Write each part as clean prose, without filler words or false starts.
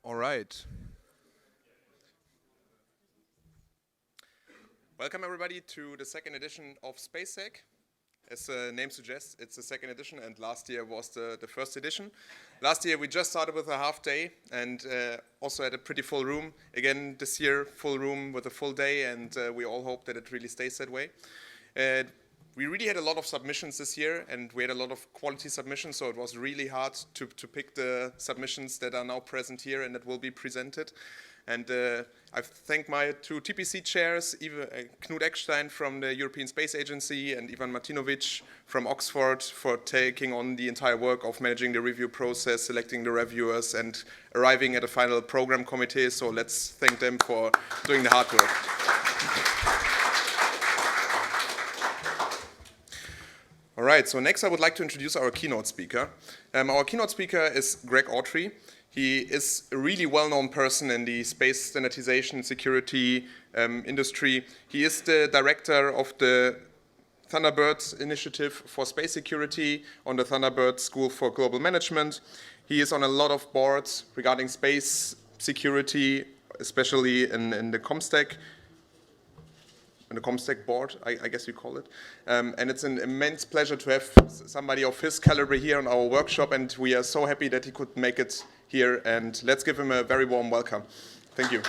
All right. Welcome everybody to the second edition of SpaceSec. As the name suggests, it's the second edition, and last year was the first edition. Last year we just started with a half day and also had a pretty full room. Again, this year, full room with a full day, and we all hope that it really stays that way. We really had a lot of submissions this year, and we had a lot of quality submissions, so it was really hard to pick the submissions that are now present here and that will be presented. And I thank my two TPC chairs, Knut Eckstein from the European Space Agency and Ivan Martinovic from Oxford, for taking on the entire work of managing the review process, selecting the reviewers, and arriving at a final program committee. So let's thank them for doing the hard work. All right, so next I would like to introduce our keynote speaker. Our keynote speaker is Greg Autry. He is a really well-known person in the space standardization security industry. He is the director of the Thunderbird Initiative for Space Security on the Thunderbird School for Global Management. He is on a lot of boards regarding space security, especially in the ComStack. In the ComStack board, I guess you call it. And it's an immense pleasure to have somebody of his caliber here on our workshop, and we are so happy that he could make it here, and let's give him a very warm welcome. Thank you.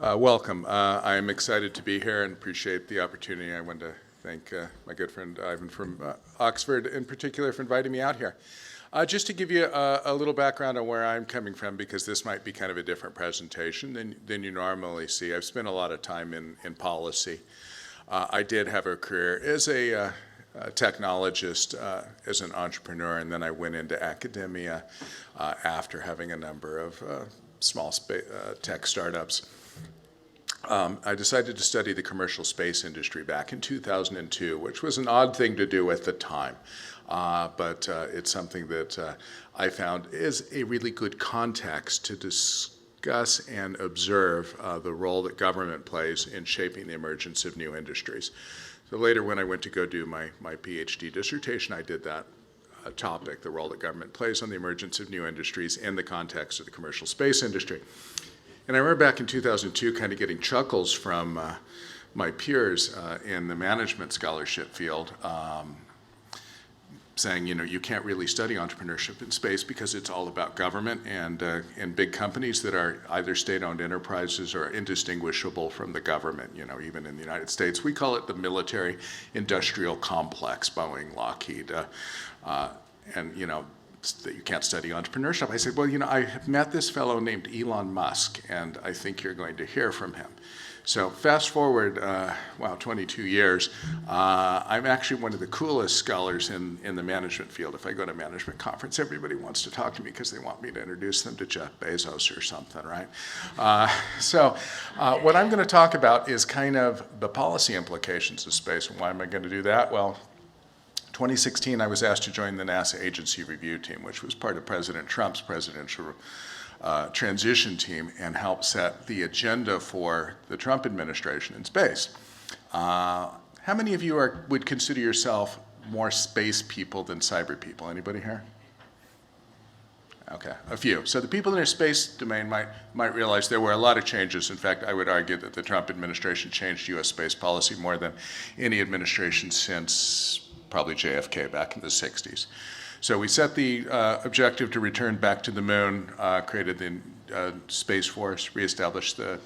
Welcome. I'm excited to be here and appreciate the opportunity. I want to thank my good friend Ivan from Oxford in particular for inviting me out here. Just to give you a little background on where I'm coming from, because this might be kind of a different presentation than you normally see. I've spent a lot of time in policy. I did have a career as a technologist, as an entrepreneur, and then I went into academia after having a number of small tech startups. I decided to study the commercial space industry back in 2002, which was an odd thing to do at the time. But it's something that I found is a really good context to discuss and observe the role that government plays in shaping the emergence of new industries. So later when I went to go do my PhD dissertation, I did that topic, the role that government plays on the emergence of new industries in the context of the commercial space industry. And I remember back in 2002 kind of getting chuckles from my peers in the management scholarship field, saying, you know, you can't really study entrepreneurship in space because it's all about government and big companies that are either state-owned enterprises or indistinguishable from the government. You know, even in the United States, we call it the military-industrial complex, Boeing, Lockheed, and, you know, that you can't study entrepreneurship. I said, well, you know, I have met this fellow named Elon Musk, and I think you're going to hear from him. So fast forward, 22 years, I'm actually one of the coolest scholars in the management field. If I go to a management conference, everybody wants to talk to me because they want me to introduce them to Jeff Bezos or something, right? What I'm going to talk about is kind of the policy implications of space. And why am I going to do that? Well, 2016, I was asked to join the NASA agency review team, which was part of President Trump's presidential transition team, and help set the agenda for the Trump administration in space. How many of you would consider yourself more space people than cyber people? Anybody here? Okay, a few. So the people in their space domain might realize there were a lot of changes. In fact, I would argue that the Trump administration changed U.S. space policy more than any administration since probably JFK back in the 60s. So we set the objective to return back to the moon, created the Space Force, reestablished the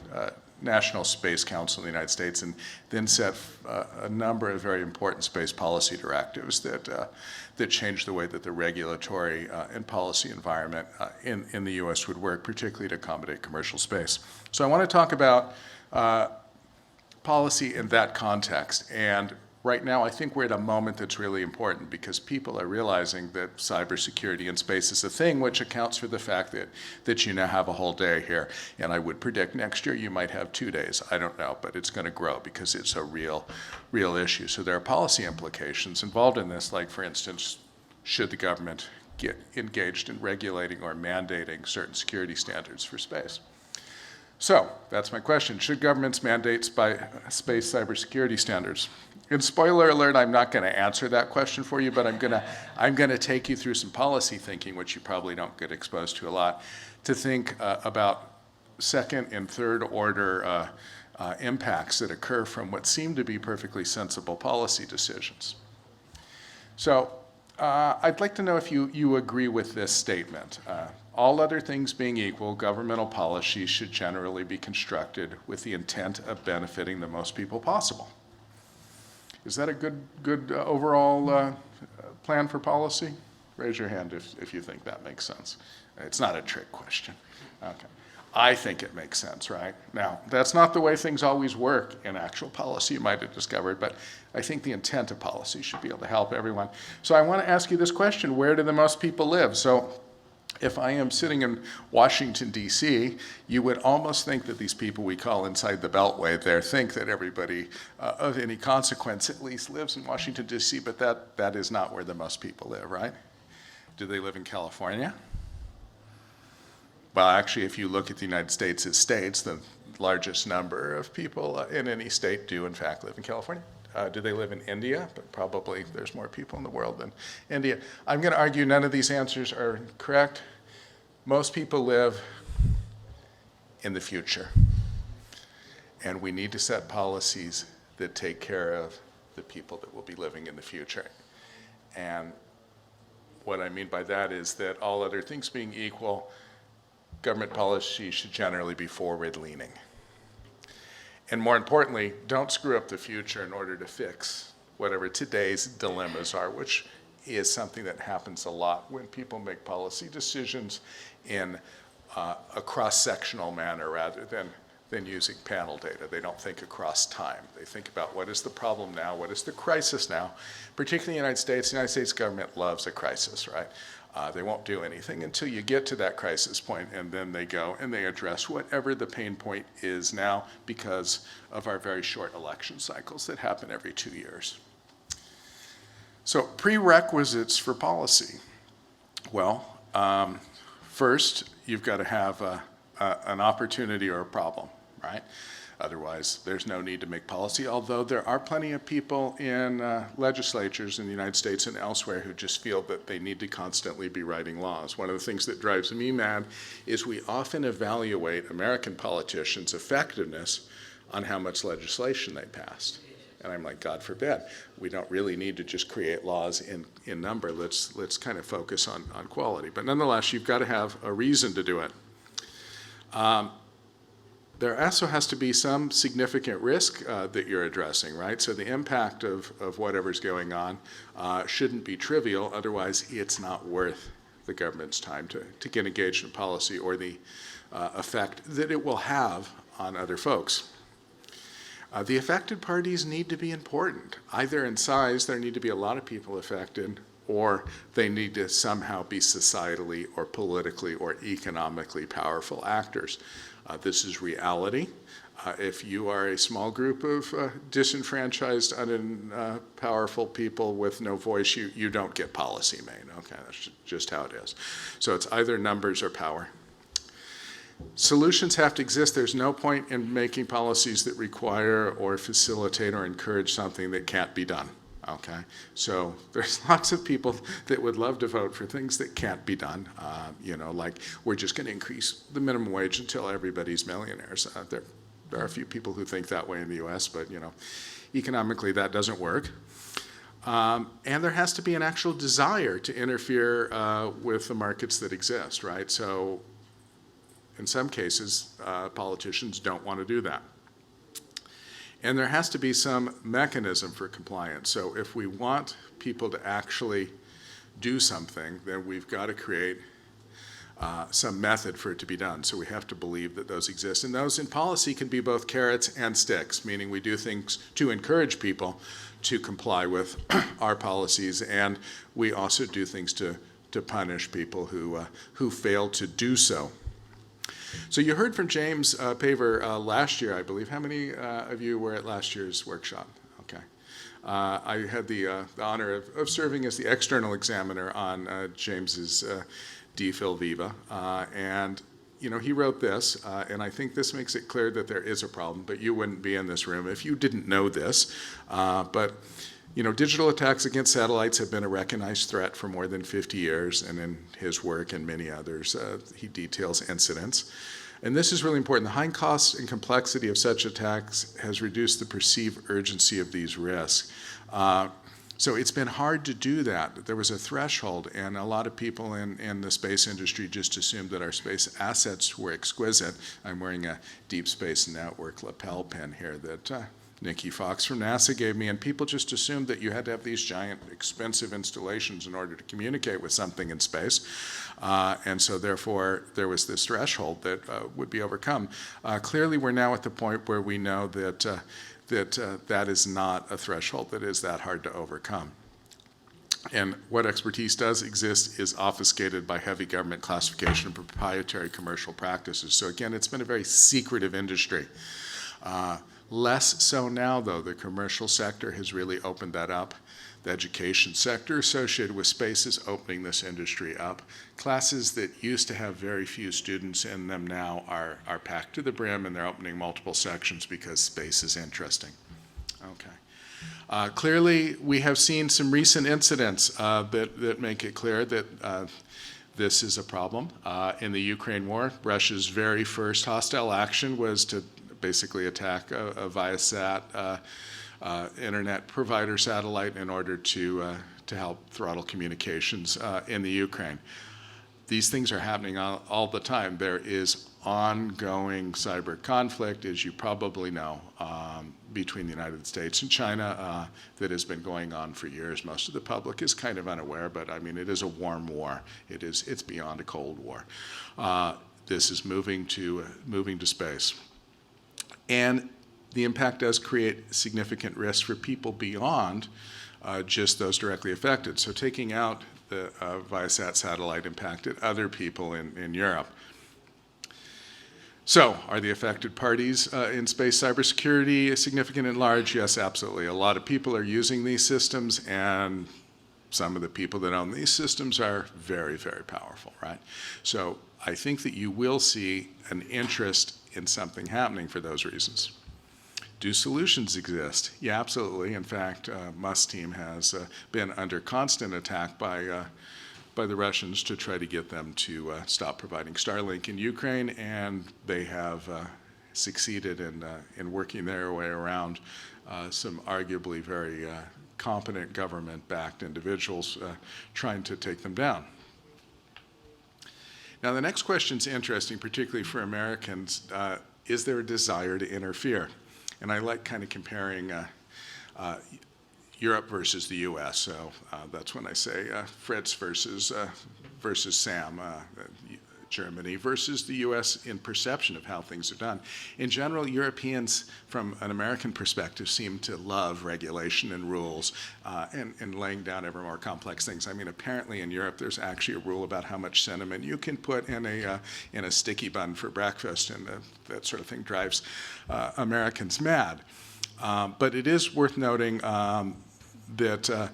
National Space Council in the United States, and then set a number of very important space policy directives that changed the way that the regulatory and policy environment in the U.S. would work, particularly to accommodate commercial space. So I want to talk about policy in that context. And right now, I think we're at a moment that's really important because people are realizing that cybersecurity in space is a thing, which accounts for the fact that you now have a whole day here. And I would predict next year you might have 2 days. I don't know, but it's going to grow because it's a real issue. So there are policy implications involved in this, like, for instance, should the government get engaged in regulating or mandating certain security standards for space? So that's my question. Should governments mandate space cybersecurity standards? And spoiler alert, I'm not going to answer that question for you, but I'm going to take you through some policy thinking, which you probably don't get exposed to a lot, to think about second and third order impacts that occur from what seem to be perfectly sensible policy decisions. So I'd like to know if you agree with this statement. All other things being equal, governmental policies should generally be constructed with the intent of benefiting the most people possible. Is that a good overall plan for policy? Raise your hand if you think that makes sense. It's not a trick question. Okay. I think it makes sense, right? Now, that's not the way things always work in actual policy, you might have discovered, but I think the intent of policy should be able to help everyone. So I want to ask you this question: where do the most people live? So if I am sitting in Washington, D.C., you would almost think that these people we call inside the Beltway there think that everybody of any consequence at least lives in Washington, D.C., but that is not where the most people live, right? Do they live in California? Well, actually, if you look at the United States as states, the largest number of people in any state do in fact live in California. Do they live in India? But probably there's more people in the world than India. I'm going to argue none of these answers are correct. Most people live in the future. And we need to set policies that take care of the people that will be living in the future. And what I mean by that is that all other things being equal, government policy should generally be forward-leaning. And more importantly, don't screw up the future in order to fix whatever today's dilemmas are, which is something that happens a lot when people make policy decisions in a cross-sectional manner rather than using panel data. They don't think across time. They think about what is the problem now, what is the crisis now. Particularly in the United States, the United States government loves a crisis, right? They won't do anything until you get to that crisis point, and then they go and they address whatever the pain point is now because of our very short election cycles that happen every 2 years. So prerequisites for policy. Well, first, you've got to have an opportunity or a problem, right? Otherwise, there's no need to make policy, although there are plenty of people in legislatures in the United States and elsewhere who just feel that they need to constantly be writing laws. One of the things that drives me mad is we often evaluate American politicians' effectiveness on how much legislation they passed. And I'm like, God forbid. We don't really need to just create laws in number. Let's kind of focus on quality. But nonetheless, you've got to have a reason to do it. There also has to be some significant risk that you're addressing, right? So the impact of whatever's going on shouldn't be trivial, otherwise it's not worth the government's time to get engaged in policy or the effect that it will have on other folks. The affected parties need to be important. Either in size, there need to be a lot of people affected, or they need to somehow be societally or politically or economically powerful actors. This is reality. If you are a small group of disenfranchised, powerful people with no voice, you don't get policy made. Okay, that's just how it is. So it's either numbers or power. Solutions have to exist. There's no point in making policies that require or facilitate or encourage something that can't be done. Okay, so there's lots of people that would love to vote for things that can't be done. Like we're just going to increase the minimum wage until everybody's millionaires. There are a few people who think that way in the U.S., but economically that doesn't work. And there has to be an actual desire to interfere with the markets that exist, right? So in some cases, politicians don't want to do that. And there has to be some mechanism for compliance. So if we want people to actually do something, then we've got to create some method for it to be done. So we have to believe that those exist. And those in policy can be both carrots and sticks, meaning we do things to encourage people to comply with our policies, and we also do things to punish people who fail to do so. So you heard from James Paver last year, I believe. How many of you were at last year's workshop? Okay. I had the honor of serving as the external examiner on James's DPhil Viva. And he wrote this, and I think this makes it clear that there is a problem, but you wouldn't be in this room if you didn't know this. But digital attacks against satellites have been a recognized threat for more than 50 years, and in his work and many others, he details incidents. And this is really important. The high cost and complexity of such attacks has reduced the perceived urgency of these risks. So it's been hard to do that. There was a threshold, and a lot of people in the space industry just assumed that our space assets were exquisite. I'm wearing a Deep Space Network lapel pin here that Nikki Fox from NASA gave me, and people just assumed that you had to have these giant, expensive installations in order to communicate with something in space. And so therefore, there was this threshold that would be overcome. Clearly, we're now at the point where we know that that is not a threshold that is that hard to overcome. And what expertise does exist is obfuscated by heavy government classification of proprietary commercial practices. So again, it's been a very secretive industry. Less so now, though. The commercial sector has really opened that up. The education sector associated with space is opening this industry up. Classes that used to have very few students in them now are packed to the brim, and they're opening multiple sections because space is interesting. Okay. Clearly, we have seen some recent incidents that make it clear that this is a problem. In the Ukraine war, Russia's very first hostile action was to basically attack a ViaSat internet provider satellite in order to help throttle communications in the Ukraine. These things are happening all the time. There is ongoing cyber conflict, as you probably know, between the United States and China that has been going on for years. Most of the public is kind of unaware, but I mean, it is a warm war. It's beyond a Cold War. This is moving to space. And the impact does create significant risk for people beyond just those directly affected. So taking out the ViaSat satellite impacted other people in Europe. So are the affected parties in space cybersecurity significant and large? Yes, absolutely. A lot of people are using these systems, and some of the people that own these systems are very, very powerful, right? So I think that you will see an interest in something happening for those reasons. Do solutions exist? Yeah, absolutely. In fact, Musk's team has been under constant attack by the Russians to try to get them to stop providing Starlink in Ukraine, and they have succeeded in working their way around some arguably very competent government-backed individuals trying to take them down. Now, the next question is interesting, particularly for Americans. Is there a desire to interfere? And I like kind of comparing Europe versus the U.S. So that's when I say Fritz versus Sam, Germany versus the U.S. in perception of how things are done. In general, Europeans, from an American perspective, seem to love regulation and rules and laying down ever more complex things. I mean, apparently in Europe, there's actually a rule about how much cinnamon you can put in a sticky bun for breakfast, and that sort of thing drives Americans mad. But it is worth noting that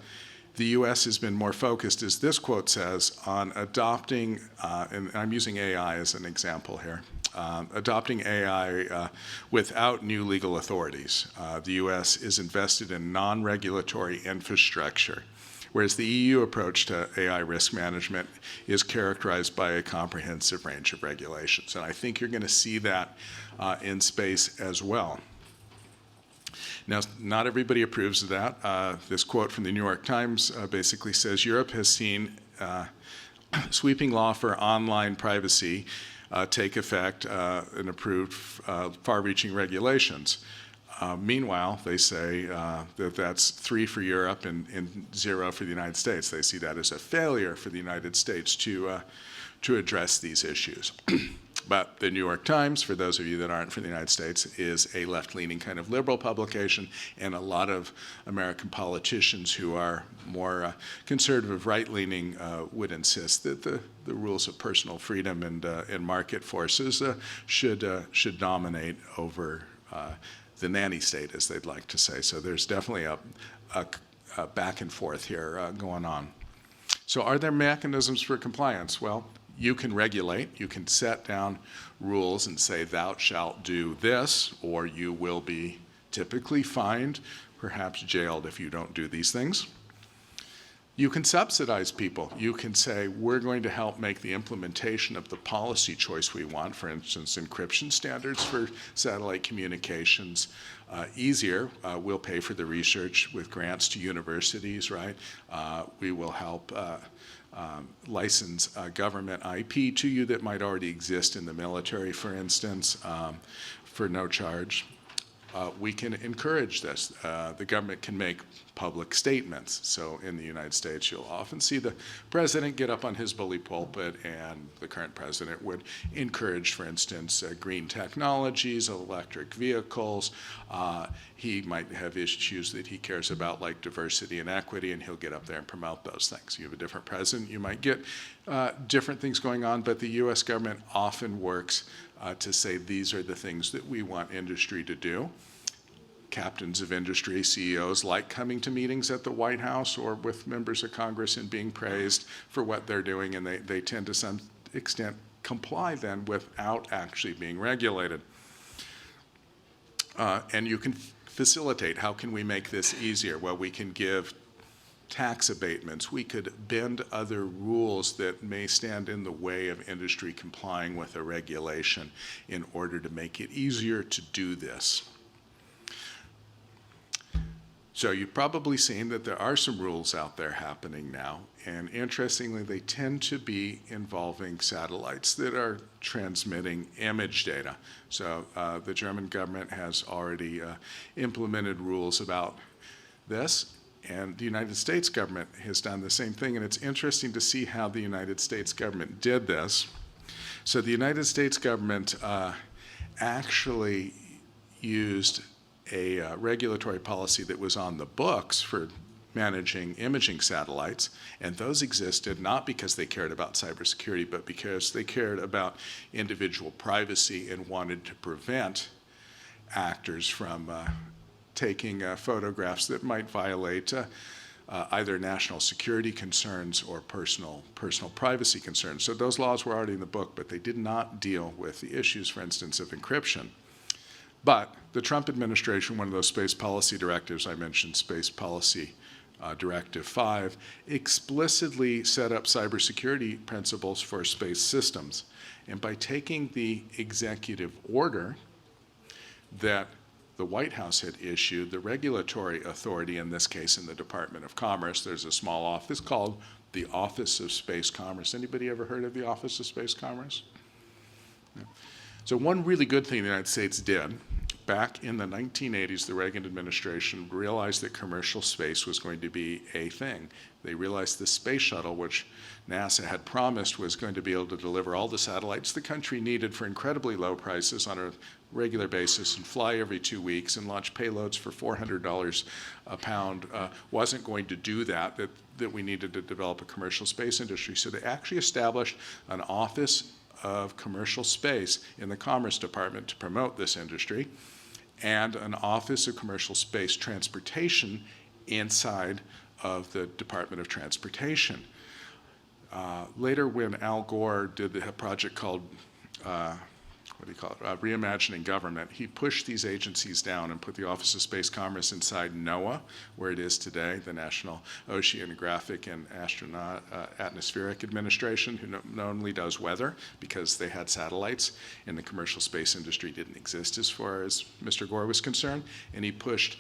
the U.S. has been more focused, as this quote says, on adopting, and I'm using AI as an example here, adopting AI without new legal authorities. The U.S. is invested in non-regulatory infrastructure, whereas the EU approach to AI risk management is characterized by a comprehensive range of regulations. And I think you're going to see that in space as well. Now, not everybody approves of that. This quote from the New York Times basically says, Europe has seen sweeping law for online privacy take effect and approved far-reaching regulations. Meanwhile, they say that that's 3 for Europe and 0 for the United States. They see that as a failure for the United States to address these issues. But the New York Times, for those of you that aren't from the United States, is a left-leaning kind of liberal publication, and a lot of American politicians who are more conservative, right-leaning would insist that the rules of personal freedom and market forces should dominate over the nanny state, as they'd like to say. So there's definitely a back and forth here going on. So are there mechanisms for compliance? Well, you can regulate, you can set down rules and say, thou shalt do this, or you will be typically fined, perhaps jailed if you don't do these things. You can subsidize people. You can say, we're going to help make the implementation of the policy choice we want, for instance, encryption standards for satellite communications, easier. We'll pay for the research with grants to universities, right? We will help license government IP to you that might already exist in the military, for instance, for no charge. We can encourage this. The government can make public statements. So in the United States, you'll often see the president get up on his bully pulpit, and the current president would encourage, for instance, green technologies, electric vehicles. He might have issues that he cares about, like diversity and equity, and he'll get up there and promote those things. You have a different president, you might get different things going on, but the U.S. government often works to say these are the things that we want industry to do. Captains of industry, CEOs, like coming to meetings at the White House or with members of Congress and being praised for what they're doing, and they tend to some extent comply then without actually being regulated. And you can facilitate. How can we make this easier? Well, we can give tax abatements. We could bend other rules that may stand in the way of industry complying with a regulation in order to make it easier to do this. So you've probably seen that there are some rules out there happening now, and interestingly, they tend to be involving satellites that are transmitting image data. So the German government has already implemented rules about this, and the United States government has done the same thing, and it's interesting to see how the United States government did this. So the United States government actually used a regulatory policy that was on the books for managing imaging satellites, and those existed not because they cared about cybersecurity, but because they cared about individual privacy and wanted to prevent actors from taking photographs that might violate either national security concerns or personal privacy concerns. So those laws were already in the book, but they did not deal with the issues, for instance, of encryption. But the Trump administration, one of those space policy directives I mentioned, Space Policy Directive 5, explicitly set up cybersecurity principles for space systems. And by taking the executive order that the White House had issued, the regulatory authority, in this case in the Department of Commerce, there's a small office called the Office of Space Commerce. Anybody ever heard of the Office of Space Commerce? No. So one really good thing the United States did, back in the 1980s, the Reagan administration realized that commercial space was going to be a thing. They realized the space shuttle, which NASA had promised was going to be able to deliver all the satellites the country needed for incredibly low prices on a regular basis and fly every 2 weeks and launch payloads for $400 a pound, wasn't going to do that we needed to develop a commercial space industry. So they actually established an Office of Commercial Space in the Commerce Department to promote this industry, and an Office of Commercial Space Transportation inside of the Department of Transportation. Later, when Al Gore did a project called reimagining government, he pushed these agencies down and put the Office of Space Commerce inside NOAA, where it is today, the National Oceanographic and Atmospheric Administration, who not only does weather, because they had satellites, and the commercial space industry didn't exist as far as Mr. Gore was concerned, and he pushed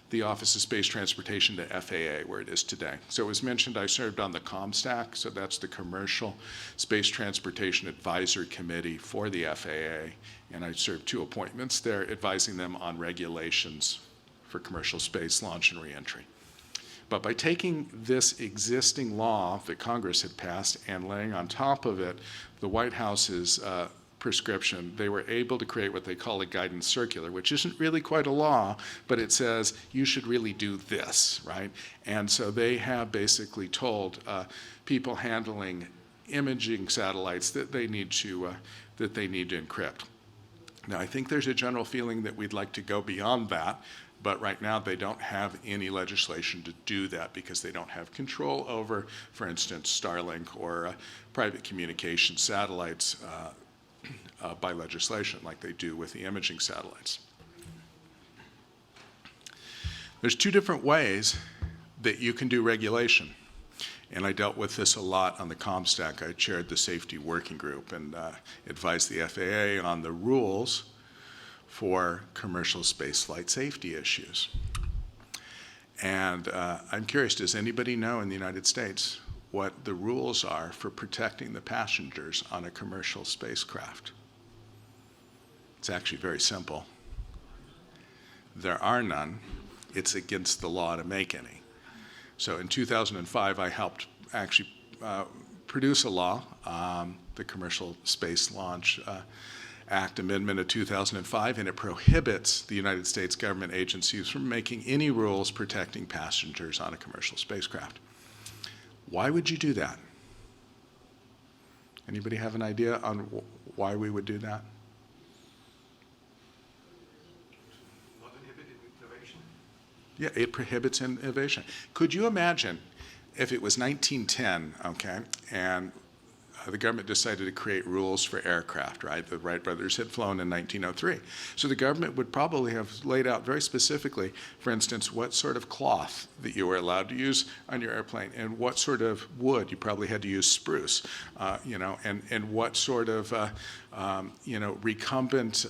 the Office of Space Transportation to FAA, where it is today. So it was mentioned I served on the ComStack, so that's the Commercial Space Transportation Advisory Committee for the FAA, and I served 2 appointments there advising them on regulations for commercial space launch and reentry. But by taking this existing law that Congress had passed and laying on top of it the White House's prescription, they were able to create what they call a guidance circular, which isn't really quite a law, but it says you should really do this, right? And so they have basically told people handling imaging satellites that they need to encrypt. Now, I think there's a general feeling that we'd like to go beyond that, But right now, they don't have any legislation to do that because they don't have control over, for instance, Starlink or private communication satellites by legislation like they do with the imaging satellites. There's two different ways that you can do regulation. And I dealt with this a lot on the ComStack. I chaired the safety working group and advised the FAA on the rules for commercial spaceflight safety issues. And I'm curious, does anybody know in the United States what the rules are for protecting the passengers on a commercial spacecraft? It's actually very simple. There are none. It's against the law to make any. So in 2005, I helped actually produce a law, the Commercial Space Launch Act Amendment of 2005, and it prohibits the United States government agencies from making any rules protecting passengers on a commercial spacecraft. Why would you do that? Anybody have an idea on why we would do that? Not inhibit innovation? Yeah, it prohibits innovation. Could you imagine if it was 1910, okay, and the government decided to create rules for aircraft, right? The Wright brothers had flown in 1903. So the government would probably have laid out very specifically, for instance, what sort of cloth that you were allowed to use on your airplane and what sort of wood. You probably had to use spruce, and what sort of, recumbent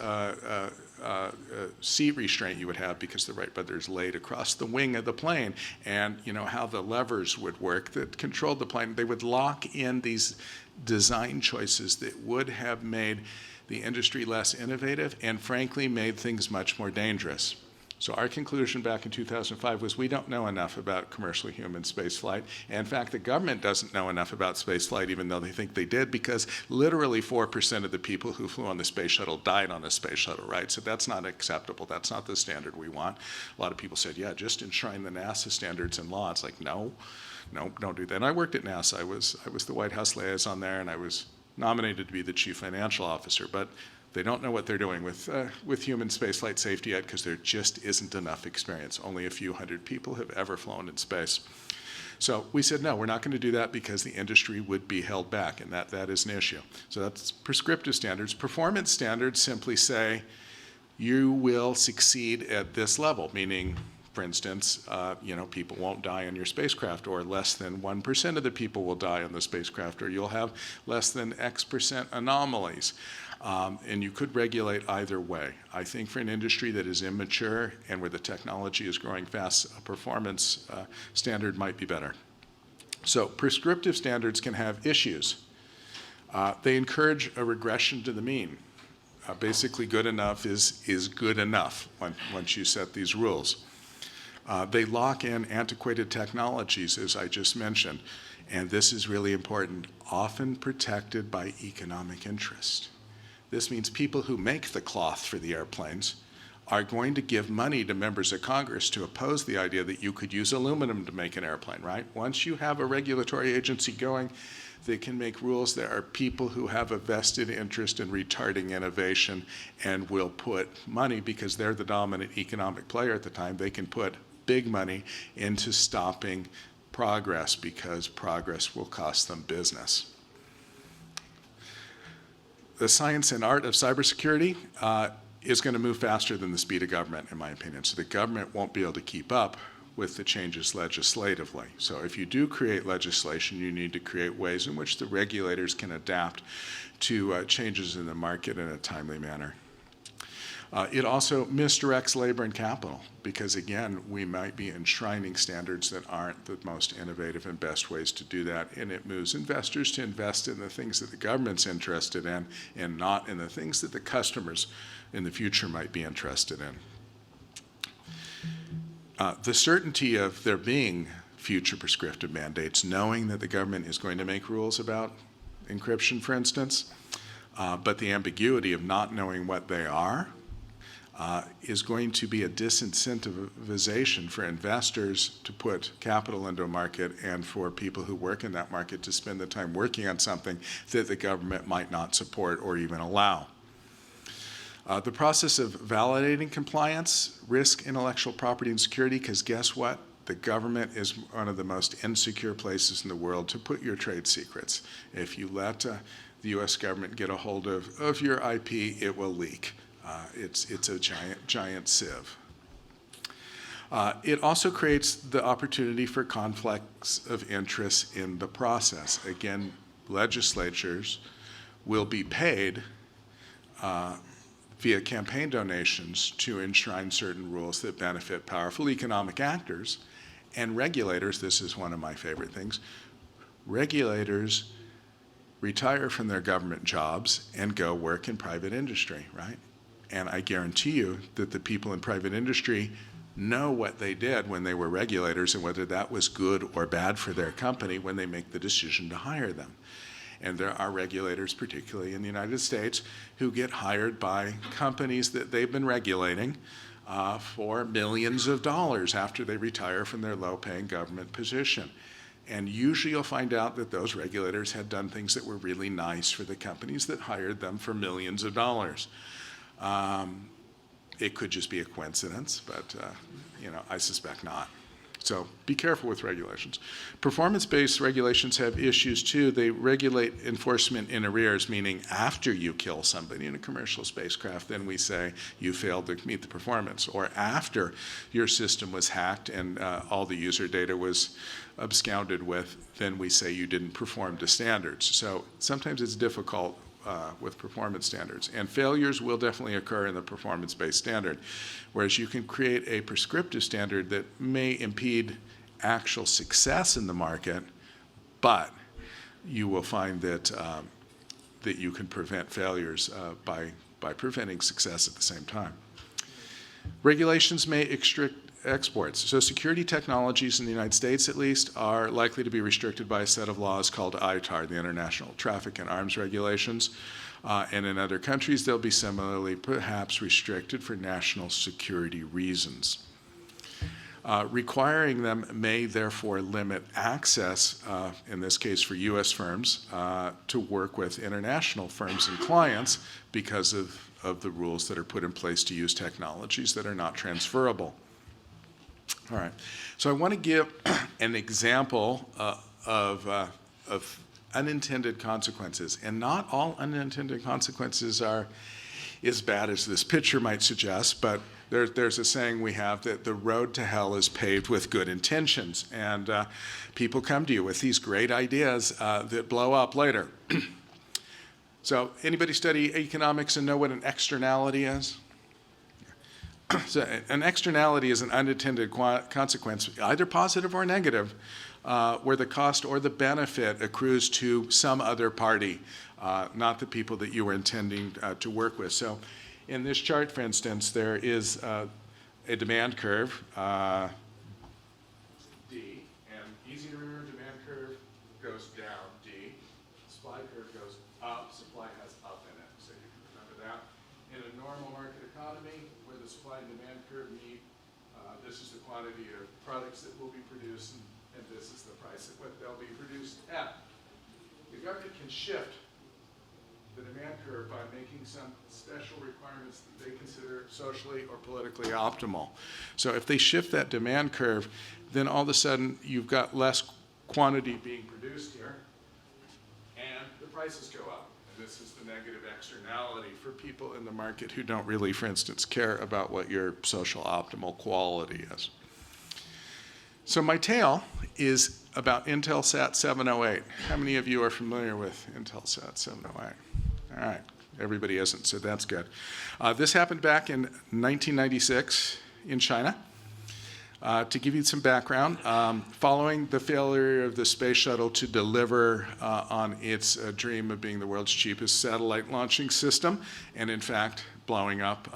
seat restraint you would have because the Wright brothers laid across the wing of the plane, and how the levers would work that controlled the plane. They would lock in these design choices that would have made the industry less innovative and frankly made things much more dangerous. So our conclusion back in 2005 was we don't know enough about commercial human spaceflight. And in fact, the government doesn't know enough about spaceflight even though they think they did, because literally 4% of the people who flew on the space shuttle died on the space shuttle, right? So that's not acceptable. That's not the standard we want. A lot of people said, yeah, just enshrine the NASA standards in law. It's like, no, don't do that. And I worked at NASA. I was the White House liaison there, and I was nominated to be the chief financial officer. But they don't know what they're doing with human spaceflight safety yet because there just isn't enough experience. Only a few hundred people have ever flown in space. So we said, no, we're not going to do that because the industry would be held back, and that is an issue. So that's prescriptive standards. Performance standards simply say you will succeed at this level, meaning, for instance, people won't die on your spacecraft, or less than 1% of the people will die on the spacecraft, or you'll have less than X% anomalies. And you could regulate either way. I think for an industry that is immature and where the technology is growing fast, a performance standard might be better. So prescriptive standards can have issues. They encourage a regression to the mean. Basically, good enough is good enough once you set these rules. They lock in antiquated technologies, as I just mentioned, and this is really important, often protected by economic interest. This means people who make the cloth for the airplanes are going to give money to members of Congress to oppose the idea that you could use aluminum to make an airplane, right? Once you have a regulatory agency going, they can make rules. There are people who have a vested interest in retarding innovation and will put money, because they're the dominant economic player at the time, they can put big money into stopping progress because progress will cost them business. The science and art of cybersecurity is going to move faster than the speed of government, in my opinion. So the government won't be able to keep up with the changes legislatively. So if you do create legislation, you need to create ways in which the regulators can adapt to changes in the market in a timely manner. It also misdirects labor and capital because, again, we might be enshrining standards that aren't the most innovative and best ways to do that, and it moves investors to invest in the things that the government's interested in and not in the things that the customers in the future might be interested in. The certainty of there being future prescriptive mandates, knowing that the government is going to make rules about encryption, for instance, but the ambiguity of not knowing what they are, is going to be a disincentivization for investors to put capital into a market and for people who work in that market to spend the time working on something that the government might not support or even allow. The process of validating compliance, risk intellectual property and security, because guess what? The government is one of the most insecure places in the world to put your trade secrets. If you let the US government get a hold of your IP, it will leak. It's a giant sieve. It also creates the opportunity for conflicts of interest in the process. Again, legislatures will be paid via campaign donations to enshrine certain rules that benefit powerful economic actors. And regulators, this is one of my favorite things, regulators retire from their government jobs and go work in private industry, right? And I guarantee you that the people in private industry know what they did when they were regulators and whether that was good or bad for their company when they make the decision to hire them. And there are regulators, particularly in the United States, who get hired by companies that they've been regulating for millions of dollars after they retire from their low-paying government position. And usually you'll find out that those regulators had done things that were really nice for the companies that hired them for millions of dollars. It could just be a coincidence, but I suspect not. So be careful with regulations. Performance-based regulations have issues too. They regulate enforcement in arrears, meaning after you kill somebody in a commercial spacecraft, then we say you failed to meet the performance. Or after your system was hacked and all the user data was absconded with, then we say you didn't perform to standards. So sometimes it's difficult with performance standards. And failures will definitely occur in the performance-based standard, whereas you can create a prescriptive standard that may impede actual success in the market, but you will find that, that you can prevent failures by preventing success at the same time. Regulations may restrict exports. So security technologies in the United States, at least, are likely to be restricted by a set of laws called ITAR, the International Traffic in Arms Regulations. And in other countries, they'll be similarly perhaps restricted for national security reasons. Requiring them may therefore limit access, in this case for US firms, to work with international firms and clients because of the rules that are put in place to use technologies that are not transferable. All right, so I want to give an example of unintended consequences, and not all unintended consequences are as bad as this picture might suggest, but there's a saying we have that the road to hell is paved with good intentions, and people come to you with these great ideas that blow up later. So anybody study economics and know what an externality is? So an externality is an unintended consequence, either positive or negative, where the cost or the benefit accrues to some other party, not the people that you were intending to work with. So in this chart, for instance, there is a demand curve, D, and easy to remember, demand curve goes down, D. Supply curve goes up, supply has up in it, so you can remember that. In a normal market economy, where the supply and demand curve meet, this is the quantity of products that will be produced, and this is the price at what they'll be produced at. The government can shift the demand curve by making some special requirements that they consider socially or politically optimal. So if they shift that demand curve, then all of a sudden you've got less quantity being produced here, and the prices go up. And this is the negative externality for people in the market who don't really, for instance, care about what your social optimal quality is. So my tale is about Intelsat 708. How many of you are familiar with Intelsat 708? All right, everybody isn't, so that's good. This happened back in 1996 in China. To give you some background, following the failure of the space shuttle to deliver on its dream of being the world's cheapest satellite launching system, and in fact blowing up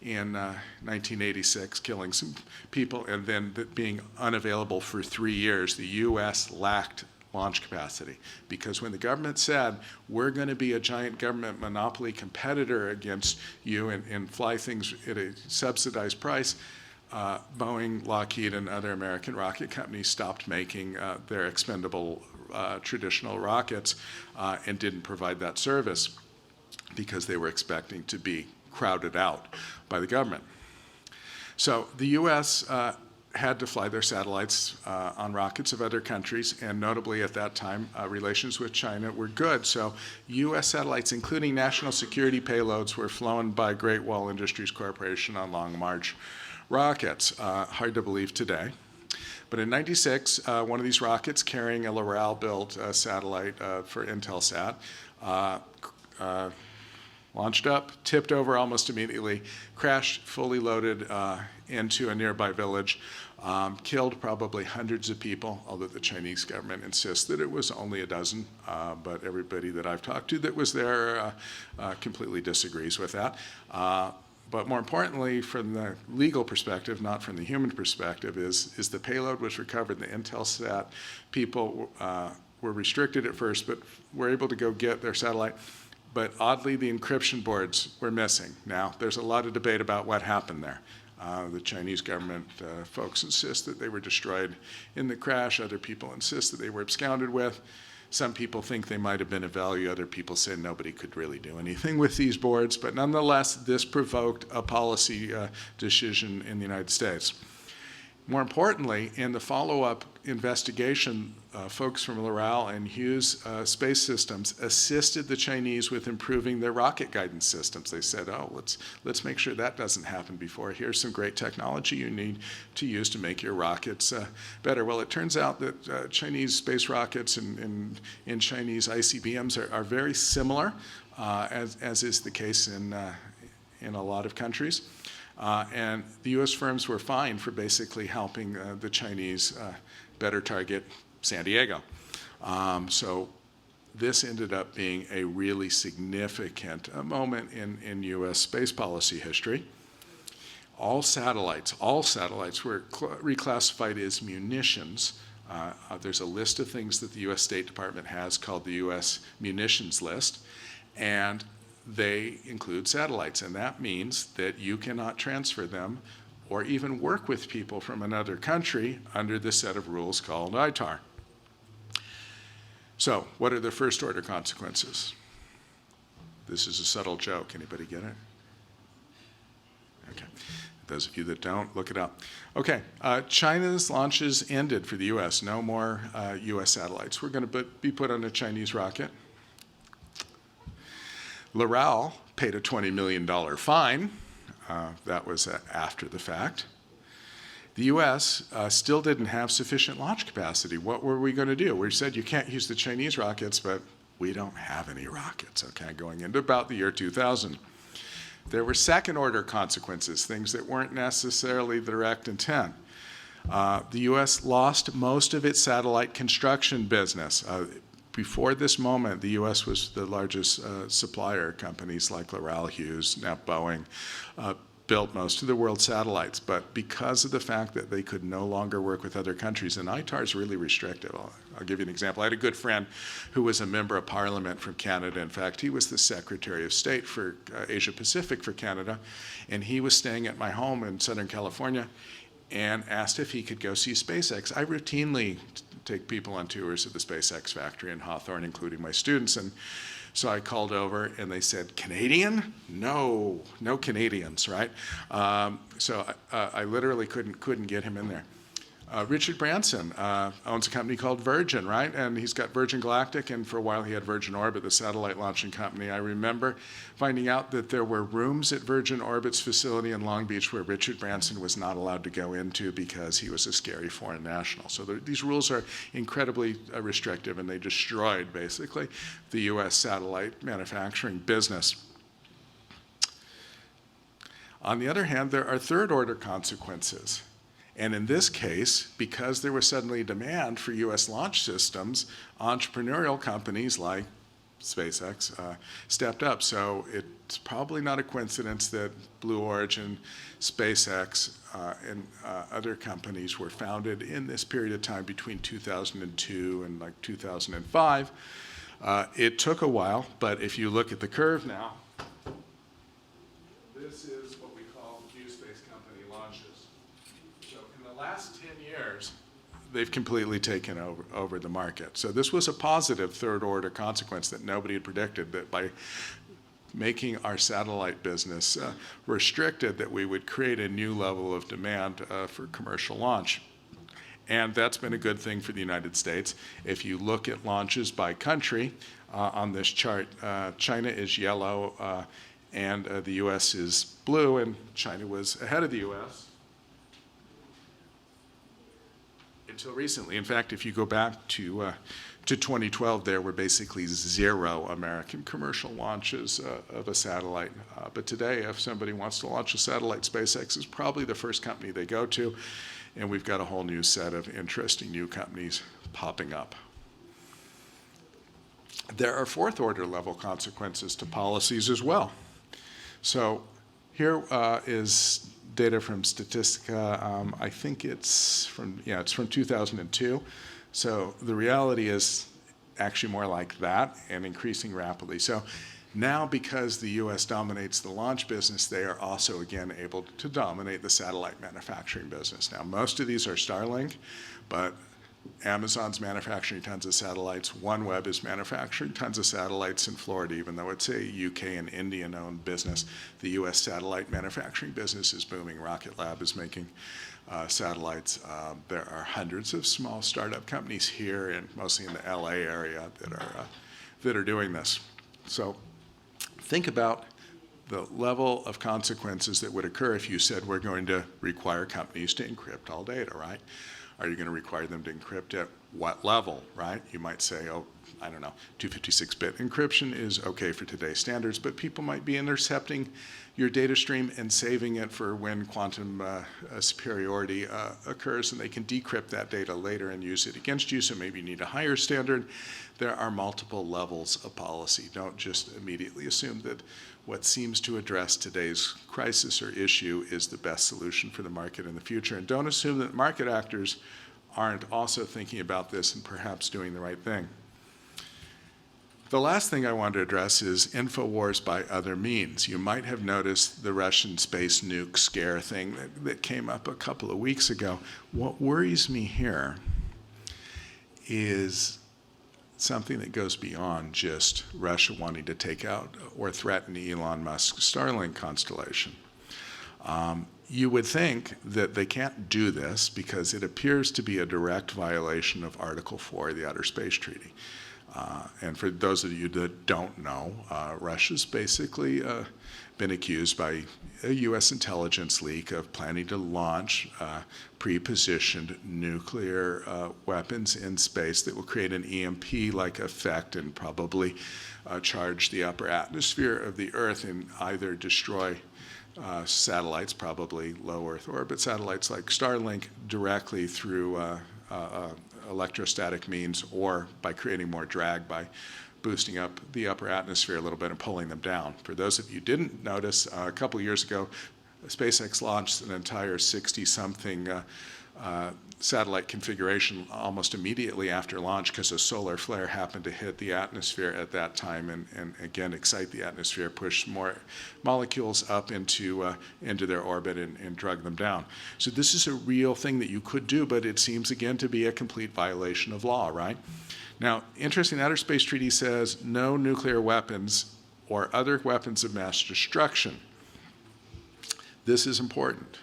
in 1986, killing some people, and then being unavailable for 3 years, the US lacked launch capacity. Because when the government said, we're going to be a giant government monopoly competitor against you and fly things at a subsidized price, Boeing, Lockheed, and other American rocket companies stopped making their expendable traditional rockets and didn't provide that service because they were expecting to be crowded out by the government. So the U.S. Had to fly their satellites on rockets of other countries, and notably at that time, relations with China were good. So U.S. satellites, including national security payloads, were flown by Great Wall Industries Corporation on Long March rockets. Hard to believe today. But in '96, one of these rockets carrying a Loral-built satellite for Intelsat launched up, tipped over almost immediately, crashed fully loaded into a nearby village, killed probably hundreds of people, although the Chinese government insists that it was only a dozen, but everybody that I've talked to that was there completely disagrees with that. But more importantly, from the legal perspective, not from the human perspective, is the payload was recovered. The Intelsat people were restricted at first, but were able to go get their satellite. But oddly, the encryption boards were missing. Now, there's a lot of debate about what happened there. The Chinese government folks insist that they were destroyed in the crash. Other people insist that they were absconded with. Some people think they might have been of value. Other people say nobody could really do anything with these boards. But nonetheless, this provoked a policy decision in the United States. More importantly, in the follow-up investigation, folks from Loral and Hughes Space Systems assisted the Chinese with improving their rocket guidance systems. They said, oh, let's make sure that doesn't happen before. Here's some great technology you need to use to make your rockets better. Well, it turns out that Chinese space rockets and Chinese ICBMs are very similar, as is the case in a lot of countries. And the U.S. firms were fined for basically helping the Chinese better target San Diego. So this ended up being a really significant moment in U.S. space policy history. All satellites were reclassified as munitions. There's a list of things that the U.S. State Department has called the U.S. Munitions List, and they include satellites, and that means that you cannot transfer them or even work with people from another country under this set of rules called ITAR. So, what are the first order consequences? This is a subtle joke. Anybody get it? Okay. Those of you that don't, look it up. Okay, China's launches ended for the US. No more US satellites. We're going to be put on a Chinese rocket. Loral paid a $20 million fine. That was after the fact. The US still didn't have sufficient launch capacity. What were we going to do? We said you can't use the Chinese rockets, but we don't have any rockets, okay, going into about the year 2000. There were second order consequences, things that weren't necessarily the direct intent. The US lost most of its satellite construction business. Before this moment, the U.S. was the largest supplier. Companies like Loral, Hughes, now Boeing, built most of the world's satellites. But because of the fact that they could no longer work with other countries, and ITAR is really restrictive. I'll give you an example. I had a good friend who was a member of Parliament from Canada. In fact, he was the Secretary of State for Asia Pacific for Canada, and he was staying at my home in Southern California and asked if he could go see SpaceX. I routinely take people on tours of the SpaceX factory in Hawthorne, including my students. And so I called over and they said, Canadian? No Canadians, right? So I literally couldn't get him in there. Richard Branson owns a company called Virgin, right? And he's got Virgin Galactic, and for a while he had Virgin Orbit, the satellite launching company. I remember finding out that there were rooms at Virgin Orbit's facility in Long Beach where Richard Branson was not allowed to go into because he was a scary foreign national. So these rules are incredibly restrictive, and they destroyed, basically, the U.S. satellite manufacturing business. On the other hand, there are third-order consequences. And in this case, because there was suddenly demand for U.S. launch systems, entrepreneurial companies like SpaceX stepped up. So it's probably not a coincidence that Blue Origin, SpaceX, and other companies were founded in this period of time between 2002 and like 2005. It took a while, but if you look at the curve now, this is what we call new space company launches. So in the last 10 years, they've completely taken over the market. So this was a positive third order consequence that nobody had predicted, that by making our satellite business restricted, that we would create a new level of demand for commercial launch. And that's been a good thing for the United States. If you look at launches by country on this chart, China is yellow and the US is blue, and China was ahead of the US until recently. In fact, if you go back to 2012, there were basically 0 American commercial launches of a satellite. But today, if somebody wants to launch a satellite, SpaceX is probably the first company they go to, and we've got a whole new set of interesting new companies popping up. There are fourth-order level consequences to policies as well. So here is data from Statistica. I think it's from 2002. So the reality is actually more like that and increasing rapidly. So now, because the US dominates the launch business, they are also again able to dominate the satellite manufacturing business. Now, most of these are Starlink, but Amazon's manufacturing tons of satellites. OneWeb is manufacturing tons of satellites in Florida, even though it's a UK and Indian-owned business. The US satellite manufacturing business is booming. Rocket Lab is making satellites. There are hundreds of small startup companies here, and mostly in the LA area, that are doing this. So think about the level of consequences that would occur if you said we're going to require companies to encrypt all data, right? Are you going to require them to encrypt at what level, right? You might say, oh, I don't know, 256-bit encryption is okay for today's standards, but people might be intercepting your data stream and saving it for when quantum superiority occurs, and they can decrypt that data later and use it against you, so maybe you need a higher standard. There are multiple levels of policy. Don't just immediately assume that what seems to address today's crisis or issue is the best solution for the market in the future. And don't assume that market actors aren't also thinking about this and perhaps doing the right thing. The last thing I want to address is InfoWars by other means. You might have noticed the Russian space nuke scare thing that came up a couple of weeks ago. What worries me here is something that goes beyond just Russia wanting to take out or threaten Elon Musk's Starlink constellation. You would think that they can't do this because it appears to be a direct violation of Article 4 of the Outer Space Treaty. And for those of you that don't know, Russia's basically been accused by a US intelligence leak of planning to launch pre-positioned nuclear weapons in space that will create an EMP-like effect and probably charge the upper atmosphere of the Earth and either destroy satellites, probably low Earth orbit satellites like Starlink, directly through electrostatic means, or by creating more drag by boosting up the upper atmosphere a little bit and pulling them down. For those of you who didn't notice, a couple years ago, SpaceX launched an entire 60-something satellite configuration almost immediately after launch because a solar flare happened to hit the atmosphere at that time and again excite the atmosphere, push more molecules up into their orbit and drug them down. So this is a real thing that you could do, but it seems again to be a complete violation of law, right? Now, interesting, the Outer Space Treaty says no nuclear weapons or other weapons of mass destruction. This is important.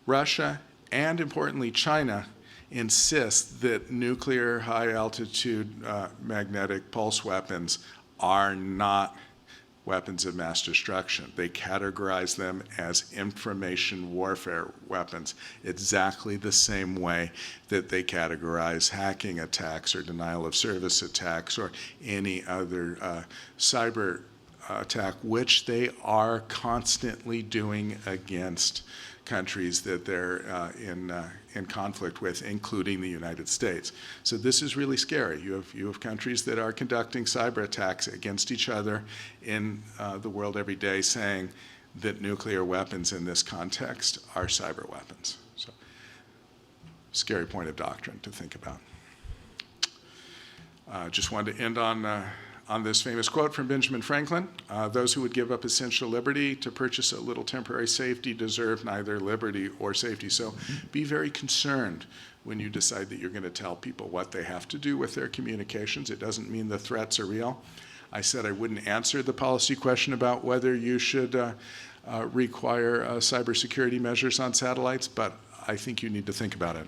Russia, and importantly China, insist that nuclear high-altitude magnetic pulse weapons are not weapons of mass destruction. They categorize them as information warfare weapons, exactly the same way that they categorize hacking attacks or denial of service attacks or any other cyber attack, which they are constantly doing against countries that they're in conflict with, including the United States. So this is really scary. You have countries that are conducting cyber attacks against each other in the world every day, saying that nuclear weapons in this context are cyber weapons. So, scary point of doctrine to think about. Just wanted to end on this famous quote from Benjamin Franklin: those who would give up essential liberty to purchase a little temporary safety deserve neither liberty or safety. So be very concerned when you decide that you're going to tell people what they have to do with their communications. It doesn't mean the threats are real. I said I wouldn't answer the policy question about whether you should require cybersecurity measures on satellites, but I think you need to think about it.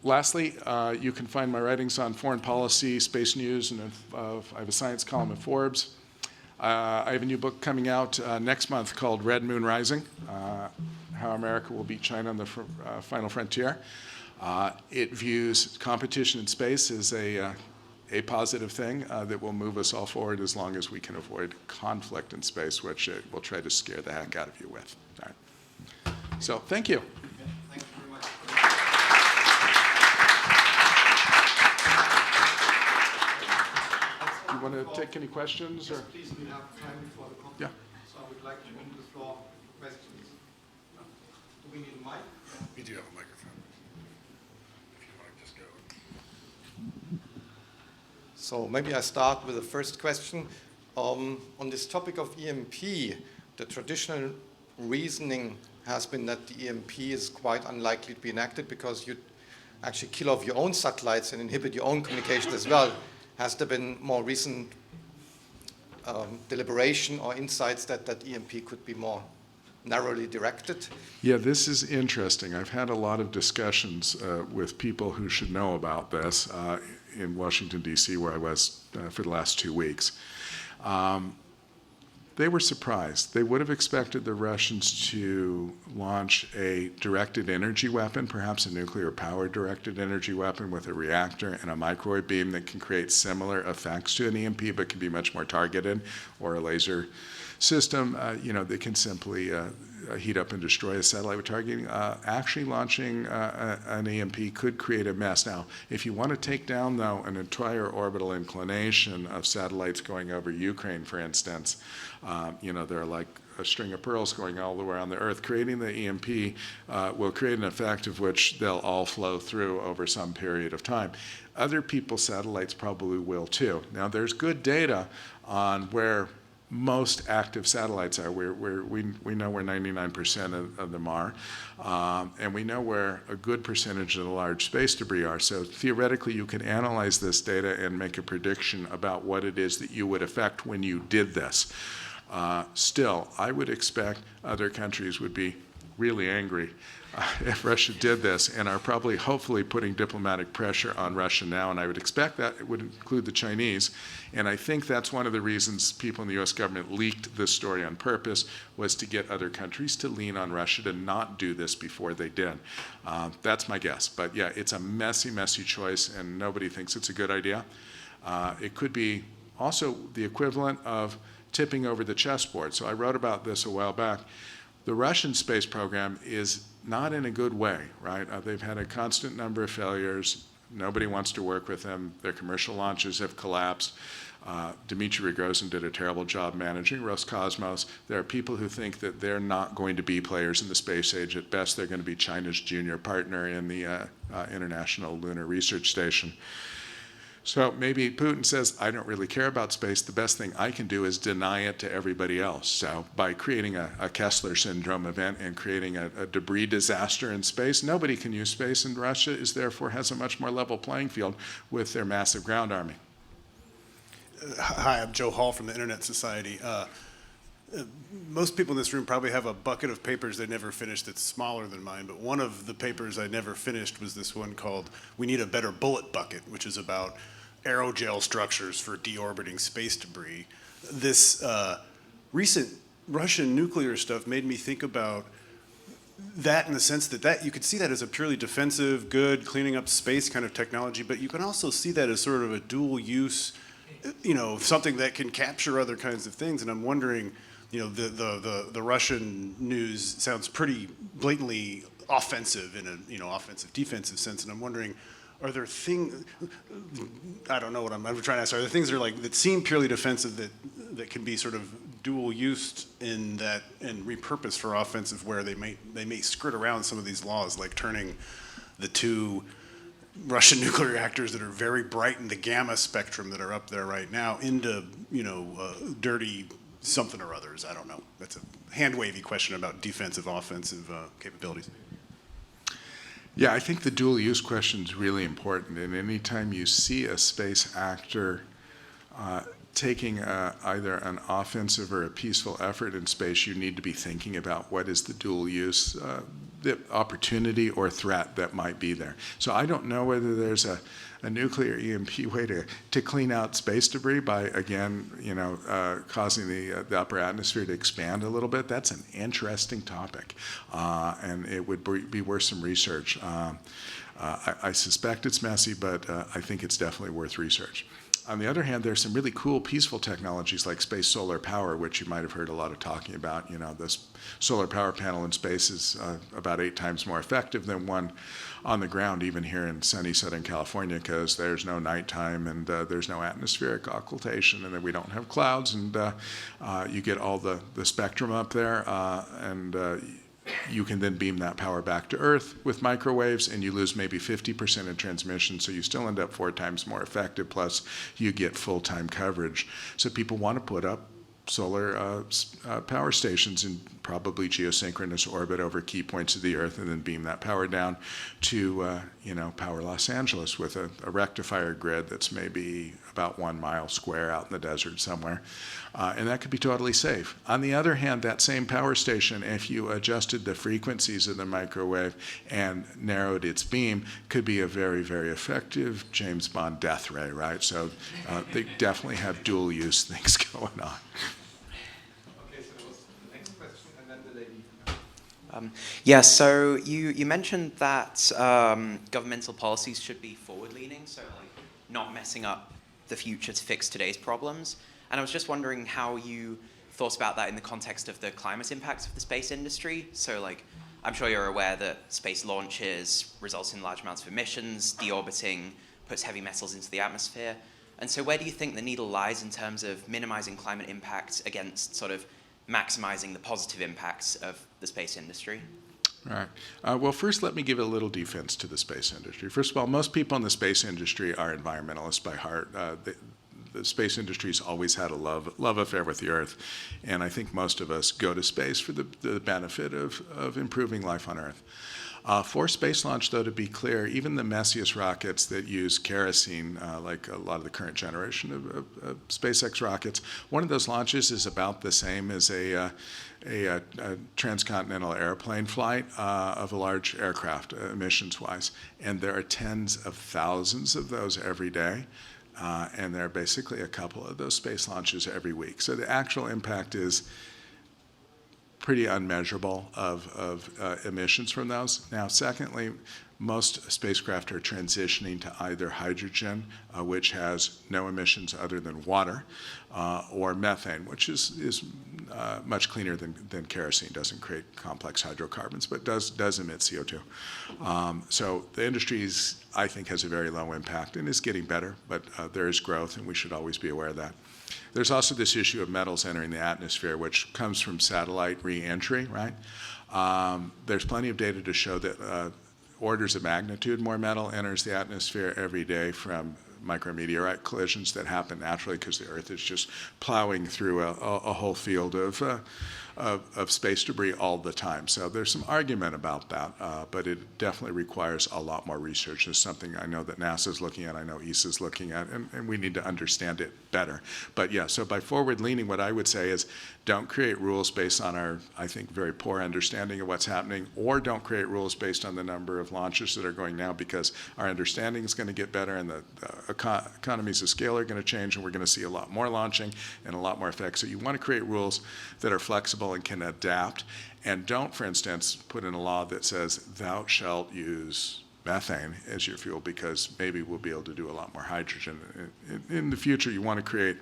Lastly, you can find my writings on foreign policy, space news, and I have a science column in Forbes. I have a new book coming out next month called Red Moon Rising, How America Will Beat China on the Final Frontier. It views competition in space as a positive thing that will move us all forward as long as we can avoid conflict in space, which it will try to scare the heck out of you with. All right. So thank you. Thank you very much. Do you want to take any questions? Or? Yes, please, we have time before the conference. Yeah. So I would like to open the floor for questions. Do we need a mic? We do have a microphone. If you want to just go. So maybe I start with the first question. On this topic of EMP, the traditional reasoning has been that the EMP is quite unlikely to be enacted because you actually kill off your own satellites and inhibit your own communication as well. Has there been more recent deliberation or insights that EMP could be more narrowly directed? Yeah, this is interesting. I've had a lot of discussions with people who should know about this in Washington, D.C., where I was for the last 2 weeks. They were surprised. They would have expected the Russians to launch a directed energy weapon, perhaps a nuclear-powered directed energy weapon with a reactor and a microwave beam that can create similar effects to an EMP, but can be much more targeted, or a laser system, that can simply heat up and destroy a satellite with targeting. Actually launching an EMP could create a mess. Now, if you want to take down, though, an entire orbital inclination of satellites going over Ukraine, for instance, they're like a string of pearls going all the way around the Earth. Creating the EMP will create an effect of which they'll all flow through over some period of time. Other people's satellites probably will too. Now, there's good data on where most active satellites are. We know where 99% of them are, and we know where a good percentage of the large space debris are. So theoretically, you can analyze this data and make a prediction about what it is that you would affect when you did this. Still, I would expect other countries would be really angry if Russia did this, and are probably hopefully putting diplomatic pressure on Russia now, and I would expect that it would include the Chinese. And I think that's one of the reasons people in the US government leaked this story on purpose, was to get other countries to lean on Russia to not do this before they did. That's my guess. But yeah, it's a messy, messy choice, and nobody thinks it's a good idea. It could be also the equivalent of tipping over the chessboard. So I wrote about this a while back. The Russian space program is not in a good way, right? They've had a constant number of failures. Nobody wants to work with them. Their commercial launches have collapsed. Dmitry Rogozin did a terrible job managing Roscosmos. There are people who think that they're not going to be players in the space age. At best, they're going to be China's junior partner in the International Lunar Research Station. So maybe Putin says, I don't really care about space. The best thing I can do is deny it to everybody else. So by creating a Kessler syndrome event and creating a debris disaster in space, nobody can use space, and Russia therefore has a much more level playing field with their massive ground army. Hi, I'm Joe Hall from the Internet Society. Most people in this room probably have a bucket of papers they never finished that's smaller than mine, but one of the papers I never finished was this one called We Need a Better Bullet Bucket, which is about aerogel structures for deorbiting space debris. This recent Russian nuclear stuff made me think about that in the sense that you could see that as a purely defensive, good, cleaning up space kind of technology, but you can also see that as sort of a dual use, something that can capture other kinds of things. And I'm wondering, the Russian news sounds pretty blatantly offensive in a offensive defensive sense, and I'm wondering, are there things, I don't know what I'm trying to ask, are there things that seem purely defensive that can be sort of dual used in that and repurposed for offensive, where they may skirt around some of these laws, like turning the two Russian nuclear reactors that are very bright in the gamma spectrum that are up there right now into dirty something or others? I don't know. That's a hand-wavy question about defensive, offensive capabilities. Yeah, I think the dual use question is really important. And anytime you see a space actor taking either an offensive or a peaceful effort in space, you need to be thinking about what is the dual use, the opportunity or threat that might be there. So I don't know whether there's a nuclear EMP way to clean out space debris by, again, causing the upper atmosphere to expand a little bit. That's an interesting topic, and it would be worth some research. I suspect it's messy, but I think it's definitely worth research. On the other hand, there's some really cool peaceful technologies like space solar power, which you might have heard a lot of talking about. This solar power panel in space is about 8 times more effective than one on the ground, even here in sunny Southern California, because there's no nighttime and there's no atmospheric occultation, and then we don't have clouds, and you get all the spectrum up there, and you can then beam that power back to Earth with microwaves, and you lose maybe 50% in transmission, so you still end up 4 times more effective, plus you get full-time coverage. So people want to put up solar power stations in probably geosynchronous orbit over key points of the Earth, and then beam that power down to power Los Angeles with a rectifier grid that's maybe about 1 mile square out in the desert somewhere, and that could be totally safe. On the other hand, that same power station, if you adjusted the frequencies of the microwave and narrowed its beam, could be a very, very effective James Bond death ray, right? So they definitely have dual use things going on. Yeah, so you mentioned that governmental policies should be forward-leaning, so like not messing up the future to fix today's problems. And I was just wondering how you thought about that in the context of the climate impacts of the space industry. So like, I'm sure you're aware that space launches results in large amounts of emissions, deorbiting puts heavy metals into the atmosphere. And so where do you think the needle lies in terms of minimizing climate impacts against sort of maximizing the positive impacts of the space industry? All right. Well, first, let me give a little defense to the space industry. First of all, most people in the space industry are environmentalists by heart. The space industry's always had a love affair with the Earth, and I think most of us go to space for the benefit of improving life on Earth. For space launch, though, to be clear, even the messiest rockets that use kerosene, like a lot of the current generation of SpaceX rockets, one of those launches is about the same as a transcontinental airplane flight of a large aircraft, emissions-wise. And there are tens of thousands of those every day. And there are basically a couple of those space launches every week. So the actual impact is pretty unmeasurable of emissions from those. Now, secondly, most spacecraft are transitioning to either hydrogen, which has no emissions other than water, or methane, which is much cleaner than kerosene, doesn't create complex hydrocarbons, but does emit CO2. So the industry, I think, has a very low impact and is getting better, but there is growth, and we should always be aware of that. There's also this issue of metals entering the atmosphere, which comes from satellite re-entry, right? There's plenty of data to show that orders of magnitude more metal enters the atmosphere every day from micrometeorite collisions that happen naturally because the Earth is just plowing through a whole field of space debris all the time. So there's some argument about that, but it definitely requires a lot more research. It's something I know that NASA's looking at, I know ESA's looking at, and we need to understand it better. But yeah, so by forward-leaning, what I would say is don't create rules based on our, I think, very poor understanding of what's happening, or don't create rules based on the number of launches that are going now, because our understanding is going to get better and the economies of scale are going to change, and we're going to see a lot more launching and a lot more effects. So you want to create rules that are flexible and can adapt, and don't, for instance, put in a law that says thou shalt use methane as your fuel, because maybe we'll be able to do a lot more hydrogen. In the future, you want to create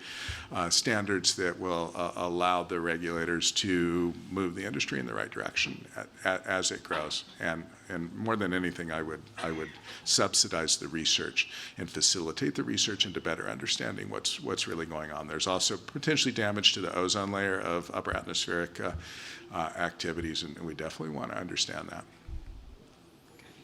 standards that will allow the regulators to move the industry in the right direction as it grows. And more than anything, I would subsidize the research and facilitate the research into better understanding what's really going on. There's also potentially damage to the ozone layer of upper atmospheric activities, and we definitely want to understand that.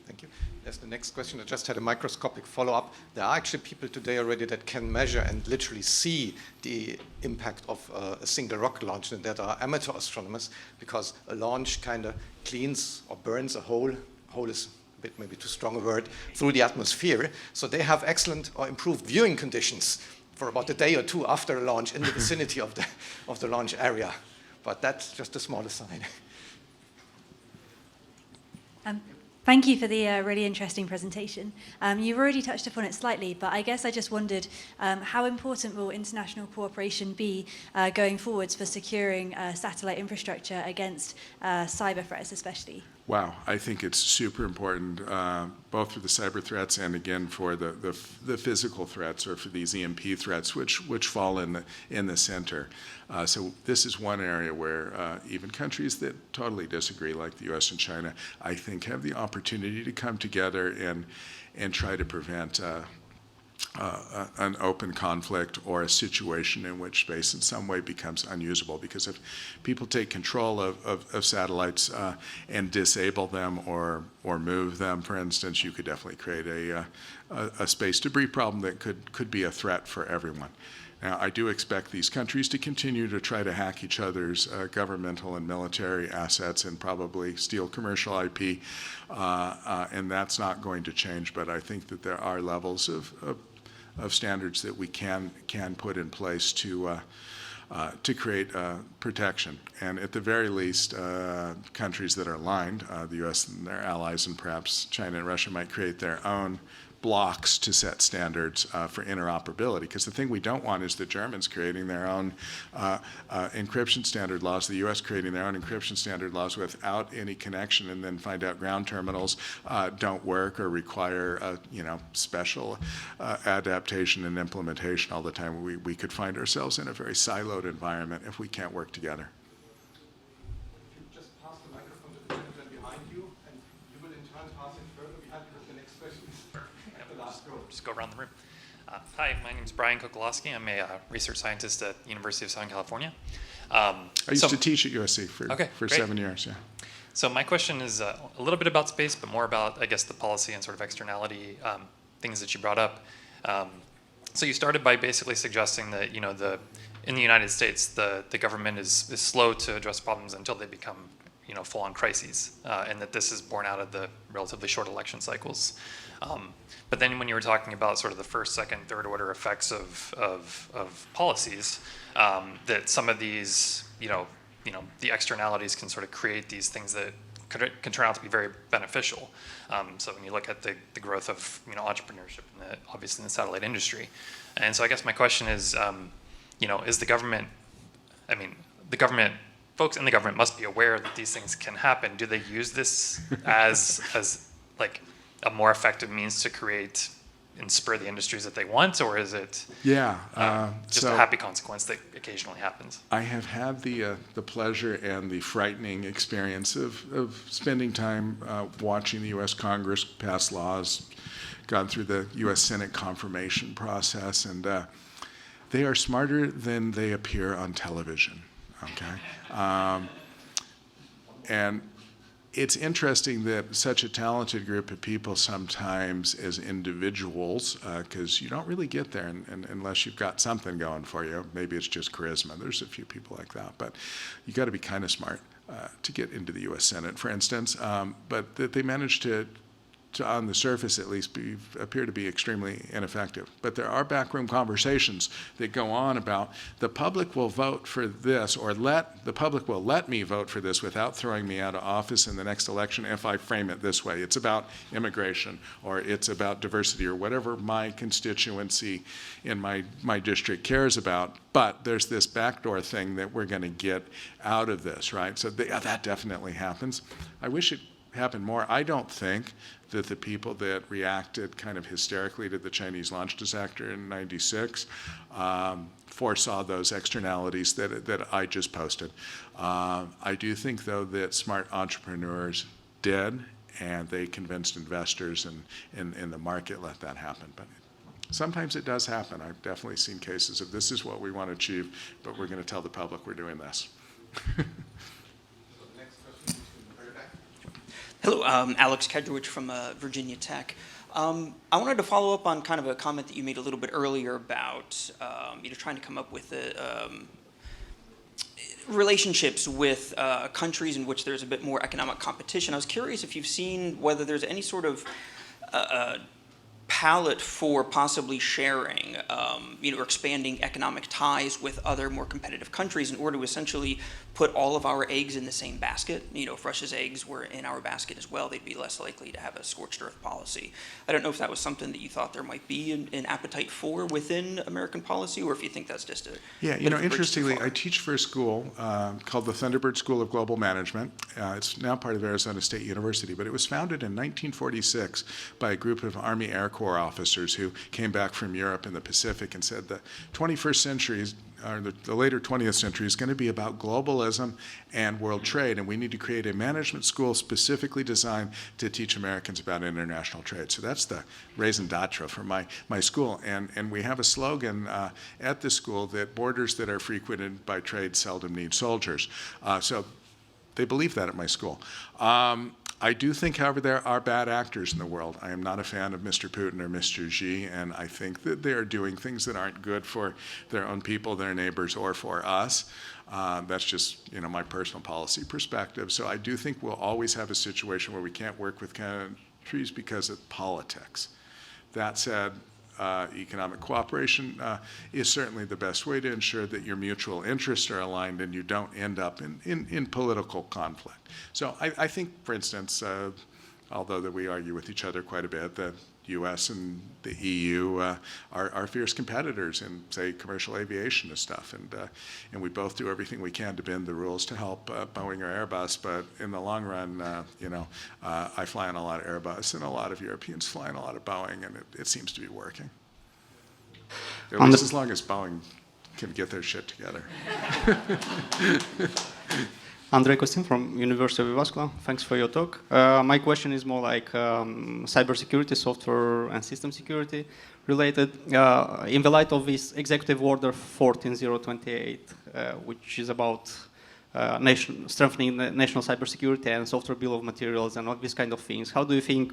Thank you. There's the next question. I just had a microscopic follow-up. There are actually people today already that can measure and literally see the impact of a single rocket launch, and that are amateur astronomers, because a launch kind of cleans or burns a hole is a bit maybe too strong a word, through the atmosphere. So they have excellent or improved viewing conditions for about a day or two after launch in the vicinity of the launch area. But that's just a small aside. Thank you for the really interesting presentation. You've already touched upon it slightly, but I guess I just wondered how important will international cooperation be going forwards for securing satellite infrastructure against cyber threats especially? Wow, I think it's super important, both for the cyber threats and again for the physical threats or for these EMP threats, which fall in the center. So this is one area where even countries that totally disagree, like the U.S. and China, I think have the opportunity to come together and try to prevent an open conflict or a situation in which space in some way becomes unusable. Because if people take control of satellites and disable them or move them, for instance, you could definitely create a space debris problem that could be a threat for everyone. Now, I do expect these countries to continue to try to hack each other's governmental and military assets and probably steal commercial IP, and that's not going to change. But I think that there are levels of standards that we can put in place to create protection. And at the very least, countries that are aligned, the U.S. and their allies, and perhaps China and Russia might create their own blocks to set standards for interoperability. Because the thing we don't want is the Germans creating their own encryption standard laws, the US creating their own encryption standard laws without any connection, and then find out ground terminals don't work or require special adaptation and implementation all the time. We could find ourselves in a very siloed environment if we can't work together. Just pass the microphone to the gentleman behind you, and you will in turn pass it further behind you with the next question. Just go around the room. Hi, my name is Brian Kokolowski. I'm a research scientist at University of Southern California. I used to teach at USC for 7 years, yeah. So my question is a little bit about space, but more about, I guess, the policy and sort of externality things that you brought up. So you started by basically suggesting that, in the United States, the government is slow to address problems until they become, full-on crises, and that this is born out of the relatively short election cycles. But then when you were talking about sort of the first, second, third order effects of policies, that some of these, the externalities can sort of create these things that can turn out to be very beneficial. So when you look at the growth of entrepreneurship obviously in the satellite industry. And so I guess my question is, is the government, folks in the government must be aware that these things can happen. Do they use this as like a more effective means to create and spur the industries that they want, or is it just a happy consequence that occasionally happens? I have had the pleasure and the frightening experience of spending time watching the U.S. Congress pass laws, gone through the U.S. Senate confirmation process, and they are smarter than they appear on television. Okay, and it's interesting that such a talented group of people sometimes as individuals, because you don't really get there unless you've got something going for you. Maybe it's just charisma. There's a few people like that. But you got to be kind of smart to get into the U.S. Senate, for instance. But that they managed to, on the surface at least, appear to be extremely ineffective. But there are backroom conversations that go on about the public will vote for this, or the public will let me vote for this without throwing me out of office in the next election if I frame it this way. It's about immigration, or it's about diversity, or whatever my constituency in my district cares about. But there's this backdoor thing that we're going to get out of this, right? So that definitely happens. I wish it happened more. I don't think that the people that reacted kind of hysterically to the Chinese launch disaster in '96 foresaw those externalities that I just posted. I do think, though, that smart entrepreneurs did, and they convinced investors and the market let that happen. But sometimes it does happen. I've definitely seen cases of this is what we want to achieve, but we're going to tell the public we're doing this. Hello, Alex Kedrowich from Virginia Tech. I wanted to follow up on kind of a comment that you made a little bit earlier about trying to come up with relationships with countries in which there's a bit more economic competition. I was curious if you've seen whether there's any sort of palette for possibly sharing, or expanding economic ties with other more competitive countries in order to essentially put all of our eggs in the same basket. If Russia's eggs were in our basket as well, they'd be less likely to have a scorched earth policy. I don't know if that was something that you thought there might be an appetite for within American policy, or if you think that's just a Yeah, bit of a bridge too interestingly, far. I teach for a school called the Thunderbird School of Global Management. It's now part of Arizona State University, but it was founded in 1946 by a group of Army Air Corps officers who came back from Europe and the Pacific and said the 21st century is, or the later 20th century is going to be about globalism and world trade, and we need to create a management school specifically designed to teach Americans about international trade. So that's the raison d'etre for my school, and we have a slogan at the school that borders that are frequented by trade seldom need soldiers. So they believe that at my school. I do think, however, there are bad actors in the world. I am not a fan of Mr. Putin or Mr. Xi, and I think that they are doing things that aren't good for their own people, their neighbors, or for us. That's just, my personal policy perspective. So I do think we'll always have a situation where we can't work with countries because of politics. That said, economic cooperation is certainly the best way to ensure that your mutual interests are aligned and you don't end up in political conflict. So I think, for instance, although that we argue with each other quite a bit, the U.S. and the EU are fierce competitors in, say, commercial aviation and stuff, and we both do everything we can to bend the rules to help Boeing or Airbus. But in the long run, I fly on a lot of Airbus, and a lot of Europeans fly on a lot of Boeing, and it seems to be working. At least as long as Boeing can get their shit together. Andrei Kostin from University of Ivascula. Thanks for your talk. My question is more like cybersecurity, software and system security related. In the light of this Executive Order 14028, which is about strengthening the national cybersecurity and software bill of materials and all these kind of things, how do you think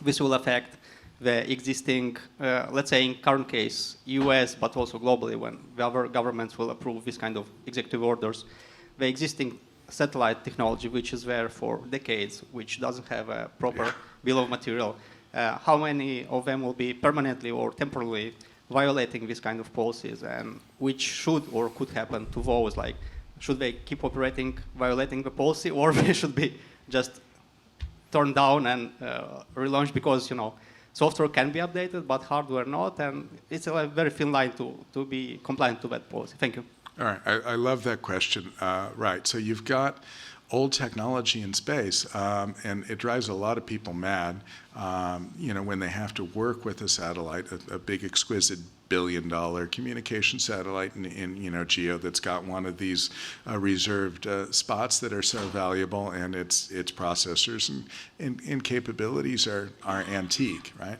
this will affect the existing, let's say in current case, US, but also globally, when the other governments will approve this kind of executive orders, the existing satellite technology, which is there for decades, which doesn't have a proper bill of material, how many of them will be permanently or temporarily violating this kind of policies, and which should or could happen to those? Like, should they keep operating, violating the policy, or they should be just turned down and relaunched? Because, software can be updated, but hardware not, and it's a very thin line to be compliant to that policy. Thank you. All right, I love that question. Right, so you've got old technology in space, and it drives a lot of people mad, when they have to work with a satellite, a big exquisite billion-dollar communication satellite in GEO that's got one of these reserved spots that are so valuable, and its processors and capabilities are antique, right?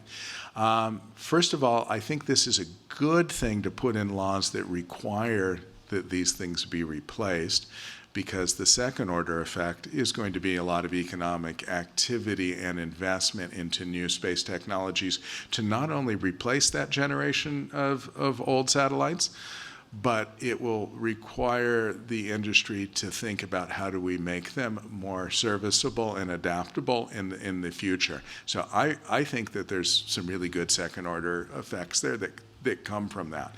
First of all, I think this is a good thing to put in laws that require that these things be replaced, because the second order effect is going to be a lot of economic activity and investment into new space technologies to not only replace that generation of old satellites, but it will require the industry to think about how do we make them more serviceable and adaptable in the future. So I think that there's some really good second order effects there that come from that.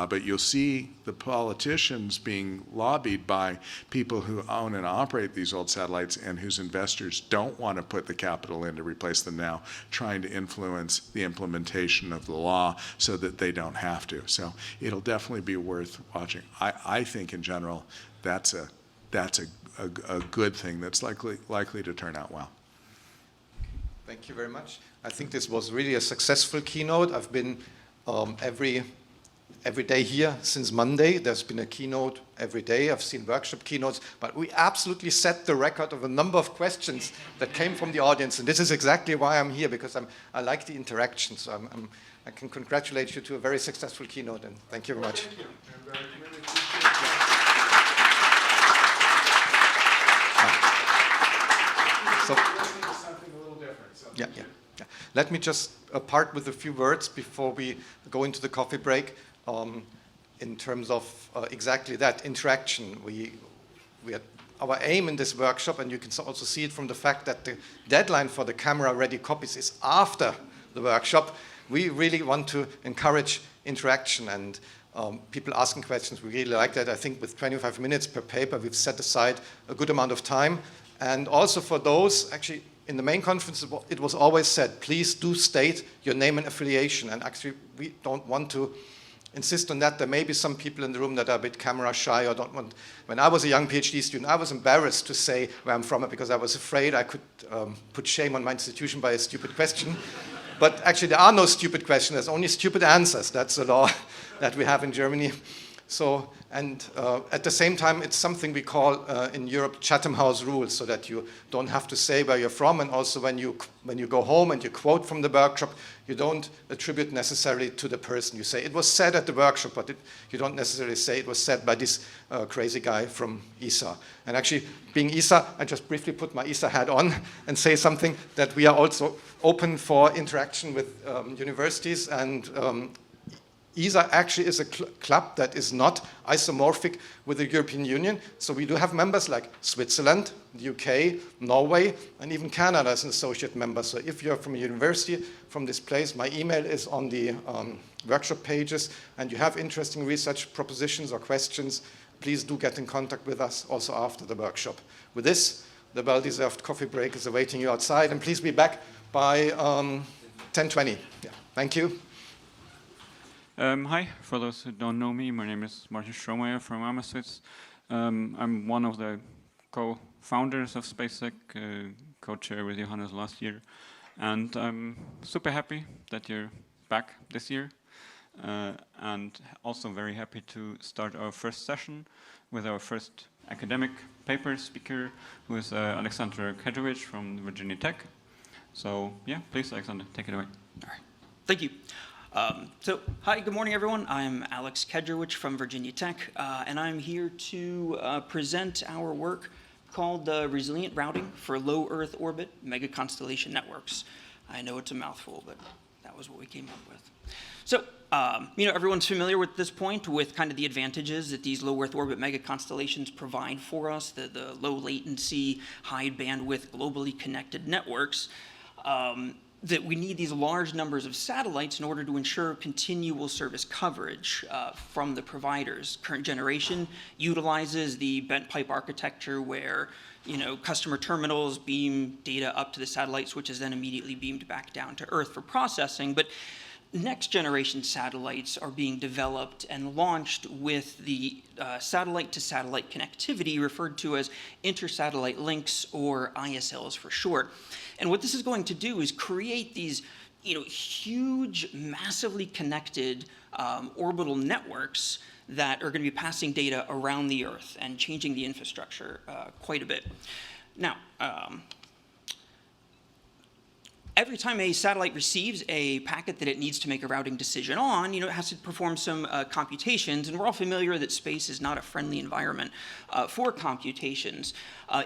But you'll see the politicians being lobbied by people who own and operate these old satellites and whose investors don't want to put the capital in to replace them now, trying to influence the implementation of the law so that they don't have to. So it'll definitely be worth watching. I think in general that's a good thing that's likely to turn out well. Thank you very much. I think this was really a successful keynote. I've been every day here since Monday. There's been a keynote every day. I've seen workshop keynotes, but we absolutely set the record of a number of questions that came from the audience, and this is exactly why I'm here, because I like the interaction. So I can congratulate you to a very successful keynote, and thank you very much. Thank you. And, really appreciate something a little different. So yeah. Let me just part with a few words before we go into the coffee break. In terms of exactly that interaction, we had our aim in this workshop, and you can also see it from the fact that the deadline for the camera-ready copies is after the workshop. we really want to encourage interaction and people asking questions. We really like that. I think with 25 minutes per paper, we've set aside a good amount of time. And also for those, actually, in the main conference, it was always said, please do state your name and affiliation. And actually, we don't want to insist on that. There may be some people in the room that are a bit camera shy or don't want. When I was a young PhD student, I was embarrassed to say where I'm from because I was afraid I could put shame on my institution by a stupid question. But actually, there are no stupid questions. There's only stupid answers. That's the law that we have in Germany. So, and at the same time, it's something we call in Europe Chatham House rules, so that you don't have to say where you're from, and also when you go home and you quote from the workshop, you don't attribute necessarily to the person. You say it was said at the workshop, but you don't necessarily say it was said by this crazy guy from ESA. And actually, being ESA, I just briefly put my ESA hat on and say something that we are also open for interaction with universities, and ESA actually is a club that is not isomorphic with the European Union. So we do have members like Switzerland, the UK, Norway, and even Canada as an associate member. So if you're from a university from this place, my email is on the workshop pages, and you have interesting research propositions or questions, please do get in contact with us also after the workshop. With this, the well-deserved coffee break is awaiting you outside, and please be back by 10:20. Yeah. Thank you. Hi, for those who don't know me, my name is Martin Strohmeyer from Amaswitz. I'm one of the co-founders of SpaceSec, co-chair with Johannes last year. And I'm super happy that you're back this year. And also very happy to start our first session with our first academic paper speaker, who is Alexander Kedrovich from Virginia Tech. So yeah, please, Alexander, take it away. All right, thank you. Hi, good morning, everyone. I'm Alex Kedrovich from Virginia Tech, and I'm here to present our work called Resilient Routing for Low Earth Orbit Mega-Constellation Networks. I know it's a mouthful, but that was what we came up with. So, everyone's familiar with this point with kind of the advantages that these low Earth orbit mega-constellations provide for us, the low latency, high bandwidth, globally connected networks. That we need these large numbers of satellites in order to ensure continual service coverage from the providers. Current generation utilizes the bent pipe architecture where customer terminals beam data up to the satellite, which is then immediately beamed back down to Earth for processing. But next generation satellites are being developed and launched with the satellite-to-satellite connectivity referred to as intersatellite links, or ISLs for short. And what this is going to do is create these huge, massively connected orbital networks that are going to be passing data around the Earth and changing the infrastructure quite a bit. Now, every time a satellite receives a packet that it needs to make a routing decision on, it has to perform some computations, and we're all familiar that space is not a friendly environment for computations.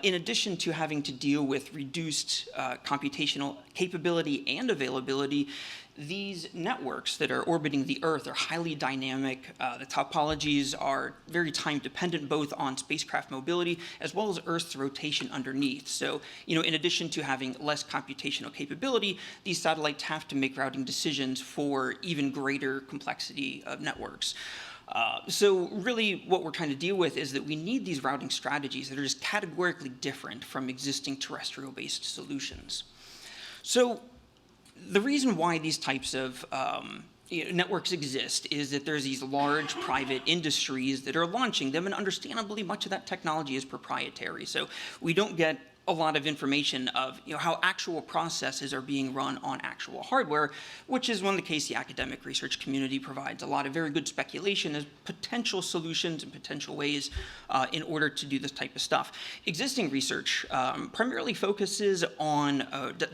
In addition to having to deal with reduced computational capability and availability, these networks that are orbiting the Earth are highly dynamic. The topologies are very time dependent, both on spacecraft mobility as well as Earth's rotation underneath. So, in addition to having less computational capability, these satellites have to make routing decisions for even greater complexity of networks. So really what we're trying to deal with is that we need these routing strategies that are just categorically different from existing terrestrial-based solutions. So the reason why these types of networks exist is that there's these large private industries that are launching them, and understandably much of that technology is proprietary. So we don't get a lot of information of how actual processes are being run on actual hardware, which is one of the cases the academic research community provides a lot of very good speculation as potential solutions and potential ways in order to do this type of stuff. Existing research primarily focuses on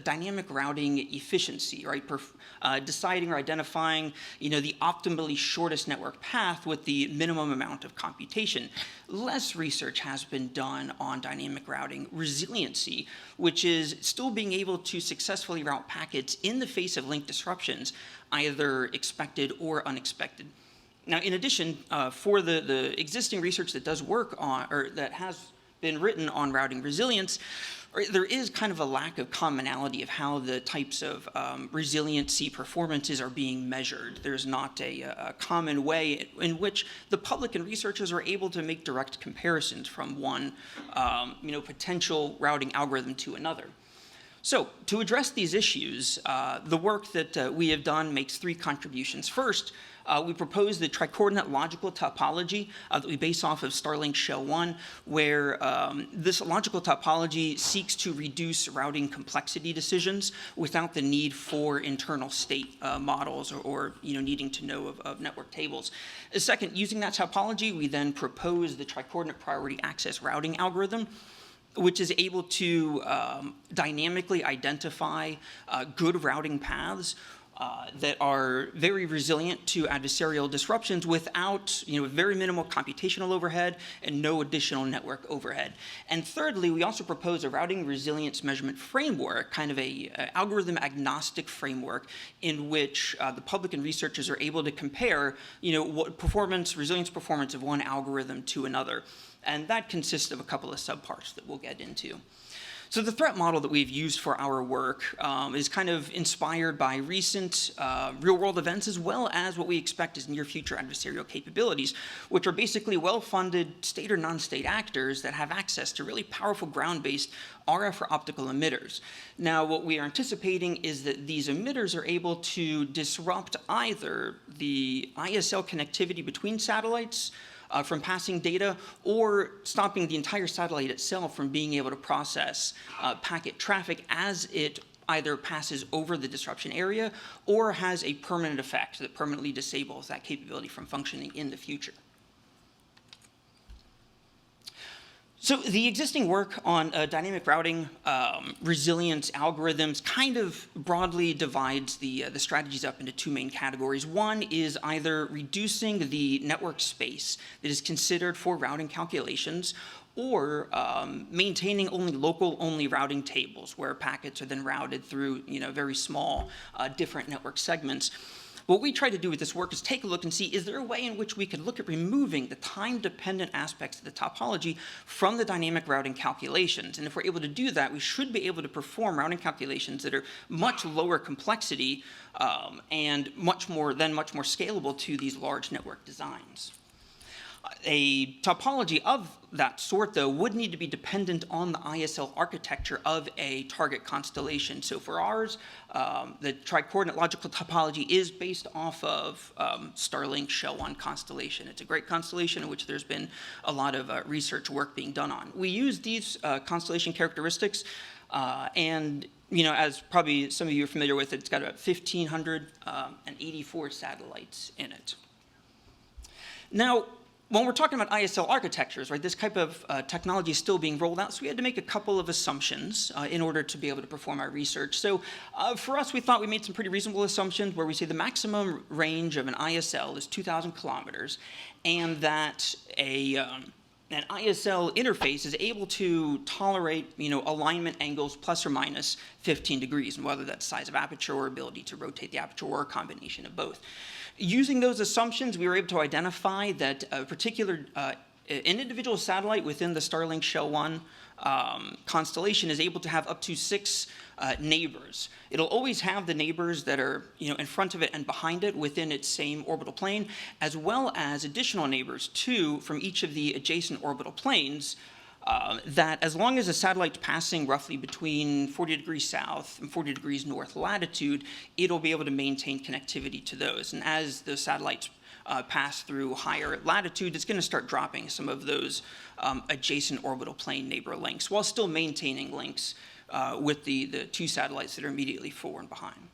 dynamic routing efficiency, right? Deciding or identifying the optimally shortest network path with the minimum amount of computation. Less research has been done on dynamic routing resiliency, which is still being able to successfully route packets in the face of link disruptions, either expected or unexpected. Now, in addition, for the existing research that does work on, or that has been written on routing resilience, there is kind of a lack of commonality of how the types of resiliency performances are being measured. There's not a common way in which the public and researchers are able to make direct comparisons from one potential routing algorithm to another. So to address these issues, the work that we have done makes 3 contributions. First, we propose the tricoordinate logical topology that we base off of Starlink Shell 1, where this logical topology seeks to reduce routing complexity decisions without the need for internal state models or needing to know of network tables. Second, using that topology, we then propose the tricoordinate priority access routing algorithm, which is able to dynamically identify good routing paths that are very resilient to adversarial disruptions without very minimal computational overhead and no additional network overhead. And thirdly, we also propose a routing resilience measurement framework, kind of a algorithm agnostic framework in which the public and researchers are able to compare resilience performance of one algorithm to another. And that consists of a couple of subparts that we'll get into. So the threat model that we've used for our work is kind of inspired by recent real-world events as well as what we expect as near-future adversarial capabilities, which are basically well-funded state or non-state actors that have access to really powerful ground-based RF or optical emitters. Now, what we are anticipating is that these emitters are able to disrupt either the ISL connectivity between satellites from passing data, or stopping the entire satellite itself from being able to process packet traffic as it either passes over the disruption area or has a permanent effect that permanently disables that capability from functioning in the future. So the existing work on dynamic routing resilience algorithms kind of broadly divides the strategies up into 2 main categories. One is either reducing the network space that is considered for routing calculations, or maintaining only local-only routing tables where packets are then routed through very small different network segments. What we try to do with this work is take a look and see, is there a way in which we could look at removing the time-dependent aspects of the topology from the dynamic routing calculations? And if we're able to do that, we should be able to perform routing calculations that are much lower complexity and much more scalable to these large network designs. A topology of that sort, though, would need to be dependent on the ISL architecture of a target constellation. So for ours, the tricoordinate logical topology is based off of Starlink Shell 1 constellation. It's a great constellation in which there's been a lot of research work being done on. We use these constellation characteristics and as probably some of you are familiar with, it's got about 1,584 satellites in it. Now, when we're talking about ISL architectures, right, this type of technology is still being rolled out, so we had to make a couple of assumptions in order to be able to perform our research. So for us, we thought we made some pretty reasonable assumptions where we say the maximum range of an ISL is 2,000 kilometers, and that an ISL interface is able to tolerate, alignment angles plus or minus 15 degrees, and whether that's size of aperture or ability to rotate the aperture or a combination of both. Using those assumptions, we were able to identify that a particular an individual satellite within the Starlink Shell 1 constellation is able to have up to 6 neighbors. It'll always have the neighbors that are in front of it and behind it within its same orbital plane, as well as additional neighbors, 2 from each of the adjacent orbital planes, that as long as a satellite's passing roughly between 40 degrees south and 40 degrees north latitude, it'll be able to maintain connectivity to those. And as those satellites pass through higher latitude, it's going to start dropping some of those adjacent orbital plane neighbor links while still maintaining links with the 2 satellites that are immediately forward and behind.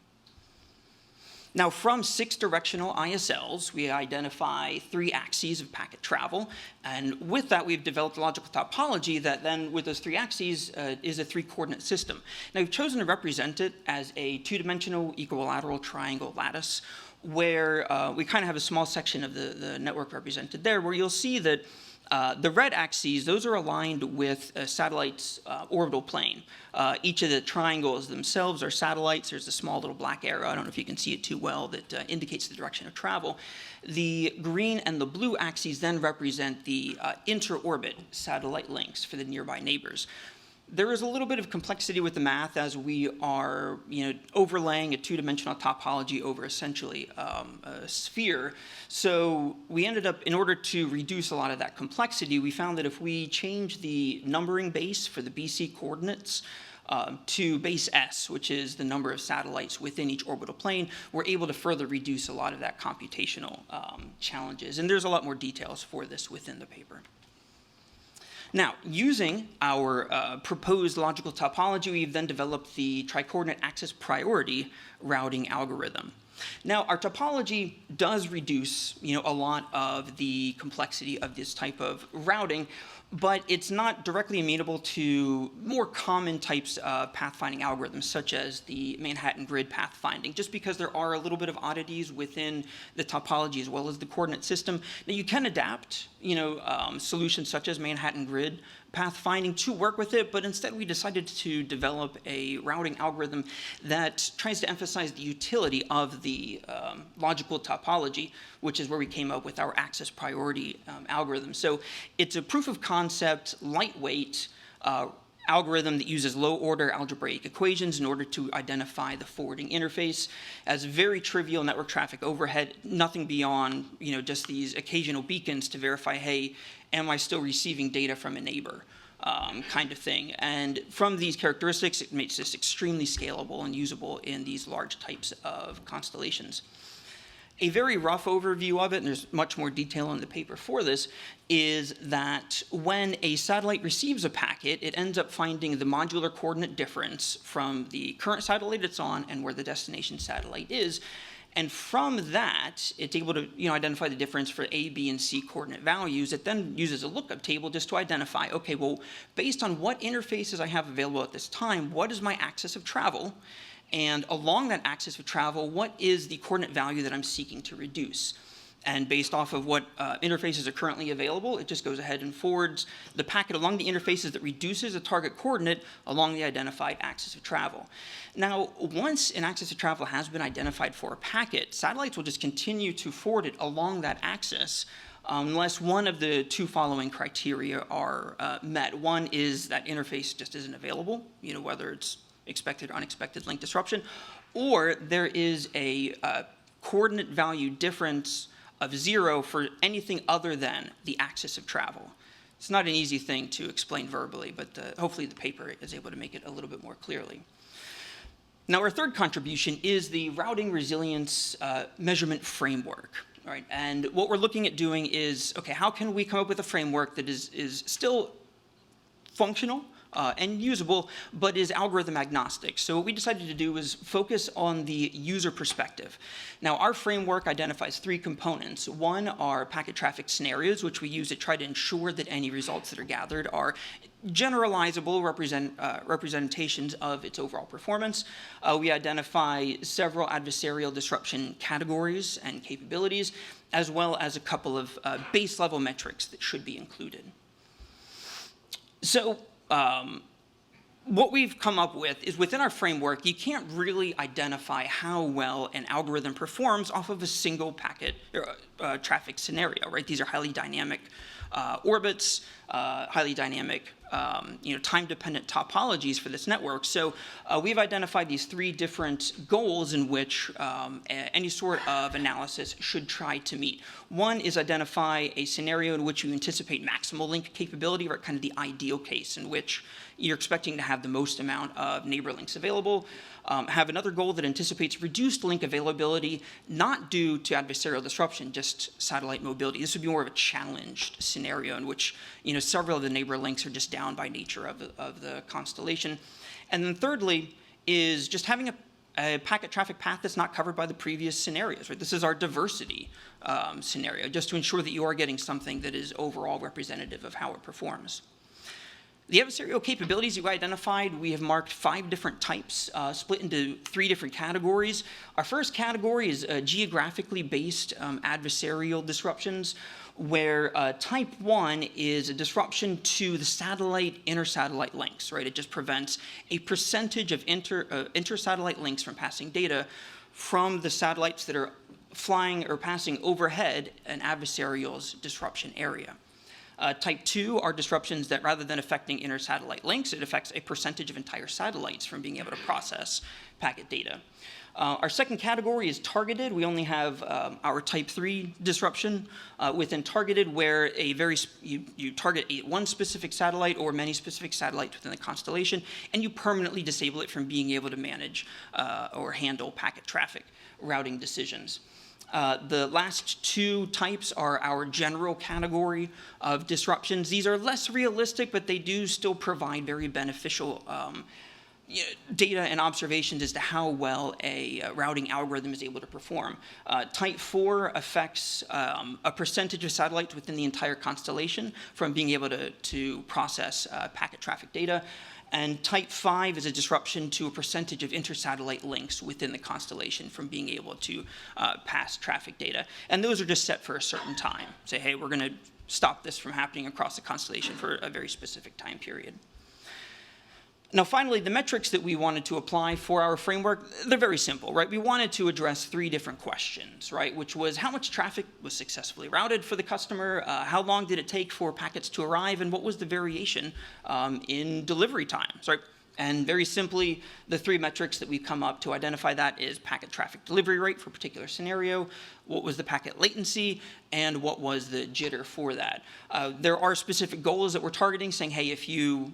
Now, from 6 directional ISLs, we identify 3 axes of packet travel. And with that, we've developed a logical topology that then, with those 3 axes, is a 3-coordinate system. Now, we've chosen to represent it as a 2-dimensional equilateral triangle lattice, where we kind of have a small section of the network represented there, where you'll see that the red axes, those are aligned with a satellite's orbital plane. Each of the triangles themselves are satellites. There's a small little black arrow, I don't know if you can see it too well, that indicates the direction of travel. The green and the blue axes then represent the inter-orbit satellite links for the nearby neighbors. There is a little bit of complexity with the math as we are, overlaying a two-dimensional topology over essentially a sphere. So we ended up, in order to reduce a lot of that complexity, we found that if we change the numbering base for the BC coordinates to base S, which is the number of satellites within each orbital plane, we're able to further reduce a lot of that computational challenges. And there's a lot more details for this within the paper. Now, using our proposed logical topology, we've then developed the tricoordinate axis priority routing algorithm. Now, our topology does reduce, a lot of the complexity of this type of routing, but it's not directly amenable to more common types of pathfinding algorithms, such as the Manhattan grid pathfinding, just because there are a little bit of oddities within the topology as well as the coordinate system. Now, you can adapt, solutions such as Manhattan grid pathfinding to work with it, but instead we decided to develop a routing algorithm that tries to emphasize the utility of the logical topology, which is where we came up with our axis priority algorithm. So it's a proof of concept, lightweight algorithm that uses low-order algebraic equations in order to identify the forwarding interface as very trivial network traffic overhead, nothing beyond just these occasional beacons to verify, hey, am I still receiving data from a neighbor, kind of thing. And from these characteristics, it makes this extremely scalable and usable in these large types of constellations. A very rough overview of it, and there's much more detail in the paper for this, is that when a satellite receives a packet, it ends up finding the modular coordinate difference from the current satellite it's on and where the destination satellite is. And from that, it's able to identify the difference for A, B, and C coordinate values. It then uses a lookup table just to identify, okay, well, based on what interfaces I have available at this time, what is my axis of travel? And along that axis of travel, what is the coordinate value that I'm seeking to reduce? And based off of what interfaces are currently available, it just goes ahead and forwards the packet along the interfaces that reduces the target coordinate along the identified axis of travel. Now, once an axis of travel has been identified for a packet, satellites will just continue to forward it along that axis unless one of the two following criteria are met. One is that interface just isn't available, whether it's expected or unexpected link disruption, or there is a coordinate value difference of 0 for anything other than the axis of travel. It's not an easy thing to explain verbally, but hopefully the paper is able to make it a little bit more clearly. Now, our third contribution is the routing resilience measurement framework. All right, and what we're looking at doing is, okay, how can we come up with a framework that is still functional and usable, but is algorithm agnostic? So what we decided to do was focus on the user perspective. Now, our framework identifies 3 components. One are packet traffic scenarios, which we use to try to ensure that any results that are gathered are generalizable representations of its overall performance. We identify several adversarial disruption categories and capabilities, as well as a couple of base level metrics that should be included. So, what we've come up with is within our framework, you can't really identify how well an algorithm performs off of a single packet traffic scenario, right? These are highly dynamic orbits, highly dynamic time-dependent topologies for this network. So we've identified these 3 different goals in which any sort of analysis should try to meet. One is identify a scenario in which you anticipate maximal link capability, or kind of the ideal case in which you're expecting to have the most amount of neighbor links available. Have another goal that anticipates reduced link availability, not due to adversarial disruption, just satellite mobility. This would be more of a challenged scenario in which several of the neighbor links are just down by nature of the constellation. And then thirdly is just having a packet traffic path that's not covered by the previous scenarios. Right? This is our diversity scenario, just to ensure that you are getting something that is overall representative of how it performs. The adversarial capabilities you identified, we have marked 5 different types, split into 3 different categories. Our first category is geographically based adversarial disruptions, where type 1 is a disruption to the satellite inter-satellite links, right? It just prevents a percentage of inter-satellite links from passing data from the satellites that are flying or passing overhead an adversarial's disruption area. Type 2 are disruptions that rather than affecting inter-satellite links, it affects a percentage of entire satellites from being able to process packet data. Our second category is targeted. We only have our type 3 disruption within targeted, where you target one specific satellite or many specific satellites within the constellation, and you permanently disable it from being able to manage or handle packet traffic routing decisions. The last two types are our general category of disruptions. These are less realistic, but they do still provide very beneficial data and observations as to how well a routing algorithm is able to perform. Type 4 affects a percentage of satellites within the entire constellation from being able to process packet traffic data. And type 5 is a disruption to a percentage of inter-satellite links within the constellation from being able to pass traffic data. And those are just set for a certain time. Say, hey, we're going to stop this from happening across the constellation for a very specific time period. Now, finally, the metrics that we wanted to apply for our framework, they're very simple, right? We wanted to address three different questions, right? Which was how much traffic was successfully routed for the customer, how long did it take for packets to arrive, and what was the variation in delivery times, right? And very simply, the three metrics that we've come up to identify that is packet traffic delivery rate for a particular scenario, what was the packet latency, and what was the jitter for that. There are specific goals that we're targeting, saying, hey, if you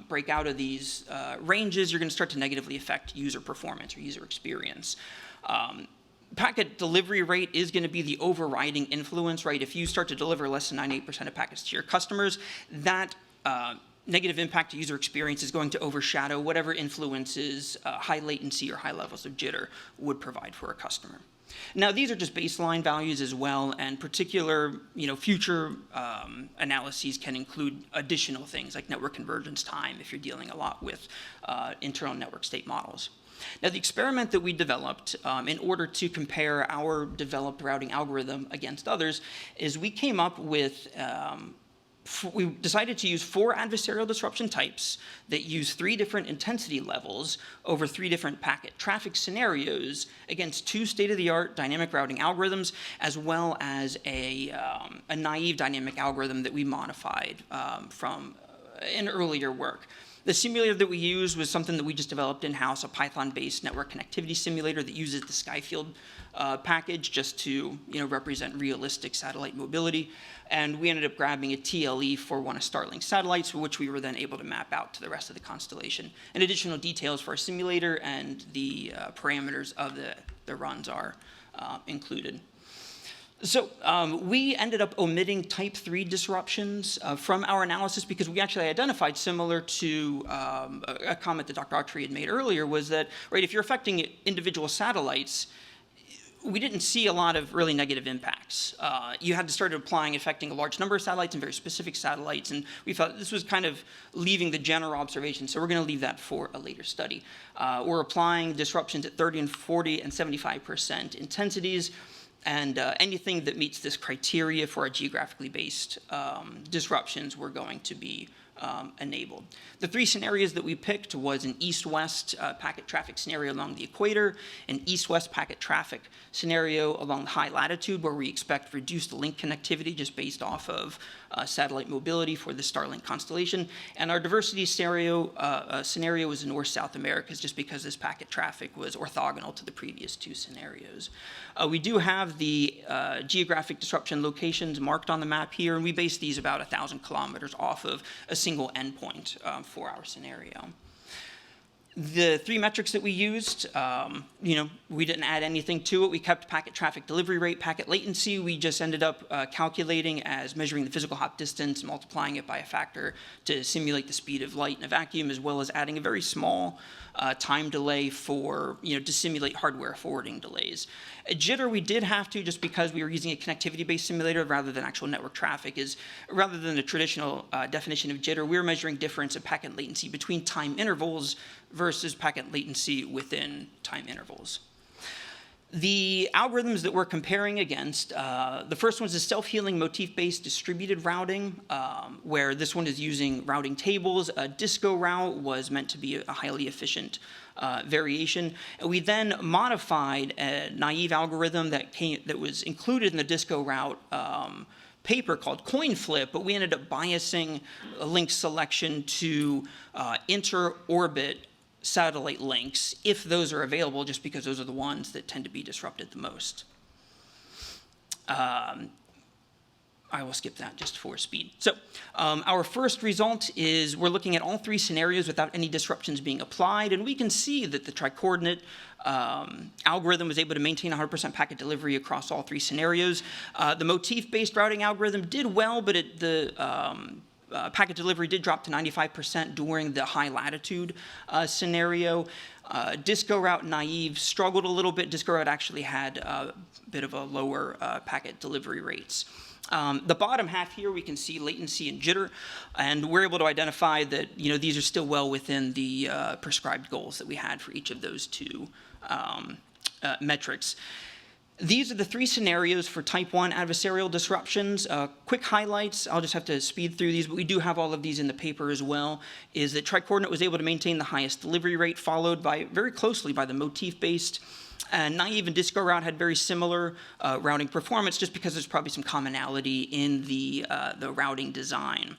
break out of these ranges, you're going to start to negatively affect user performance or user experience. Packet delivery rate is going to be the overriding influence, right? If you start to deliver less than 98% of packets to your customers, that negative impact to user experience is going to overshadow whatever influences high latency or high levels of jitter would provide for a customer. Now, these are just baseline values as well, and particular future analyses can include additional things like network convergence time if you're dealing a lot with internal network state models. Now, the experiment that we developed in order to compare our developed routing algorithm against others is we came up with we decided to use 4 adversarial disruption types that use 3 different intensity levels over 3 different packet traffic scenarios against 2 state-of-the-art dynamic routing algorithms, as well as a naive dynamic algorithm that we modified from an earlier work. The simulator that we used was something that we just developed in-house, a Python-based network connectivity simulator that uses the Skyfield package just to represent realistic satellite mobility. And we ended up grabbing a TLE for one of Starlink's satellites, which we were then able to map out to the rest of the constellation. And additional details for our simulator and the parameters of the runs are included. So we ended up omitting type 3 disruptions from our analysis because we actually identified, similar to a comment that Dr. Autry had made earlier, was that, right, if you're affecting individual satellites, we didn't see a lot of really negative impacts. You had to start affecting a large number of satellites and very specific satellites, and we felt this was kind of leaving the general observation, so we're going to leave that for a later study. We're applying disruptions at 30 and 40 and 75% intensities, and anything that meets this criteria for our geographically based disruptions, we're going to be enabled. The 3 scenarios that we picked was an east-west packet traffic scenario along the equator, an east-west packet traffic scenario along the high latitude where we expect reduced link connectivity just based off of satellite mobility for the Starlink constellation, and our diversity scenario was in North-South Americas just because this packet traffic was orthogonal to the previous 2 scenarios. We do have the geographic disruption locations marked on the map here, and we base these about 1,000 kilometers off of a single endpoint for our scenario. The 3 metrics that we used, we didn't add anything to it. We kept packet traffic delivery rate, packet latency. We just ended up calculating as measuring the physical hop distance, multiplying it by a factor to simulate the speed of light in a vacuum, as well as adding a very small time delay for, to simulate hardware forwarding delays. A jitter we did have to, just because we were using a connectivity-based simulator rather than actual network traffic, is rather than the traditional definition of jitter, we were measuring difference in packet latency between time intervals versus packet latency within time intervals. The algorithms that we're comparing against, the first one is a self-healing motif-based distributed routing, where this one is using routing tables. A disco route was meant to be a highly efficient variation. And we then modified a naive algorithm that was included in the disco route paper called Coin Flip, but we ended up biasing a link selection to inter-orbit satellite links, if those are available, just because those are the ones that tend to be disrupted the most. I will skip that just for speed. So our first result is we're looking at all three scenarios without any disruptions being applied, and we can see that the tri-coordinate algorithm was able to maintain 100% packet delivery across all three scenarios. The motif-based routing algorithm did well, but the packet delivery did drop to 95% during the high latitude scenario. Disco route naive struggled a little bit. Disco route actually had a bit of a lower packet delivery rates. The bottom half here, we can see latency and jitter, and we're able to identify that these are still well within the prescribed goals that we had for each of those two metrics. These are the three scenarios for type 1 adversarial disruptions. Quick highlights, I'll just have to speed through these, but we do have all of these in the paper as well, is that tri-coordinate was able to maintain the highest delivery rate, followed by very closely by the motif-based. And naive and disco route had very similar routing performance, just because there's probably some commonality in the routing design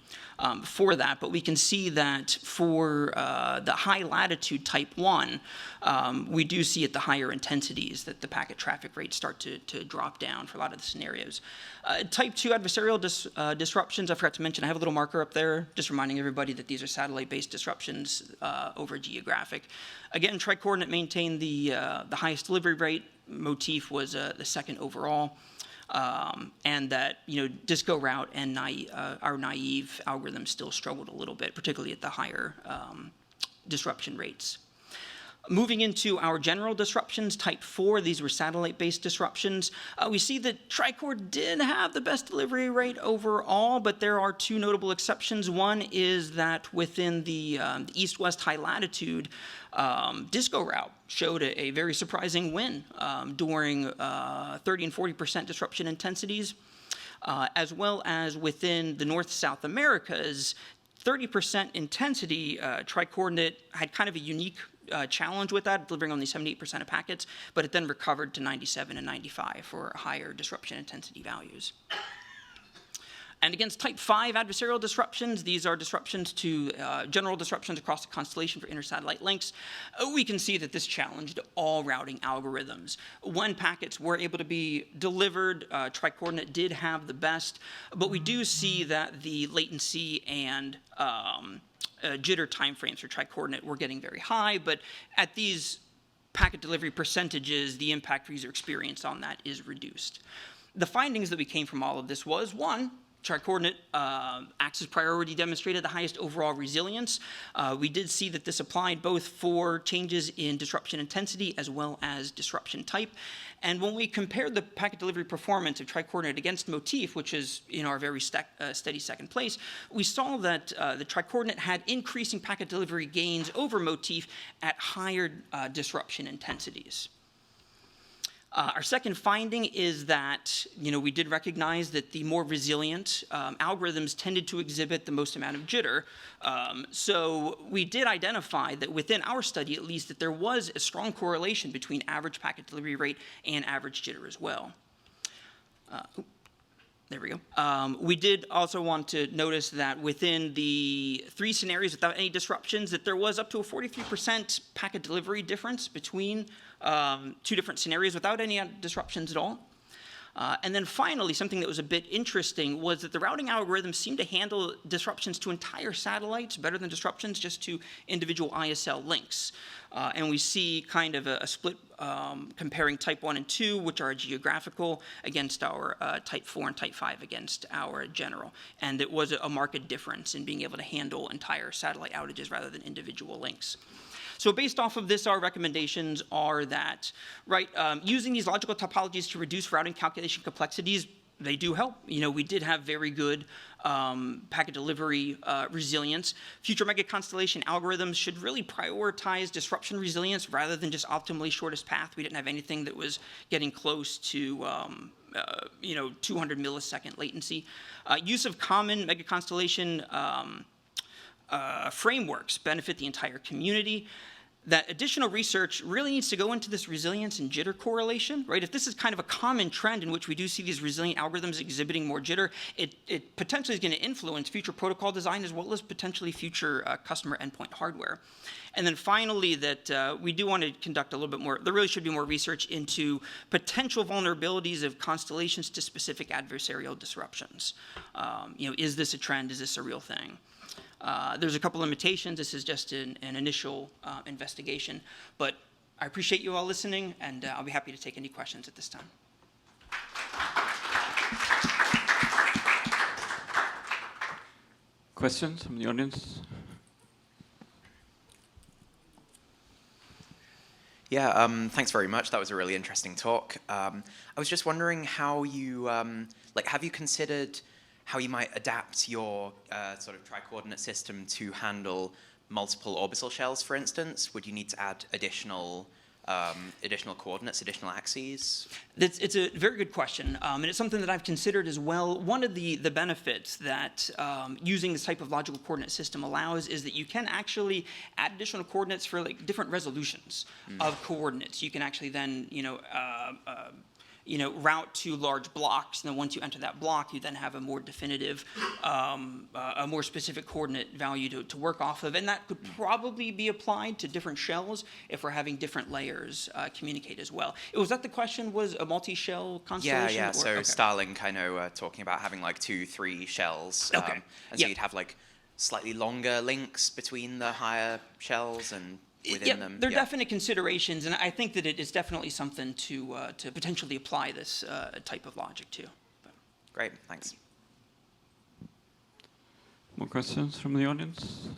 for that. But we can see that for the high latitude type 1, we do see at the higher intensities that the packet traffic rates start to drop down for a lot of the scenarios. Type 2 adversarial disruptions, I forgot to mention, I have a little marker up there, just reminding everybody that these are satellite-based disruptions over geographic. Again, tri-coordinate maintained the highest delivery rate. Motif was the second overall. And that disco route and our naive algorithm still struggled a little bit, particularly at the higher disruption rates. Moving into our general disruptions, type 4, these were satellite-based disruptions. We see that Tricord did have the best delivery rate overall, but there are two notable exceptions. One is that within the east-west high latitude, disco route showed a very surprising win during 30 and 40% disruption intensities, as well as within the North-South Americas, 30% intensity, tri-coordinate had kind of a unique challenge with that, delivering only 78% of packets, but it then recovered to 97 and 95 for higher disruption intensity values. And against type 5 adversarial disruptions, these are disruptions to general disruptions across the constellation for inter-satellite links. We can see that this challenged all routing algorithms. When packets were able to be delivered, tri-coordinate did have the best, but we do see that the latency and jitter timeframes for tri-coordinate were getting very high, but at these packet delivery percentages, the impact user experience on that is reduced. The findings that we came from all of this was, one, tri-coordinate axis priority demonstrated the highest overall resilience. We did see that this applied both for changes in disruption intensity as well as disruption type. And when we compared the packet delivery performance of tri-coordinate against motif, which is in our very steady second place, we saw that the tri-coordinate had increasing packet delivery gains over motif at higher disruption intensities. Our second finding is that, we did recognize that the more resilient algorithms tended to exhibit the most amount of jitter. So we did identify that within our study, at least, that there was a strong correlation between average packet delivery rate and average jitter as well. There we go. We did also want to notice that within the three scenarios without any disruptions, that there was up to a 43% packet delivery difference between two different scenarios without any disruptions at all. And then finally, something that was a bit interesting was that the routing algorithms seemed to handle disruptions to entire satellites better than disruptions just to individual ISL links. And we see kind of a split comparing type 1 and 2, which are geographical, against our type 4 and type 5 against our general. And it was a marked difference in being able to handle entire satellite outages rather than individual links. So based off of this, our recommendations are that, using these logical topologies to reduce routing calculation complexities, they do help. We did have very good packet delivery resilience. Future mega-constellation algorithms should really prioritize disruption resilience rather than just optimally shortest path. We didn't have anything that was getting close to 200 millisecond latency. Use of common mega-constellation frameworks benefit the entire community. that additional research really needs to go into this resilience and jitter correlation, right? If this is kind of a common trend in which we do see these resilient algorithms exhibiting more jitter, it potentially is going to influence future protocol design as well as potentially future customer endpoint hardware. And then finally, that we do want to conduct a little bit more, there really should be more research into potential vulnerabilities of constellations to specific adversarial disruptions. Is this a trend? Is this a real thing? There's a couple limitations. This is just an initial investigation. But I appreciate you all listening, and I'll be happy to take any questions at this time. Questions from the audience? Yeah, thanks very much. That was a really interesting talk. I was just wondering how you, have you considered how you might adapt your sort of tri-coordinate system to handle multiple orbital shells, for instance? Would you need to add additional coordinates, additional axes? It's a very good question, and it's something that I've considered as well. One of the benefits that using this type of logical coordinate system allows is that you can actually add additional coordinates for like different resolutions of coordinates. You can actually then, route to large blocks, and then once you enter that block, you then have a more definitive, a more specific coordinate value to work off of, and that could probably be applied to different shells if we're having different layers communicate as well. Was that the question, was a multi-shell constellation? Yeah, so okay. Starlink, I know, talking about having like 2-3 shells, and so you'd have like slightly longer links between the higher shells and within them. There are definite considerations, and I think that it is definitely something to potentially apply this type of logic to. But. Great, thanks. More questions from the audience?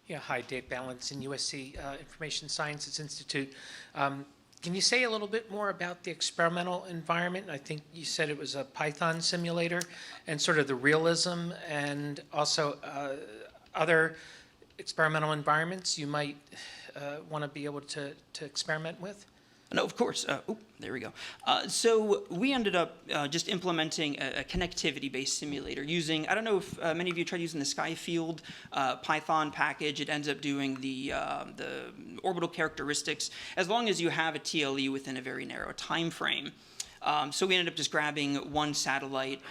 Yeah, hi, Dave Balance in USC Information Sciences Institute. Can you say a little bit more about the experimental environment? I think you said it was a Python simulator, and sort of the realism, and also other experimental environments you might want to be able to experiment with? No, of course. There we go. So we ended up just implementing a connectivity-based simulator using, I don't know if many of you tried using the Skyfield Python package. It ends up doing the orbital characteristics as long as you have a TLE within a very narrow time frame. So we ended up just grabbing one satellite,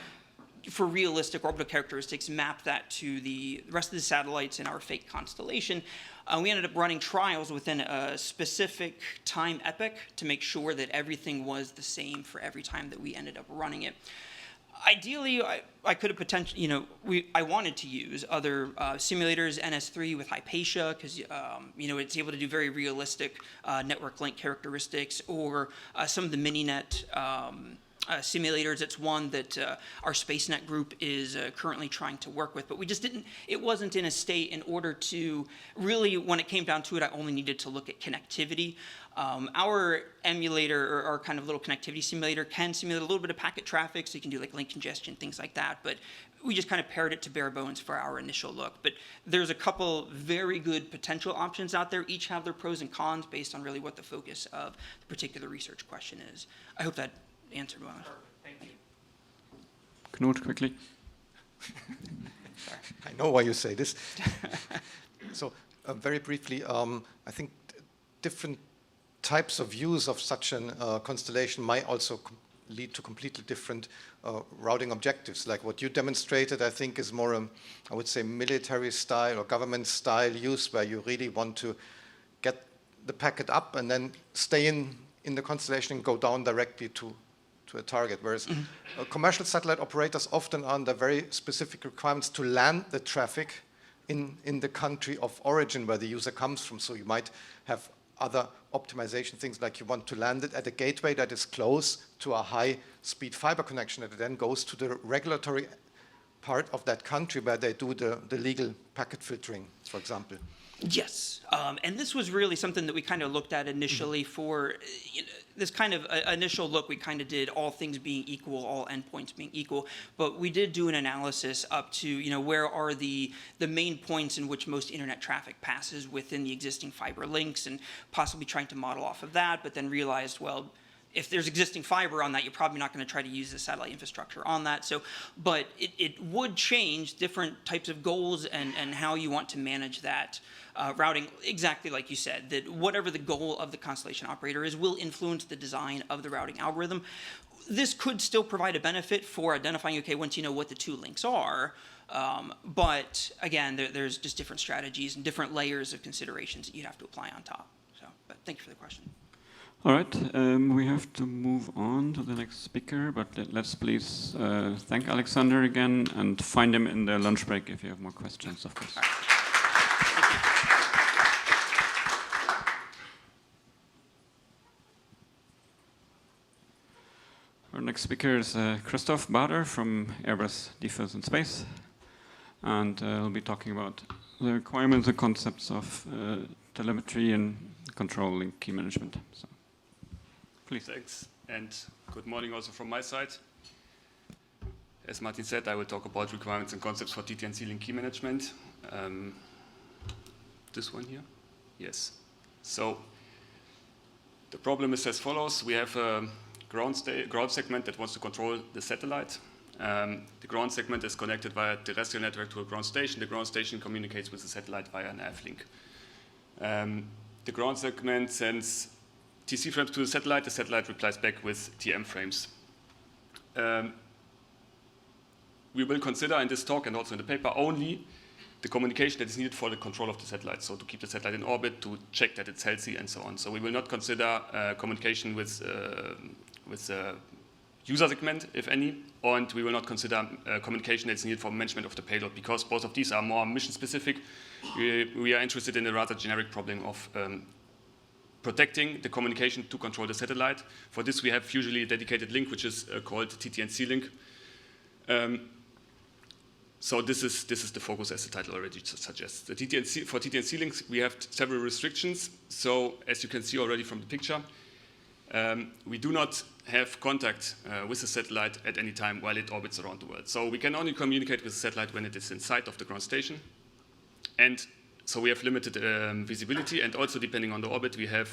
for realistic orbital characteristics, map that to the rest of the satellites in our fake constellation. We ended up running trials within a specific time epoch to make sure that everything was the same for every time that we ended up running it. Ideally, I could have potentially, I wanted to use other simulators, NS3 with Hypatia, because, it's able to do very realistic network link characteristics, or some of the Mininet simulators. It's one that our SpaceNet group is currently trying to work with, but we just it wasn't in a state in order to really, when it came down to it, I only needed to look at connectivity. Our emulator, or our kind of little connectivity simulator, can simulate a little bit of packet traffic, so you can do like link congestion, things like that, but we just kind of pared it to bare bones for our initial look. But there's a couple very good potential options out there. Each have their pros and cons based on really what the focus of the particular research question is. I hope that answered well. Thank you. Knut, quickly. I know why you say this. So very briefly, I think different types of use of such a constellation might also lead to completely different routing objectives. Like what you demonstrated, I think, is more, I would say, military style or government style use, where you really want to get the packet up and then stay in the constellation and go down directly to a target, whereas commercial satellite operators often are under very specific requirements to land the traffic in the country of origin where the user comes from. So you might have other optimization things, like you want to land it at a gateway that is close to a high-speed fiber connection that then goes to the regulatory part of that country where they do the legal packet filtering, for example. Yes, and this was really something that we kind of looked at initially for this kind of initial look. We kind of did all things being equal, all endpoints being equal, but we did do an analysis up to, where are the main points in which most internet traffic passes within the existing fiber links, and possibly trying to model off of that, but then realized, well, if there's existing fiber on that, you're probably not going to try to use the satellite infrastructure on that. So, but it would change different types of goals and how you want to manage that routing, exactly like you said, that whatever the goal of the constellation operator is will influence the design of the routing algorithm. This could still provide a benefit for identifying, okay, once you know what the two links are, but again, there's just different strategies and different layers of considerations that you'd have to apply on top. So, but thank you for the question. All right, we have to move on to the next speaker, but let's please thank Alexander again and find him in the lunch break if you have more questions, of course. Our next speaker is Christoph Bader from Airbus Defence and Space, and he'll be talking about the requirements and concepts of telemetry and control link key management. So, please. Thanks, and good morning also from my side. As Martin said, I will talk about requirements and concepts for TT&C link key management. This one here? Yes. So, the problem is as follows. We have a ground segment that wants to control the satellite. The ground segment is connected via terrestrial network to a ground station. The ground station communicates with the satellite via an AF link. The ground segment sends TC frames to the satellite replies back with TM frames. We will consider in this talk and also in the paper only the communication that is needed for the control of the satellite, so to keep the satellite in orbit, to check that it's healthy and so on. So we will not consider communication with user segment, if any, and we will not consider communication that's needed for management of the payload, because both of these are more mission specific. We are interested in a rather generic problem of protecting the communication to control the satellite. For this we have usually a dedicated link which is called TT&C link. So this is the focus, as the title already suggests. For TT&C links we have several restrictions. So as you can see already from the picture, we do not have contact with the satellite at any time while it orbits around the world. So we can only communicate with the satellite when it is in sight of the ground station. And so we have limited visibility, and also depending on the orbit we have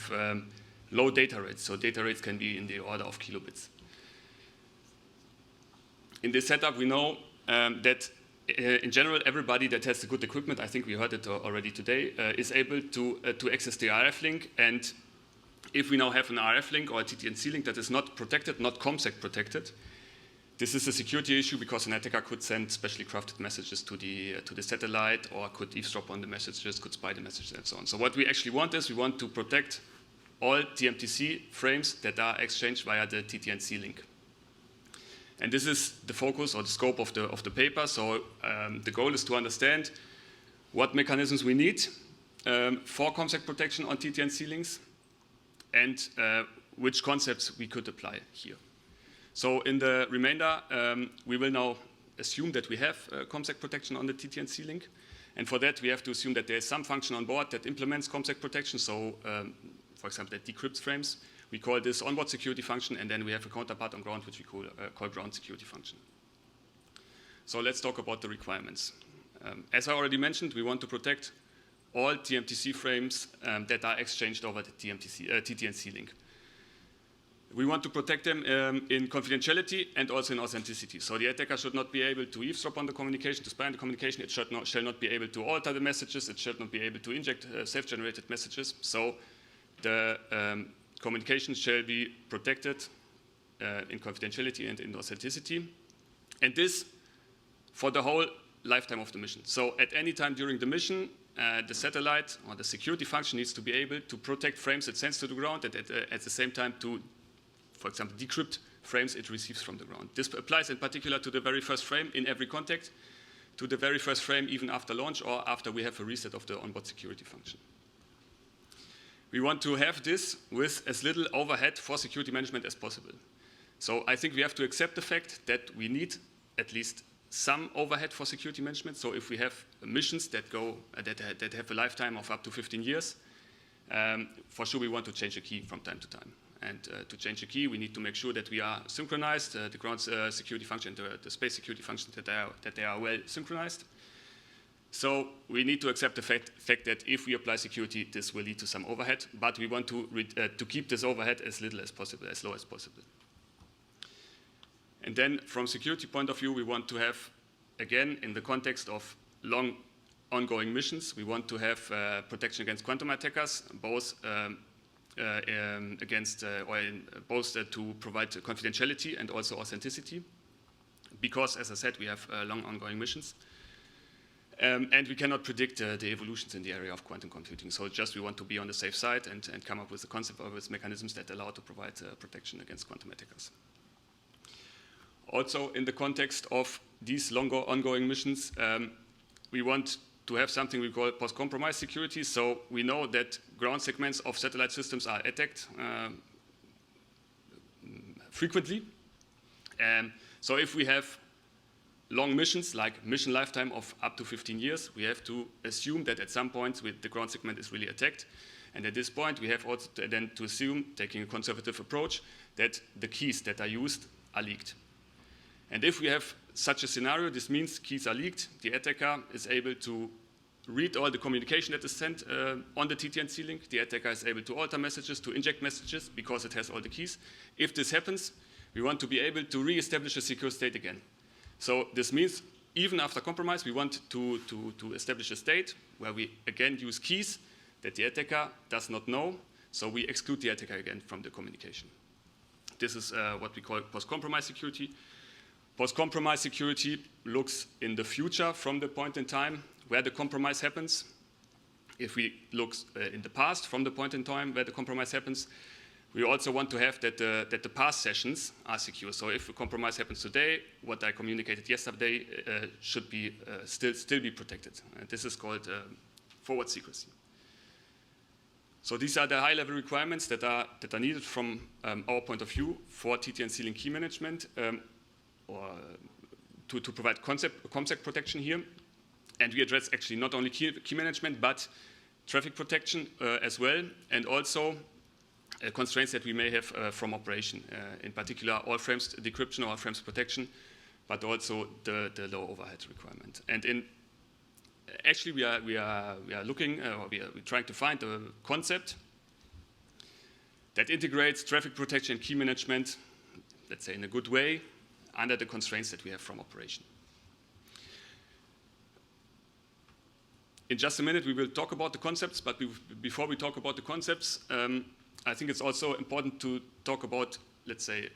low data rates. So data rates can be in the order of kilobits. In this setup we know that in general everybody that has the good equipment, I think we heard it already today, is able to access the RF link. And if we now have an RF link or a TT&C link that is not protected, not ComSec protected, this is a security issue because an attacker could send specially crafted messages to the satellite, or could eavesdrop on the messages, could spy the messages, and so on. So what we actually want is we want to protect all TMTC frames that are exchanged via the TT&C link. And this is the focus or the scope of the paper. So the goal is to understand what mechanisms we need for ComSec protection on TT&C links, and which concepts we could apply here. So in the remainder, we will now assume that we have ComSec protection on the TT&C link. And for that, we have to assume that there is some function on board that implements ComSec protection. So, for example, that decrypts frames. We call this onboard security function, and then we have a counterpart on ground, which we call ground security function. So let's talk about the requirements. As I already mentioned, we want to protect all TMTC frames that are exchanged over the TT&C link. We want to protect them in confidentiality and also in authenticity. So the attacker should not be able to eavesdrop on the communication, to spy on the communication. It shall not be able to alter the messages. It should not be able to inject self-generated messages. So the communication shall be protected in confidentiality and in authenticity. And this for the whole lifetime of the mission. So at any time during the mission, the satellite or the security function needs to be able to protect frames it sends to the ground, and at the same time to, for example, decrypt frames it receives from the ground. This applies in particular to the very first frame in every contact, to the very first frame even after launch or after we have a reset of the onboard security function. We want to have this with as little overhead for security management as possible. So I think we have to accept the fact that we need at least some overhead for security management. So if we have missions that go that have a lifetime of up to 15 years, for sure we want to change a key from time to time. And to change a key, we need to make sure that we are synchronized, the ground security function, the space security function, that they are well synchronized. So we need to accept the fact that if we apply security, this will lead to some overhead, but we want to keep this overhead as little as possible, as low as possible. And then from security point of view, we want to have, again, in the context of long ongoing missions. We want to have protection against quantum attackers, both to provide confidentiality and also authenticity, because, as I said, we have long ongoing missions. And we cannot predict the evolutions in the area of quantum computing. So just we want to be on the safe side and come up with a concept or with mechanisms that allow to provide protection against quantum attackers. Also, in the context of these longer ongoing missions, we want to have something we call post-compromise security. So we know that ground segments of satellite systems are attacked frequently. So if we have long missions, like mission lifetime of up to 15 years, we have to assume that at some point the ground segment is really attacked. And at this point, we have also then to assume, taking a conservative approach, that the keys that are used are leaked. And if we have such a scenario, this means keys are leaked, the attacker is able to read all the communication that is sent on the TT&C link, the attacker is able to alter messages, to inject messages, because it has all the keys. If this happens, we want to be able to re-establish a secure state again. So this means even after compromise, we want to establish a state where we again use keys that the attacker does not know, so we exclude the attacker again from the communication. This is what we call post-compromise security. Post-compromise security looks in the future from the point in time where the compromise happens. If we look in the past from the point in time where the compromise happens, we also want to have that the past sessions are secure. So if a compromise happens today, what I communicated yesterday should be still be protected. And this is called forward secrecy. So these are the high-level requirements that are needed from our point of view for TT&C link key management, or to provide ComSec protection here. And we address actually not only key management, but traffic protection as well, and also constraints that we may have from operation, in particular all frames decryption or all frames protection, but also the low overhead requirement. And actually we are looking, we're trying to find a concept that integrates traffic protection and key management, let's say in a good way, under the constraints that we have from operation. In just a minute, we will talk about the concepts, but before we talk about the concepts, I think it's also important to talk about, let's say,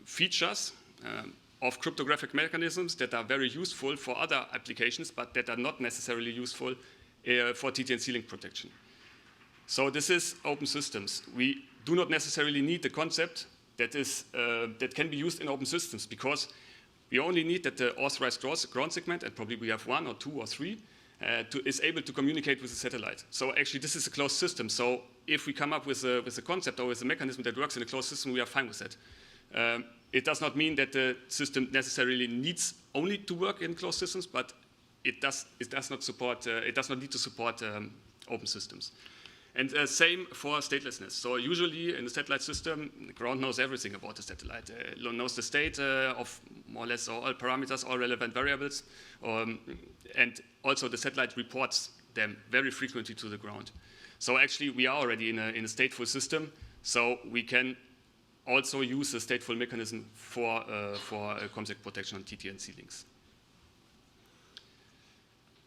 features of cryptographic mechanisms that are very useful for other applications, but that are not necessarily useful for TT&C link protection. So this is open systems. We do not necessarily need the concept that can be used in open systems, because we only need that the authorized ground segment, and probably we have one or two or three, is able to communicate with the satellite. So actually this is a closed system. So if we come up with a concept or with a mechanism that works in a closed system, we are fine with that. It does not mean that the system necessarily needs only to work in closed systems, but it does not need to support open systems. And same for statelessness. So usually in the satellite system, the ground knows everything about the satellite. It knows the state of more or less all parameters, all relevant variables, and also the satellite reports them very frequently to the ground. So actually we are already in a stateful system, so we can also use a stateful mechanism for ComSec protection on TT&C links.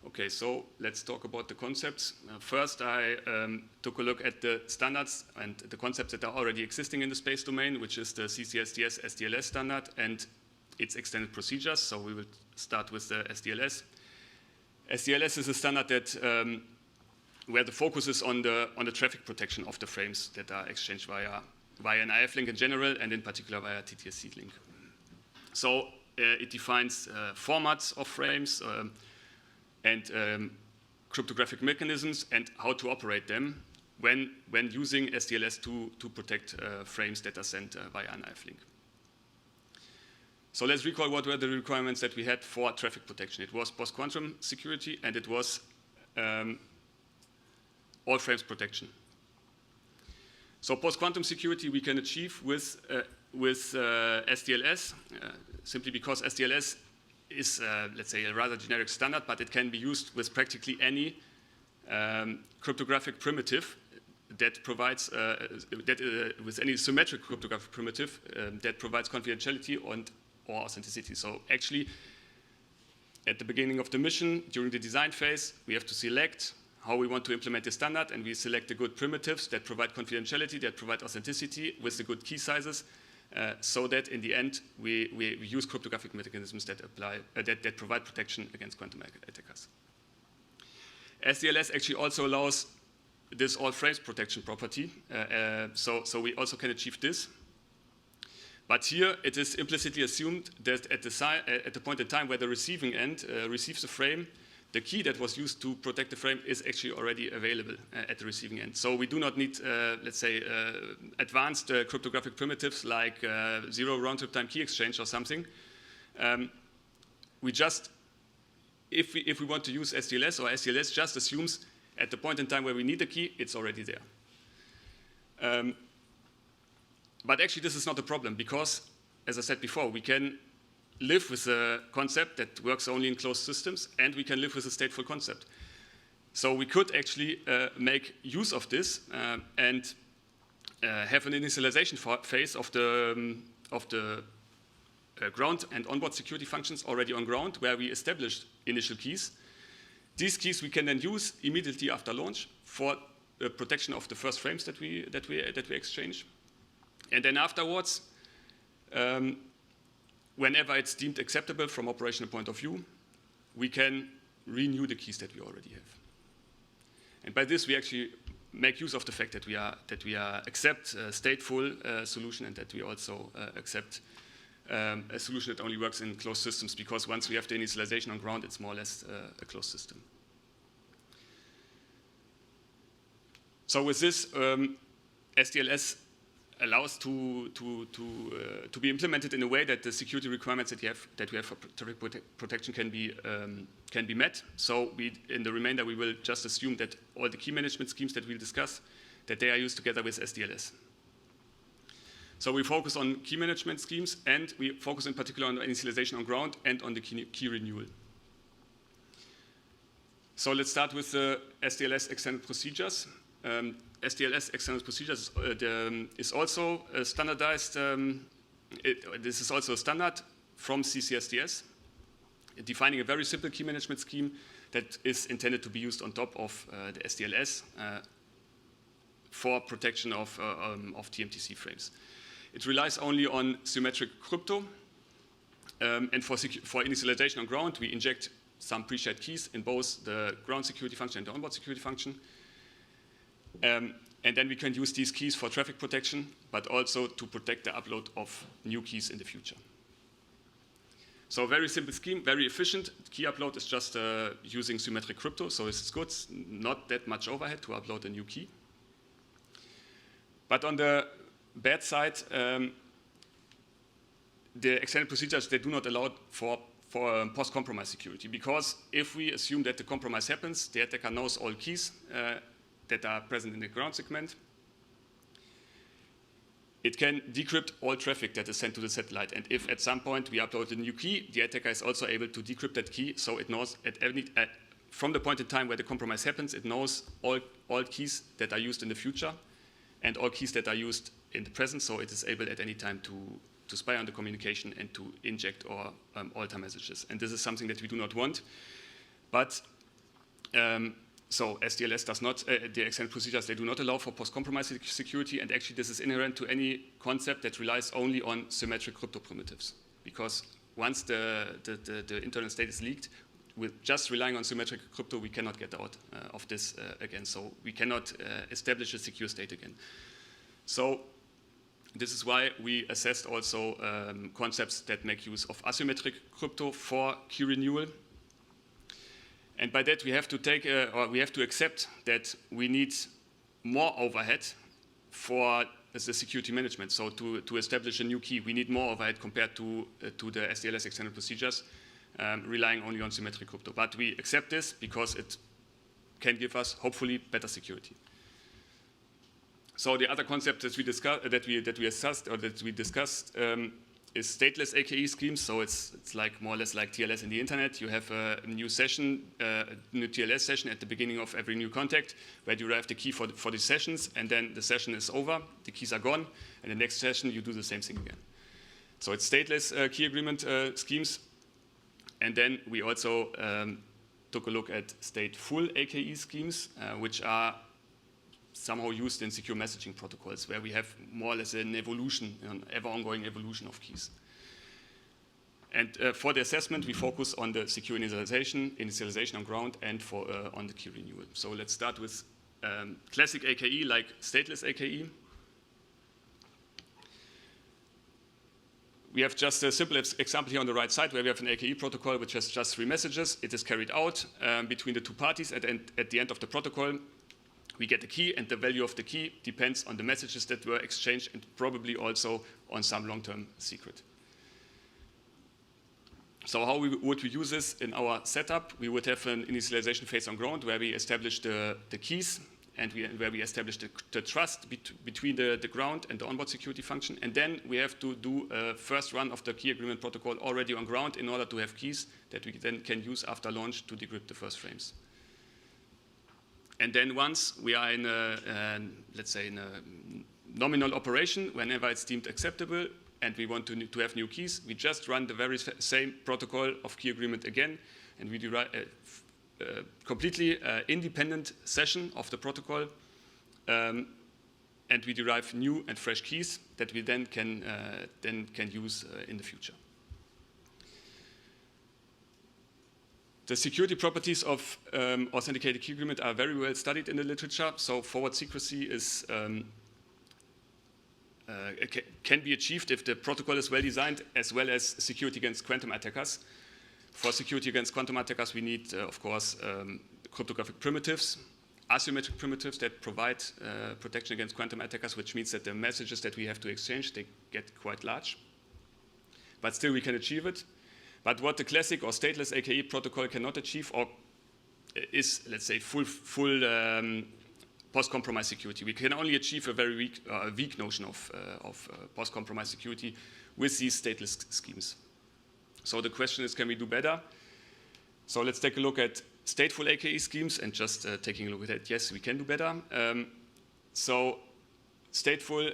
Okay, so let's talk about the concepts. First, I took a look at the standards and the concepts that are already existing in the space domain, which is the CCSDS SDLS standard and its extended procedures. So we will start with the SDLS. SDLS is a standard that where the focus is on the traffic protection of the frames that are exchanged via an IF link in general, and in particular via TT&C link. So it defines formats of frames, and cryptographic mechanisms and how to operate them when using SDLS to protect frames that are sent via an IF link. So let's recall what were the requirements that we had for traffic protection. It was post-quantum security, and it was all frames protection. So post-quantum security we can achieve with SDLS, simply because SDLS is, let's say, a rather generic standard, but it can be used with practically any cryptographic primitive that provides, with any symmetric cryptographic primitive that provides confidentiality or authenticity. So actually, at the beginning of the mission, during the design phase, we have to select how we want to implement the standard, and we select the good primitives that provide confidentiality, that provide authenticity with the good key sizes, so that in the end we use cryptographic mechanisms that that provide protection against quantum attackers. SDLS actually also allows this all frames protection property, so we also can achieve this. But here it is implicitly assumed that at the point in time where the receiving end receives a frame, the key that was used to protect the frame is actually already available at the receiving end. So we do not need, let's say, advanced cryptographic primitives like zero round-trip time key exchange or something. We just, if we want to use SDLS, or SDLS just assumes at the point in time where we need the key, it's already there. But actually this is not a problem because, as I said before, we can live with a concept that works only in closed systems, and we can live with a stateful concept. So we could actually make use of this and have an initialization phase of the ground and onboard security functions already on ground, where we established initial keys. These keys we can then use immediately after launch for the protection of the first frames that we exchange. And then afterwards, whenever it's deemed acceptable from operational point of view, we can renew the keys that we already have. And by this, we actually make use of the fact that we accept a stateful solution, and that we also accept a solution that only works in closed systems, because once we have the initialization on ground, it's more or less a closed system. So with this, SDLS allows to be implemented in a way that the security requirements that we have for traffic protection can be met. So in the remainder, we will just assume that all the key management schemes that we'll discuss, that they are used together with SDLS. So we focus on key management schemes, and we focus in particular on initialization on ground and on the key renewal. So let's start with the SDLS extended procedures. SDLS extended procedures is also standardized. This is also a standard from CCSDS, defining a very simple key management scheme that is intended to be used on top of the SDLS for protection of TMTC frames. It relies only on symmetric crypto, and for initialization on ground, we inject some pre-shared keys in both the ground security function and the onboard security function. And then we can use these keys for traffic protection, but also to protect the upload of new keys in the future. So a very simple scheme, very efficient. Key upload is just using symmetric crypto, so it's good. It's not that much overhead to upload a new key. But on the bad side, the extended procedures, they do not allow for post-compromise security, because if we assume that the compromise happens, the attacker knows all keys that are present in the ground segment. It can decrypt all traffic that is sent to the satellite, and if at some point we upload a new key, the attacker is also able to decrypt that key, so it knows from the point in time where the compromise happens, it knows all keys that are used in the future and all keys that are used in the present, so it is able at any time to spy on the communication and to inject or alter messages. And this is something that we do not want, but so SDLS does not, the extended procedures, they do not allow for post-compromise security, and actually this is inherent to any concept that relies only on symmetric crypto primitives. Because once the internal state is leaked, with just relying on symmetric crypto, we cannot get out of this again. So we cannot establish a secure state again. So this is why we assessed also concepts that make use of asymmetric crypto for key renewal. And by that, we have to accept that we need more overhead for the security management. So to establish a new key, we need more overhead compared to the SDLS extended procedures, relying only on symmetric crypto. But we accept this because it can give us, hopefully, better security. So the other concept that we discussed is stateless AKE schemes. So it's like more or less like TLS in the internet. You have a new session, a new TLS session at the beginning of every new contact, where you derive the key for the sessions, and then the session is over, the keys are gone, and the next session you do the same thing again. So it's stateless key agreement schemes, And then we also took a look at stateful AKE schemes, which are somehow used in secure messaging protocols, where we have more or less an evolution, an ever-ongoing evolution of keys. And for the assessment, we focus on the secure initialization on ground, and on the key renewal. So let's start with classic AKE, like stateless AKE. We have just a simple example here on the right side, where we have an AKE protocol which has just 3 messages. It is carried out between the 2 parties. At the end of the protocol, we get the key, and the value of the key depends on the messages that were exchanged, and probably also on some long-term secret. So how would we use this in our setup? We would have an initialization phase on ground, where we establish the keys, and where we establish the trust between the ground and the onboard security function. And then we have to do a first run of the key agreement protocol already on ground in order to have keys that we then can use after launch to decrypt the first frames. And then once we are in let's say in a nominal operation, whenever it's deemed acceptable, and we want to have new keys, we just run the very same protocol of key agreement again, and we derive completely independent session of the protocol, and we derive new and fresh keys that we then can use in the future. The security properties of authenticated key agreement are very well studied in the literature. So forward secrecy is can be achieved if the protocol is well designed, as well as security against quantum attackers. For security against quantum attackers, we need, of course, cryptographic primitives, asymmetric primitives that provide protection against quantum attackers, which means that the messages that we have to exchange, they get quite large. But still, we can achieve it. But what the classic or stateless AKE protocol cannot achieve, or is, let's say, full post-compromise security. We can only achieve a very weak notion of post-compromise security with these stateless schemes. So the question is, can we do better? So let's take a look at stateful AKE schemes, and just taking a look at that, yes, we can do better. So stateful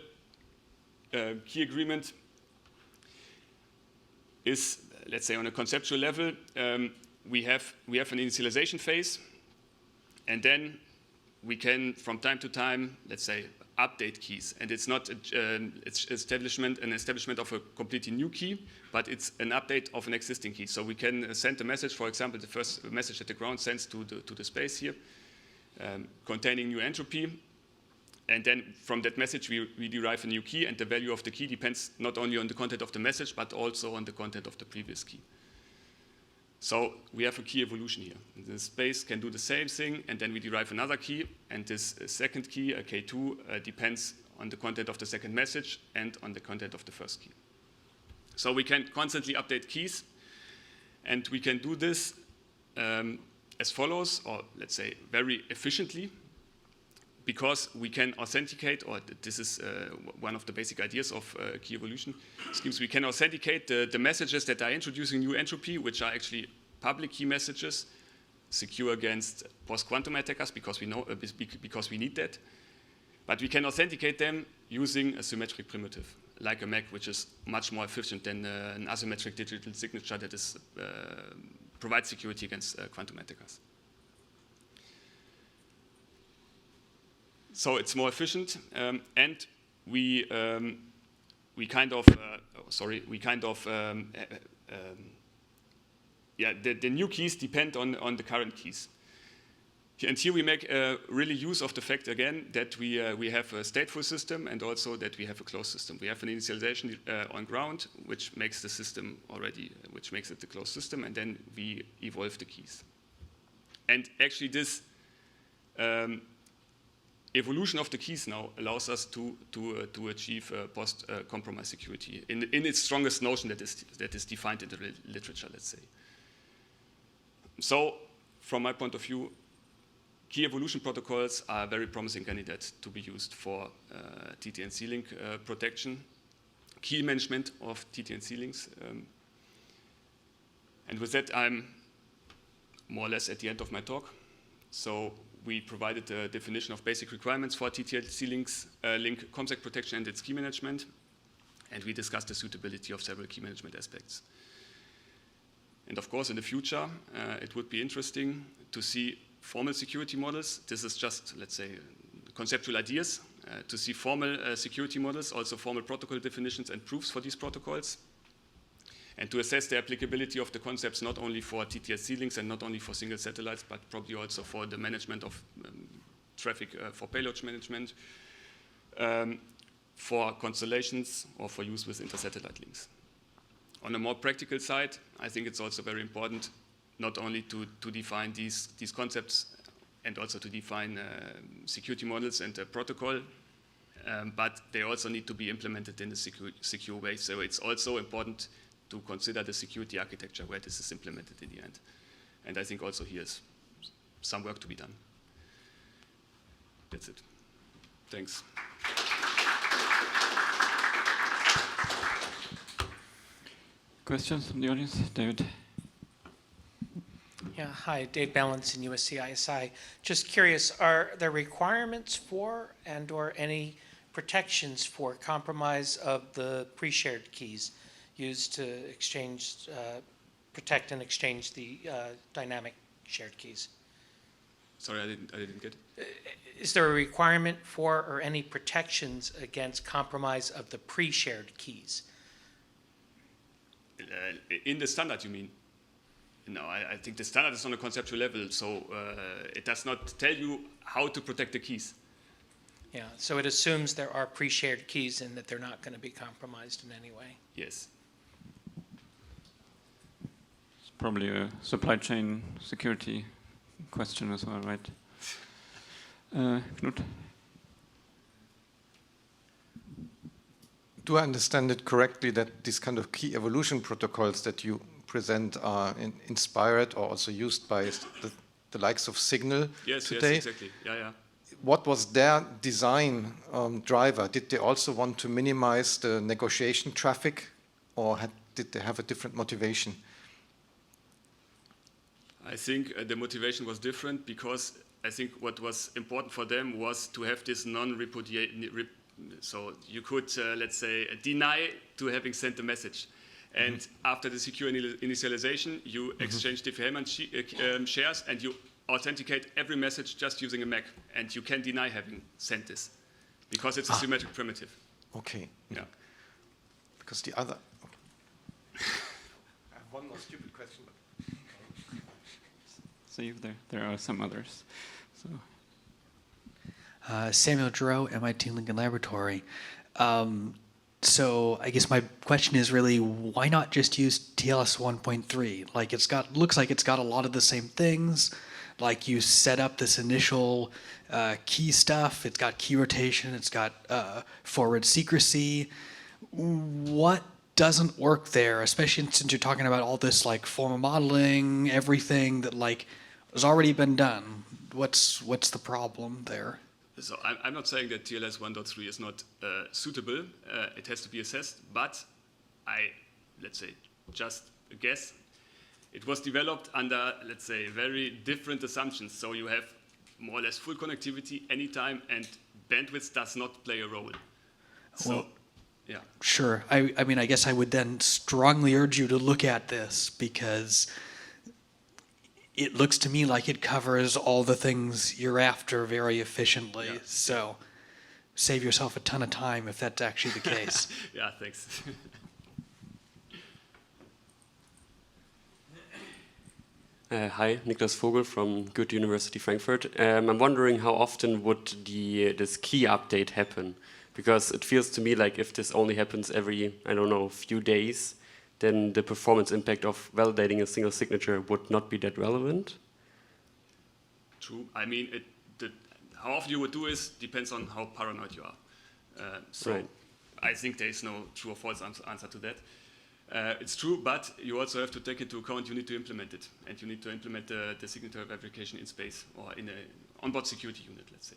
key agreement is, let's say, on a conceptual level, we have an initialization phase, and then we can, from time to time, let's say, update keys. And it's not an establishment of a completely new key, but it's an update of an existing key. So we can send a message, for example, the first message that the ground sends to the space here, containing new entropy. And then from that message, we derive a new key, and the value of the key depends not only on the content of the message, but also on the content of the previous key. So we have a key evolution here. The space can do the same thing, and then we derive another key, and this second key, K2, depends on the content of the second message and on the content of the first key. So we can constantly update keys, and we can do this as follows, or let's say very efficiently, because we can authenticate, or this is one of the basic ideas of key evolution schemes, we can authenticate the messages that are introducing new entropy, which are actually public key messages, secure against post-quantum attackers, because we know because we need that. But we can authenticate them using a symmetric primitive, like a MAC, which is much more efficient than an asymmetric digital signature that is provides security against quantum attackers. So it's more efficient, and we kind of the new keys depend on the current keys. And here we make really use of the fact again that we have a stateful system, and also that we have a closed system. We have an initialization on ground, which makes the system which makes it the closed system, and then we evolve the keys. And actually this evolution of the keys now allows us to achieve post-compromise security in its strongest notion that is defined in the literature, let's say. So, from my point of view, key evolution protocols are a very promising candidate to be used for TT&C link protection, key management of TT&C links. And with that, I'm more or less at the end of my talk. So we provided a definition of basic requirements for TT&C links, link ComSec protection and its key management. And we discussed the suitability of several key management aspects. And of course, in the future, it would be interesting to see formal security models. This is just, let's say, conceptual ideas, to see formal security models, also formal protocol definitions and proofs for these protocols, and to assess the applicability of the concepts not only for TTSC links and not only for single satellites, but probably also for the management of traffic, for payload management, for constellations, or for use with inter-satellite links. On a more practical side, I think it's also very important not only to define these concepts and also to define security models and protocol, but they also need to be implemented in a secure way. So it's also important to consider the security architecture where this is implemented in the end. And I think also here is some work to be done. That's it. Thanks. Questions from the audience? David? Yeah, hi, Dave Balance in USC ISI. Just curious, are there requirements for and/or any protections for compromise of the pre-shared keys used to exchange, protect and exchange the dynamic shared keys? Sorry, I didn't get it. Is there a requirement for or any protections against compromise of the pre-shared keys? In the standard, you mean? No, I think the standard is on a conceptual level, so it does not tell you how to protect the keys. Yeah, so it assumes there are pre-shared keys and that they're not going to be compromised in any way. Yes. It's probably a supply chain security question as well, right? Knut? Do I understand it correctly that these kind of key evolution protocols that you present are inspired or also used by the likes of Signal today? Yes, exactly. Yeah. What was their design driver? Did they also want to minimize the negotiation traffic, or did they have a different motivation? I think the motivation was different because I think what was important for them was to have this non-repudiation. So you could, let's say, deny to having sent the message. And after the secure initialization, you exchange the Diffie-Hellman shares and you authenticate every message just using a MAC. And you can deny having sent this because it's a symmetric primitive. Okay. Yeah. Because the other... Okay. I have one more stupid question. See if there are some others. So. Samuel Giroux, MIT Lincoln Laboratory. So I guess my question is really, why not just use TLS 1.3? Like looks like it's got a lot of the same things. Like you set up this initial key stuff. It's got key rotation. It's got forward secrecy. What doesn't work there, especially since you're talking about all this like formal modeling, everything that like has already been done? What's the problem there? So I'm not saying that TLS 1.3 is not suitable. It has to be assessed, but let's say, just a guess. It was developed under, let's say, very different assumptions. So you have more or less full connectivity anytime, and bandwidth does not play a role. So, well, yeah. Sure. I mean, I guess I would then strongly urge you to look at this because it looks to me like it covers all the things you're after very efficiently. Yeah. So save yourself a ton of time if that's actually the case. Yeah, thanks. Hi, Niklas Vogel from Goethe University Frankfurt. I'm wondering how often would this key update happen? Because it feels to me like if this only happens every, I don't know, few days, then the performance impact of validating a single signature would not be that relevant. True. I mean, how often you would do is depends on how paranoid you are. So right. I think there is no true or false answer to that. It's true, but you also have to take into account you need to implement it. And you need to implement the signature verification in space or in an onboard security unit, let's say.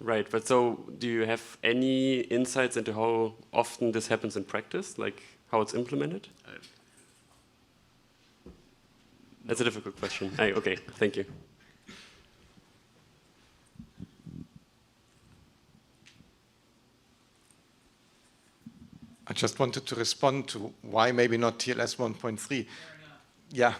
Right, but so do you have any insights into how often this happens in practice? Like, how it's implemented? That's a difficult question. Okay, thank you. I just wanted to respond to why maybe not TLS 1.3. yeah,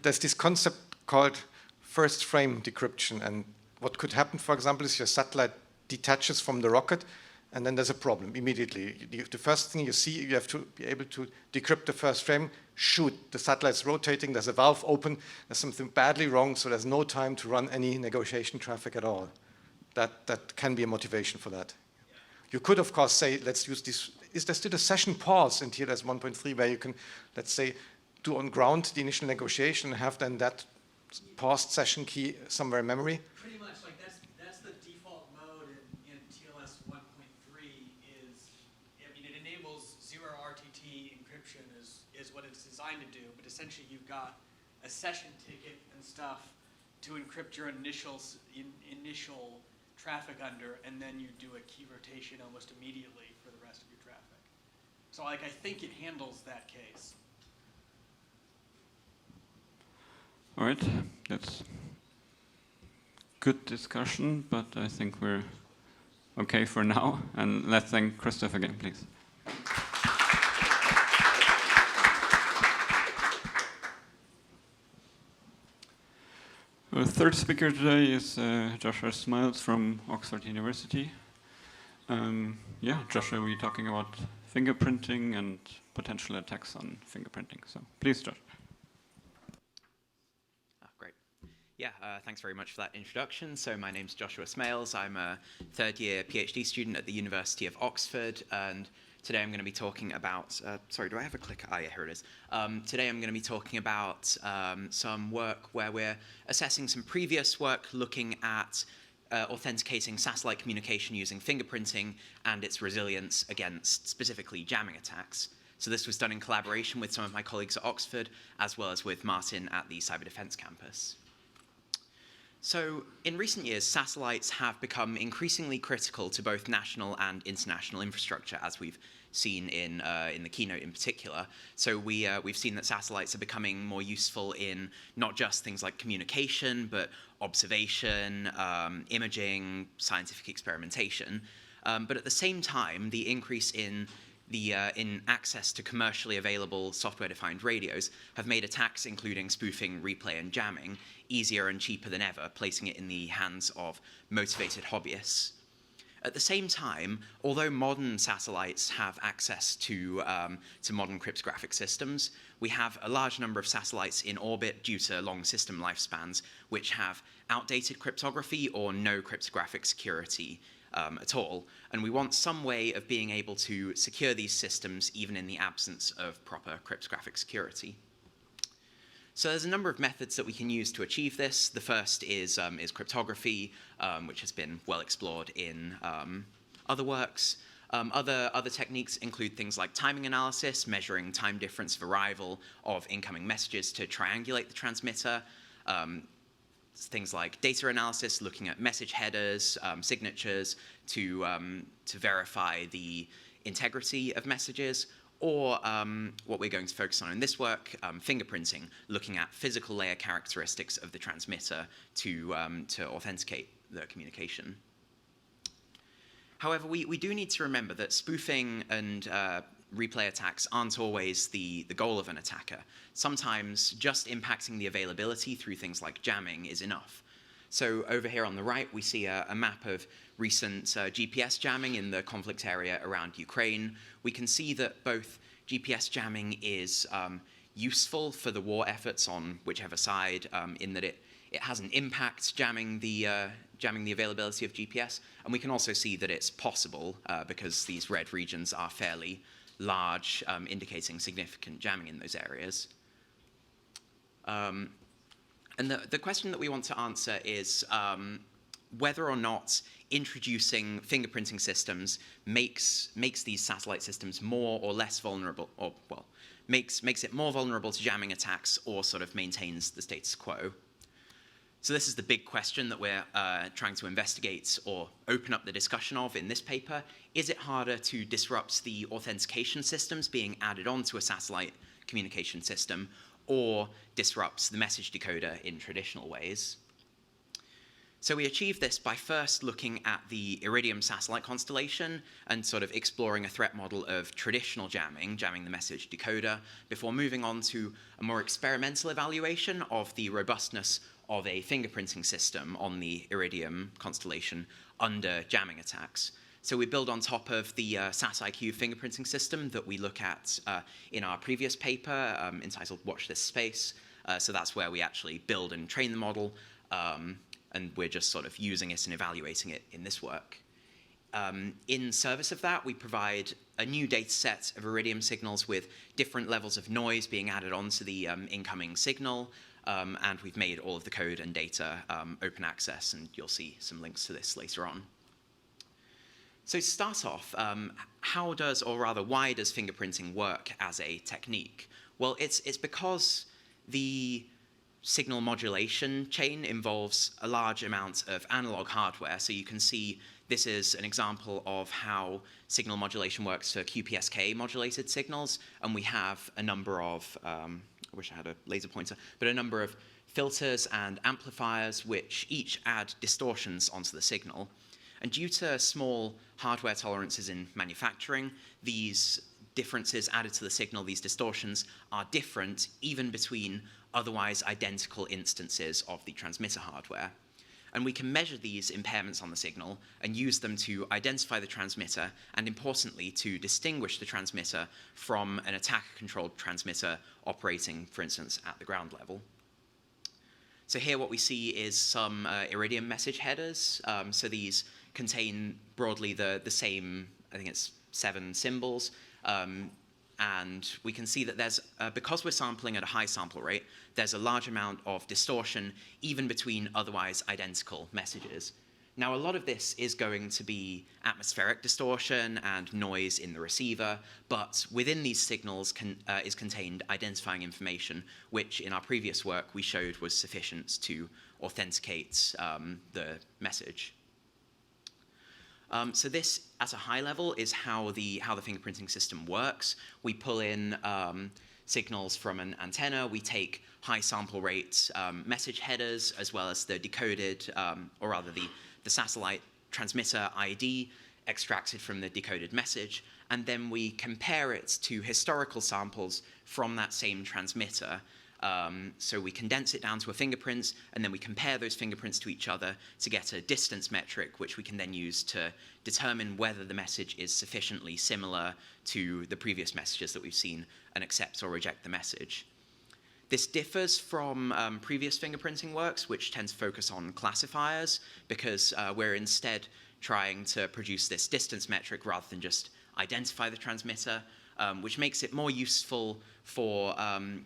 there's this concept called first frame decryption. And what could happen, for example, is your satellite detaches from the rocket, and then there's a problem immediately. The first thing you see, you have to be able to decrypt the first frame. Shoot, the satellite's rotating, there's a valve open, there's something badly wrong, so there's no time to run any negotiation traffic at all. That can be a motivation for that. You could, of course, say, let's use this. Is there still a session pause in TLS 1.3 where you can, let's say, do on ground the initial negotiation and have then that paused session key somewhere in memory? Pretty much, like that's the default mode in TLS 1.3 is, I mean, it enables zero RTT encryption is what it's designed to do, but essentially you've got a session ticket and stuff to encrypt your initial traffic under, and then you do a key rotation almost immediately for the rest of your traffic. So like I think it handles that case. All right, that's good discussion, but I think we're okay for now. And let's thank Christoph again, please. Our third speaker today is Joshua Smiles from Oxford University. Yeah, Joshua, we're talking about fingerprinting and potential attacks on fingerprinting. So please, Josh. Great. Yeah, thanks very much for that introduction. So my name's Joshua Smales. I'm a third-year PhD student at the University of Oxford, and today I'm going to be talking about, sorry, do I have a clicker? Ah, yeah, here it is. Today I'm going to be talking about some work where we're assessing some previous work looking at authenticating satellite communication using fingerprinting and its resilience against specifically jamming attacks. So this was done in collaboration with some of my colleagues at Oxford, as well as with Martin at the Cyber Defense campus. So in recent years, satellites have become increasingly critical to both national and international infrastructure, as we've seen in the Keynote in particular. So we've seen that satellites are becoming more useful in not just things like communication, but observation, imaging, scientific experimentation. But at the same time, the increase in access to commercially available software-defined radios have made attacks, including spoofing, replay, and jamming, easier and cheaper than ever, placing it in the hands of motivated hobbyists. At the same time, although modern satellites have access to modern cryptographic systems, we have a large number of satellites in orbit due to long system lifespans, which have outdated cryptography or no cryptographic security at all, and we want some way of being able to secure these systems even in the absence of proper cryptographic security. So there's a number of methods that we can use to achieve this. The first is cryptography, which has been well explored in other works. Other techniques include things like timing analysis, measuring time difference of arrival of incoming messages to triangulate the transmitter, things like data analysis, looking at message headers, signatures to verify the integrity of messages, or what we're going to focus on in this work, fingerprinting, looking at physical layer characteristics of the transmitter to authenticate the communication. However, we do need to remember that spoofing and replay attacks aren't always the goal of an attacker. Sometimes just impacting the availability through things like jamming is enough. So over here on the right, we see a map of recent GPS jamming in the conflict area around Ukraine. We can see that both GPS jamming is useful for the war efforts on whichever side, in that it has an impact jamming the availability of GPS, and we can also see that it's possible because these red regions are fairly large, indicating significant jamming in those areas. And the question that we want to answer is whether or not introducing fingerprinting systems makes these satellite systems more or less vulnerable, or, well, makes it more vulnerable to jamming attacks, or sort of maintains the status quo. So this is the big question that we're trying to investigate or open up the discussion of in this paper. Is it harder to disrupt the authentication systems being added onto a satellite communication system, or disrupts the message decoder in traditional ways? So we achieved this by first looking at the Iridium satellite constellation and sort of exploring a threat model of traditional jamming the message decoder, before moving on to a more experimental evaluation of the robustness of a fingerprinting system on the Iridium constellation under jamming attacks. So we build on top of the SatIQ fingerprinting system that we look at in our previous paper entitled Watch This Space. So that's where we actually build and train the model. And we're just sort of using it and evaluating it in this work. In service of that, we provide a new data set of Iridium signals with different levels of noise being added onto the incoming signal, and we've made all of the code and data open access, and you'll see some links to this later on. So to start off, how does, or rather why does fingerprinting work as a technique? Well, it's because the signal modulation chain involves a large amount of analog hardware. So you can see this is an example of how signal modulation works for QPSK modulated signals. And we have a number of, I wish I had a laser pointer, but a number of filters and amplifiers which each add distortions onto the signal. And due to small hardware tolerances in manufacturing, these differences added to the signal, these distortions, are different even between otherwise identical instances of the transmitter hardware. And we can measure these impairments on the signal and use them to identify the transmitter and, importantly, to distinguish the transmitter from an attacker-controlled transmitter operating, for instance, at the ground level. So here what we see is some Iridium message headers. So these contain broadly the same, I think it's 7 symbols. And we can see that there's, because we're sampling at a high sample rate, there's a large amount of distortion even between otherwise identical messages. Now, a lot of this is going to be atmospheric distortion and noise in the receiver, but within these signals is contained identifying information, which in our previous work we showed was sufficient to authenticate the message. So this, at a high level, is how the fingerprinting system works. We pull in signals from an antenna. We take high sample rate message headers, as well as the decoded, or rather the satellite transmitter ID extracted from the decoded message. And then we compare it to historical samples from that same transmitter. So we condense it down to a fingerprint, and then we compare those fingerprints to each other to get a distance metric, which we can then use to determine whether the message is sufficiently similar to the previous messages that we've seen and accept or reject the message. This differs from previous fingerprinting works, which tend to focus on classifiers, because we're instead trying to produce this distance metric rather than just identify the transmitter, which makes it more useful for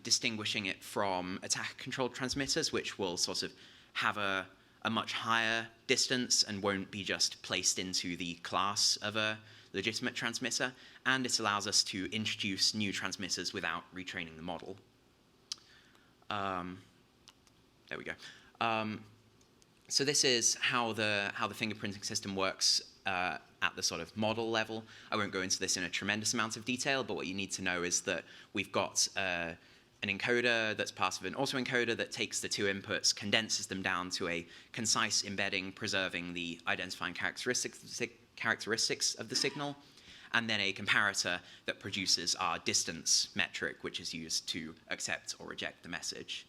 distinguishing it from attacker-controlled transmitters, which will sort of have a much higher distance and won't be just placed into the class of a legitimate transmitter. And it allows us to introduce new transmitters without retraining the model. There we go. So this is how the fingerprinting system works at the sort of model level. I won't go into this in a tremendous amount of detail, but what you need to know is that we've got an encoder that's part of an autoencoder that takes the 2 inputs, condenses them down to a concise embedding, preserving the identifying characteristics of the signal, and then a comparator that produces our distance metric, which is used to accept or reject the message.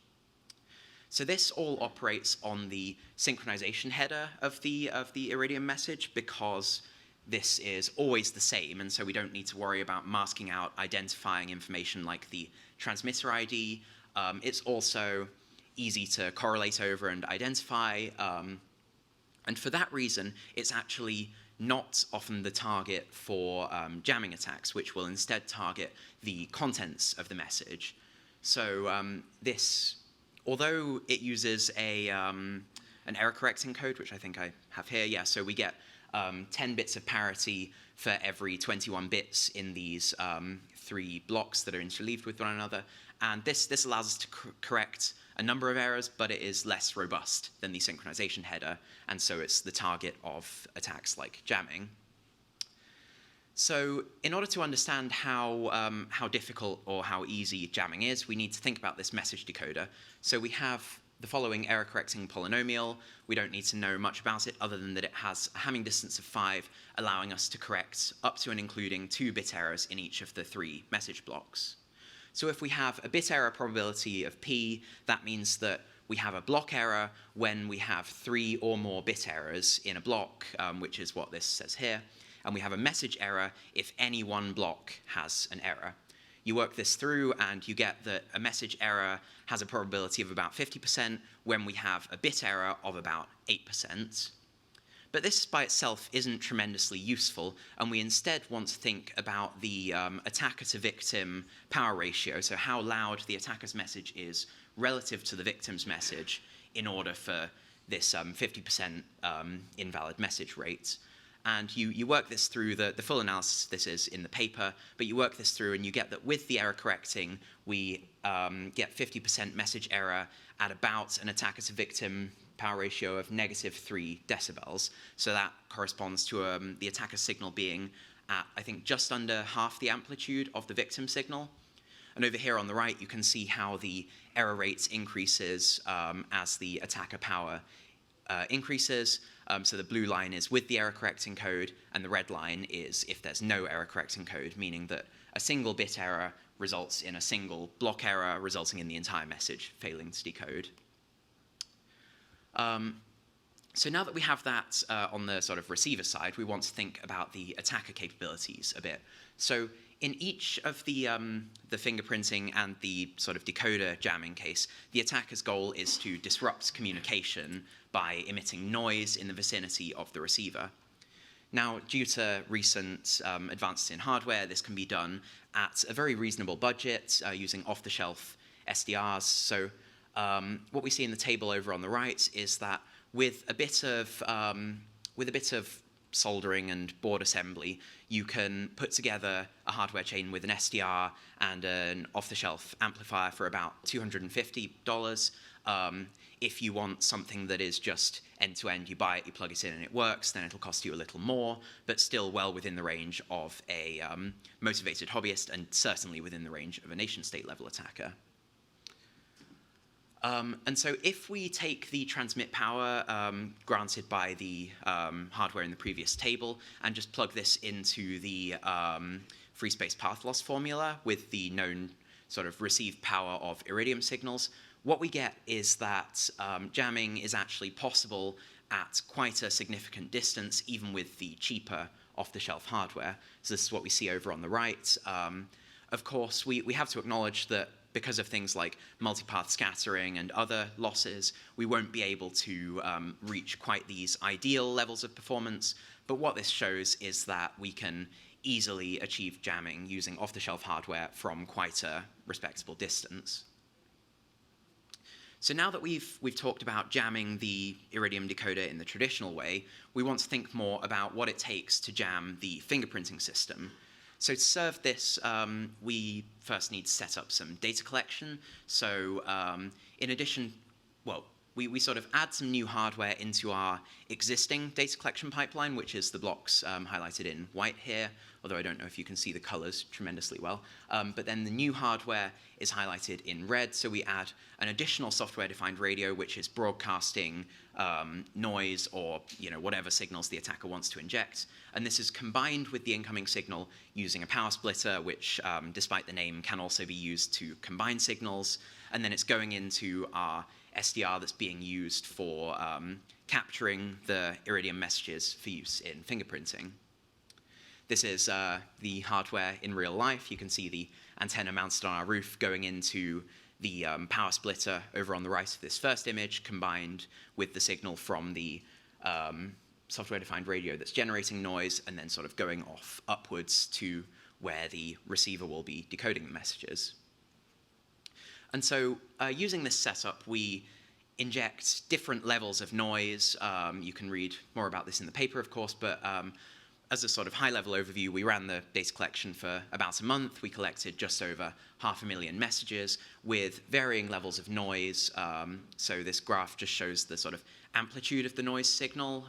So this all operates on the synchronization header of the Iridium message, because this is always the same, and so we don't need to worry about masking out identifying information like the transmitter ID. It's also easy to correlate over and identify, and for that reason, it's actually not often the target for jamming attacks, which will instead target the contents of the message. So this, although it uses an error correcting code, which I think I have here, yeah, so we get 10 bits of parity for every 21 bits in these 3 blocks that are interleaved with one another. And this allows us to correct a number of errors, but it is less robust than the synchronization header, and so it's the target of attacks like jamming. So in order to understand how difficult or how easy jamming is, we need to think about this message decoder. So we have the following error-correcting polynomial. We don't need to know much about it other than that it has a Hamming distance of 5, allowing us to correct up to and including 2 bit errors in each of the 3 message blocks. So if we have a bit error probability of p, that means that we have a block error when we have 3 or more bit errors in a block, which is what this says here. And we have a message error if any one block has an error. You work this through and you get that a message error has a probability of about 50% when we have a bit error of about 8%. But this by itself isn't tremendously useful, and we instead want to think about the attacker to victim power ratio, so how loud the attacker's message is relative to the victim's message in order for this 50% invalid message rate. And you work this through, the full analysis this is in the paper, but you work this through and you get that with the error correcting, we get 50% message error at about an attacker to victim power ratio of -3 decibels. So that corresponds to the attacker signal being at, I think, just under half the amplitude of the victim signal. And over here on the right, you can see how the error rates increases as the attacker power increases. So the blue line is with the error correcting code, and the red line is if there's no error correcting code, meaning that a single bit error results in a single block error, resulting in the entire message failing to decode. So now that we have that on the sort of receiver side, we want to think about the attacker capabilities a bit. So in each of the fingerprinting and the sort of decoder jamming case, the attacker's goal is to disrupt communication by emitting noise in the vicinity of the receiver. Now, due to recent advances in hardware, this can be done at a very reasonable budget using off-the-shelf SDRs. So what we see in the table over on the right is that with a bit of soldering and board assembly, you can put together a hardware chain with an SDR and an off-the-shelf amplifier for about $250. If you want something that is just end-to-end, you buy it, you plug it in, and it works, then it'll cost you a little more, but still well within the range of a motivated hobbyist and certainly within the range of a nation-state level attacker. And so if we take the transmit power granted by the hardware in the previous table and just plug this into the free space path loss formula with the known sort of received power of iridium signals, what we get is that jamming is actually possible at quite a significant distance, even with the cheaper off-the-shelf hardware. So this is what we see over on the right. Of course, we have to acknowledge that because of things like multipath scattering and other losses, we won't be able to reach quite these ideal levels of performance. But what this shows is that we can easily achieve jamming using off-the-shelf hardware from quite a respectable distance. So now that we've talked about jamming the iridium decoder in the traditional way, we want to think more about what it takes to jam the fingerprinting system. So to serve this, we first need to set up some data collection. So in addition, well, we sort of add some new hardware into our existing data collection pipeline, which is the blocks highlighted in white here, although I don't know if you can see the colors tremendously well. But then the new hardware is highlighted in red, so we add an additional software-defined radio, which is broadcasting noise or whatever signals the attacker wants to inject. And this is combined with the incoming signal using a power splitter, which, despite the name, can also be used to combine signals. And then it's going into our SDR that's being used for capturing the iridium messages for use in fingerprinting. This is the hardware in real life. You can see the antenna mounted on our roof going into the power splitter over on the right of this first image, combined with the signal from the software-defined radio that's generating noise, and then sort of going off upwards to where the receiver will be decoding the messages. And so using this setup, we inject different levels of noise. You can read more about this in the paper, of course, but as a sort of high-level overview, we ran the data collection for about a month. We collected just over 500,000 messages with varying levels of noise. So this graph just shows the sort of amplitude of the noise signal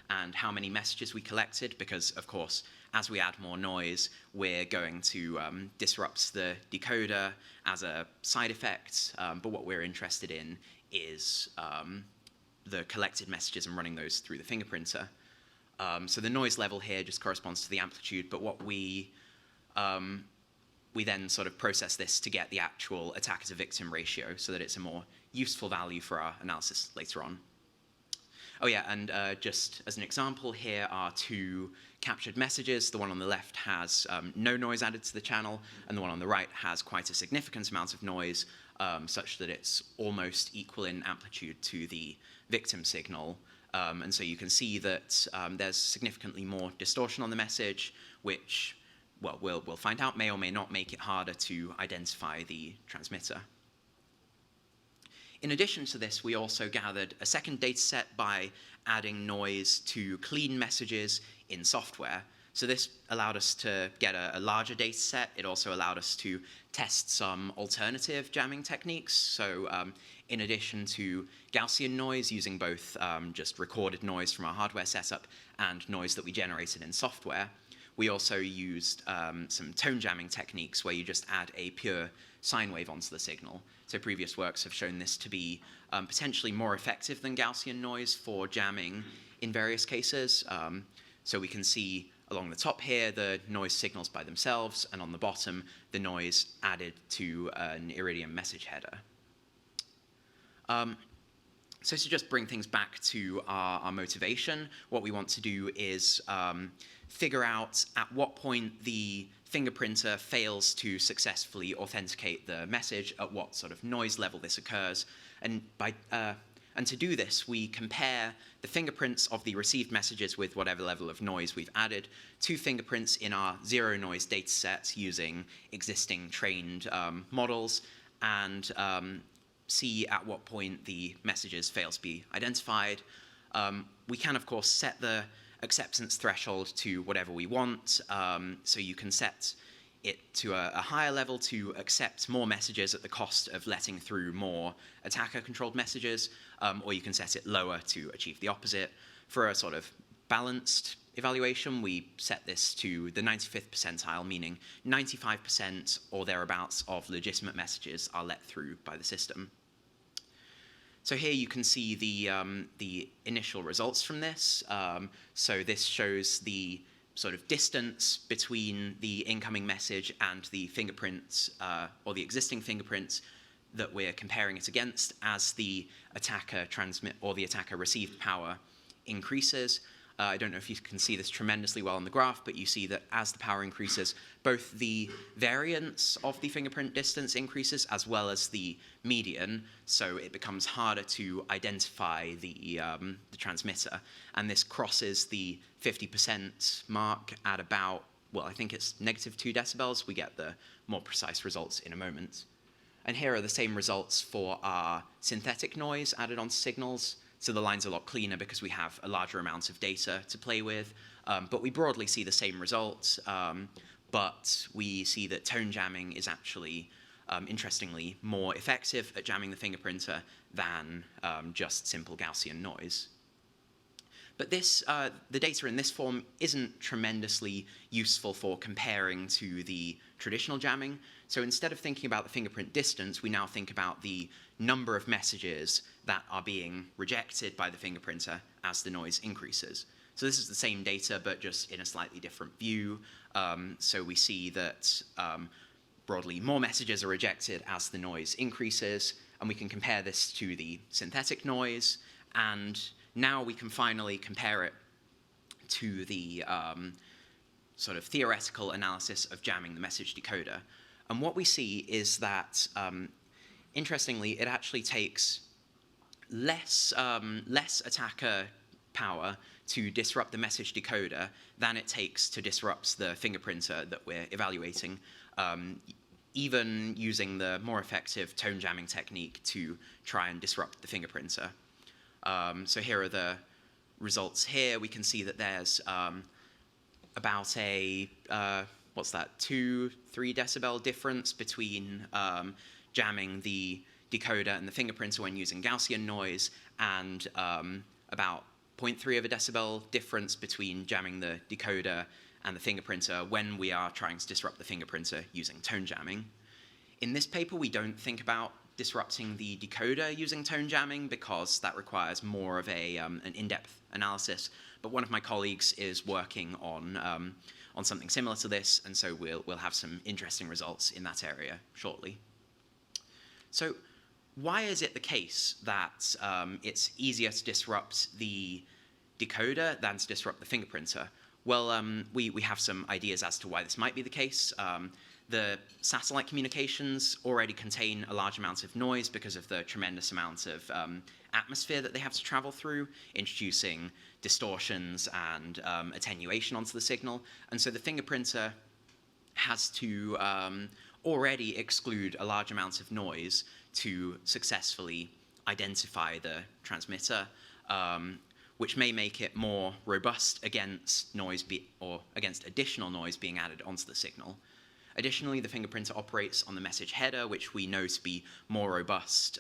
and how many messages we collected, because, of course, as we add more noise, we're going to disrupt the decoder as a side effect. But what we're interested in is the collected messages and running those through the fingerprinter. So the noise level here just corresponds to the amplitude, but what we then sort of process this to get the actual attacker to victim ratio so that it's a more useful value for our analysis later on. Oh yeah, and just as an example, here are two captured messages. The one on the left has no noise added to the channel, and the one on the right has quite a significant amount of noise, such that it's almost equal in amplitude to the victim signal. And so you can see that there's significantly more distortion on the message, which, well, we'll find out may or may not make it harder to identify the transmitter. In addition to this, we also gathered a second data set by adding noise to clean messages in software. So this allowed us to get a larger data set. It also allowed us to test some alternative jamming techniques. So in addition to Gaussian noise, using both just recorded noise from our hardware setup and noise that we generated in software, we also used some tone jamming techniques where you just add a pure sine wave onto the signal. So previous works have shown this to be potentially more effective than Gaussian noise for jamming in various cases. So we can see along the top here the noise signals by themselves, and on the bottom the noise added to an Iridium message header. So to just bring things back to our motivation, what we want to do is figure out at what point the fingerprinter fails to successfully authenticate the message, at what sort of noise level this occurs. And to do this, we compare the fingerprints of the received messages with whatever level of noise we've added to fingerprints in our zero noise data set using existing trained models, and see at what point the messages fail to be identified. We can, of course, set the acceptance threshold to whatever we want. So you can set it to a higher level to accept more messages at the cost of letting through more attacker-controlled messages, or you can set it lower to achieve the opposite. For a sort of balanced evaluation, we set this to the 95th percentile, meaning 95% or thereabouts of legitimate messages are let through by the system. So here you can see the initial results from this. So this shows the sort of distance between the incoming message and the fingerprints, or the existing fingerprints that we're comparing it against as the attacker transmit or the attacker received power increases. I don't know if you can see this tremendously well on the graph, but you see that as the power increases, both the variance of the fingerprint distance increases as well as the median, so it becomes harder to identify the transmitter. And this crosses the 50% mark at about, well, I think it's -2 decibels. We get the more precise results in a moment. And here are the same results for our synthetic noise added onto signals. So the line's a lot cleaner because we have a larger amount of data to play with. But we broadly see the same results. But we see that tone jamming is actually, interestingly, more effective at jamming the fingerprinter than just simple Gaussian noise. But this, the data in this form isn't tremendously useful for comparing to the traditional jamming. So instead of thinking about the fingerprint distance, we now think about the number of messages that are being rejected by the fingerprinter as the noise increases. So this is the same data, but just in a slightly different view. So we see that broadly more messages are rejected as the noise increases, and we can compare this to the synthetic noise, and now we can finally compare it to the sort of theoretical analysis of jamming the message decoder. And what we see is that, interestingly, it actually takes less attacker power to disrupt the message decoder than it takes to disrupt the fingerprinter that we're evaluating, even using the more effective tone jamming technique to try and disrupt the fingerprinter. So here are the results here. We can see that there's about a, 2-3 decibel difference between jamming the decoder and the fingerprinter when using Gaussian noise, and about 0.3 of a decibel difference between jamming the decoder and the fingerprinter when we are trying to disrupt the fingerprinter using tone jamming. In this paper, we don't think about disrupting the decoder using tone jamming because that requires more of an in-depth analysis. But one of my colleagues is working on something similar to this, and so we'll have some interesting results in that area shortly. So why is it the case that it's easier to disrupt the decoder than to disrupt the fingerprinter? Well, we have some ideas as to why this might be the case. The satellite communications already contain a large amount of noise because of the tremendous amount of atmosphere that they have to travel through, introducing distortions and attenuation onto the signal. And so the fingerprinter has to already exclude a large amount of noise to successfully identify the transmitter, which may make it more robust against noise or against additional noise being added onto the signal. Additionally, the fingerprinter operates on the message header, which we know to be more robust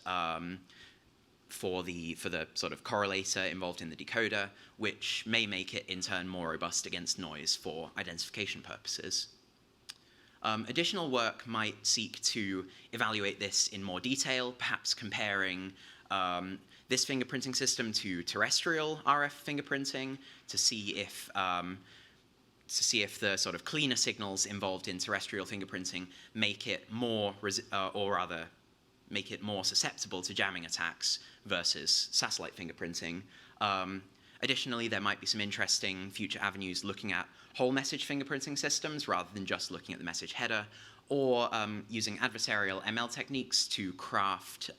for the sort of correlator involved in the decoder, which may make it in turn more robust against noise for identification purposes. Additional work might seek to evaluate this in more detail, perhaps comparing this fingerprinting system to terrestrial RF fingerprinting to see if the sort of cleaner signals involved in terrestrial fingerprinting make it more, make it more susceptible to jamming attacks versus satellite fingerprinting. Additionally, there might be some interesting future avenues looking at whole message fingerprinting systems rather than just looking at the message header, or using adversarial ML techniques to craft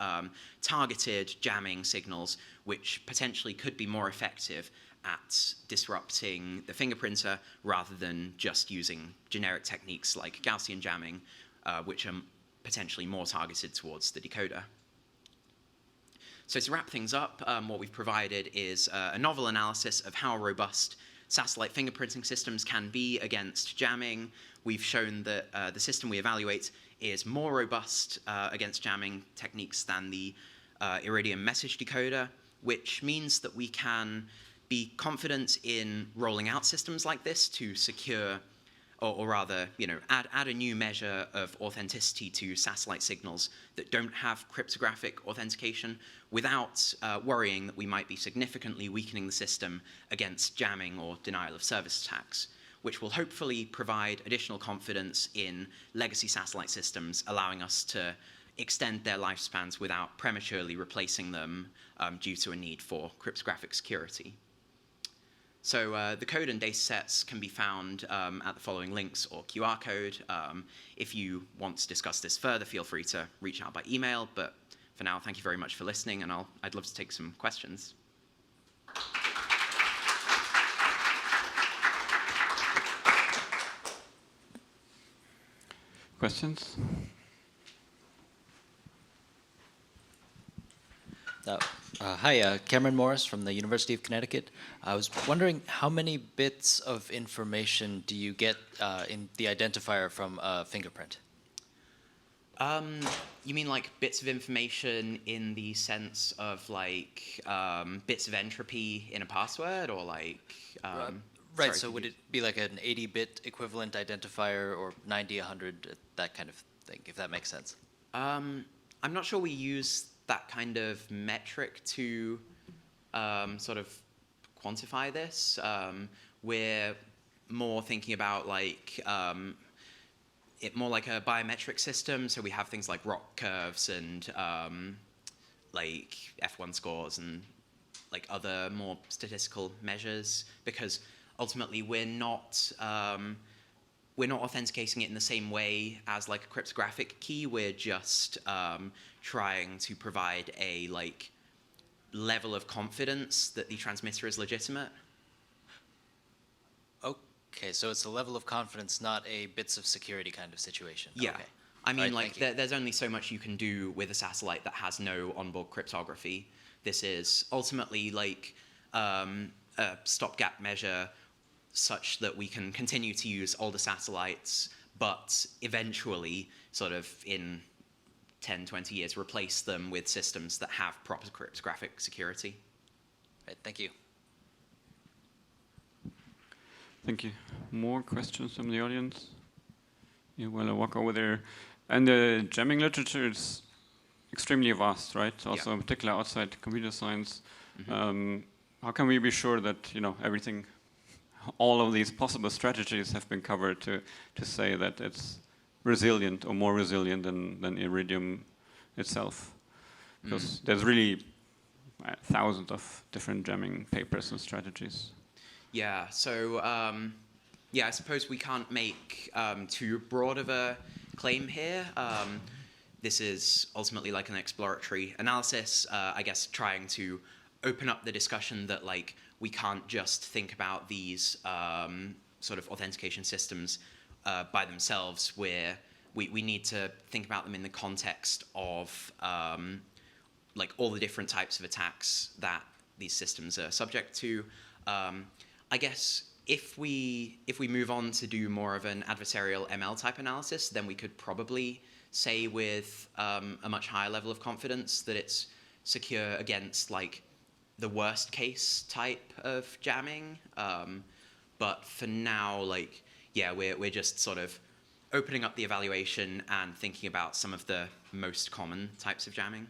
targeted jamming signals which potentially could be more effective at disrupting the fingerprinter rather than just using generic techniques like Gaussian jamming, which are potentially more targeted towards the decoder. So to wrap things up, what we've provided is a novel analysis of how robust satellite fingerprinting systems can be against jamming. We've shown that the system we evaluate is more robust against jamming techniques than the Iridium message decoder, which means that we can be confident in rolling out systems like this to secure, or rather, add a new measure of authenticity to satellite signals that don't have cryptographic authentication without worrying that we might be significantly weakening the system against jamming or denial of service attacks, which will hopefully provide additional confidence in legacy satellite systems, allowing us to extend their lifespans without prematurely replacing them due to a need for cryptographic security. So the code and data sets can be found at the following links or QR code. If you want to discuss this further, feel free to reach out by email. But for now, thank you very much for listening, and I'd love to take some questions. Questions? Hi, Cameron Morris from the University of Connecticut. I was wondering how many bits of information do you get in the identifier from a fingerprint? You mean like bits of information in the sense of like bits of entropy in a password, or like? Right, so would it be like an 80-bit equivalent identifier, or 90, 100, that kind of thing, if that makes sense? I'm not sure we use that kind of metric to sort of quantify this. We're more thinking about like it more like a biometric system. So we have things like ROC curves and like F1 scores and like other more statistical measures, because ultimately we're not authenticating it in the same way as like a cryptographic key. We're just trying to provide a like level of confidence that the transmitter is legitimate. Okay, so it's a level of confidence, not a bits of security kind of situation. Yeah. Okay. I mean, right, like, there's only so much you can do with a satellite that has no onboard cryptography. This is ultimately like a stopgap measure such that we can continue to use older satellites, but eventually, sort of in 10, 20 years, replace them with systems that have proper cryptographic security. Right, thank you. Thank you. More questions from the audience? You want to walk over there. And the jamming literature is extremely vast, right? Also, in particular outside computer science. How can we be sure that everything, all of these possible strategies have been covered to say that it's resilient or more resilient than Iridium itself? Because there's really thousands of different jamming papers and strategies. Yeah, so I suppose we can't make too broad of a claim here. This is ultimately like an exploratory analysis, I guess trying to open up the discussion that like we can't just think about these sort of authentication systems by themselves, where we need to think about them in the context of like all the different types of attacks that these systems are subject to. I guess if we move on to do more of an adversarial ML type analysis, then we could probably say with a much higher level of confidence that it's secure against like the worst case type of jamming. But for now, like, yeah, we're just sort of opening up the evaluation and thinking about some of the most common types of jamming.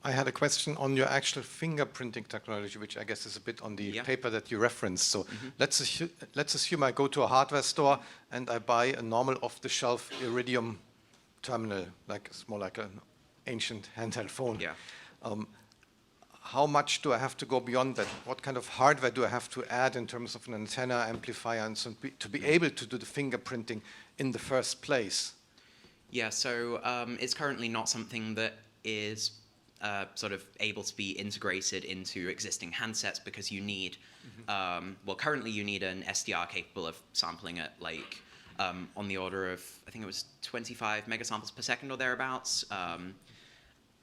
I had a question on your actual fingerprinting technology, which I guess is a bit on the paper that you referenced. So let's assume I go to a hardware store and I buy a normal off-the-shelf Iridium terminal, like it's more like an ancient handheld phone. Yeah. How much do I have to go beyond that? What kind of hardware do I have to add in terms of an antenna, amplifier, and so to be able to do the fingerprinting in the first place? Yeah, so it's currently not something that is sort of able to be integrated into existing handsets because you need, well, currently you need an SDR capable of sampling at like on the order of, I think it was 25 megasamples per second or thereabouts.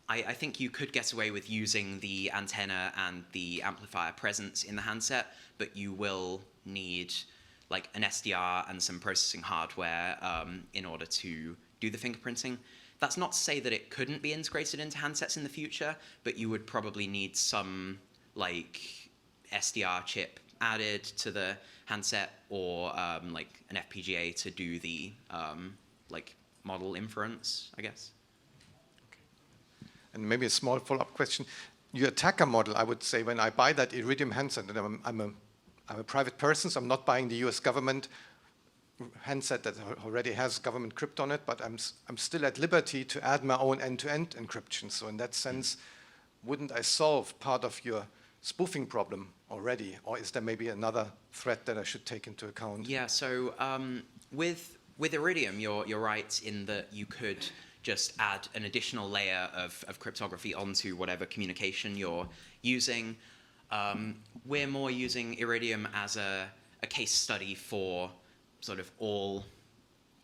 I think you could get away with using the antenna and the amplifier presence in the handset, but you will need like an SDR and some processing hardware in order to do the fingerprinting. That's not to say that it couldn't be integrated into handsets in the future, but you would probably need some like SDR chip added to the handset or like an FPGA to do the like model inference, I guess. And maybe a small follow-up question. Your attacker model, I would say, when I buy that Iridium handset, and I'm a private person, so I'm not buying the US government handset that already has government crypt on it, but I'm still at liberty to add my own end-to-end encryption. So in that sense, wouldn't I solve part of your spoofing problem already? Or is there maybe another threat that I should take into account? Yeah, so with Iridium, you're right in that you could just add an additional layer of cryptography onto whatever communication you're using. We're more using Iridium as a case study for sort of all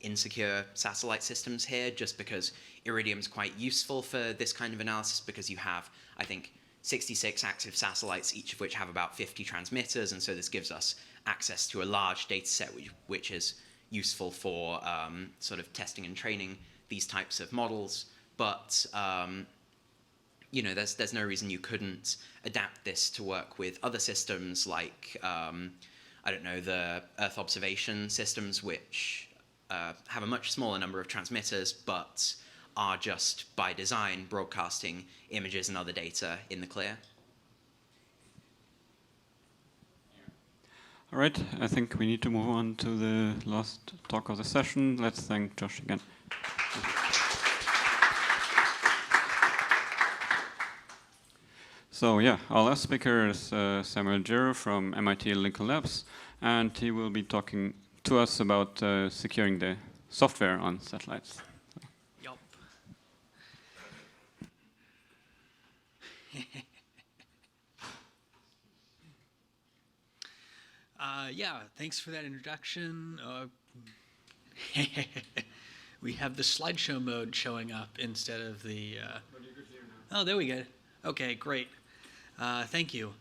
insecure satellite systems here, just because Iridium's quite useful for this kind of analysis because you have, I think, 66 active satellites, each of which have about 50 transmitters, and so this gives us access to a large data set which is useful for sort of testing and training these types of models. But there's no reason you couldn't adapt this to work with other systems like I don't know, the Earth observation systems, which have a much smaller number of transmitters, but are just by design broadcasting images and other data in the clear. All right, I think we need to move on to the last talk of the session. Let's thank Josh again. So yeah, our last speaker is Samuel Giro from MIT Lincoln Labs, and he will be talking to us about securing the software on satellites. Yup. Yeah, thanks for that introduction. We have the slideshow mode showing up instead of the... Oh, there we go. Okay, great. Thank you.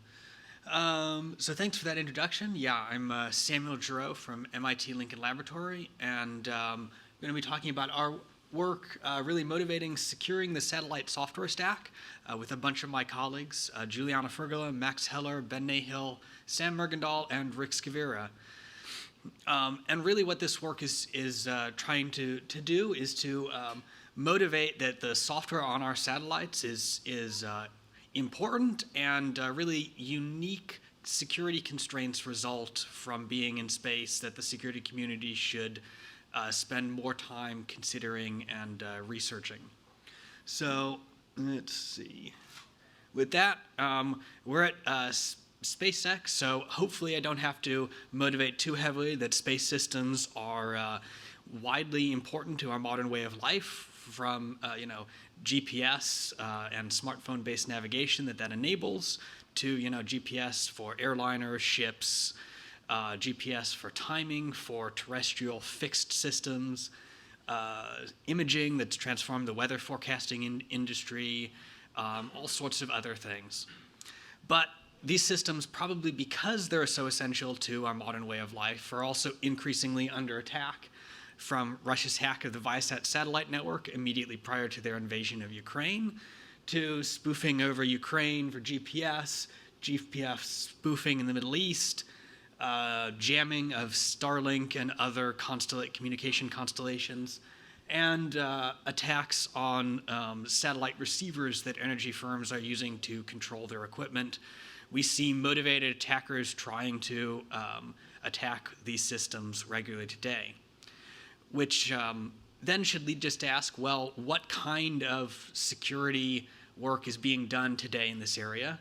So thanks for that introduction. Yeah, I'm Samuel Giro from MIT Lincoln Laboratory, and I'm going to be talking about our work really motivating securing the satellite software stack with a bunch of my colleagues, Juliana Fergola, Max Heller, Ben Nahill, Sam Mergendahl, and Rick Scavira. And really what this work is trying to do is to motivate that the software on our satellites is important, and really unique security constraints result from being in space that the security community should spend more time considering and researching. So let's see. With that, we're at SpaceSec, so hopefully I don't have to motivate too heavily that space systems are widely important to our modern way of life, from GPS and smartphone-based navigation that enables, to GPS for airliners, ships, GPS for timing, for terrestrial fixed systems, imaging that's transformed the weather forecasting industry, all sorts of other things. But these systems, probably because they're so essential to our modern way of life, are also increasingly under attack, from Russia's hack of the ViaSat satellite network immediately prior to their invasion of Ukraine, to spoofing over Ukraine for GPS, GPS spoofing in the Middle East, jamming of Starlink and other communication constellations, and attacks on satellite receivers that energy firms are using to control their equipment. We see motivated attackers trying to attack these systems regularly today, which then should lead us to ask, well, what kind of security work is being done today in this area?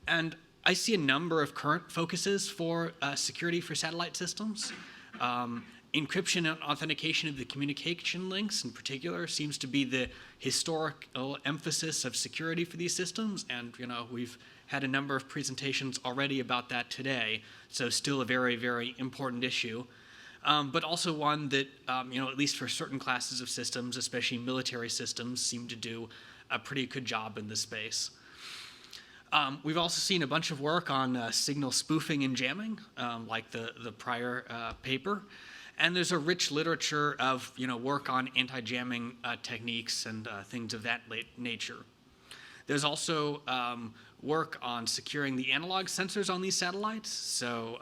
And I see a number of current focuses for security for satellite systems. Encryption and authentication of the communication links in particular seems to be the historical emphasis of security for these systems, and we've had a number of presentations already about that today, so still a very, very important issue. But also one that, at least for certain classes of systems, especially military systems, seem to do a pretty good job in this space. We've also seen a bunch of work on signal spoofing and jamming, like the prior paper. And there's a rich literature of work on anti-jamming techniques and things of that nature. There's also work on securing the analog sensors on these satellites, so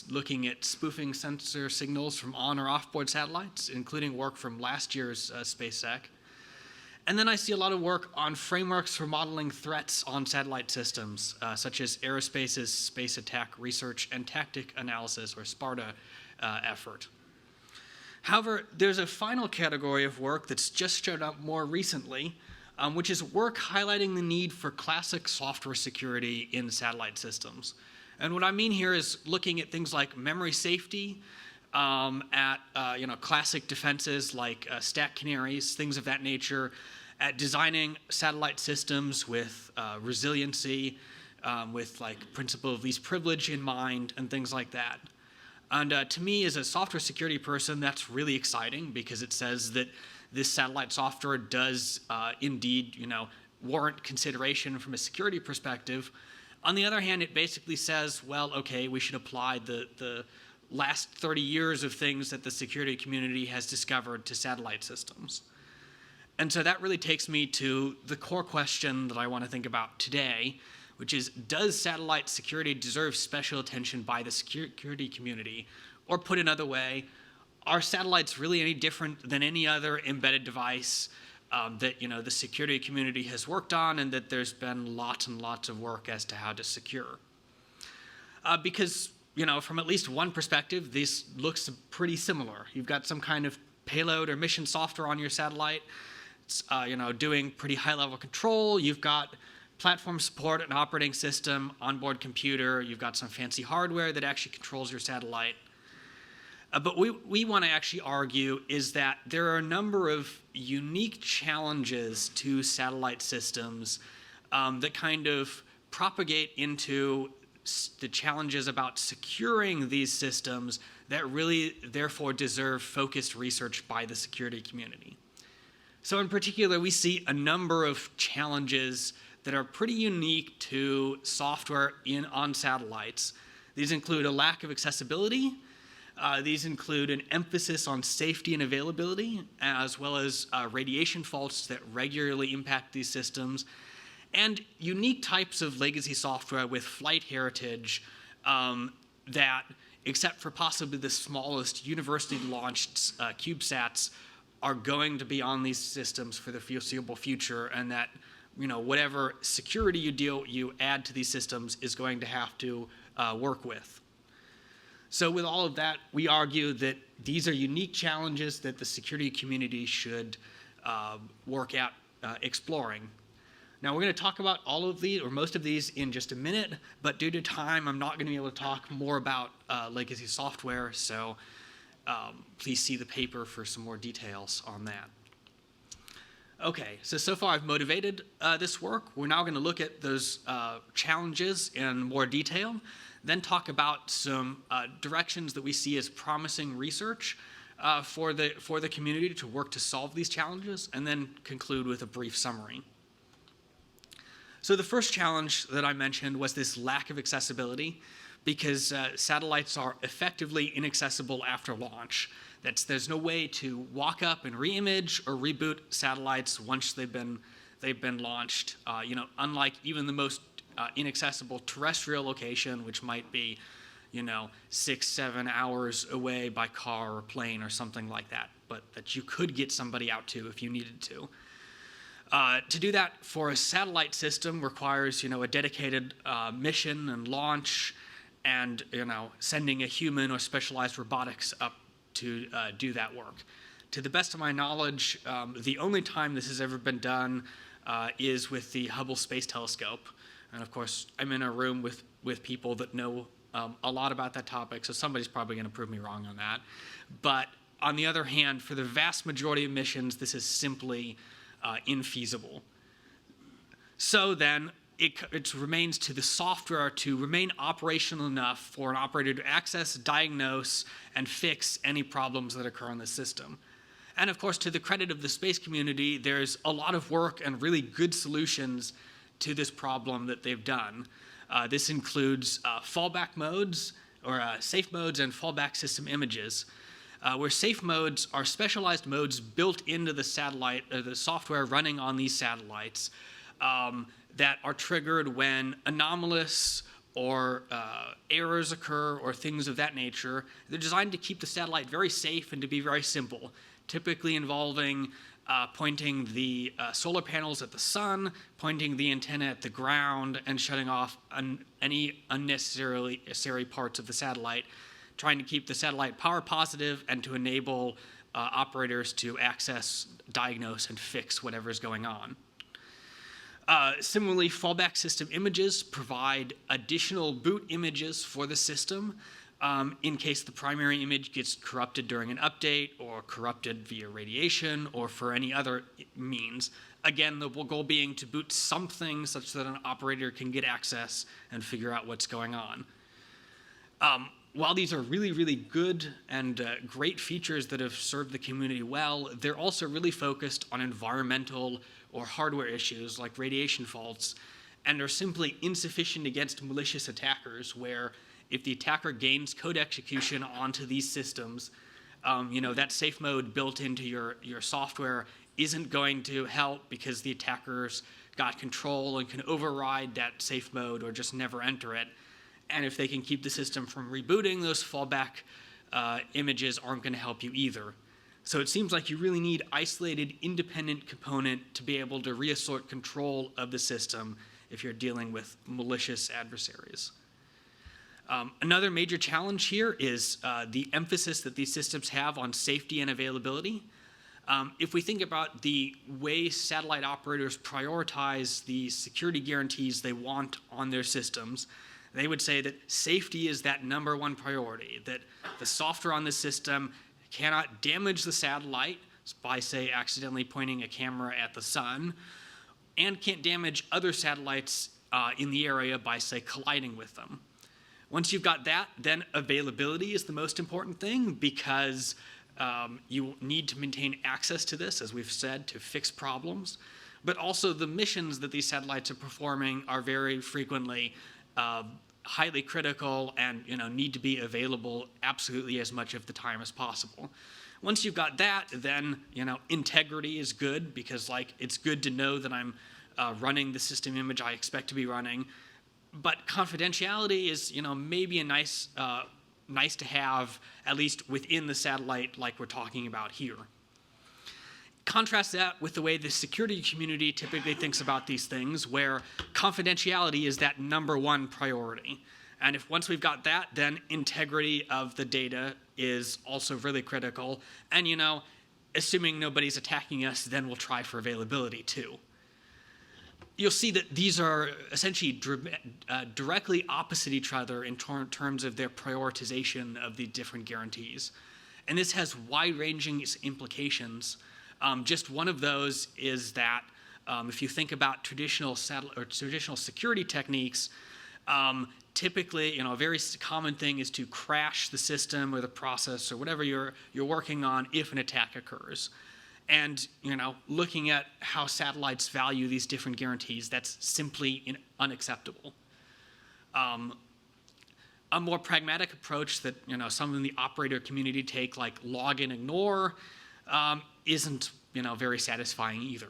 looking at spoofing sensor signals from on or off-board satellites, including work from last year's SpaceSec. And then I see a lot of work on frameworks for modeling threats on satellite systems, such as Aerospace's Space Attack Research and Tactic Analysis, or SPARTA, effort. However, there's a final category of work that's just showed up more recently, which is work highlighting the need for classic software security in satellite systems. And what I mean here is looking at things like memory safety, at classic defenses like stack canaries, things of that nature, at designing satellite systems with resiliency, with principle of least privilege in mind, and things like that. And to me, as a software security person, that's really exciting, because it says that this satellite software does indeed, warrant consideration from a security perspective. On the other hand, it basically says, well, okay, we should apply the last 30 years of things that the security community has discovered to satellite systems. And so that really takes me to the core question that I want to think about today, which is, does satellite security deserve special attention by the security community? Or put another way, are satellites really any different than any other embedded device that the security community has worked on, and that there's been lots and lots of work as to how to secure? Because from at least one perspective, this looks pretty similar. You've got some kind of payload or mission software on your satellite. It's doing pretty high-level control. You've got platform support, an operating system, onboard computer. You've got some fancy hardware that actually controls your satellite. But we want to actually argue is that there are a number of unique challenges to satellite systems that kind of propagate into the challenges about securing these systems that really, therefore, deserve focused research by the security community. So in particular, we see a number of challenges that are pretty unique to software on satellites. These include a lack of accessibility. These include an emphasis on safety and availability, as well as radiation faults that regularly impact these systems, and unique types of legacy software with flight heritage that, except for possibly the smallest university-launched CubeSats, are going to be on these systems for the foreseeable future, and that whatever security you add to these systems is going to have to work with. So with all of that, we argue that these are unique challenges that the security community should work at exploring. Now, we're going to talk about all of these, or most of these, in just a minute, but due to time, I'm not going to be able to talk more about legacy software, so please see the paper for some more details on that. Okay, so far I've motivated this work. We're now going to look at those challenges in more detail, then talk about some directions that we see as promising research for the community to work to solve these challenges, and then conclude with a brief summary. So the first challenge that I mentioned was this lack of accessibility, because satellites are effectively inaccessible after launch. There's no way to walk up and re-image or reboot satellites once they've been launched. Unlike even the most inaccessible terrestrial location, which might be 6-7 hours away by car or plane or something like that, but that you could get somebody out to if you needed to. To do that for a satellite system requires a dedicated mission and launch, and sending a human or specialized robotics up to do that work. To the best of my knowledge, the only time this has ever been done is with the Hubble Space Telescope. And of course, I'm in a room with people that know a lot about that topic, so somebody's probably going to prove me wrong on that. But on the other hand, for the vast majority of missions, this is simply infeasible. So then, it remains to the software to remain operational enough for an operator to access, diagnose, and fix any problems that occur on the system. And of course, to the credit of the space community, there's a lot of work and really good solutions to this problem that they've done. This includes fallback modes, or safe modes, and fallback system images, where safe modes are specialized modes built into the satellite, or the software running on these satellites, that are triggered when anomalous or errors occur or things of that nature. They're designed to keep the satellite very safe and to be very simple, typically involving pointing the solar panels at the sun, pointing the antenna at the ground, and shutting off any unnecessary parts of the satellite, trying to keep the satellite power positive and to enable operators to access, diagnose, and fix whatever is going on. Similarly, fallback system images provide additional boot images for the system in case the primary image gets corrupted during an update or corrupted via radiation or for any other means. Again, the goal being to boot something such that an operator can get access and figure out what's going on. While these are really, really good and great features that have served the community well, they're also really focused on environmental or hardware issues like radiation faults, and are simply insufficient against malicious attackers, where if the attacker gains code execution onto these systems, that safe mode built into your software isn't going to help because the attackers got control and can override that safe mode or just never enter it. And if they can keep the system from rebooting, those fallback images aren't going to help you either. So it seems like you really need isolated, independent component to be able to reassert control of the system if you're dealing with malicious adversaries. Another major challenge here is the emphasis that these systems have on safety and availability. If we think about the way satellite operators prioritize the security guarantees they want on their systems, they would say that safety is that #1 priority, that the software on the system cannot damage the satellite by, say, accidentally pointing a camera at the sun, and can't damage other satellites in the area by, say, colliding with them. Once you've got that, then availability is the most important thing, because you need to maintain access to this, as we've said, to fix problems. But also the missions that these satellites are performing are very frequently highly critical and need to be available absolutely as much of the time as possible. Once you've got that, then integrity is good, because it's good to know that I'm running the system image I expect to be running. But confidentiality is maybe a nice to have, at least within the satellite like we're talking about here. Contrast that with the way the security community typically thinks about these things, where confidentiality is that #1 priority. And if once we've got that, then integrity of the data is also really critical. And, you know, assuming nobody's attacking us, then we'll try for availability too. You'll see that these are essentially directly opposite each other in terms of their prioritization of the different guarantees. And this has wide-ranging implications. Just one of those is that if you think about traditional security techniques, typically, you know, a very common thing is to crash the system or the process or whatever you're working on if an attack occurs. And, you know, looking at how satellites value these different guarantees, that's simply unacceptable. A more pragmatic approach that, you know, some in the operator community take, like log and ignore, isn't, you know, very satisfying either.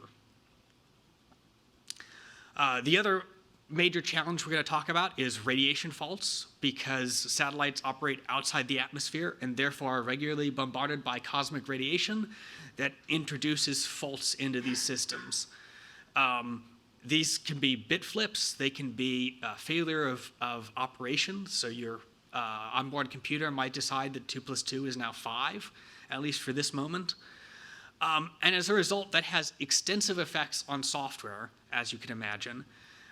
The other major challenge we're going to talk about is radiation faults, because satellites operate outside the atmosphere and therefore are regularly bombarded by cosmic radiation that introduces faults into these systems. These can be bit flips, they can be failure of operation, so your onboard computer might decide that 2 + 2 is now 5, at least for this moment. And as a result, that has extensive effects on software, as you can imagine.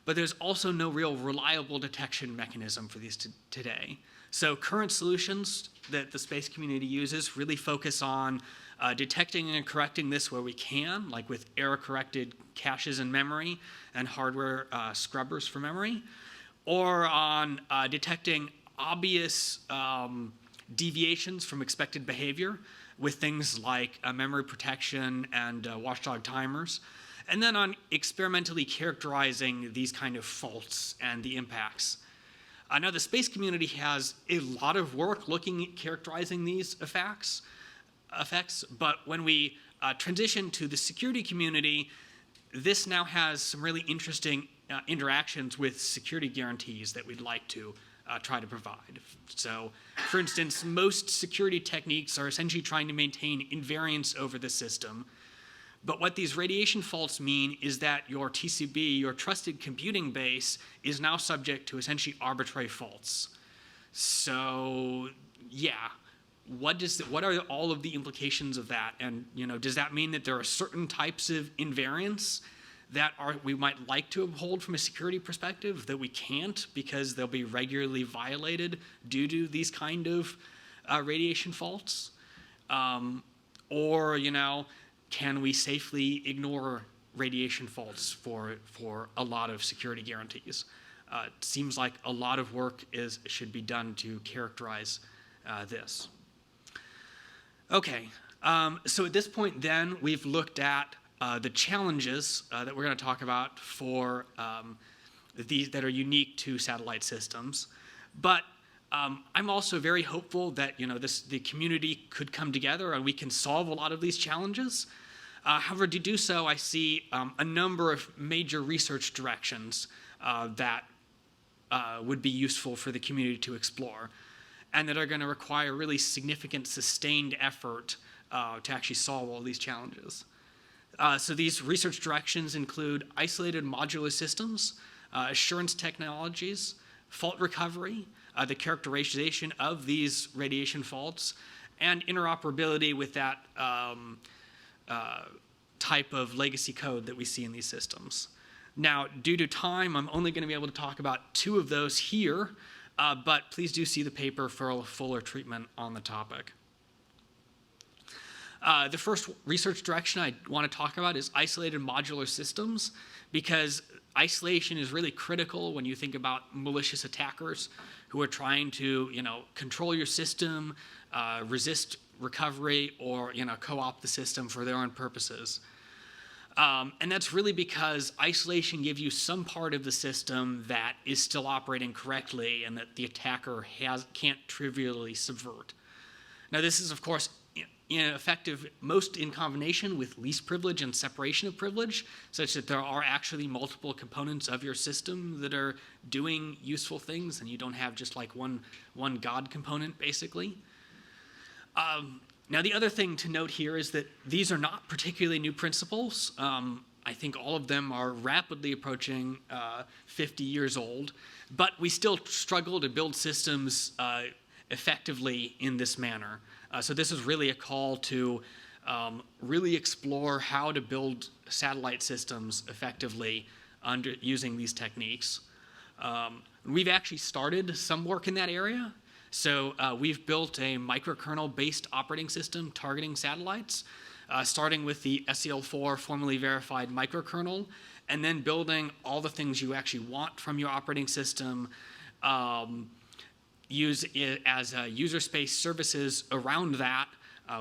But there's also no real reliable detection mechanism for these today. So current solutions that the space community uses really focus on detecting and correcting this where we can, like with error-corrected caches in memory and hardware scrubbers for memory, or on detecting obvious deviations from expected behavior with things like memory protection and watchdog timers, and then on experimentally characterizing these kind of faults and the impacts. Now, the space community has a lot of work looking at characterizing these effects, but when we transition to the security community, this now has some really interesting interactions with security guarantees that we'd like to try to provide. So, for instance, most security techniques are essentially trying to maintain invariance over the system. But what these radiation faults mean is that your TCB, your trusted computing base, is now subject to essentially arbitrary faults. So, yeah, what are all of the implications of that? And, you know, does that mean that there are certain types of invariance that we might like to uphold from a security perspective that we can't because they'll be regularly violated due to these kind of radiation faults? Or, you know, can we safely ignore radiation faults for a lot of security guarantees? It seems like a lot of work should be done to characterize this. Okay, so at this point then, we've looked at the challenges that we're going to talk about for these that are unique to satellite systems. But I'm also very hopeful that, you know, the community could come together and we can solve a lot of these challenges. However, to do so, I see a number of major research directions that would be useful for the community to explore, and that are going to require really significant sustained effort to actually solve all these challenges. So these research directions include isolated modular systems, assurance technologies, fault recovery, the characterization of these radiation faults, and interoperability with that type of legacy code that we see in these systems. Now, due to time, I'm only going to be able to talk about 2 of those here, but please do see the paper for a fuller treatment on the topic. The first research direction I want to talk about is isolated modular systems, because isolation is really critical when you think about malicious attackers who are trying to, you know, control your system, resist recovery, or, you know, co-opt the system for their own purposes. And that's really because isolation gives you some part of the system that is still operating correctly and that the attacker can't trivially subvert. Now, this is, of course, effective most in combination with least privilege and separation of privilege, such that there are actually multiple components of your system that are doing useful things, and you don't have just like one God component, basically. Now, the other thing to note here is that these are not particularly new principles. I think all of them are rapidly approaching 50 years old, but we still struggle to build systems effectively in this manner. So this is really a call to really explore how to build satellite systems effectively using these techniques. We've actually started some work in that area. So we've built a microkernel-based operating system targeting satellites, starting with the SEL4 formally verified microkernel, and then building all the things you actually want from your operating system, use it as user space services around that.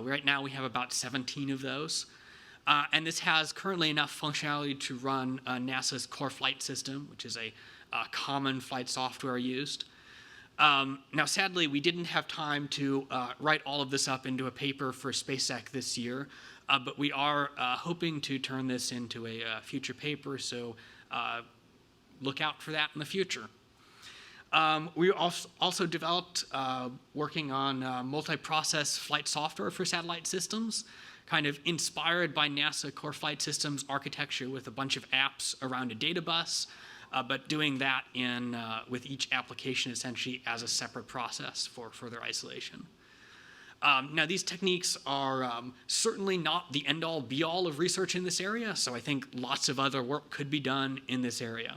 Right now we have about 17 of those. And this has currently enough functionality to run NASA's core flight system, which is a common flight software used. Now, sadly, we didn't have time to write all of this up into a paper for SpaceSec this year, but we are hoping to turn this into a future paper, so look out for that in the future. We also developed, working on multi-process flight software for satellite systems, kind of inspired by NASA core flight systems architecture with a bunch of apps around a data bus, but doing that with each application essentially as a separate process for further isolation. Now, these techniques are certainly not the end-all, be-all of research in this area, so I think lots of other work could be done in this area.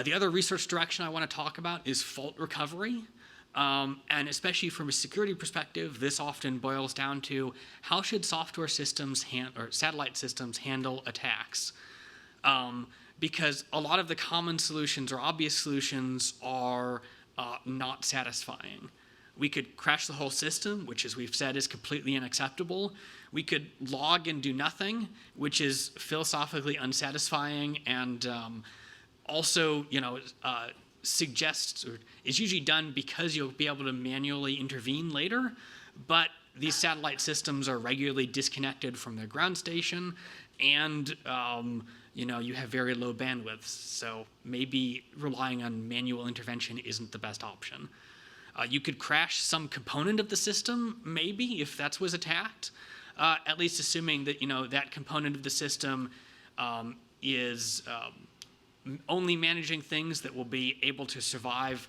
The other research direction I want to talk about is fault recovery. And especially from a security perspective, this often boils down to how should software systems or satellite systems handle attacks? Because a lot of the common solutions or obvious solutions are not satisfying. We could crash the whole system, which, as we've said, is completely unacceptable. We could log and do nothing, which is philosophically unsatisfying and also, suggests or is usually done because you'll be able to manually intervene later. But these satellite systems are regularly disconnected from their ground station, and you have very low bandwidth, so maybe relying on manual intervention isn't the best option. You could crash some component of the system, maybe, if that was attacked, at least assuming that that component of the system is only managing things that will be able to survive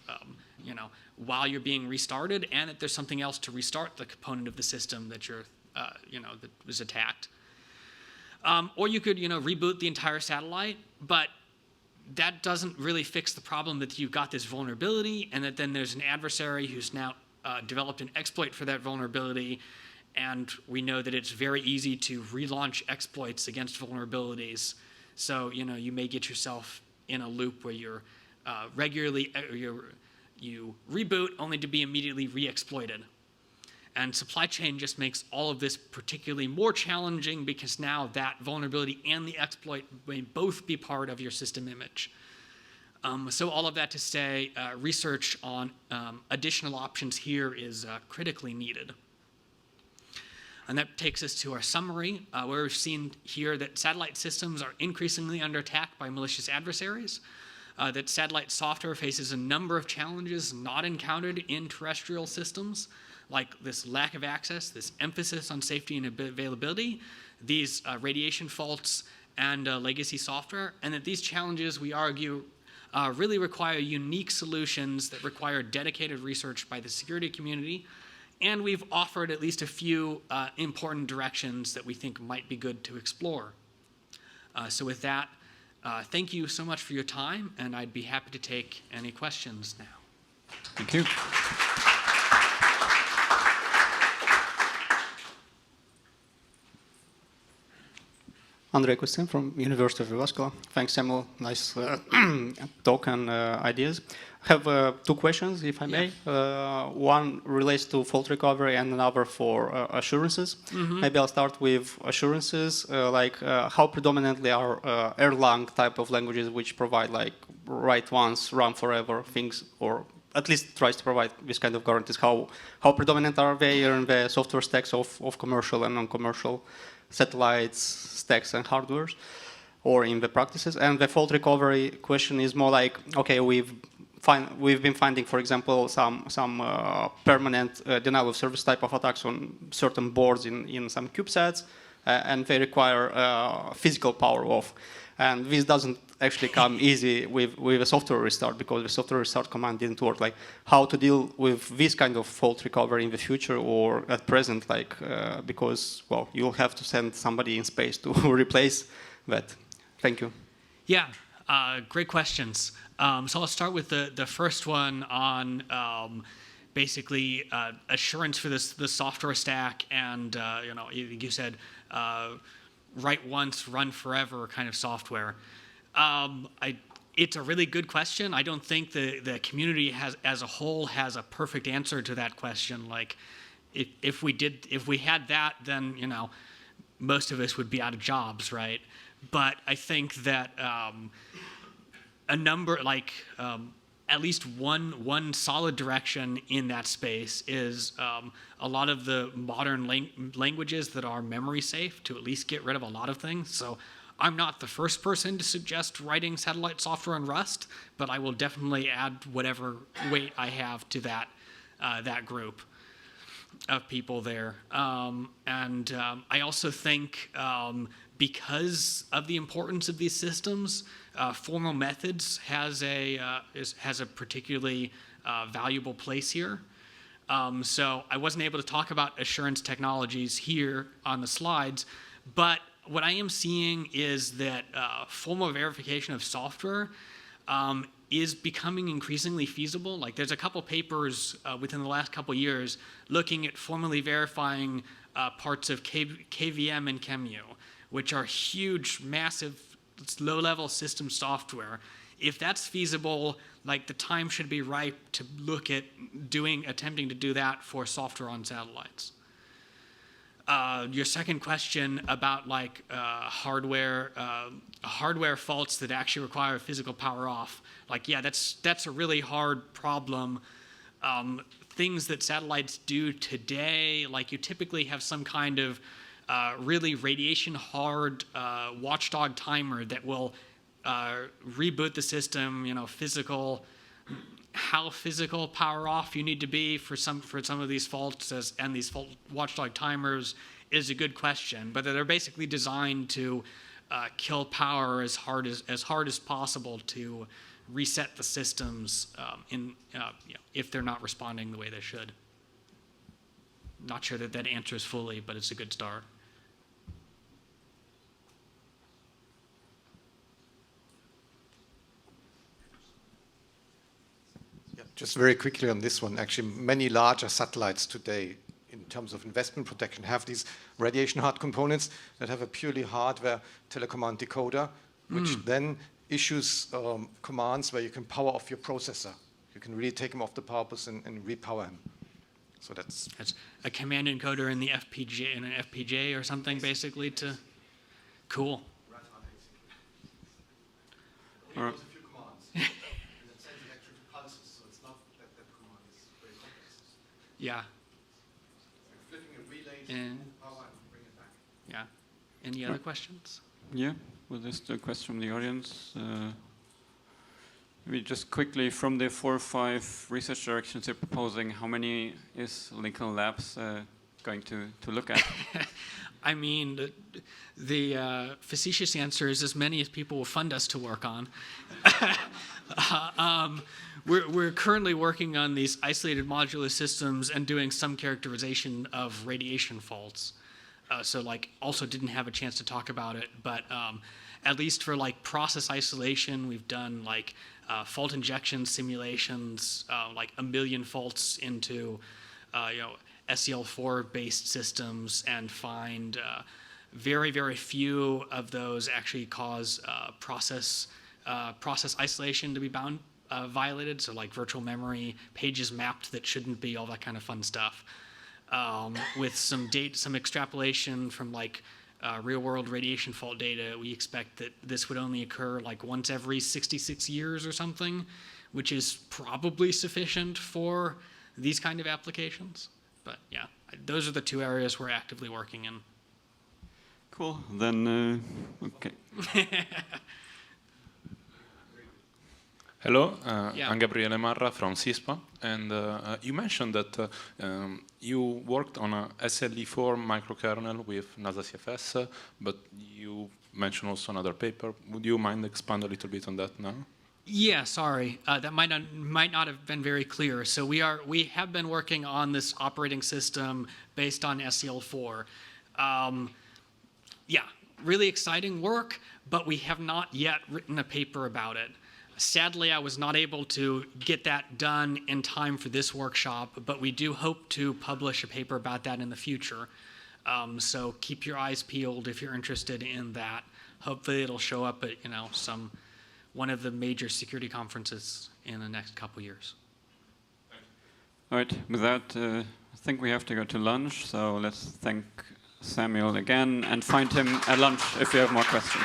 while you're being restarted, and that there's something else to restart the component of the system that that was attacked. Or you could, reboot the entire satellite, but that doesn't really fix the problem that you've got this vulnerability and that then there's an adversary who's now developed an exploit for that vulnerability, and we know that it's very easy to relaunch exploits against vulnerabilities. So, you may get yourself in a loop where you're you reboot only to be immediately re-exploited. And supply chain just makes all of this particularly more challenging because now that vulnerability and the exploit may both be part of your system image. So all of that to say, research on additional options here is critically needed. And that takes us to our summary, where we've seen here that satellite systems are increasingly under attack by malicious adversaries, that satellite software faces a number of challenges not encountered in terrestrial systems, like this lack of access, this emphasis on safety and availability, these radiation faults, and legacy software, and that these challenges, we argue, really require unique solutions that require dedicated research by the security community. And we've offered at least a few important directions that we think might be good to explore. So with that, thank you so much for your time, and I'd be happy to take any questions now. Thank you. Andrei Kostin from University of ViaSat. Thanks, Samuel. Nice talk and ideas. I have two questions, if I may. One relates to fault recovery and another for assurances. Maybe I'll start with assurances, how predominantly are Erlang type of languages which provide write once, run forever things, or at least tries to provide this kind of guarantees. How predominant are they in the software stacks of commercial and non-commercial satellites, stacks and hardwares, or in the practices? And the fault recovery question is more like, okay, we've we've been finding, for example, some permanent denial of service type of attacks on certain boards in some CubeSats, and they require physical power off. And this doesn't actually come easy with a software restart, because the software restart command didn't work. Like how to deal with this kind of fault recovery in the future or at present, like because, well, you'll have to send somebody in space to replace that. Thank you. Yeah, great questions. So I'll start with the first one on basically assurance for the software stack, and you said write once, run forever kind of software. It's a really good question. I don't think the community as a whole has a perfect answer to that question. Like, if we had that, then most of us would be out of jobs, right? But I think that a number, like at least one solid direction in that space is a lot of the modern languages that are memory safe to at least get rid of a lot of things. So I'm not the first person to suggest writing satellite software in Rust, but I will definitely add whatever weight I have to that group of people there. I also think because of the importance of these systems, formal methods has a particularly valuable place here. So I wasn't able to talk about assurance technologies here on the slides, but what I am seeing is that formal verification of software is becoming increasingly feasible. Like, there's a couple papers within the last couple years looking at formally verifying parts of KVM and ChemU, which are huge, massive, low-level system software. If that's feasible, like, the time should be ripe to look at attempting to do that for software on satellites. Your second question about like hardware faults that actually require physical power off. Like, yeah, that's a really hard problem. Things that satellites do today, like you typically have some kind of really radiation hard watchdog timer that will reboot the system. How physical power off you need to be for some of these faults and these fault watchdog timers is a good question, but they're basically designed to kill power as hard as possible to reset the systems if they're not responding the way they should. Not sure that answers fully, but it's a good start. Just very quickly on this one, actually many larger satellites today in terms of investment protection have these radiation hard components that have a purely hardware telecommand decoder, which then issues commands where you can power off your processor. You can really take them off the purpose and repower him. So that's a command encoder in the FPGA, in an FPGA or something, basically to. Cool. All right. Yeah. Flipping a relay to power and bring it back. Yeah. Any other questions? Yeah. Well, there's a question from the audience. Maybe just quickly, from the 4 or 5 research directions you're proposing, how many is Lincoln Labs going to look at? I mean, the facetious answer is as many as people will fund us to work on. We're currently working on these isolated modular systems and doing some characterization of radiation faults. So like also didn't have a chance to talk about it, but at least for like process isolation, we've done like fault injection simulations, like 1 million faults into SEL4 based systems, and find very, very few of those actually cause process isolation to be violated. So like virtual memory, pages mapped that shouldn't be, all that kind of fun stuff. With some extrapolation from like real world radiation fault data, we expect that this would only occur like once every 66 years or something, which is probably sufficient for these kind of applications. But yeah, those are the 2 areas we're actively working in. Cool. Then, okay. Hello, Yeah. I'm Gabriele Marra from CISPA, and you mentioned that you worked on a SLE4 microkernel with NASA CFS, but you mentioned also another paper. Would you mind expand a little bit on that now? Yeah, sorry, that might not have been very clear. So we have been working on this operating system based on SEL4. Yeah, really exciting work, but we have not yet written a paper about it. Sadly, I was not able to get that done in time for this workshop, but we do hope to publish a paper about that in the future. So keep your eyes peeled if you're interested in that. Hopefully it'll show up at one of the major security conferences in the next couple years. All right, with that, I think we have to go to lunch, so let's thank Samuel again and find him at lunch if you have more questions.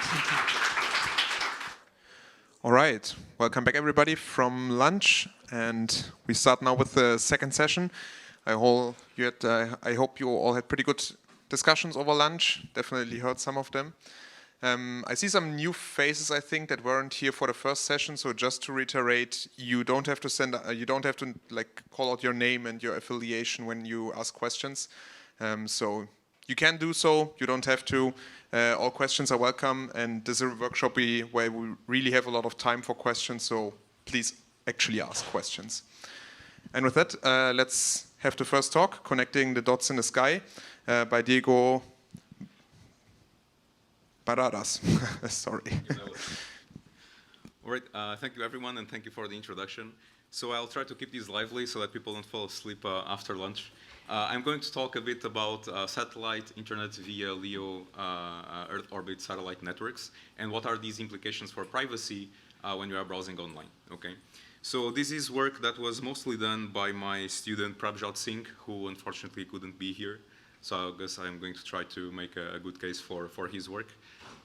All right, welcome back everybody from lunch, and we start now with the second session. I hope you all had pretty good discussions over lunch. Definitely heard some of them. I see some new faces, I think, that weren't here for the first session. So just to reiterate, you don't have to like call out your name and your affiliation when you ask questions. So you can do so. You don't have to. All questions are welcome, and this is a workshop where we really have a lot of time for questions. So please actually ask questions. And with that, let's have the first talk, Connecting the Dots in the Sky, by Diego Barradas. Sorry. All right, thank you everyone, and thank you for the introduction. So I'll try to keep these lively so that people don't fall asleep after lunch. I'm going to talk a bit about satellite internet via LEO Earth orbit satellite networks, and what are these implications for privacy when you are browsing online, okay? So this is work that was mostly done by my student Prabhat Singh, who unfortunately couldn't be here. So I guess I'm going to try to make a good case for his work.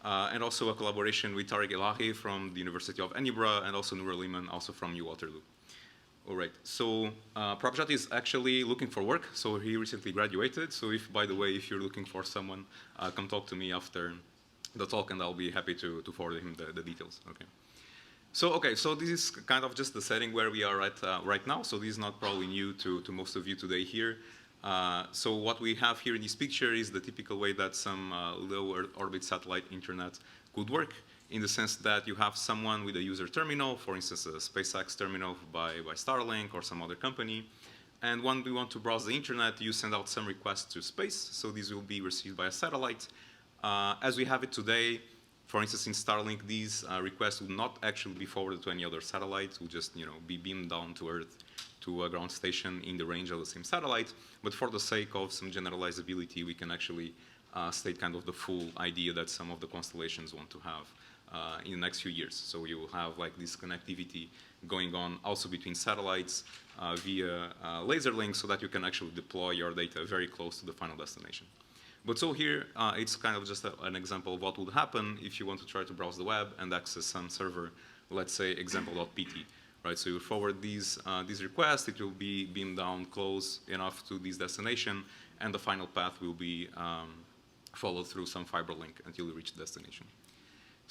And also a collaboration with Tariq Elahi from the University of Edinburgh, and also Noor Liman, also from U Waterloo. All right, so Prabhat is actually looking for work, so he recently graduated. So by the way, if you're looking for someone, come talk to me after the talk, and I'll be happy to forward him the details, okay? So this is kind of just the setting where we are at right now. So this is not probably new to most of you today here. So what we have here in this picture is the typical way that some low Earth orbit satellite internet could work, in the sense that you have someone with a user terminal, for instance, a SpaceX terminal by Starlink or some other company. And when we want to browse the internet, you send out some requests to space. So these will be received by a satellite. As we have it today, for instance, in Starlink, these requests would not actually be forwarded to any other satellite. It would just be beamed down to Earth, to a ground station in the range of the same satellite. But for the sake of some generalizability, we can actually state kind of the full idea that some of the constellations want to have in the next few years. So you will have like this connectivity going on also between satellites via laser links, so that you can actually deploy your data very close to the final destination. But so here, it's kind of just an example of what would happen if you want to try to browse the web and access some server, let's say example.pt. Right, so you forward these requests, it will be beamed down close enough to this destination, and the final path will be followed through some fiber link until you reach the destination.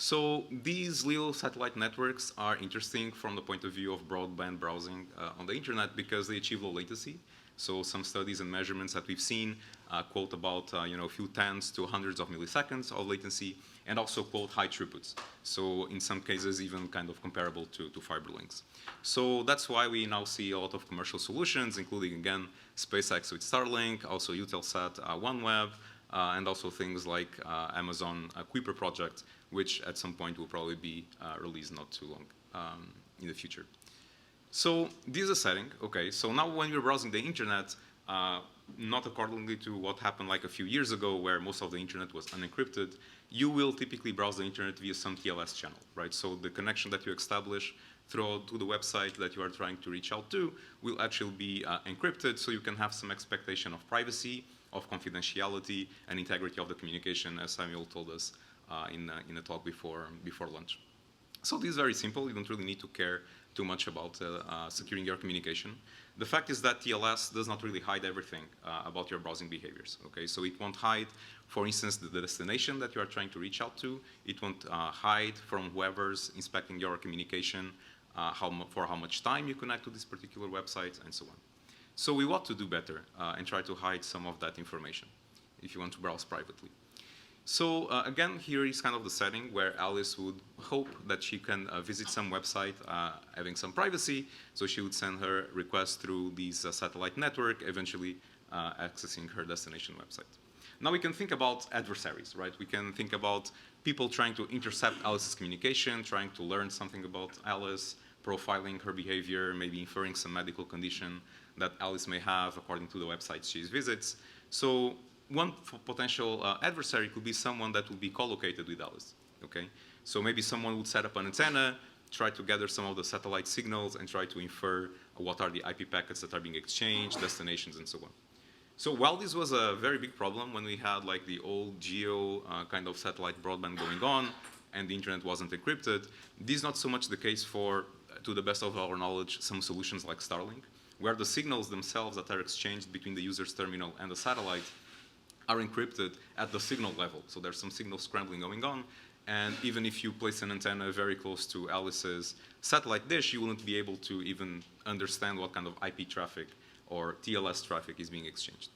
So these little satellite networks are interesting from the point of view of broadband browsing on the internet, because they achieve low latency. So some studies and measurements that we've seen quote about a few tens to hundreds of milliseconds of latency, and also quote high throughputs. So in some cases, even kind of comparable to fiber links. So that's why we now see a lot of commercial solutions, including, again, SpaceX with Starlink, also Eutelsat, OneWeb, and also things like Amazon Kuiper project, which at some point will probably be released not too long in the future. So this is a setting, okay. So now when you're browsing the internet, not accordingly to what happened like a few years ago, where most of the internet was unencrypted, you will typically browse the internet via some TLS channel, right? So the connection that you establish to the website that you are trying to reach out to will actually be encrypted, so you can have some expectation of privacy, of confidentiality, and integrity of the communication, as Samuel told us in a talk before lunch. So this is very simple. You don't really need to care too much about securing your communication. The fact is that TLS does not really hide everything about your browsing behaviors, okay? So it won't hide, for instance, the destination that you are trying to reach out to. It won't hide from whoever's inspecting your communication for how much time you connect to this particular website, and so on. So we want to do better and try to hide some of that information if you want to browse privately. So again, here is kind of the setting where Alice would hope that she can visit some website having some privacy. So she would send her request through this satellite network, eventually accessing her destination website. Now we can think about adversaries, right? We can think about people trying to intercept Alice's communication, trying to learn something about Alice, profiling her behavior, maybe inferring some medical condition that Alice may have according to the websites she visits. So one potential adversary could be someone that would be co-located with Alice, okay? So maybe someone would set up an antenna, try to gather some of the satellite signals and try to infer what are the IP packets that are being exchanged, destinations, and so on. So while this was a very big problem when we had like the old geo kind of satellite broadband going on and the internet wasn't encrypted, this is not so much the case for, to the best of our knowledge, some solutions like Starlink, where the signals themselves that are exchanged between the user's terminal and the satellite are encrypted at the signal level. So there's some signal scrambling going on, and even if you place an antenna very close to Alice's satellite dish, you wouldn't be able to even understand what kind of IP traffic or TLS traffic is being exchanged.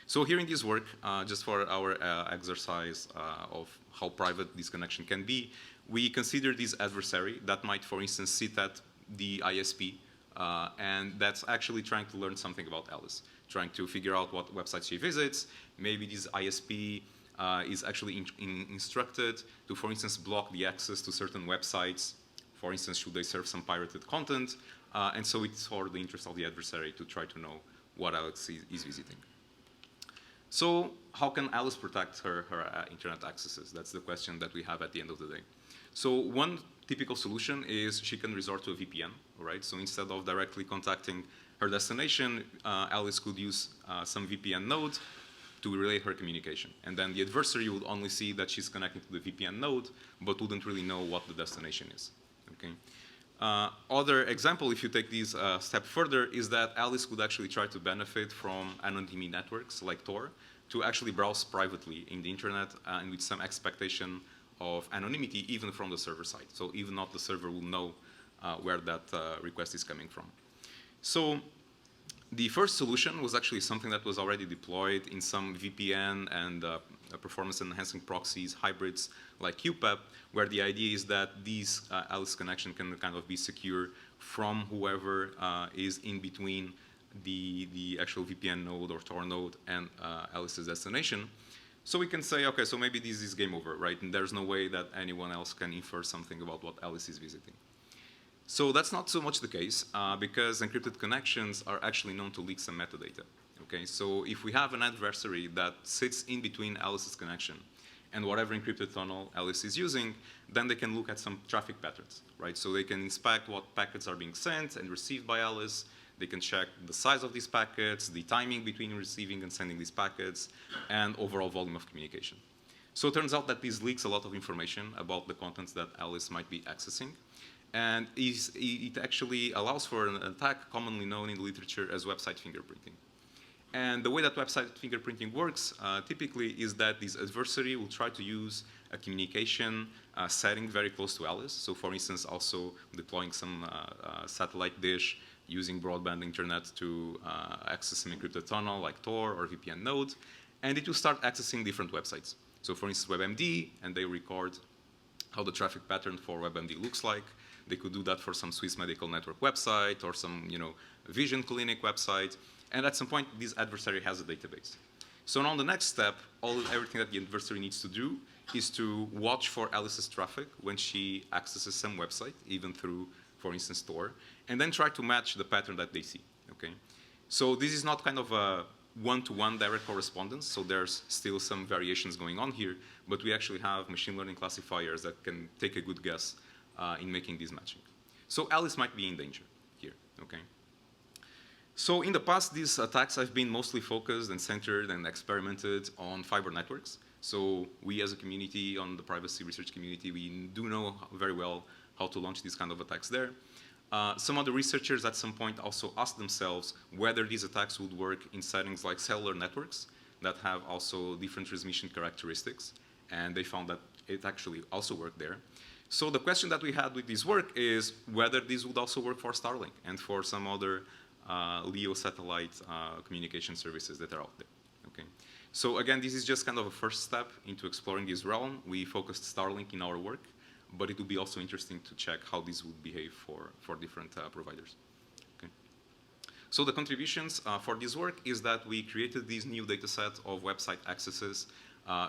So here in this work, just for our exercise of how private this connection can be, we consider this adversary that might, for instance, sit at the ISP, and that's actually trying to learn something about Alice, trying to figure out what websites she visits. Maybe this ISP is actually instructed to, for instance, block the access to certain websites. For instance, should they serve some pirated content? And so it's for the interest of the adversary to try to know what Alice is visiting. So how can Alice protect her internet accesses? That's the question that we have at the end of the day. So one typical solution is she can resort to a VPN, right? So instead of directly contacting her destination, Alice could use some VPN node to relay her communication. And then the adversary would only see that she's connecting to the VPN node, but wouldn't really know what the destination is, okay? Other example, if you take this a step further, is that Alice could actually try to benefit from anonymity networks like Tor to actually browse privately in the internet and with some expectation of anonymity even from the server side. So even not the server will know where that request is coming from. So the first solution was actually something that was already deployed in some VPN and performance enhancing proxies, hybrids like QPEP, where the idea is that these Alice connection can kind of be secure from whoever is in between the actual VPN node or Tor node and Alice's destination. So we can say, okay, so maybe this is game over, right? And there's no way that anyone else can infer something about what Alice is visiting. So that's not so much the case because encrypted connections are actually known to leak some metadata. Okay, so if we have an adversary that sits in between Alice's connection and whatever encrypted tunnel Alice is using, then they can look at some traffic patterns, right? So they can inspect what packets are being sent and received by Alice. They can check the size of these packets, the timing between receiving and sending these packets, and overall volume of communication. So it turns out that this leaks a lot of information about the contents that Alice might be accessing. And it actually allows for an attack commonly known in the literature as website fingerprinting. And the way that website fingerprinting works typically is that this adversary will try to use a communication setting very close to Alice. So for instance, also deploying some satellite dish, using broadband internet to access some encrypted tunnel like Tor or VPN node. And it will start accessing different websites. So for instance, WebMD, and they record how the traffic pattern for WebMD looks like. They could do that for some Swiss medical network website or some, vision clinic website. And at some point, this adversary has a database. So now the next step, everything that the adversary needs to do is to watch for Alice's traffic when she accesses some website, even through, for instance, Tor, and then try to match the pattern that they see, okay? So this is not kind of a one-to-one direct correspondence, so there's still some variations going on here, but we actually have machine learning classifiers that can take a good guess in making this matching. So Alice might be in danger here, okay? So in the past, these attacks have been mostly focused and centered and experimented on fiber networks. So we as a community, on the privacy research community, we do know very well how to launch these kind of attacks there. Some other researchers at some point also asked themselves whether these attacks would work in settings like cellular networks that have also different transmission characteristics. And they found that it actually also worked there. So the question that we had with this work is whether this would also work for Starlink and for some other LEO satellite communication services that are out there. Okay. So again, this is just kind of a first step into exploring this realm. We focused Starlink in our work, but it would be also interesting to check how this would behave for different providers. Okay. So the contributions for this work is that we created this new data set of website accesses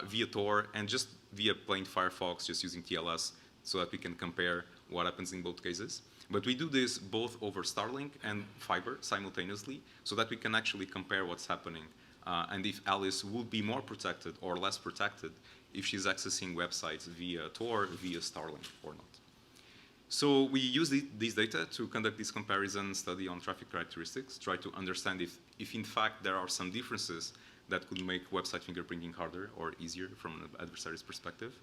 via Tor and just via plain Firefox, just using TLS, so that we can compare what happens in both cases. But we do this both over Starlink and fiber simultaneously, so that we can actually compare what's happening and if Alice would be more protected or less protected if she's accessing websites via Tor, via Starlink or not. So we use this data to conduct this comparison study on traffic characteristics, try to understand if in fact there are some differences that could make website fingerprinting harder or easier from an adversary's perspective.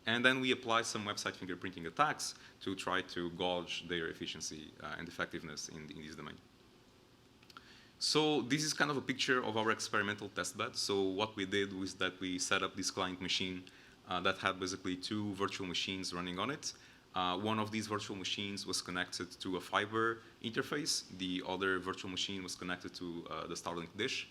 And then we apply some website fingerprinting attacks to try to gauge their efficiency and effectiveness in this domain. So this is kind of a picture of our experimental testbed. So what we did was that we set up this client machine that had basically 2 virtual machines running on it. One of these virtual machines was connected to a fiber interface. The other virtual machine was connected to the Starlink dish.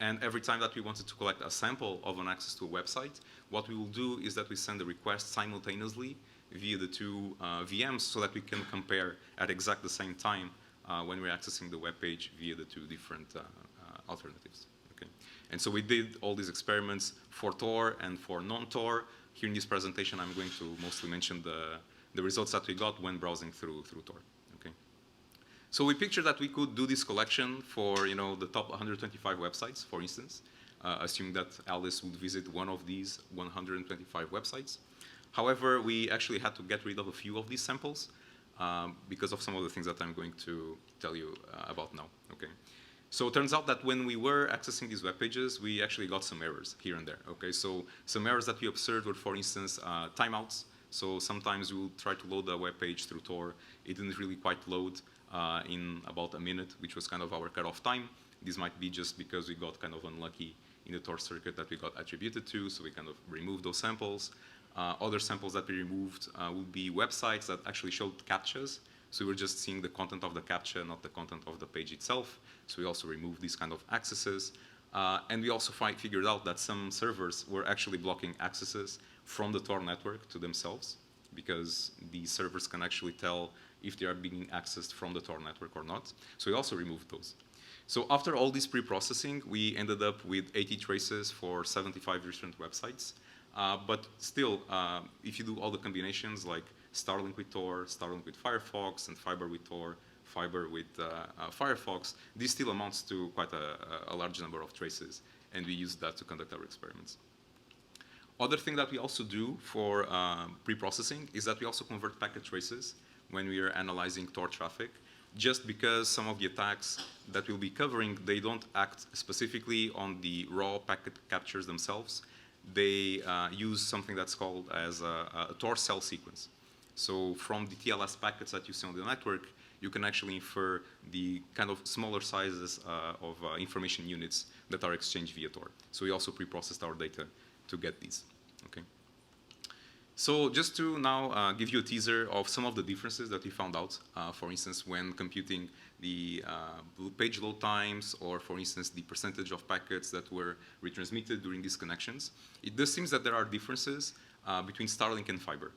And every time that we wanted to collect a sample of an access to a website, what we will do is that we send a request simultaneously via the 2 VMs so that we can compare at exact the same time when we're accessing the web page via the 2 different alternatives. Okay. And so we did all these experiments for Tor and for non-Tor. Here in this presentation, I'm going to mostly mention the results that we got when browsing through Tor. Okay. So we pictured that we could do this collection for the top 125 websites, for instance, assuming that Alice would visit one of these 125 websites. However, we actually had to get rid of a few of these samples because of some of the things that I'm going to tell you about now. Okay. So it turns out that when we were accessing these web pages, we actually got some errors here and there. Okay. So some errors that we observed were, for instance, timeouts. So sometimes we would try to load a web page through Tor. It didn't really quite load in about a minute, which was kind of our cutoff time. This might be just because we got kind of unlucky in the Tor circuit that we got attributed to, so we kind of removed those samples. Other samples that we removed would be websites that actually showed CAPTCHAs. So we were just seeing the content of the CAPTCHA, not the content of the page itself. So we also removed these kind of accesses. And we also figured out that some servers were actually blocking accesses from the Tor network to themselves, because these servers can actually tell if they are being accessed from the Tor network or not. So we also removed those. So after all this pre-processing, we ended up with 80 traces for 75 different websites. But still, if you do all the combinations like Starlink with Tor, Starlink with Firefox, and fiber with Tor, fiber with Firefox, this still amounts to quite a large number of traces, and we use that to conduct our experiments. Other thing that we also do for pre-processing is that we also convert packet traces when we are analyzing Tor traffic, just because some of the attacks that we'll be covering, they don't act specifically on the raw packet captures themselves. They use something that's called as a Tor cell sequence. So from the TLS packets that you see on the network, you can actually infer the kind of smaller sizes of information units that are exchanged via Tor. So we also pre-processed our data to get these. Okay. So just to now give you a teaser of some of the differences that we found out, for instance, when computing the page load times, or for instance, the percentage of packets that were retransmitted during these connections, it does seem that there are differences between Starlink and fiber.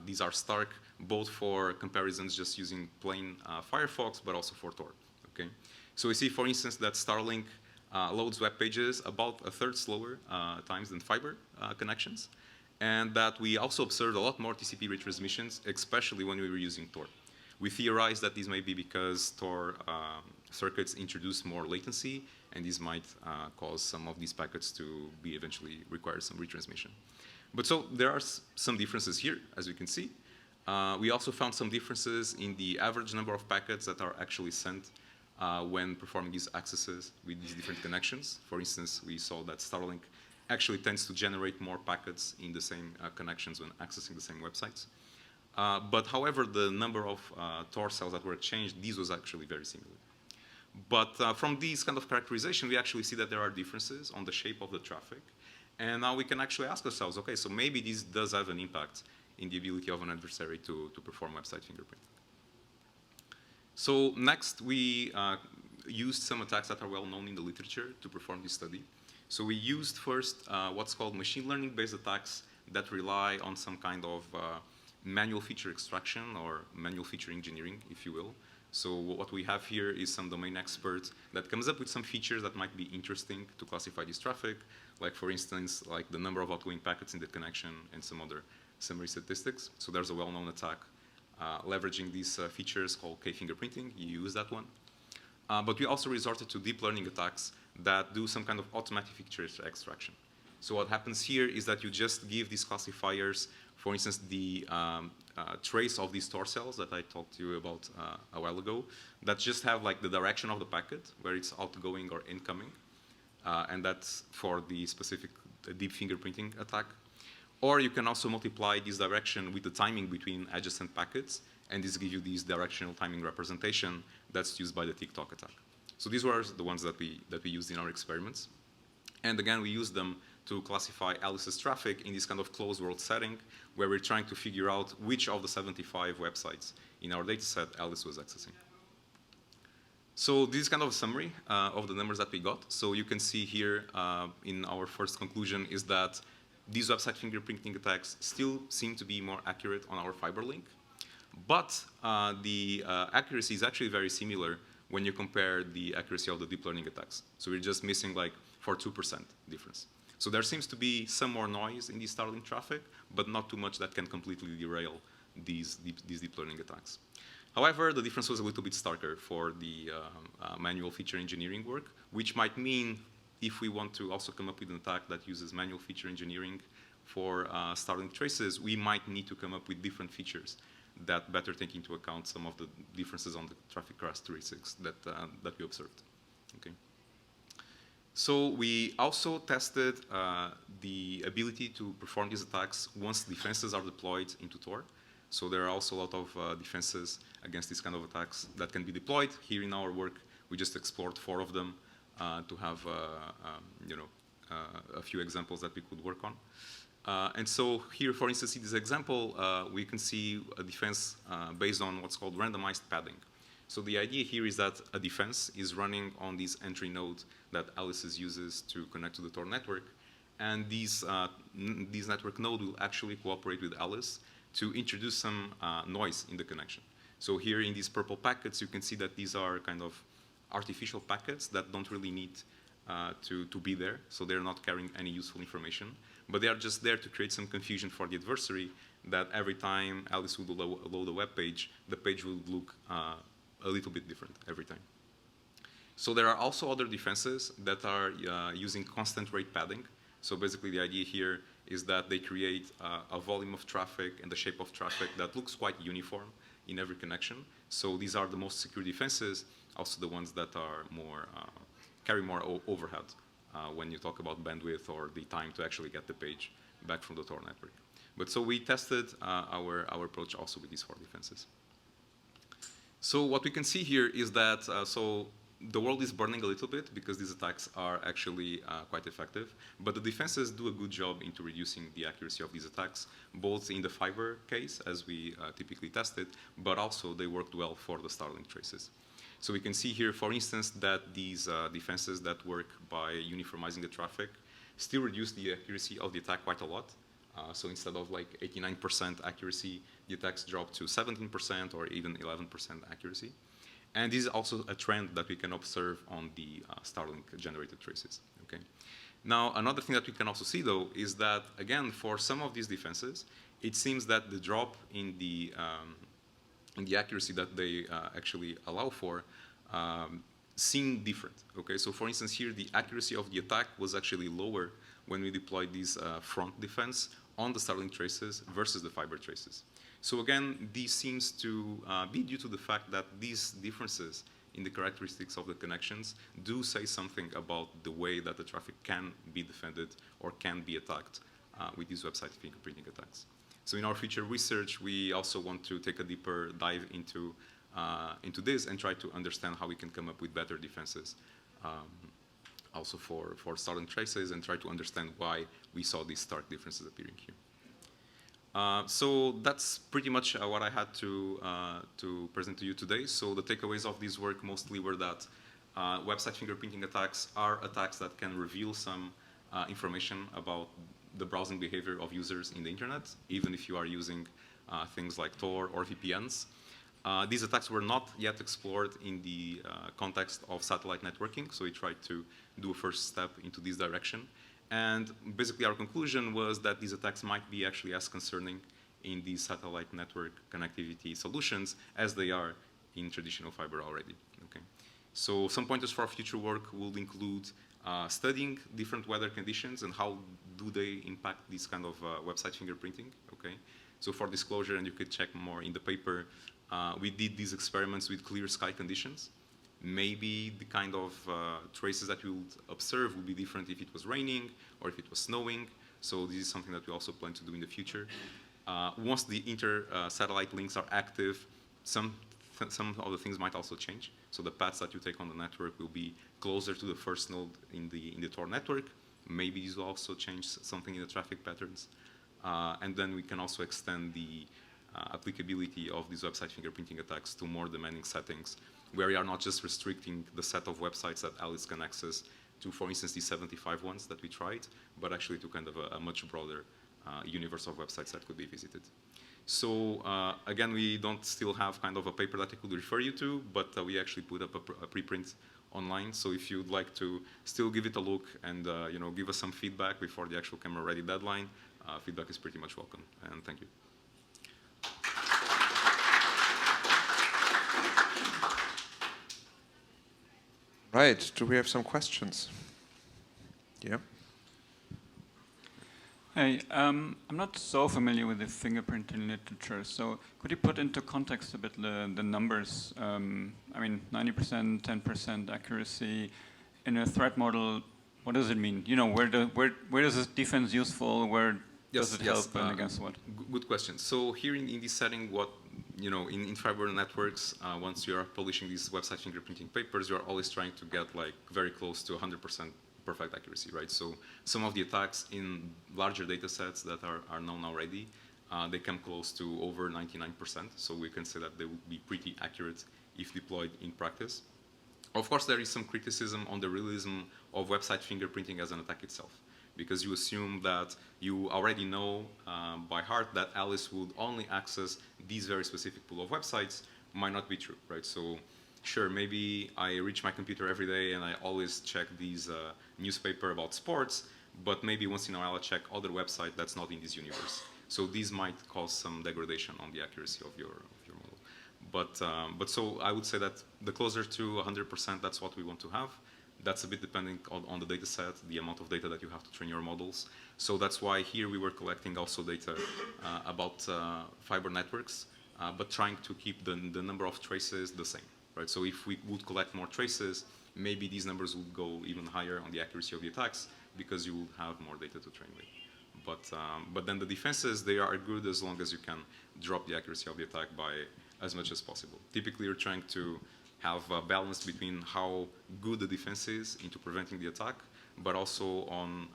These are stark both for comparisons just using plain Firefox, but also for Tor. Okay. So we see, for instance, that Starlink loads web pages about a third slower times than fiber connections, and that we also observed a lot more TCP retransmissions, especially when we were using Tor. We theorize that this may be because Tor circuits introduce more latency, and this might cause some of these packets to be eventually require some retransmission. But so there are some differences here, as you can see. We also found some differences in the average number of packets that are actually sent when performing these accesses with these different connections. For instance, we saw that Starlink actually tends to generate more packets in the same connections when accessing the same websites. But however, the number of Tor cells that were exchanged, these was actually very similar. But from these kind of characterization, we actually see that there are differences on the shape of the traffic. And now we can actually ask ourselves, okay, so maybe this does have an impact in the ability of an adversary to perform website fingerprinting. So next, we used some attacks that are well known in the literature to perform this study. So we used first what's called machine learning-based attacks that rely on some kind of manual feature extraction or manual feature engineering, if you will. So what we have here is some domain expert that comes up with some features that might be interesting to classify this traffic, like for instance, like the number of outgoing packets in the connection and some other summary statistics. So there's a well-known attack leveraging these features called K-fingerprinting. You use that one. But we also resorted to deep learning attacks that do some kind of automatic feature extraction. So what happens here is that you just give these classifiers, for instance, the trace of these store cells that I talked to you about a while ago, that just have like the direction of the packet, where it's outgoing or incoming. And that's for the specific deep fingerprinting attack. Or you can also multiply this direction with the timing between adjacent packets, and this gives you this directional timing representation that's used by the TikTok attack. So these were the ones that we used in our experiments. And again, we used them to classify Alice's traffic in this kind of closed world setting, where we're trying to figure out which of the 75 websites in our data set Alice was accessing. So this is kind of a summary of the numbers that we got. So you can see here in our first conclusion is that these website fingerprinting attacks still seem to be more accurate on our fiber link. But the accuracy is actually very similar when you compare the accuracy of the deep learning attacks. So we're just missing like for 2% difference. So there seems to be some more noise in the Starlink traffic, but not too much that can completely derail these deep learning attacks. However, the difference was a little bit starker for the manual feature engineering work, which might mean if we want to also come up with an attack that uses manual feature engineering for Starlink traces, we might need to come up with different features that better take into account some of the differences on the traffic characteristics that we observed. Okay. So we also tested the ability to perform these attacks once defenses are deployed into Tor. So there are also a lot of defenses against these kind of attacks that can be deployed. Here in our work, we just explored 4 of them to have a few examples that we could work on. And so here, for instance, in this example, we can see a defense based on what's called randomized padding. So the idea here is that a defense is running on this entry node that Alice uses to connect to the Tor network. And these network node will actually cooperate with Alice to introduce some noise in the connection. So here in these purple packets, you can see that these are kind of artificial packets that don't really need to be there. So they're not carrying any useful information. But they are just there to create some confusion for the adversary that every time Alice would load a web page, the page will look a little bit different every time. So there are also other defenses that are using constant rate padding. So basically the idea here is that they create a volume of traffic and the shape of traffic that looks quite uniform in every connection. So these are the most secure defenses, also the ones that are more, carry more overhead when you talk about bandwidth or the time to actually get the page back from the Tor network. But so we tested our approach also with these 4 defenses. So what we can see here is that so the world is burning a little bit because these attacks are actually quite effective, but the defenses do a good job into reducing the accuracy of these attacks, both in the fiber case, as we typically tested, but also they worked well for the Starlink traces. So we can see here, for instance, that these defenses that work by uniformizing the traffic still reduce the accuracy of the attack quite a lot. So instead of like 89% accuracy, the attacks drop to 17% or even 11% accuracy. And this is also a trend that we can observe on the Starlink generated traces. Okay. Now, another thing that we can also see, though, is that, again, for some of these defenses, it seems that the drop in the accuracy that they actually allow for seem different. Okay, so for instance, here the accuracy of the attack was actually lower when we deployed these front defense on the Starlink traces versus the fiber traces. So again, this seems to be due to the fact that these differences in the characteristics of the connections do say something about the way that the traffic can be defended or can be attacked with these website fingerprinting attacks. So in our future research, we also want to take a deeper dive into this and try to understand how we can come up with better defenses also for Starlink traces and try to understand why we saw these stark differences appearing here. So that's pretty much what I had to present to you today. So the takeaways of this work mostly were that website fingerprinting attacks are attacks that can reveal some information about the browsing behavior of users in the internet, even if you are using things like Tor or VPNs. These attacks were not yet explored in the context of satellite networking, so we tried to do a first step into this direction. And basically our conclusion was that these attacks might be actually as concerning in these satellite network connectivity solutions as they are in traditional fiber already. Okay. So some pointers for our future work will include studying different weather conditions and how do they impact this kind of website fingerprinting. Okay. So for disclosure, and you could check more in the paper, we did these experiments with clear sky conditions. Maybe the kind of traces that you would observe would be different if it was raining or if it was snowing. So this is something that we also plan to do in the future. Once the inter-satellite links are active, some of the things might also change. So the paths that you take on the network will be closer to the first node in the Tor network. Maybe this will also change something in the traffic patterns. And then we can also extend the applicability of these website fingerprinting attacks to more demanding settings, where we are not just restricting the set of websites that Alice can access to, for instance, these 75 ones that we tried, but actually to kind of a much broader universe of websites that could be visited. So again, we don't still have kind of a paper that I could refer you to, but we actually put up a preprint online. So if you'd like to still give it a look and you know, give us some feedback before the actual camera ready deadline, feedback is pretty much welcome. And thank you. Right, do we have some questions? Yeah. Hey, I'm not so familiar with the fingerprinting literature, so could you put into context a bit the numbers? I mean, 90%, 10% accuracy in a threat model. What does it mean? You know, where is this defense useful? Where does it help, and against what? Good question. So here in this setting, what you know, in fiber networks, once you are publishing these website fingerprinting papers, you are always trying to get like very close to 100% perfect accuracy, right? So some of the attacks in larger data sets that are known already, they come close to over 99%. So we can say that they would be pretty accurate if deployed in practice. Of course, there is some criticism on the realism of website fingerprinting as an attack itself, because you assume that you already know by heart that Alice would only access these very specific pool of websites. Might not be true, right? So sure, maybe I reach my computer every day and I always check these newspaper about sports, but maybe once in a while I check other website that's not in this universe. So these might cause some degradation on the accuracy of your model. But so I would say that the closer to 100%, that's what we want to have. That's a bit depending on the data set, the amount of data that you have to train your models. So that's why here we were collecting also data about fiber networks, but trying to keep the number of traces the same, right? So if we would collect more traces, maybe these numbers would go even higher on the accuracy of the attacks because you would have more data to train with. But then the defenses, they are good as long as you can drop the accuracy of the attack by as much as possible. Typically, you're trying to have a balance between how good the defense is into preventing the attack, but also on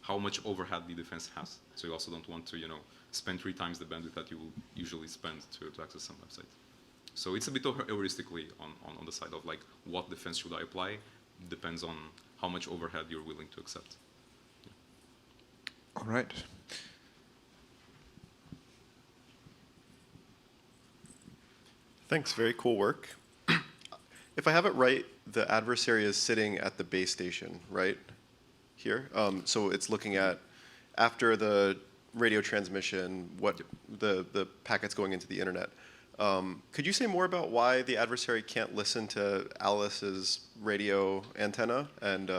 how much overhead the defense has. So you also don't want to, you know, spend 3 times the bandwidth that you will usually spend to access some website. So it's a bit heuristically on the side of like what defense should I apply. Depends on how much overhead you're willing to accept. All right. Thanks, very cool work. If I have it right, the adversary is sitting at the base station, right? Here. So it's looking at, after the radio transmission, what the packets going into the internet. Could you say more about why the adversary can't listen to Alice's radio antenna, and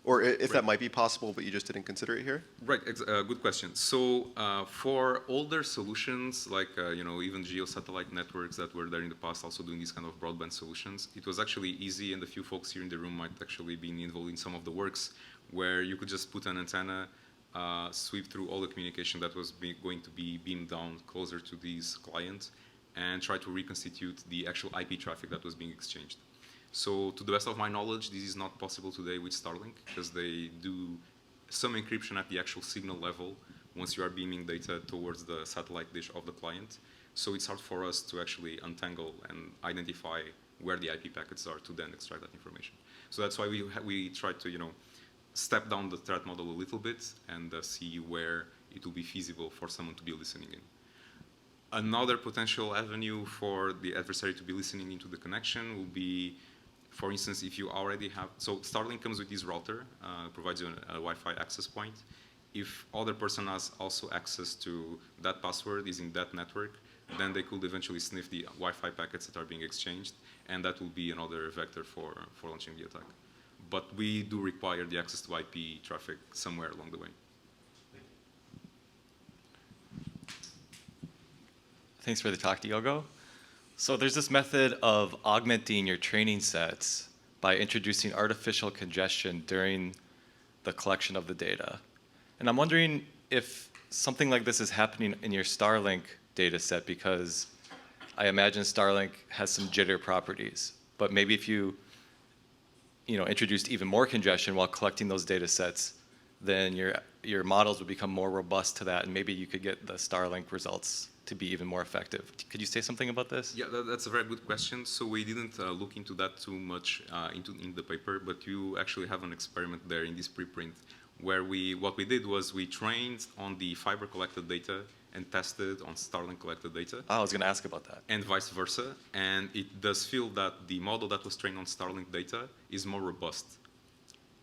or if that might be possible, but you just didn't consider it here? Right, good question. So for older solutions, like you know, even geo-satellite networks that were there in the past, also doing these kind of broadband solutions, it was actually easy, and a few folks here in the room might actually be involved in some of the works where you could just put an antenna, sweep through all the communication that was going to be beamed down closer to these clients, and try to reconstitute the actual IP traffic that was being exchanged. So to the best of my knowledge, this is not possible today with Starlink, because they do some encryption at the actual signal level once you are beaming data towards the satellite dish of the client. So it's hard for us to actually untangle and identify where the IP packets are to then extract that information. So that's why we try to step down the threat model a little bit and see where it will be feasible for someone to be listening in. Another potential avenue for the adversary to be listening into the connection will be, for instance, if you already have, so Starlink comes with this router, provides you a Wi-Fi access point. If other person has also access to that password, is in that network, then they could eventually sniff the Wi-Fi packets that are being exchanged, and that will be another vector for launching the attack. But we do require the access to IP traffic somewhere along the way. Thanks for the talk, Diogo. So there's this method of augmenting your training sets by introducing artificial congestion during the collection of the data. And I'm wondering if something like this is happening in your Starlink data set, because I imagine Starlink has some jitter properties. But maybe if you introduced even more congestion while collecting those data sets, then your models would become more robust to that, and maybe you could get the Starlink results to be even more effective. Could you say something about this? Yeah, that's a very good question. So we didn't look into that too much in the paper, but you actually have an experiment there in this preprint where what we did was we trained on the fiber collected data and tested on Starlink collected data. I was going to ask about that. And vice versa. And it does feel that the model that was trained on Starlink data is more robust.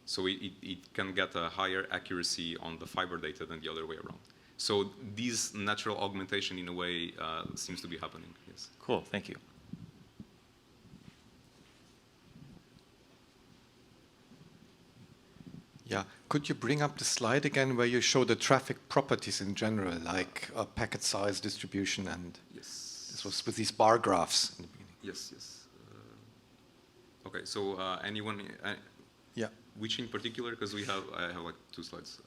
So it can get a higher accuracy on the fiber data than the other way around. So this natural augmentation, in a way, seems to be happening. Yes. Cool. Thank you. Yeah. Could you bring up the slide again where you show the traffic properties in general, like packet size, distribution, and this was with these bar graphs in the beginning. Yes, yes. Okay, so anyone? Yeah. Which in particular? Because I have like 2 slides.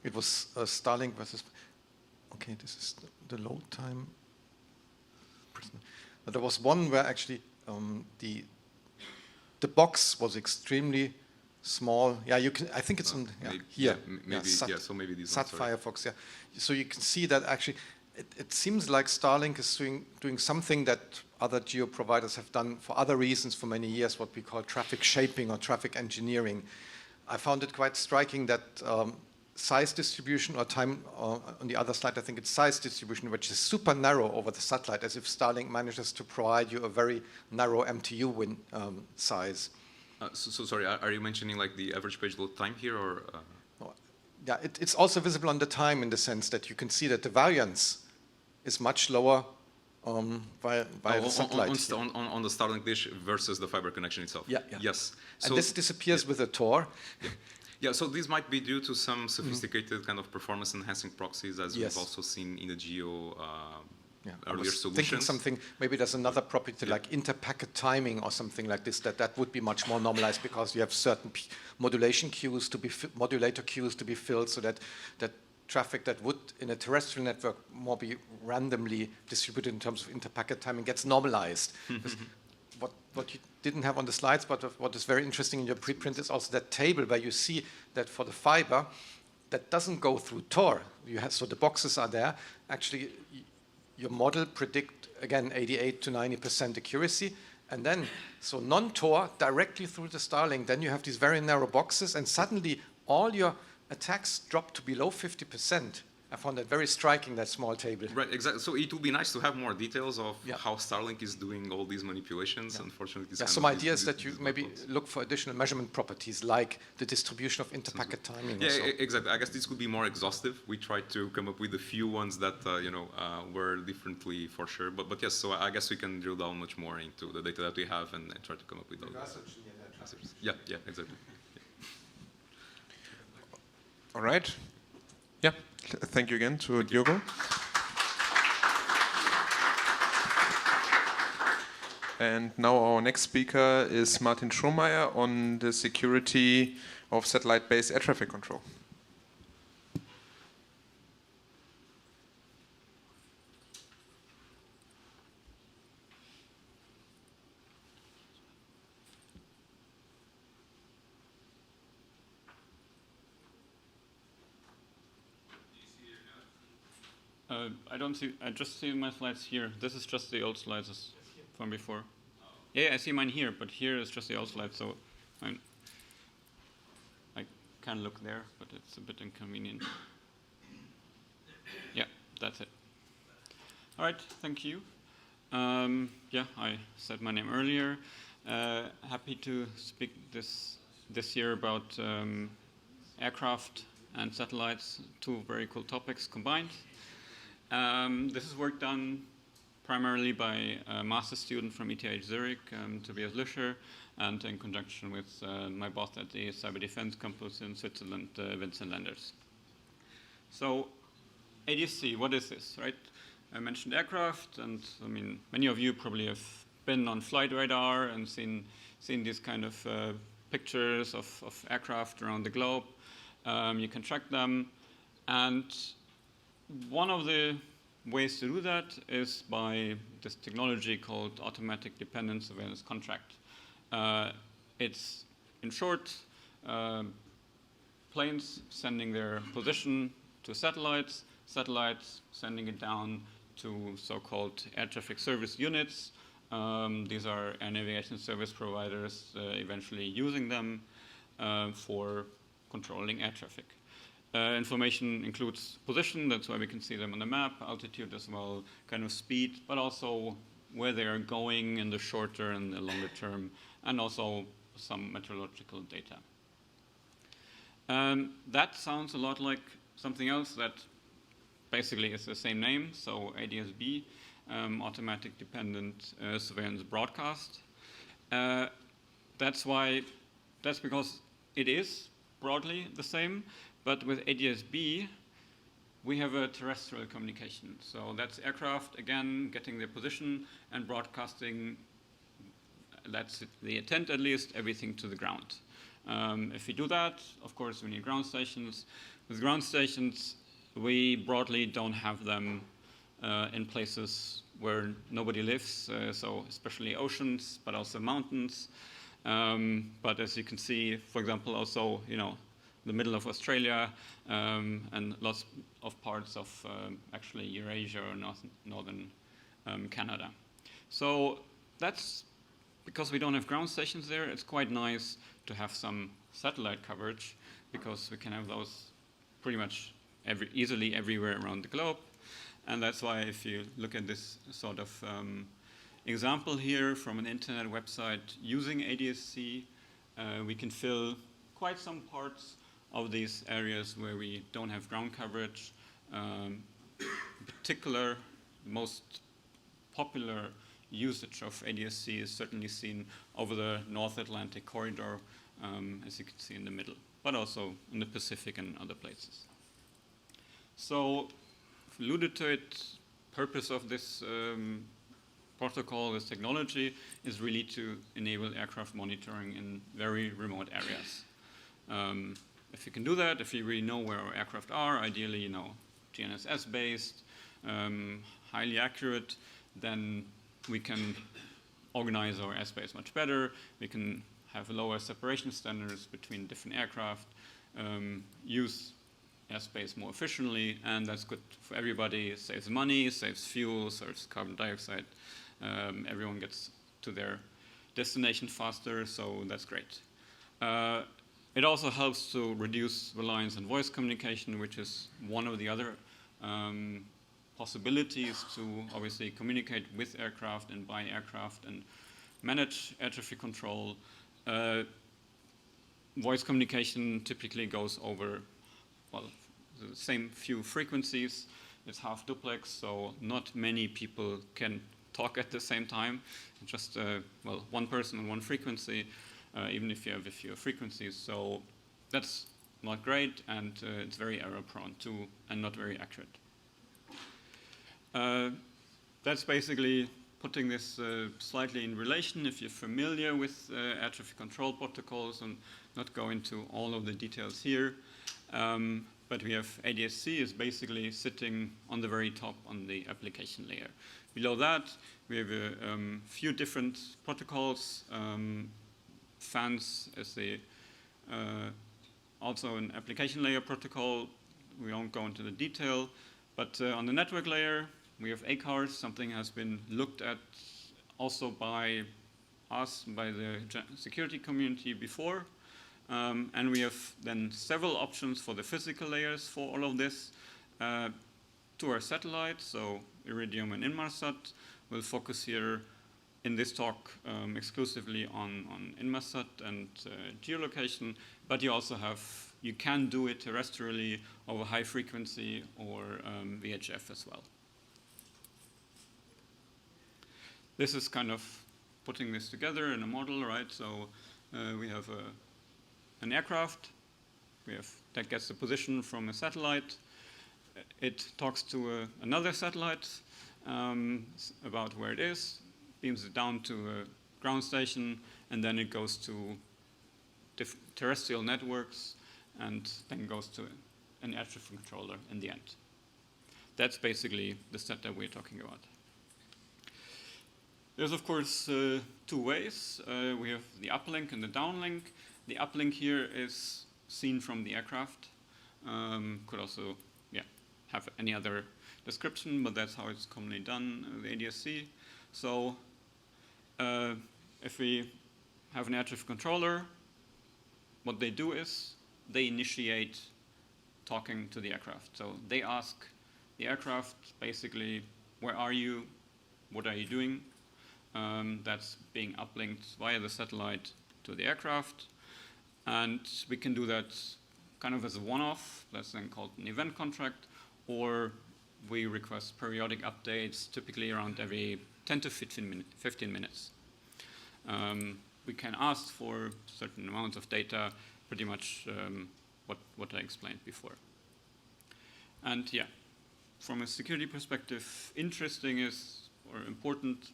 It was Starlink versus. Okay, this is the load time. But there was one where actually the box was extremely small. Yeah, you can. I think it's on here. Maybe, so maybe these SAT Firefox. Yeah, so you can see that actually, it seems like Starlink is doing something that other geo providers have done for other reasons for many years. What we call traffic shaping or traffic engineering. I found it quite striking that size distribution or time on the other slide. I think it's size distribution, which is super narrow over the satellite, as if Starlink manages to provide you a very narrow MTU size. So sorry, are you mentioning like the average page load time here, or? Yeah, it's also visible on the time in the sense that you can see that the variance is much lower via the satellite. On the Starlink dish versus the fiber connection itself. Yeah. Yes. And this disappears with the Tor. Yeah, so this might be due to some sophisticated kind of performance enhancing proxies, as we've also seen in the geo earlier solutions. Thinking something, maybe there's another property like inter-packet timing or something like this, that would be much more normalized because you have certain modulator queues to be filled, so that traffic that would in a terrestrial network more be randomly distributed in terms of inter-packet timing gets normalized. What you didn't have on the slides, but what is very interesting in your preprint is also that table where you see that for the fiber, that doesn't go through Tor. So the boxes are there. Actually, your model predict, again, 88 to 90% accuracy. And then, so non-Tor directly through the Starlink, then you have these very narrow boxes, and suddenly all your attacks drop to below 50%. I found that very striking, that small table. Right, exactly. So it would be nice to have more details of how Starlink is doing all these manipulations. Unfortunately, some ideas that you maybe look for additional measurement properties, like the distribution of interpacket timing. Yeah, exactly. I guess this could be more exhaustive. We tried to come up with a few ones that were differently for sure. But yes, so I guess we can drill down much more into the data that we have and try to come up with those answers. Yeah, exactly. All right. Yeah. Thank you again to Diogo. And now our next speaker is Martin Schromeyer on the security of satellite-based air traffic control. I don't see. I just see my slides here. This is just the old slides from before. Yeah, I see mine here, but here is just the old slides. So I can look there, but it's a bit inconvenient. Yeah, that's it. All right, thank you. Yeah, I said my name earlier. Happy to speak this year about aircraft and satellites, two very cool topics combined. This is work done primarily by a master's student from ETH Zurich, Tobias Lüscher, and in conjunction with my boss at the Cyber Defense Campus in Switzerland, Vincent Lenders. So, ADSC, what is this, right? I mentioned aircraft, and I mean, many of you probably have been on flight radar and seen these kind of pictures of aircraft around the globe. You can track them, and one of the ways to do that is by this technology called automatic dependent surveillance contract. It's, in short, planes sending their position to satellites, satellites sending it down to so-called air traffic service units. These are air navigation service providers eventually using them for controlling air traffic. Information includes position, that's why we can see them on the map, altitude as well, kind of speed, but also where they are going in the shorter and the longer term, and also some meteorological data. That sounds a lot like something else that basically is the same name, so ADSB, Automatic Dependent Surveillance Broadcast. That's because it is broadly the same, but with ADSB, we have a terrestrial communication. So that's aircraft, again, getting their position and broadcasting, that's the intent at least, everything to the ground. If we do that, of course, we need ground stations. With ground stations, we broadly don't have them in places where nobody lives, so especially oceans, but also mountains. But as you can see, for example, also, the middle of Australia and lots of parts of actually Eurasia or northern Canada. So that's because we don't have ground stations there. It's quite nice to have some satellite coverage because we can have those pretty much easily everywhere around the globe. And that's why if you look at this sort of example here from an internet website using ADSC, we can fill quite some parts of these areas where we don't have ground coverage. In particular, the most popular usage of ADSC is certainly seen over the North Atlantic corridor, as you can see in the middle, but also in the Pacific and other places. So, I've alluded to it, purpose of this protocol, this technology, is really to enable aircraft monitoring in very remote areas. If you can do that, if you really know where our aircraft are, ideally, GNSS based, highly accurate, then we can organize our airspace much better. We can have lower separation standards between different aircraft, use airspace more efficiently, and that's good for everybody. It saves money, saves fuel, saves carbon dioxide. Everyone gets to their destination faster, so that's great. It also helps to reduce reliance on voice communication, which is one of the other possibilities to obviously communicate with aircraft and by aircraft and manage air traffic control. Voice communication typically goes over, the same few frequencies. It's half duplex, so not many people can talk at the same time. Just, one person on one frequency. Even if you have a few frequencies. So that's not great, and it's very error prone too, and not very accurate. That's basically putting this slightly in relation if you're familiar with air traffic control protocols, and not go into all of the details here. But we have ADSC is basically sitting on the very top on the application layer. Below that, we have a few different protocols. FANS is also an application layer protocol. We won't go into the detail, But on the network layer, we have ACARs. Something has been looked at also by us, by the security community before. And we have then several options for the physical layers for all of this. To our satellites, so Iridium and Inmarsat. We'll focus here in this talk exclusively on Inmarsat and geolocation, but you also you can do it terrestrially over high frequency or VHF as well. This is kind of putting this together in a model, right? So we have an aircraft, that gets the position from a satellite. It talks to another satellite about where it is, beams it down to a ground station, and then it goes to terrestrial networks, and then goes to an air traffic controller in the end. That's basically the setup we're talking about. There's, of course, two ways. We have the uplink and the downlink. The uplink here is seen from the aircraft. Could also have any other description, but that's how it's commonly done, the ADSC. So if we have an air traffic controller, what they do is they initiate talking to the aircraft. So they ask the aircraft, basically, where are you? What are you doing? That's being uplinked via the satellite to the aircraft. And we can do that kind of as a one-off. That's then called an event contract. Or we request periodic updates, typically around every 10 to 15 minutes. We can ask for certain amounts of data, pretty much what I explained before. And yeah, from a security perspective, interesting is, or important,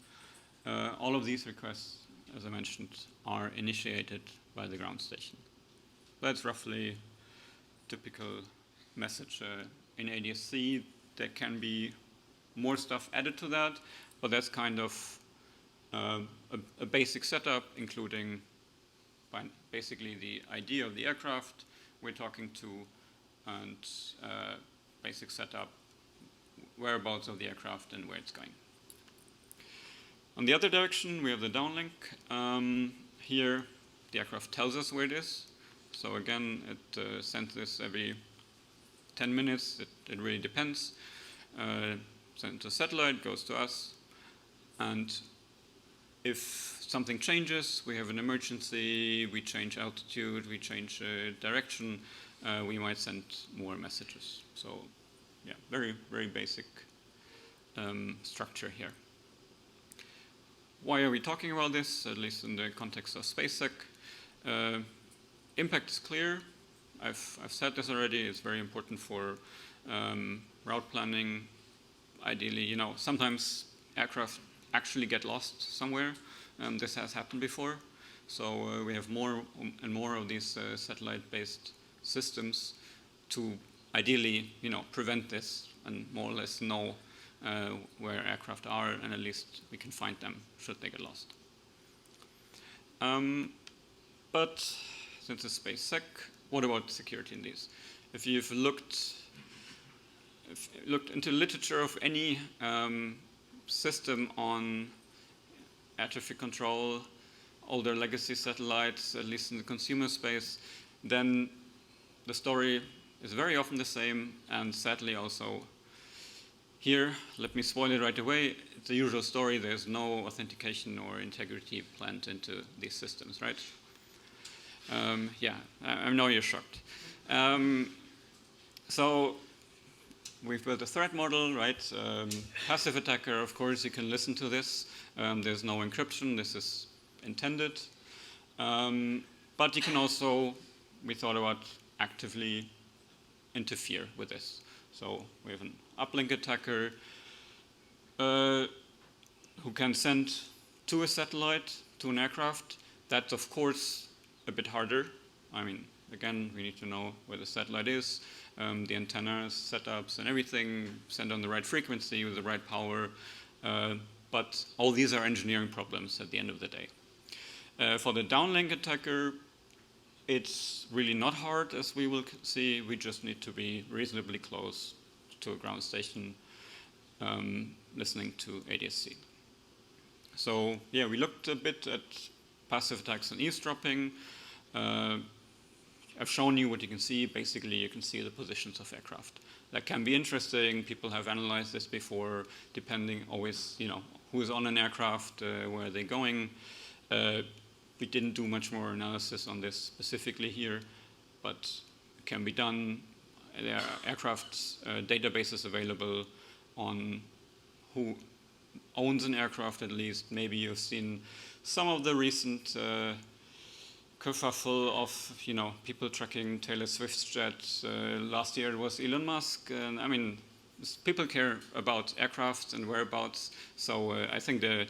all of these requests, as I mentioned, are initiated by the ground station. That's roughly typical message. In ADSC, there can be more stuff added to that, but that's kind of a basic setup, including basically the idea of the aircraft we're talking to, and basic setup, whereabouts of the aircraft and where it's going. On the other direction, we have the downlink. Here, the aircraft tells us where it is. So again, it sends this every 10 minutes, it really depends. Sent to satellite, goes to us. And if something changes, we have an emergency, we change altitude, we change direction, we might send more messages. So yeah, very, very basic structure here. Why are we talking about this, at least in the context of SpaceSec? Impact is clear. I've said this already. It's very important for route planning. Ideally, sometimes aircraft actually get lost somewhere. This has happened before. So we have more and more of these satellite-based systems to ideally, prevent this and more or less know where aircraft are, and at least we can find them should they get lost. But since it's SpaceSec, what about security in these? If you've looked into literature of any system on air traffic control, older legacy satellites, at least in the consumer space, then the story is very often the same, and sadly also here, let me spoil it right away, it's the usual story, there's no authentication or integrity planned into these systems, right? Yeah, I know you're shocked. So we've built a threat model, right? Passive attacker, of course, you can listen to this. There's no encryption, this is intended. But you can also, we thought about actively interfere with this. So we have an uplink attacker who can send to a satellite, to an aircraft. That's, of course, a bit harder. I mean, again, we need to know where the satellite is, the antennas, setups, and everything, send on the right frequency with the right power. But all these are engineering problems at the end of the day. For the downlink attacker, it's really not hard, as we will see. We just need to be reasonably close to a ground station listening to ADSC. So yeah, we looked a bit at passive attacks and eavesdropping. I've shown you what you can see. Basically, you can see the positions of aircraft. That can be interesting. People have analyzed this before, depending always, you know, who's on an aircraft, where are they going. We didn't do much more analysis on this specifically here, but it can be done. There are aircraft databases available on who owns an aircraft at least. Maybe you've seen some of the recent kerfuffle of, you know, people tracking Taylor Swift's jet. Last year it was Elon Musk. And I mean, people care about aircraft and whereabouts. So I think the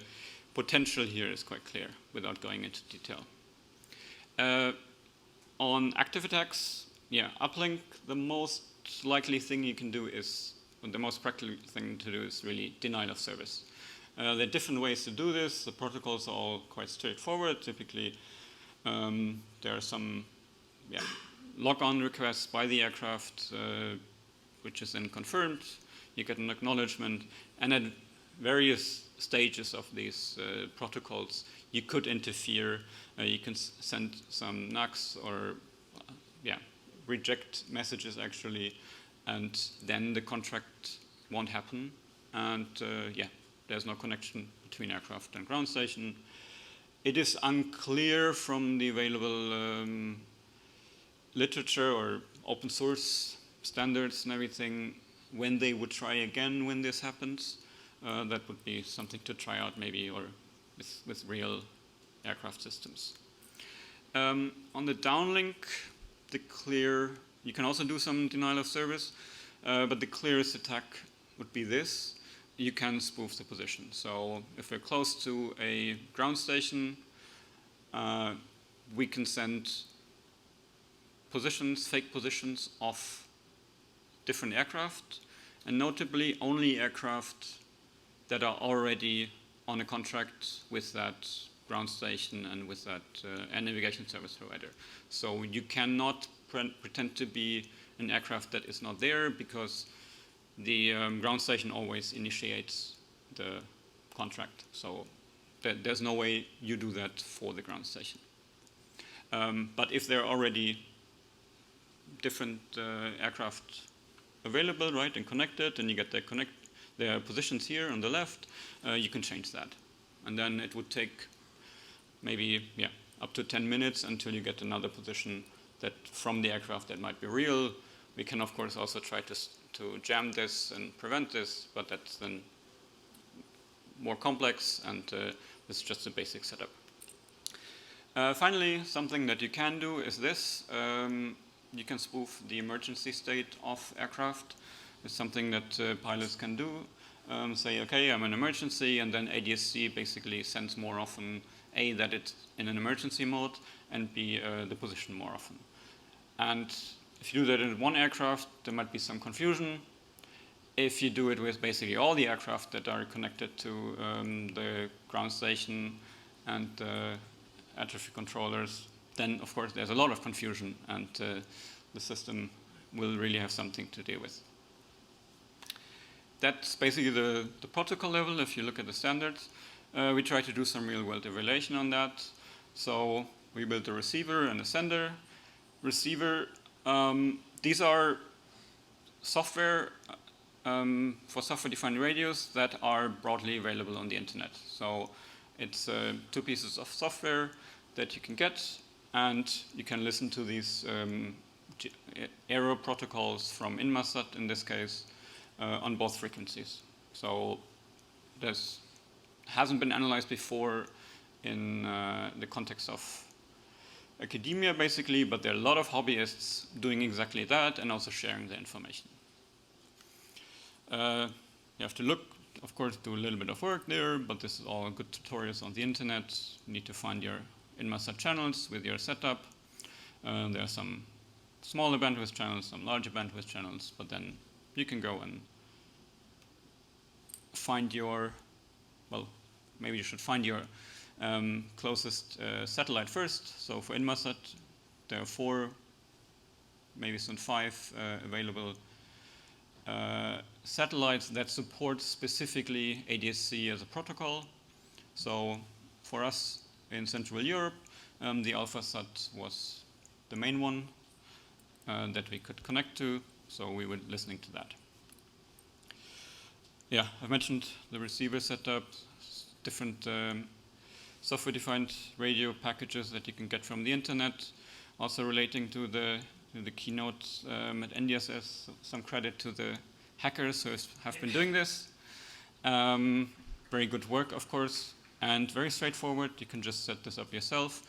potential here is quite clear without going into detail. On active attacks, yeah, uplink, the most likely thing you can do is, or the most practical thing to do is really denial of service. There are different ways to do this. The protocols are all quite straightforward. Typically, there are some log-on requests by the aircraft, which is then confirmed. You get an acknowledgement, and at various stages of these protocols, you could interfere. You can send some NUCs or reject messages actually, and then the contract won't happen. And there's no connection between aircraft and ground station. It is unclear from the available literature or open source standards and everything when they would try again when this happens. That would be something to try out maybe, or with real aircraft systems. On the downlink, you can also do some denial of service, but the clearest attack would be this. You can spoof the position. So if we're close to a ground station, we can send positions, fake positions of different aircraft, and notably only aircraft that are already on a contract with that ground station and with that navigation service provider. So you cannot pretend to be an aircraft that is not there, because the ground station always initiates the contract. So there's no way you do that for the ground station. But if there are already different aircraft available, right, and connected, and you get their positions here on the left, you can change that. And then it would take maybe up to 10 minutes until you get another position that from the aircraft that might be real. We can of course also try to jam this and prevent this, but that's then more complex, and this is just a basic setup. Finally, something that you can do is this. You can spoof the emergency state of aircraft. It's something that pilots can do. Say, okay, I'm in emergency, and then ADSC basically sends more often, A, that it's in an emergency mode, and B, the position more often. And if you do that in one aircraft, there might be some confusion. If you do it with basically all the aircraft that are connected to the ground station and air traffic controllers, then of course there's a lot of confusion, and the system will really have something to deal with. That's basically the protocol level. If you look at the standards, we try to do some real-world evaluation on that. So we built a receiver and a sender. Receiver, these are software for software-defined radios that are broadly available on the internet. So it's 2 pieces of software that you can get, and you can listen to these aero protocols from Inmarsat in this case on both frequencies. So this hasn't been analyzed before in the context of academia basically, but there are a lot of hobbyists doing exactly that and also sharing the information. You have to look, of course, do a little bit of work there, but this is all good tutorials on the internet. You need to find your Inmarsat channels with your setup. There are some smaller bandwidth channels, some larger bandwidth channels, but then you can go and find your, well, maybe you should find your closest satellite first. So for Inmarsat, there are 4, maybe soon 5 available satellites that support specifically ADS-C as a protocol. So for us in Central Europe, the AlphaSat was the main one that we could connect to, so we were listening to that. Yeah, I've mentioned the receiver setup, different software-defined radio packages that you can get from the internet, also relating to the Keynote at NDSS. Some credit to the hackers who have been doing this. Very good work, of course, and very straightforward. You can just set this up yourself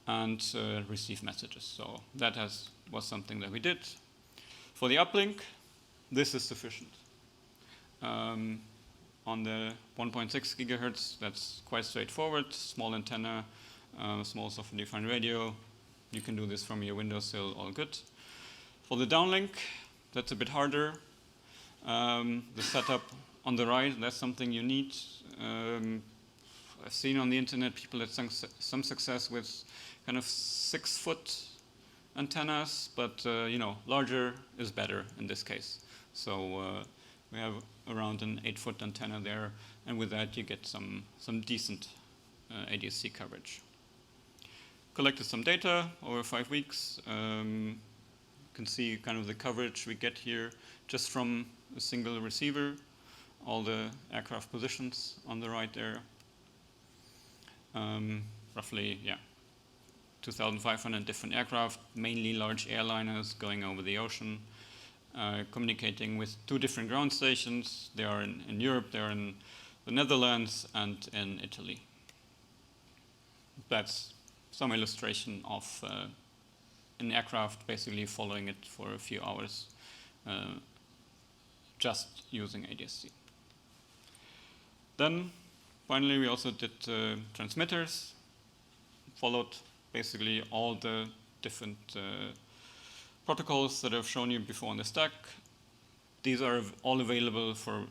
and receive messages. So that was something that we did. For the uplink, this is sufficient. On the 1.6 gigahertz, that's quite straightforward. Small antenna, small software-defined radio. You can do this from your windowsill, all good. For the downlink, that's a bit harder. The setup on the right, that's something you need. I've seen on the internet people had some success with kind of 6-foot antennas, but larger is better in this case. So we have around an 8-foot antenna there, and with that you get some decent ADS-C coverage. Collected some data over 5 weeks. You can see kind of the coverage we get here just from a single receiver, all the aircraft positions on the right there. Roughly, 2,500 different aircraft, mainly large airliners going over the ocean, communicating with 2 different ground stations. They are in Europe, they are in the Netherlands, and in Italy. That's some illustration of an aircraft basically following it for a few hours, just using ADS-C. Then, finally, we also did transmitters, followed basically all the different protocols that I've shown you before on the stack. These are all available for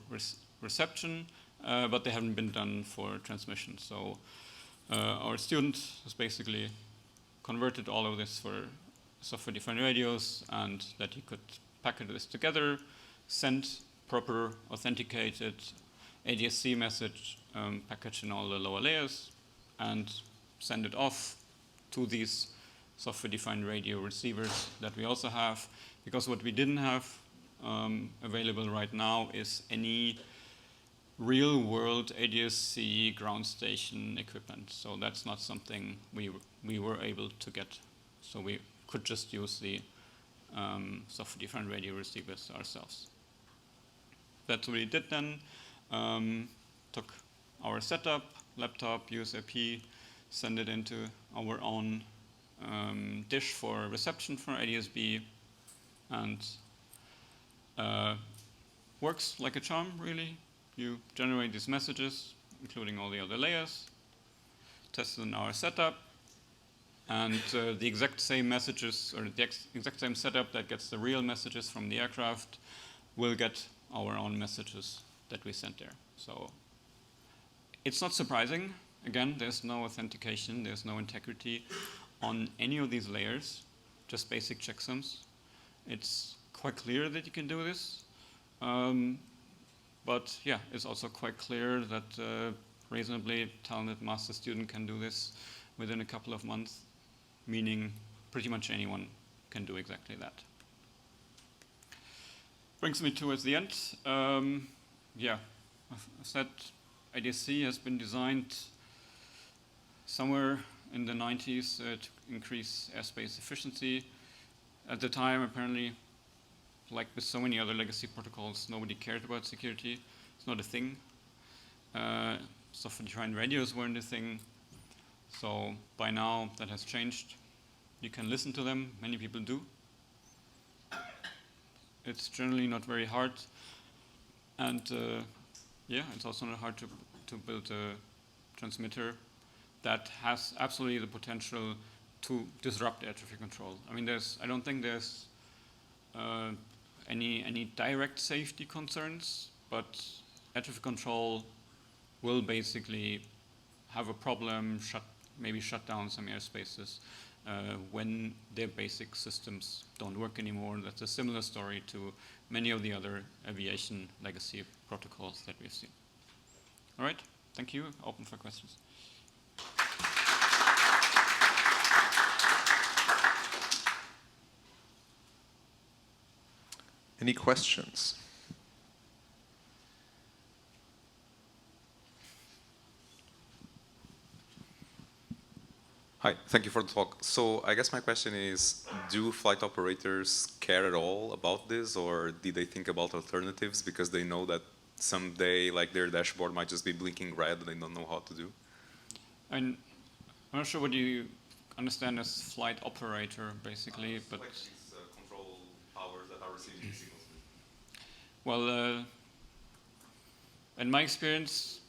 reception, but they haven't been done for transmission. So our student has basically converted all of this for software-defined radios, and that you could package this together, send proper authenticated ADS-C message package in all the lower layers, and send it off to these software-defined radio receivers that we also have. Because what we didn't have available right now is any real-world ADS-C ground station equipment. So that's not something we were able to get. So we could just use the software-defined radio receivers ourselves. That's what we did then. Took our setup, laptop, USIP, send it into our own dish for reception for ADS-B, and works like a charm, really. You generate these messages, including all the other layers, tested in our setup, and the exact same messages, or the exact same setup that gets the real messages from the aircraft will get our own messages that we sent there. So it's not surprising. Again, there's no authentication, there's no integrity on any of these layers, just basic checksums. It's quite clear that you can do this. But yeah, it's also quite clear that a reasonably talented master student can do this within a couple of months, meaning pretty much anyone can do exactly that. Brings me towards the end. Yeah, I said ADS-C has been designed somewhere in the 90s to increase airspace efficiency. At the time, apparently, like with so many other legacy protocols, nobody cared about security. It's not a thing. Software-defined radios weren't a thing. So by now, that has changed. You can listen to them. Many people do. It's generally not very hard. And yeah, it's also not hard to build a transmitter that has absolutely the potential to disrupt air traffic control. I mean, I don't think there's any direct safety concerns, but air traffic control will basically have a problem, maybe shut down some airspaces when their basic systems don't work anymore. That's a similar story to many of the other aviation legacy protocols that we've seen. All right, thank you. Open for questions. Any questions? Hi, thank you for the talk. So I guess my question is, do flight operators care at all about this, or do they think about alternatives because they know that someday like their dashboard might just be blinking red and they don't know how to do? I'm not sure what you understand as flight operator, basically, but like these control towers that are receiving the signals. Well, in my experience,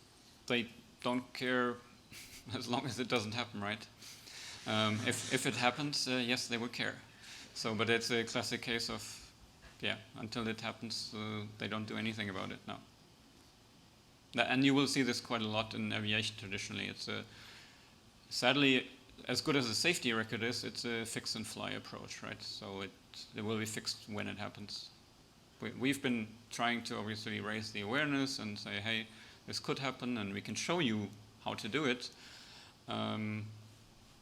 they don't care as long as it doesn't happen, right? If it happens, yes, they will care. So, but it's a classic case of, yeah, until it happens, they don't do anything about it now. And you will see this quite a lot in aviation traditionally. It's sadly, as good as a safety record is, it's a fix and fly approach, right? So it will be fixed when it happens. We've been trying to obviously raise the awareness and say, hey, this could happen and we can show you how to do it.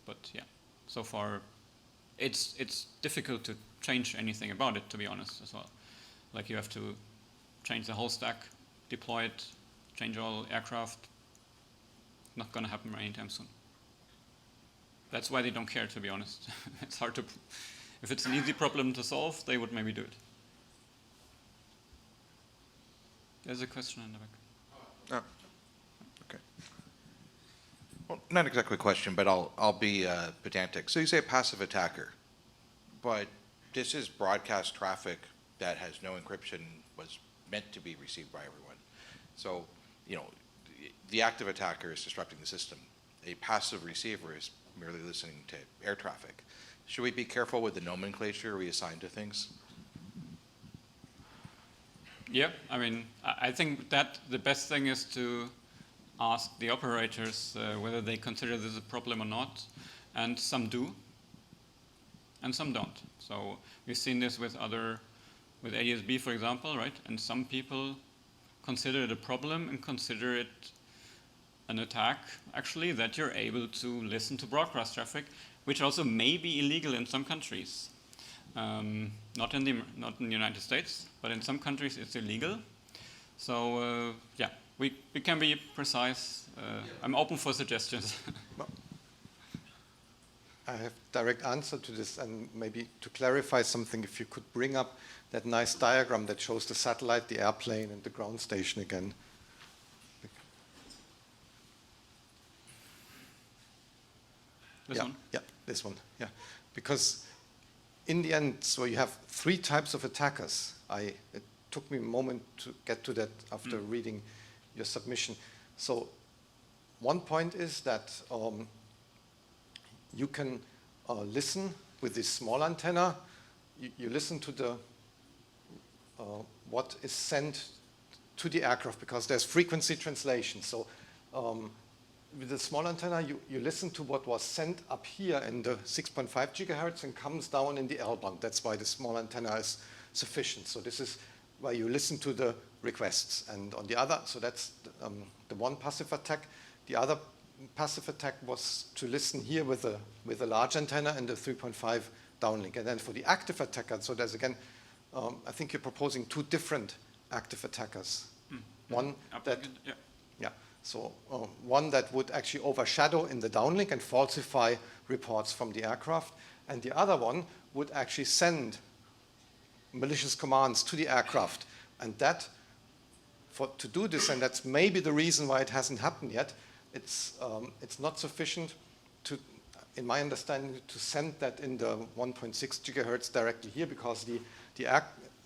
But yeah, so far it's difficult to change anything about it, to be honest, as well. Like you have to change the whole stack, deploy it, change all aircraft. Not going to happen anytime soon. That's why they don't care, to be honest. It's hard to, if it's an easy problem to solve, they would maybe do it. There's a question in the back. Oh, okay. Well, not exactly a question, but I'll be pedantic. So you say a passive attacker, but this is broadcast traffic that has no encryption, was meant to be received by everyone. So, you know, the active attacker is disrupting the system. A passive receiver is merely listening to air traffic. Should we be careful with the nomenclature we assign to things? Yeah, I mean, I think that the best thing is to ask the operators whether they consider this a problem or not, and some do, and some don't. So we've seen this with ADS-B, for example, right? And some people consider it a problem and consider it an attack, actually, that you're able to listen to broadcast traffic, which also may be illegal in some countries. Not in the United States, but in some countries it's illegal. So yeah, we can be precise. I'm open for suggestions. I have direct answer to this, and maybe to clarify something, if you could bring up that nice diagram that shows the satellite, the airplane, and the ground station again. This one? Yeah, this one. Yeah, because in the end, so you have three types of attackers. It took me a moment to get to that after reading your submission. So one point is that you can listen with this small antenna. You listen to the what is sent to the aircraft, because there's frequency translation. So with the small antenna, you listen to what was sent up here in the 6.5 gigahertz and comes down in the L-band. That's why the small antenna is sufficient. So this is why you listen to the requests. And on the other, so that's the one passive attack. The other passive attack was to listen here with a large antenna and the 3.5 downlink. And then for the active attacker, so there's again, I think you're proposing two different active attackers. One that, so one that would actually overshadow in the downlink and falsify reports from the aircraft, and the other one would actually send malicious commands to the aircraft. And that, to do this, and that's maybe the reason why it hasn't happened yet, it's not sufficient to, in my understanding, to send that in the 1.6 gigahertz directly here, because the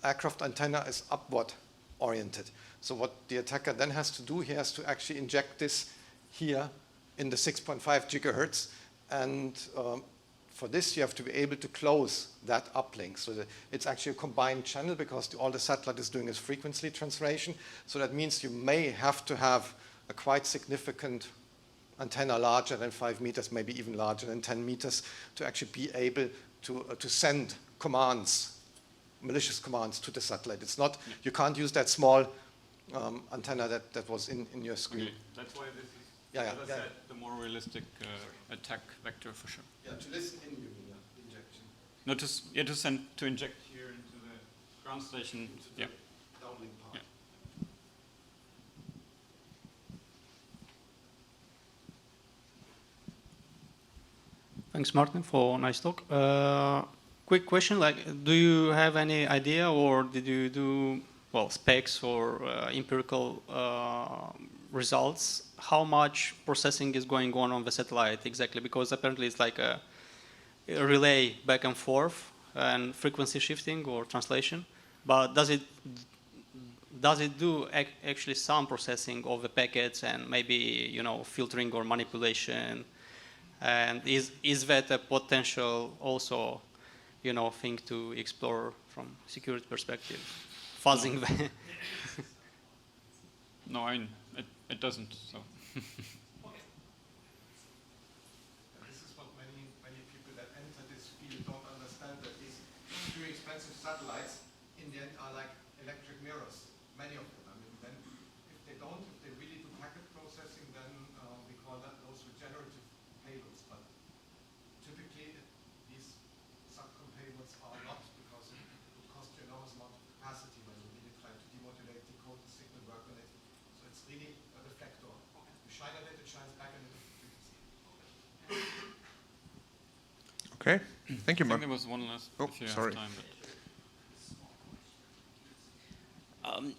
aircraft antenna is upward oriented. So what the attacker then has to do, he has to actually inject this here in the 6.5 gigahertz. And for this, you have to be able to close that uplink. So that it's actually a combined channel, because all the satellite is doing is frequency translation. So that means you may have to have a quite significant antenna larger than 5 meters, maybe even larger than 10 meters, to actually be able to send commands, malicious commands to the satellite. It's not, you can't use that small antenna that was in your screen. Okay. That's why this is, as I said, the more realistic attack vector for sure. Yeah, to listen in, you mean, injection. No, to inject here into the ground station. Yeah. Downlink part. Yeah. Thanks, Martin, for a nice talk. Quick question, like, do you have any idea, or did you do, well, specs or empirical results, how much processing is going on the satellite exactly? Because apparently it's like a relay back and forth and frequency shifting or translation, but does it do actually some processing of the packets and maybe, you know, filtering or manipulation? And is that a potential also, you know, thing to explore from security perspective? Fuzzing. No, it doesn't. So. This is what many people that enter this field don't understand, that these very expensive satellites in the end are like electric mirrors, many of them. I mean, then if they really do packet processing, then we call those regenerative payloads. But typically these subcom payloads are not, because it would cost you enormous amount of capacity when you really try to demodulate, decode the signal, work on it. So it's really a reflector. You shine at it, it shines back at a different frequency. Okay, thank you, I Mark. think there was one last. Oh, if you sorry. Have time,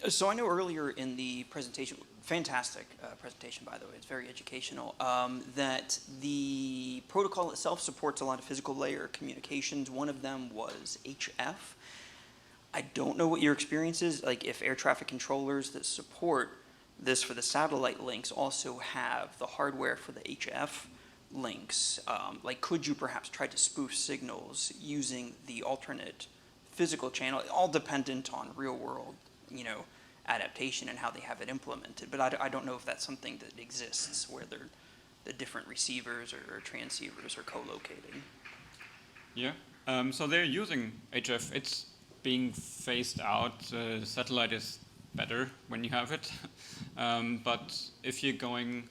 So I know earlier in the presentation, fantastic presentation by the way, it's very educational, that the protocol itself supports a lot of physical layer communications. One of them was HF. I don't know what your experience is, like if air traffic controllers that support this for the satellite links also have the hardware for the HF links. Like could you perhaps try to spoof signals using the alternate physical channel, all dependent on real world, you know, adaptation and how they have it implemented. But I don't know if that's something that exists where the different receivers or transceivers are co-locating. Yeah, so they're using HF. It's being phased out. Satellite is better when you have it, but if you're going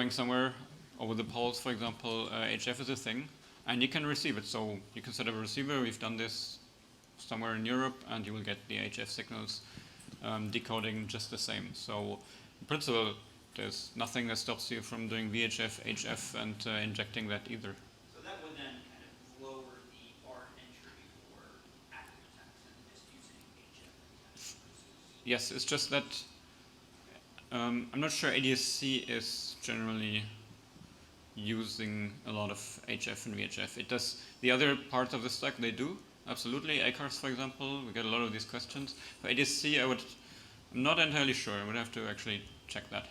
somewhere over the poles, for example, HF is a thing, and you can receive it. So you can set up a receiver. We've done this somewhere in Europe, and you will get the HF signals decoding just the same. So in principle, there's nothing that stops you from doing VHF, HF, and injecting that either. So that would then kind of lower the bar entry for active attacks and just using HF. Yes, it's just that I'm not sure ADSC is generally using a lot of HF and VHF. It does the other part of the stack, they do. Absolutely, ACARS, for example, we get a lot of these questions. For ADSC, I'm not entirely sure. I would have to actually check that.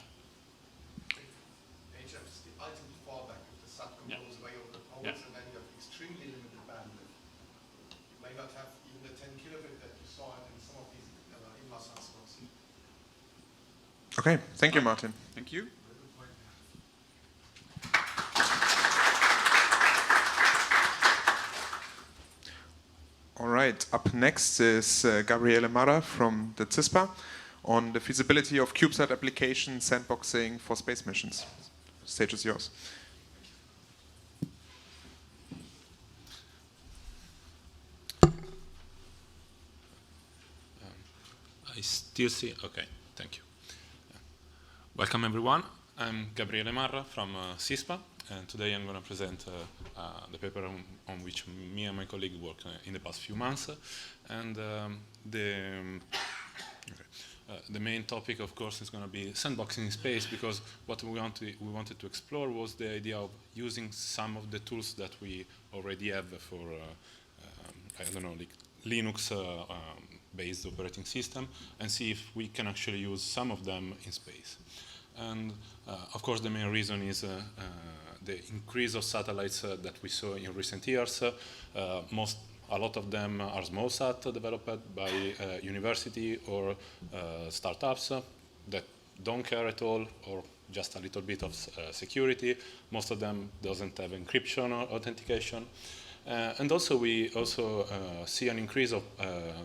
HF is the ultimate fallback if the subcom goes away over the poles, and then you have extremely limited bandwidth. You may not have even the 10 kilobit that you saw in some of these Inmarsat spots. Okay, thank you, Martin. Thank you. All right, up next is Gabriele Marra from the CISPA on the feasibility of CubeSat application sandboxing for space missions. The stage is yours. I still see, okay, thank you. Welcome everyone, I'm Gabriele Marra from CISPA, and today I'm going to present the paper on which me and my colleague worked in the past few months. And the main topic, of course, is going to be sandboxing in space, because what we wanted to explore was the idea of using some of the tools that we already have for, I don't know, like Linux-based operating system, and see if we can actually use some of them in space. And of course, the main reason is the increase of satellites that we saw in recent years. A lot of them are small sat developed by university or startups that don't care at all, or just a little bit of security. Most of them doesn't have encryption or authentication. And also we also see an increase of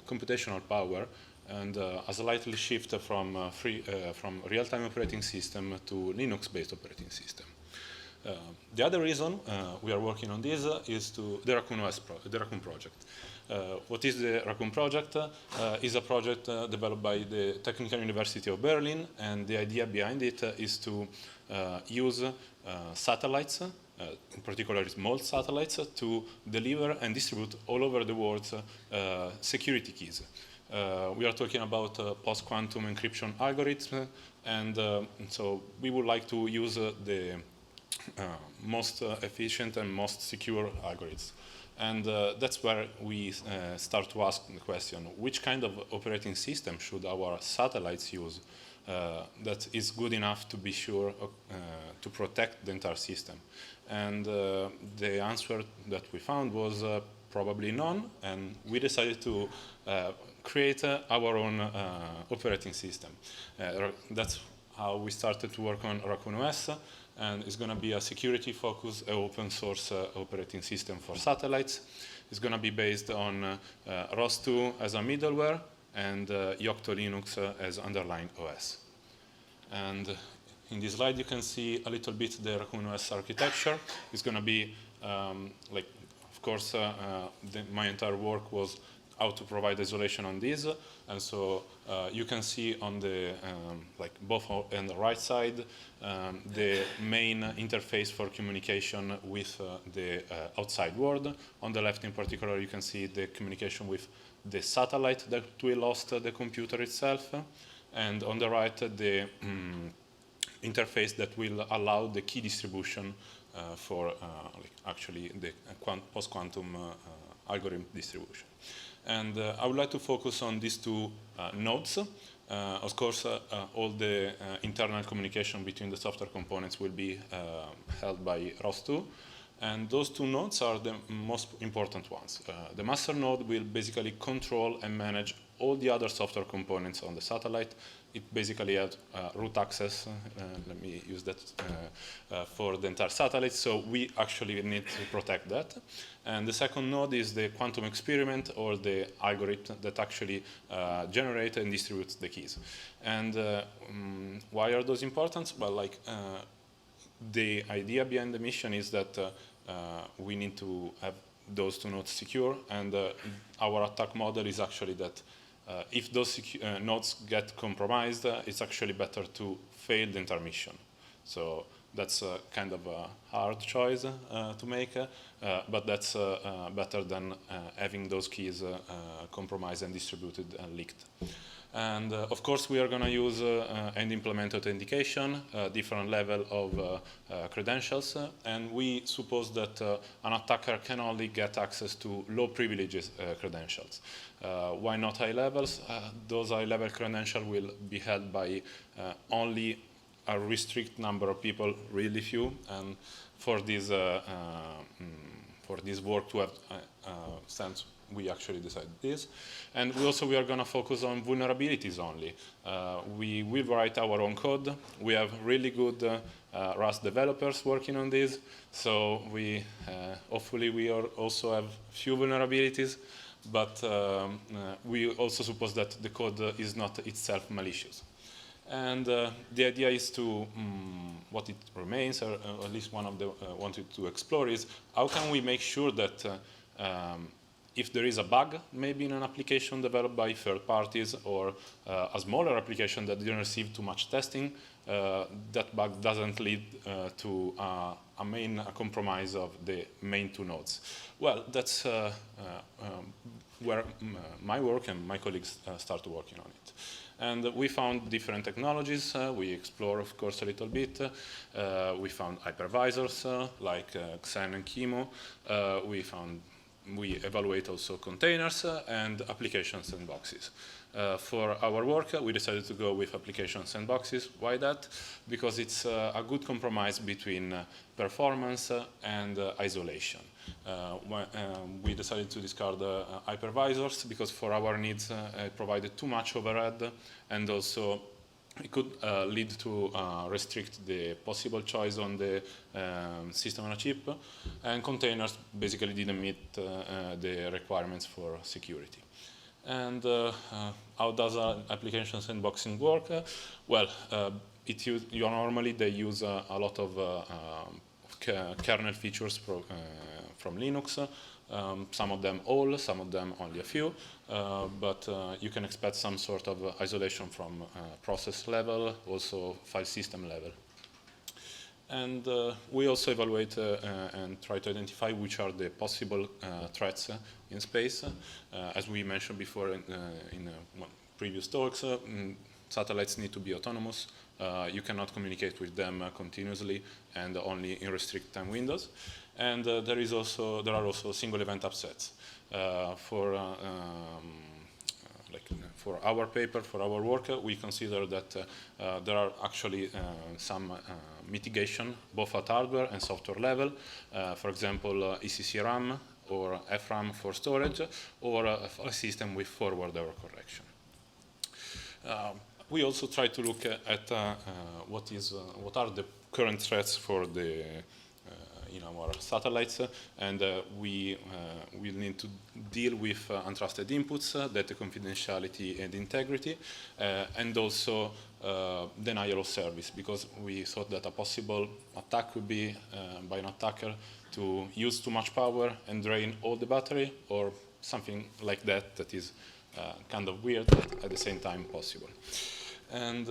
computational power and a slight shift from real-time operating system to Linux-based operating system. The other reason we are working on this is the Raccoon project. What is the Raccoon project? Is a project developed by the Technical University of Berlin, and the idea behind it is to use satellites, in particular small satellites, to deliver and distribute all over the world security keys. We are talking about post-quantum encryption algorithms, and so we would like to use the most efficient and most secure algorithms. And that's where we start to ask the question, which kind of operating system should our satellites use that is good enough to be sure to protect the entire system? And the answer that we found was probably none, and we decided to create our own operating system. That's how we started to work on Raccoon OS, and it's going to be a security-focused, open-source operating system for satellites. It's going to be based on ROS2 as a middleware and Yocto Linux as underlying OS. And in this slide, you can see a little bit the Raccoon OS architecture. It's going to be, like, of course, my entire work was how to provide isolation on this, and so you can see on the like both on the right side the main interface for communication with the outside world. On the left, in particular, you can see the communication with the satellite that will host the computer itself, and on the right, the interface that will allow the key distribution for like actually the post-quantum algorithm distribution. And I would like to focus on these two nodes. Of course, all the internal communication between the software components will be held by ROS2. And those two nodes are the most important ones. The master node will basically control and manage all the other software components on the satellite. It basically has root access, let me use that, for the entire satellite, so we actually need to protect that. And the second node is the quantum experiment, or the algorithm that actually generates and distributes the keys. And why are those important? Well, like, the idea behind the mission is that we need to have those two nodes secure, and our attack model is actually that if those nodes get compromised, it's actually better to fail the entire mission. So that's kind of a hard choice to make, but that's better than having those keys compromised and distributed and leaked. And of course, we are going to use and implement authentication, different level of credentials, and we suppose that an attacker can only get access to low privileges credentials. Why not high levels? Those high level credentials will be held by only a restricted number of people, really few, and for this work to have sense, we actually decided this. And we are going to focus on vulnerabilities only. We will write our own code. We have really good Rust developers working on this, so we hopefully we also have few vulnerabilities, but we also suppose that the code is not itself malicious. And the idea is to, what it remains, or at least one of the wanted to explore, is how can we make sure that if there is a bug, maybe in an application developed by third parties, or a smaller application that didn't receive too much testing, that bug doesn't lead to a compromise of the main two nodes. Well, that's where my work and my colleagues started working on it. And we found different technologies. We explored, of course, a little bit. We found hypervisors like Xen and Chemo. We evaluate also containers and application sandboxes. For our work, we decided to go with application sandboxes. Why that? Because it's a good compromise between performance and isolation. We decided to discard hypervisors because for our needs it provided too much overhead, and also it could lead to restrict the possible choice on the system on a chip, and containers basically didn't meet the requirements for security. And how does application sandboxing work? Well, normally they use a lot of kernel features from Linux. Some of them all, some of them only a few, but you can expect some sort of isolation from process level, also file system level. And we also evaluate and try to identify which are the possible threats in space. As we mentioned before in previous talks, satellites need to be autonomous. You cannot communicate with them continuously and only in restricted time windows. And there are also single event upsets. For our paper, for our work, we consider that there are actually some mitigation, both at hardware and software level. For example, ECC RAM or FRAM for storage, or a system with forward error correction. We also try to look at what are the current threats for the in our satellites, and we will need to deal with untrusted inputs, data confidentiality and integrity, and also denial of service, because we thought that a possible attack would be by an attacker to use too much power and drain all the battery, or something like that that is kind of weird, but at the same time possible. And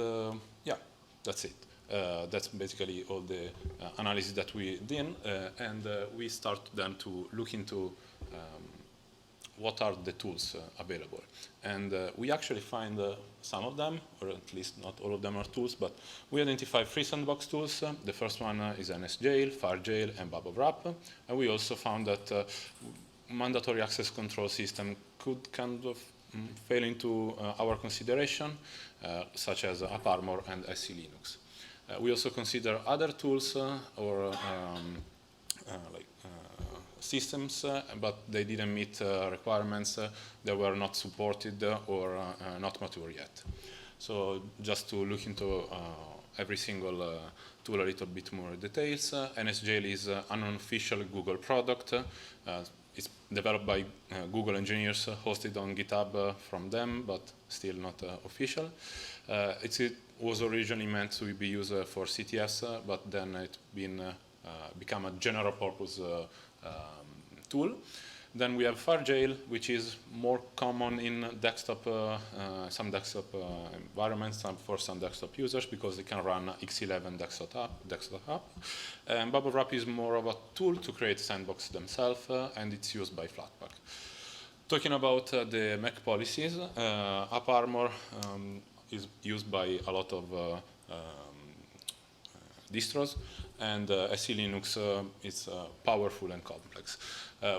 yeah, that's it. That's basically all the analysis that we did, and we start then to look into what are the tools available. And we actually find some of them, or at least not all of them are tools, but we identify 3 sandbox tools. The first one is NSJail, FireJail, and BubBubWrap. And we also found that mandatory access control system could kind of fall into our consideration, such as AppArmor and SC Linux. We also consider other tools or systems, but they didn't meet requirements. They were not supported or not mature yet. So just to look into every single tool a little bit more details, NSJail is an unofficial Google product. It's developed by Google engineers, hosted on GitHub from them, but still not official. It was originally meant to be used for CTFs, but then it's become a general purpose tool. Then we have FireJail, which is more common in desktop, some desktop environments, for some desktop users, because they can run X11 desktop app. And BubBubWrap is more of a tool to create sandbox themselves, and it's used by Flatpak. Talking about the Mac policies, AppArmor is used by a lot of distros, and SC Linux is powerful and complex.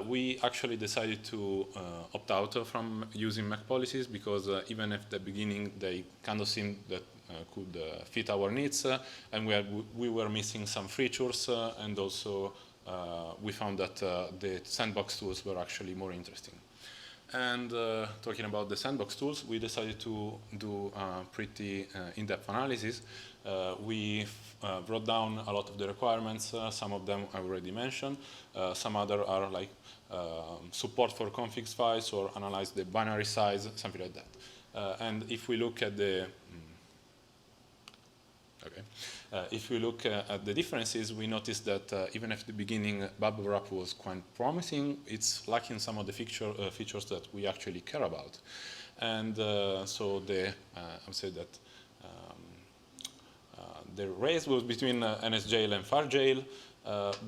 We actually decided to opt out from using Mac policies, because even at the beginning they kind of seemed that could fit our needs, and we were missing some features, and also we found that the sandbox tools were actually more interesting. And talking about the sandbox tools, we decided to do a pretty in-depth analysis. We wrote down a lot of the requirements. Some of them I already mentioned. Some other are like support for configs files, or analyze the binary size, something like that. And if we look at the if we look at the differences, we notice that even at the beginning, BubBubWrap was quite promising. It's lacking some of the features that we actually care about. And so I would say that the race was between NSJail and FireJail,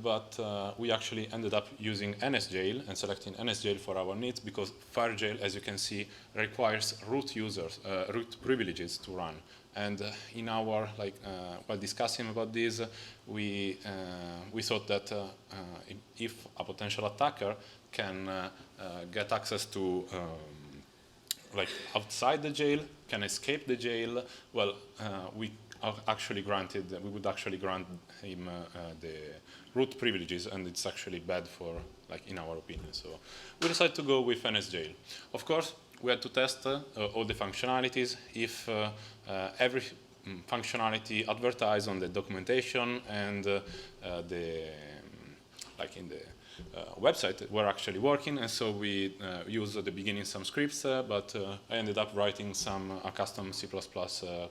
but we actually ended up using NSJail and selecting NSJail for our needs, because FireJail, as you can see, requires root users, root privileges to run. And in our, while discussing about this, we thought that if a potential attacker can get access to outside the jail, can escape the jail, well, we would actually grant him the root privileges, and it's actually bad for, in our opinion. So we decided to go with NSJail. Of course, we had to test all the functionalities. If every functionality advertised on the documentation and like in the website were actually working, and so we used at the beginning some scripts, but I ended up writing some custom C++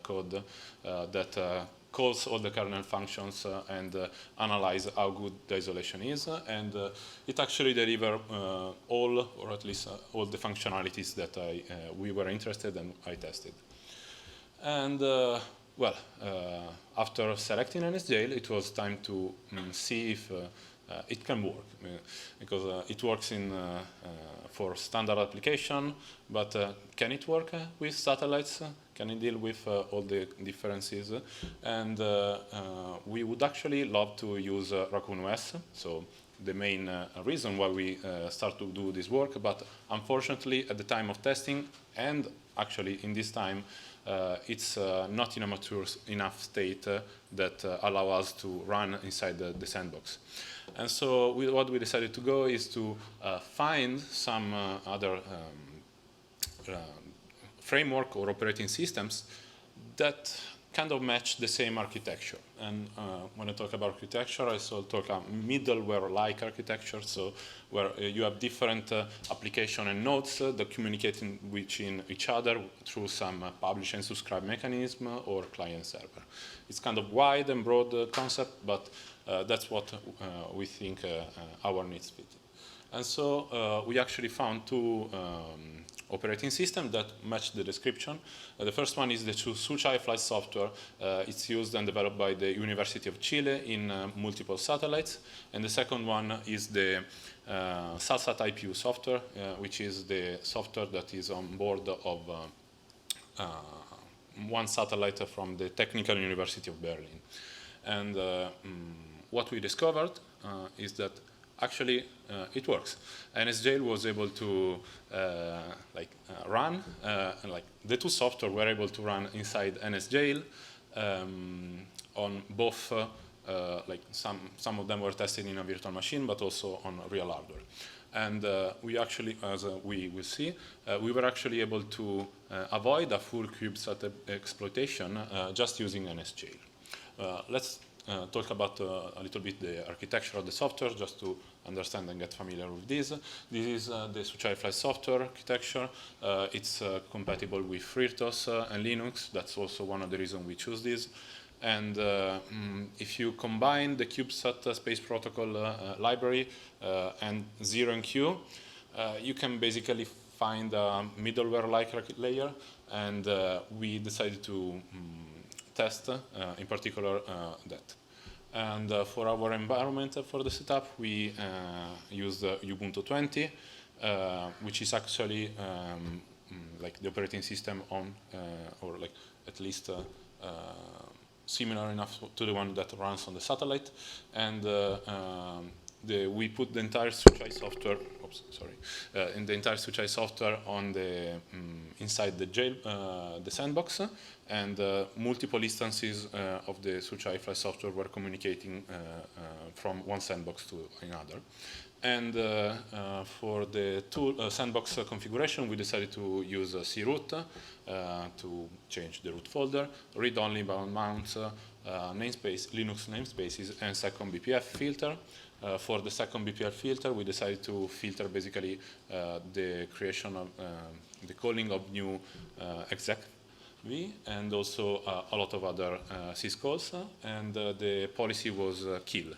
code that calls all the kernel functions and analyze how good the isolation is, and it actually delivered all, or at least all the functionalities that we were interested in and I tested. And well, after selecting NSJail, it was time to see if it can work, because it works for standard application, but can it work with satellites? Can it deal with all the differences? And we would actually love to use Raccoon OS, so the main reason why we start to do this work, but unfortunately at the time of testing, and actually in this time, it's not in a mature enough state that allow us to run inside the sandbox. And so what we decided to go is to find some other framework or operating systems that kind of match the same architecture. And when I talk about architecture, I also talk about middleware-like architecture, so where you have different application and nodes that communicate within each other through some publish and subscribe mechanism or client server. It's kind of wide and broad concept, but that's what we think our needs fit. And so we actually found two operating systems that match the description. The first one is the Suchai flight software. It's used and developed by the University of Chile in multiple satellites. And the second one is the SASAT IPU software, which is the software that is on board of one satellite from the Technical University of Berlin. And what we discovered is that actually it works. NSJail was able to run, like the two software were able to run inside NSJail on both, like some of them were tested in a virtual machine, but also on real hardware. And we actually, as we will see, we were actually able to avoid a full CubeSat exploitation just using NSJail. Let's talk about a little bit the architecture of the software, just to understand and get familiar with this. This is the Suchai flight software architecture. It's compatible with FreeRTOS and Linux. That's also one of the reasons we choose this. And if you combine the CubeSat space protocol library and ZeroMQ, you can basically find a middleware-like layer. And we decided to test, in particular, that. And for our environment for the setup, we used Ubuntu 20, which is actually like the operating system on, or like at least similar enough to the one that runs on the satellite. And we put the entire Suchai software, in the entire Suchai software on the inside the jail, the sandbox, and multiple instances of the Suchai flight software were communicating from one sandbox to another. And for the tool sandbox configuration, we decided to use croot to change the root folder, read-only bound mounts, namespace, Linux namespaces, and second BPF filter. For the second BPF filter, we decided to filter basically the creation of the calling of new exec v, and also a lot of other syscalls, and the policy was kill.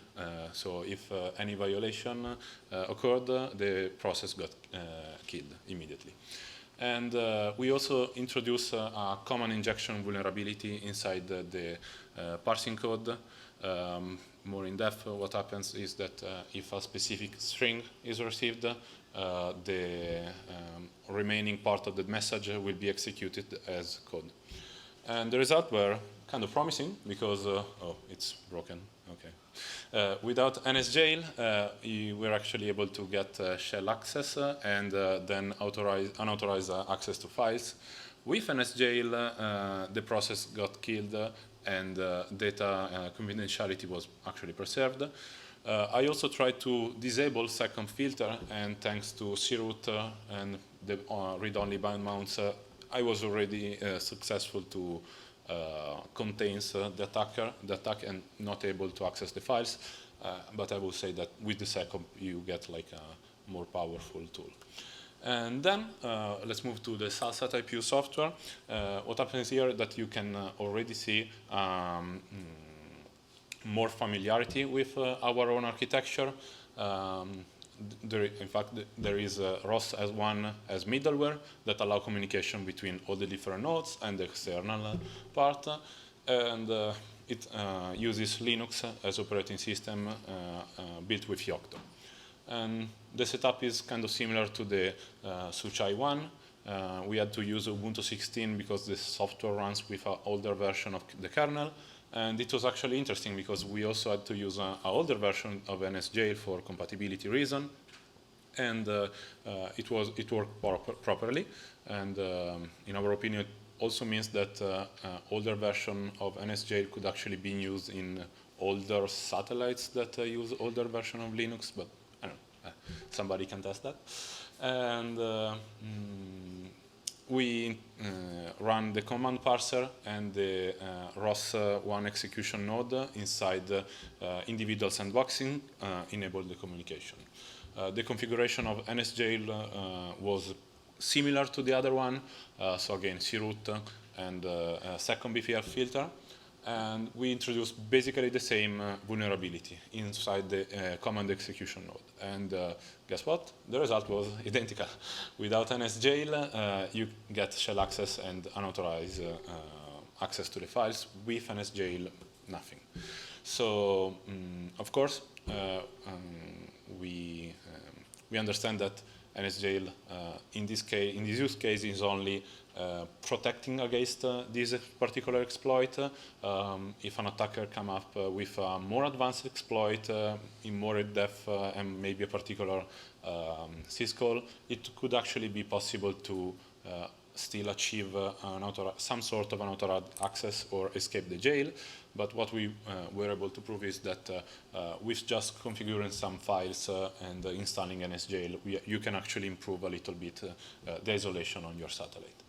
So if any violation occurred, the process got killed immediately. And we also introduced a common injection vulnerability inside the parsing code. More in depth, what happens is that if a specific string is received, the remaining part of the message will be executed as code. And the results were kind of promising because, oh, it's broken, okay. Without NSJail, you were actually able to get shell access and then unauthorized access to files. With NSJail, the process got killed and data confidentiality was actually preserved. I also tried to disable second filter, and thanks to croot and the read-only bound mounts, I was already successful to contains the attack and not able to access the files. But I will say that with the SecOp you get like a more powerful tool. And then let's move to the SALSAT IPU software. What happens here that you can already see more familiarity with our own architecture. In fact, there is ROS as one as middleware that allow communication between all the different nodes and the external part. And it uses Linux as operating system built with Yocto. And the setup is kind of similar to the Suchai one. We had to use Ubuntu 16 because the software runs with an older version of the kernel. And it was actually interesting because we also had to use an older version of NSJail for compatibility reason. And it worked properly. And in our opinion, it also means that older version of NSJail could actually be used in older satellites that use older version of Linux. But I don't know, somebody can test that. And we run the command parser and the ROS1 execution node inside individual sandboxing enabled the communication. The configuration of NSJail was similar to the other one, so again, CRoot and second BPF filter. And we introduced basically the same vulnerability inside the command execution node. And guess what? The result was identical. Without NSJail, you get shell access and unauthorized access to the files. With NSJail, nothing. So, of course, we understand that NSJail in this use case is only protecting against this particular exploit. If an attacker come up with a more advanced exploit in more depth and maybe a particular syscall, it could actually be possible to still achieve some sort of unauthorized access or escape the jail. But what we were able to prove is that with just configuring some files and installing NSJail, you can actually improve a little bit the isolation on your satellite.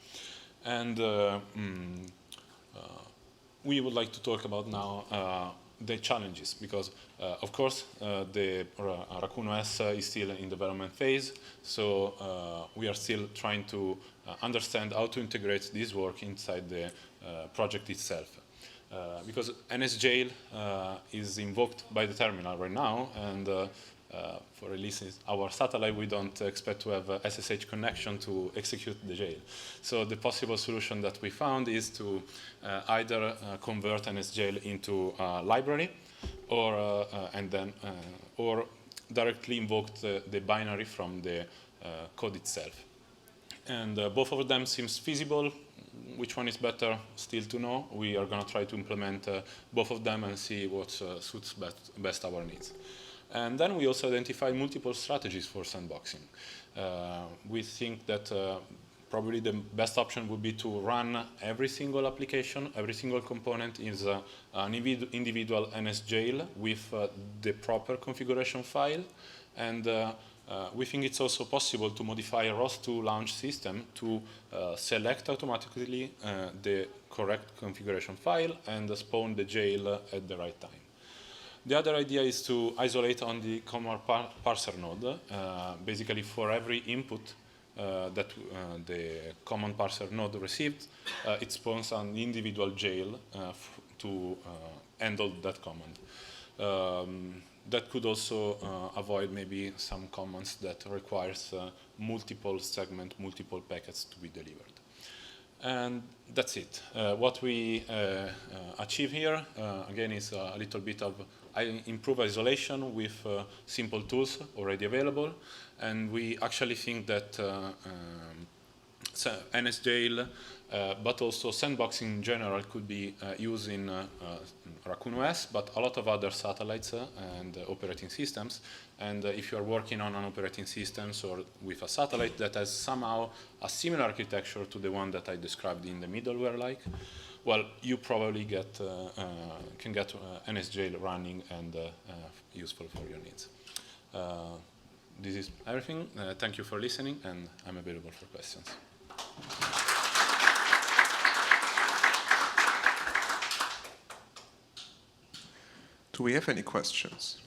And we would like to talk about now the challenges, because of course the Raccoon OS is still in development phase, so we are still trying to understand how to integrate this work inside the project itself. Because NSJail is invoked by the terminal right now, and for releasing our satellite, we don't expect to have a SSH connection to execute the jail. So the possible solution that we found is to either convert NSJail into a library, or or directly invoke the binary from the code itself. And both of them seems feasible. Which one is better, still to know. We are going to try to implement both of them and see what suits best our needs. And then we also identify multiple strategies for sandboxing. We think that probably the best option would be to run every single application, every single component is an individual NSJail with the proper configuration file. And we think it's also possible to modify a ROS2 launch system to select automatically the correct configuration file and spawn the jail at the right time. The other idea is to isolate on the command parser node. Basically, for every input that the command parser node received, it spawns an individual jail to handle that command. That could also avoid maybe some commands that requires multiple segments, multiple packets to be delivered. And that's it. What we achieve here, again, is a little bit of improve isolation with simple tools already available. And we actually think that NSJail, but also sandboxing in general could be used in Raccoon OS, but a lot of other satellites and operating systems. And if you are working on an operating system or with a satellite that has somehow a similar architecture to the one that I described in the middleware, well, you probably can get NSJail running and useful for your needs. This is everything. Thank you for listening, and I'm available for questions. Do we have any questions?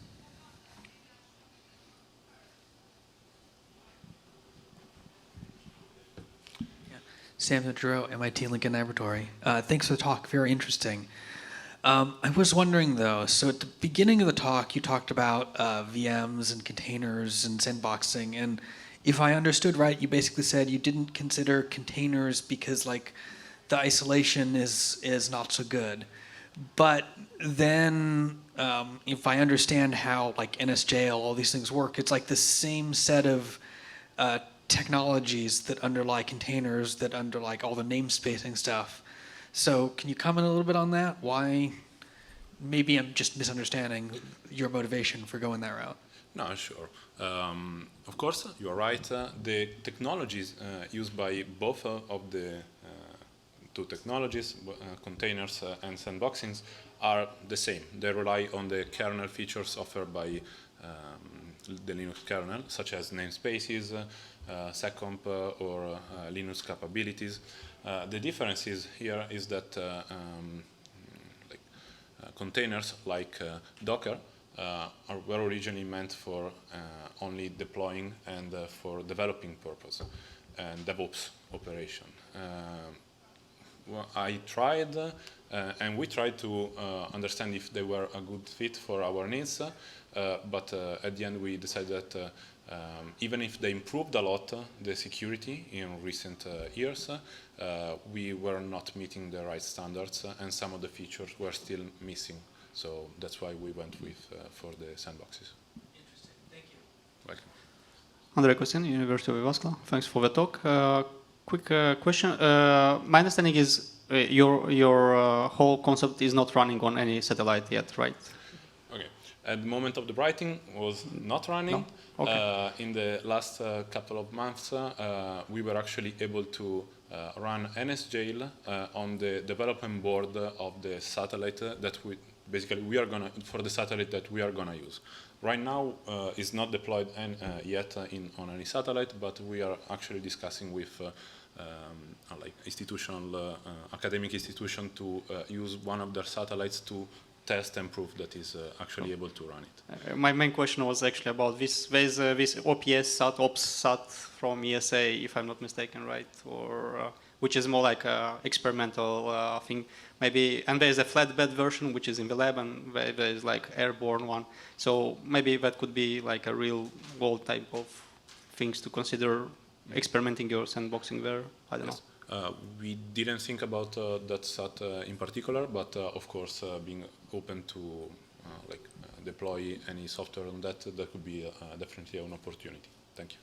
Sam Giroux, MIT Lincoln Laboratory. Thanks for the talk, very interesting. I was wondering though, so at the beginning of the talk, you talked about VMs and containers and sandboxing, and if I understood right, you basically said you didn't consider containers because like the isolation is not so good. But then, if I understand how like NSJL, all these things work, it's like the same set of technologies that underlie containers, that underlie all the namespacing stuff. So can you comment a little bit on that? Why? Maybe I'm just misunderstanding your motivation for going that route. No, sure. Of course, you are right. The technologies used by both of the two technologies, containers and sandboxings, are the same. They rely on the kernel features offered by the Linux kernel, such as namespaces, seccomp, or Linux capabilities. The difference here is that containers like Docker were originally meant for only deploying and for developing purpose and DevOps operation. Well, I tried and we tried to understand if they were a good fit for our needs, but at the end we decided that even if they improved a lot the security in recent years, we were not meeting the right standards and some of the features were still missing. So that's why we went with for the sandboxes. Interesting, thank you. Welcome. Andrei Kosin, University of Vyazma. Thanks for the talk. Quick question. My understanding is your whole concept is not running on any satellite yet, right? Okay. At the moment of the writing was not running. No? Okay. In the last couple of months, we were actually able to run NSJL on the development board of the satellite that we are gonna for the satellite that we are gonna use. Right now, it's not deployed yet on any satellite, but we are actually discussing with like institutional, academic institution to use one of their satellites to test and prove that is actually able to run it. My main question was actually about this. There's this OPS SAT, OPS SAT from ESA, if I'm not mistaken, right? Or which is more like a experimental thing. Maybe, and there's a flatbed version which is in the lab, and there's like airborne one. So maybe that could be like a real world type of things to consider experimenting your sandboxing there. I don't know. We didn't think about that SAT in particular, but of course, being open to deploy any software on that could be definitely an opportunity. Thank you.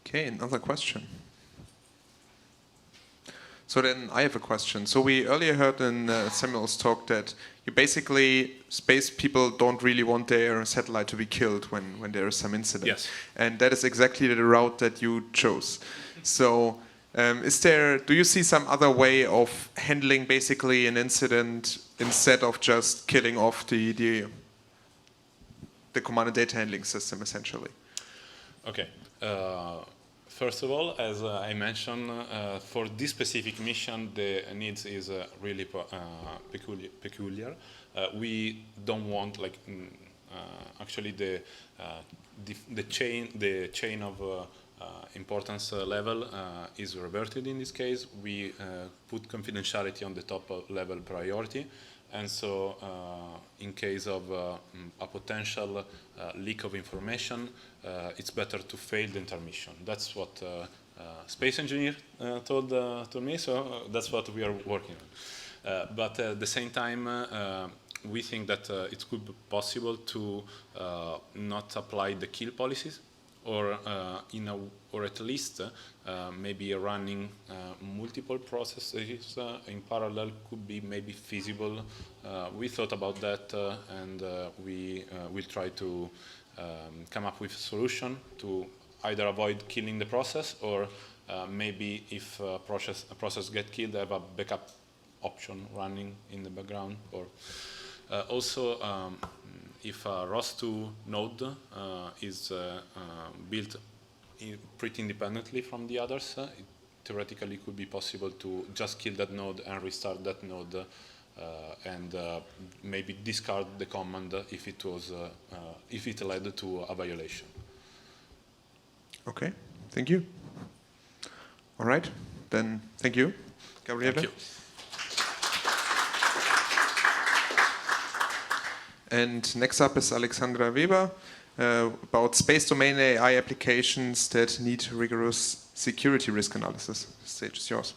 Okay, another question. So then I have a question. So we earlier heard in Samuel's talk that you basically, space people don't really want their satellite to be killed when there is some incident. Yes. And that is exactly the route that you chose. So do you see some other way of handling basically an incident instead of just killing off the command and data handling system essentially? Okay. First of all, as I mentioned, for this specific mission, the needs is really peculiar. We don't want actually the chain of importance level is reverted in this case. We put confidentiality on the top level priority, and so in case of a potential leak of information, it's better to fail the intermission. That's what space engineer told me, so that's what we are working on. But at the same time, we think that it could be possible to not apply the kill policies, or at least maybe running multiple processes in parallel could be maybe feasible. We thought about that, and we will try to come up with a solution to either avoid killing the process, or maybe if a process gets killed, have a backup option running in the background. Or also, if a ROS2 node is built pretty independently from the others, it theoretically could be possible to just kill that node and restart that node and maybe discard the command if it led to a violation. Okay, thank you. All right, then thank you, Gabriele. Thank you. And next up is Alexandra Weber about space domain AI applications that need rigorous security risk analysis. The stage is yours.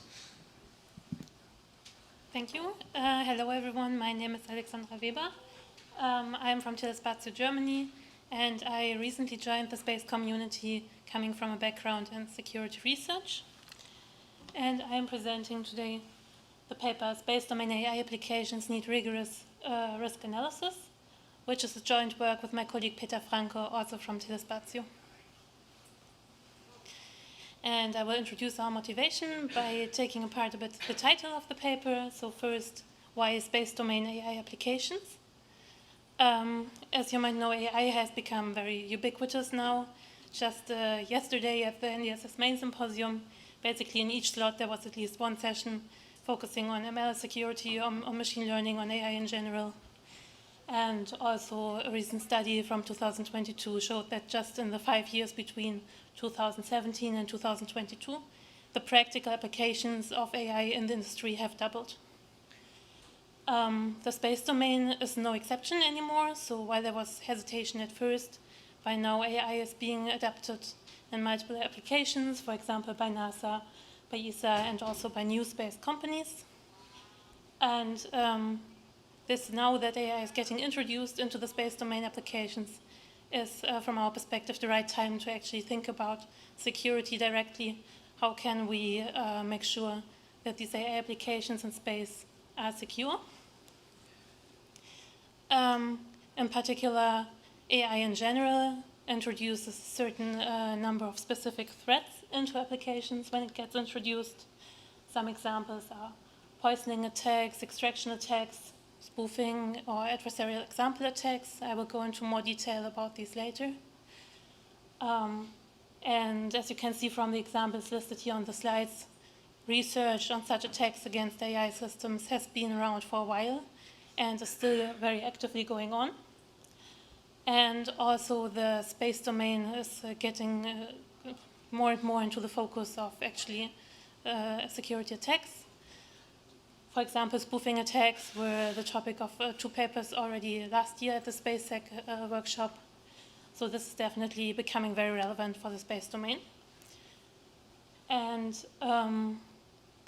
Thank you. Hello, everyone. My name is Alexandra Weber. I'm from Telespazio, Germany, and I recently joined the space community coming from a background in security research. And I am presenting today the paper Space Domain AI Applications Need Rigorous Risk Analysis, which is a joint work with my colleague Peter Franco, also from Telespazio. And I will introduce our motivation by taking apart a bit the title of the paper. So first, why space domain AI applications? As you might know, AI has become very ubiquitous now. Just yesterday at the NDSS main symposium, basically in each slot there was at least one session focusing on ML security, on machine learning, on AI in general. And also a recent study from 2022 showed that just in the 5 years between 2017 and 2022, the practical applications of AI in the industry have doubled. The space domain is no exception anymore, so while there was hesitation at first, by now AI is being adapted in multiple applications, for example by NASA, by ESA, and also by new space companies. And this now that AI is getting introduced into the space domain applications is, from our perspective, the right time to actually think about security directly. How can we make sure that these AI applications in space are secure? In particular, AI in general introduces a certain number of specific threats into applications when it gets introduced. Some examples are poisoning attacks, extraction attacks, spoofing, or adversarial example attacks. I will go into more detail about these later. And as you can see from the examples listed here on the slides, research on such attacks against AI systems has been around for a while and is still very actively going on. And also the space domain is getting more and more into the focus of actually security attacks. For example, spoofing attacks were the topic of 2 papers already last year at the SpaceSec workshop. So this is definitely becoming very relevant for the space domain. And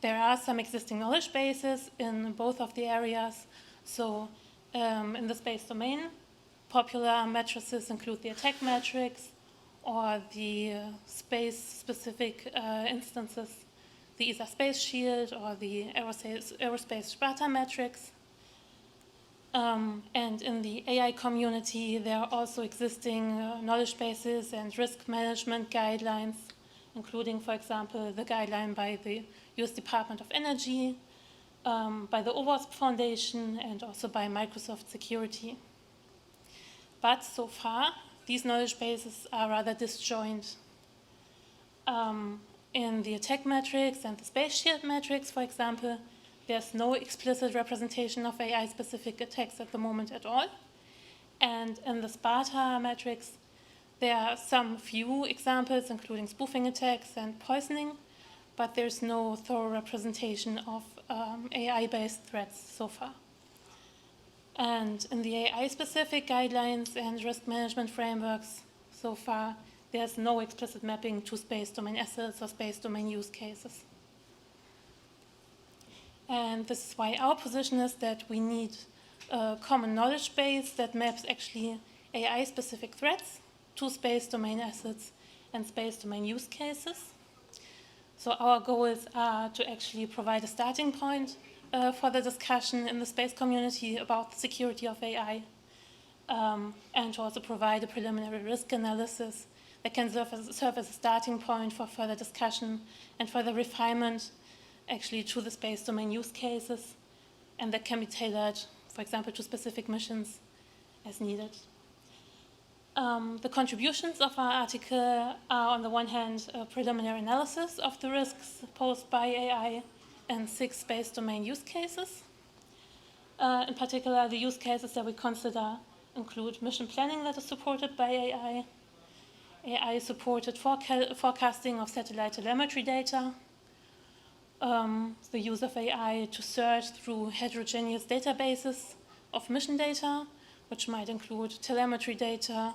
there are some existing knowledge bases in both of the areas. So in the space domain, popular matrices include the attack matrix or the space-specific instances, the ESA Space Shield or the Aerospace Strata matrix. And in the AI community, there are also existing knowledge bases and risk management guidelines, including, for example, the guideline by the US Department of Energy, by the OWASP Foundation, and also by Microsoft Security. But so far, these knowledge bases are rather disjoint. In the attack matrix and the space shield matrix, for example, there's no explicit representation of AI-specific attacks at the moment at all. And in the Sparta matrix, there are some few examples, including spoofing attacks and poisoning, but there's no thorough representation of AI-based threats so far. And in the AI-specific guidelines and risk management frameworks, so far, there's no explicit mapping to space domain assets or space domain use cases. And this is why our position is that we need a common knowledge base that maps actually AI-specific threats to space domain assets and space domain use cases. So our goals are to actually provide a starting point for the discussion in the space community about the security of AI, and to also provide a preliminary risk analysis that can serve as a starting point for further discussion and further refinement actually to the space domain use cases, and that can be tailored, for example, to specific missions as needed. The contributions of our article are, on the one hand, a preliminary analysis of the risks posed by AI and 6 space domain use cases. In particular, the use cases that we consider include mission planning that is supported by AI, AI-supported forecasting of satellite telemetry data, the use of AI to search through heterogeneous databases of mission data, which might include telemetry data,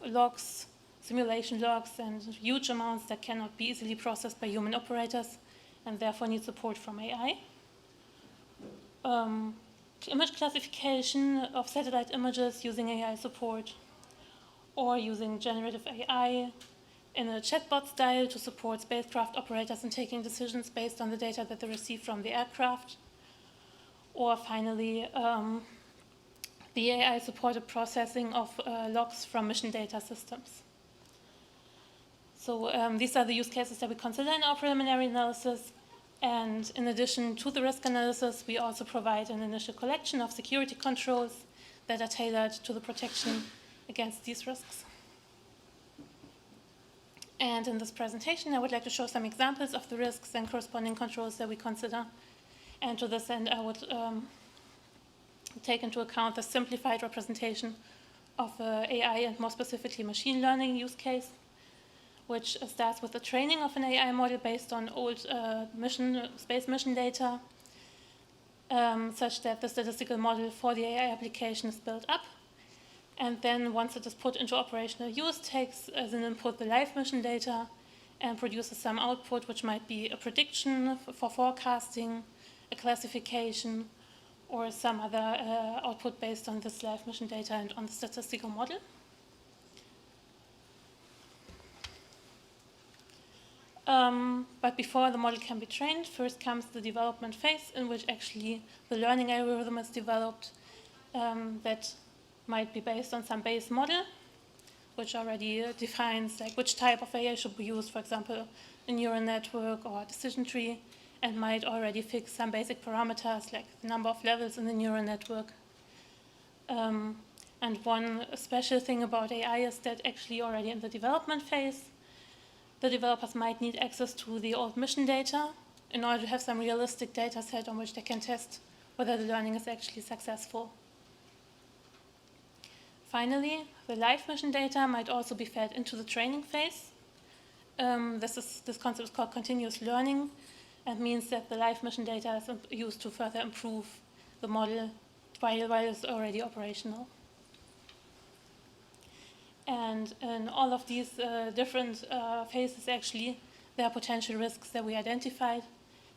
logs, simulation logs, and huge amounts that cannot be easily processed by human operators and therefore need support from AI. Image classification of satellite images using AI support, or using generative AI in a chatbot style to support spacecraft operators in taking decisions based on the data that they receive from the aircraft. Or finally, the AI-supported processing of logs from mission data systems. So these are the use cases that we consider in our preliminary analysis. And in addition to the risk analysis, we also provide an initial collection of security controls that are tailored to the protection against these risks. And in this presentation, I would like to show some examples of the risks and corresponding controls that we consider. And to this end, I would take into account the simplified representation of AI and more specifically machine learning use case, which starts with the training of an AI model based on old space mission data, such that the statistical model for the AI application is built up. And then once it is put into operational use, takes as an input the live mission data and produces some output, which might be a prediction for forecasting, a classification, or some other output based on this live mission data and on the statistical model. But before the model can be trained, first comes the development phase in which actually the learning algorithm is developed that might be based on some base model, which already defines like which type of AI should be used, for example, a neural network or a decision tree, and might already fix some basic parameters like the number of levels in the neural network. And one special thing about AI is that actually already in the development phase, the developers might need access to the old mission data in order to have some realistic data set on which they can test whether the learning is actually successful. Finally, the live mission data might also be fed into the training phase. This concept is called continuous learning, and means that the live mission data is used to further improve the model while it's already operational. And in all of these different phases, actually, there are potential risks that we identified,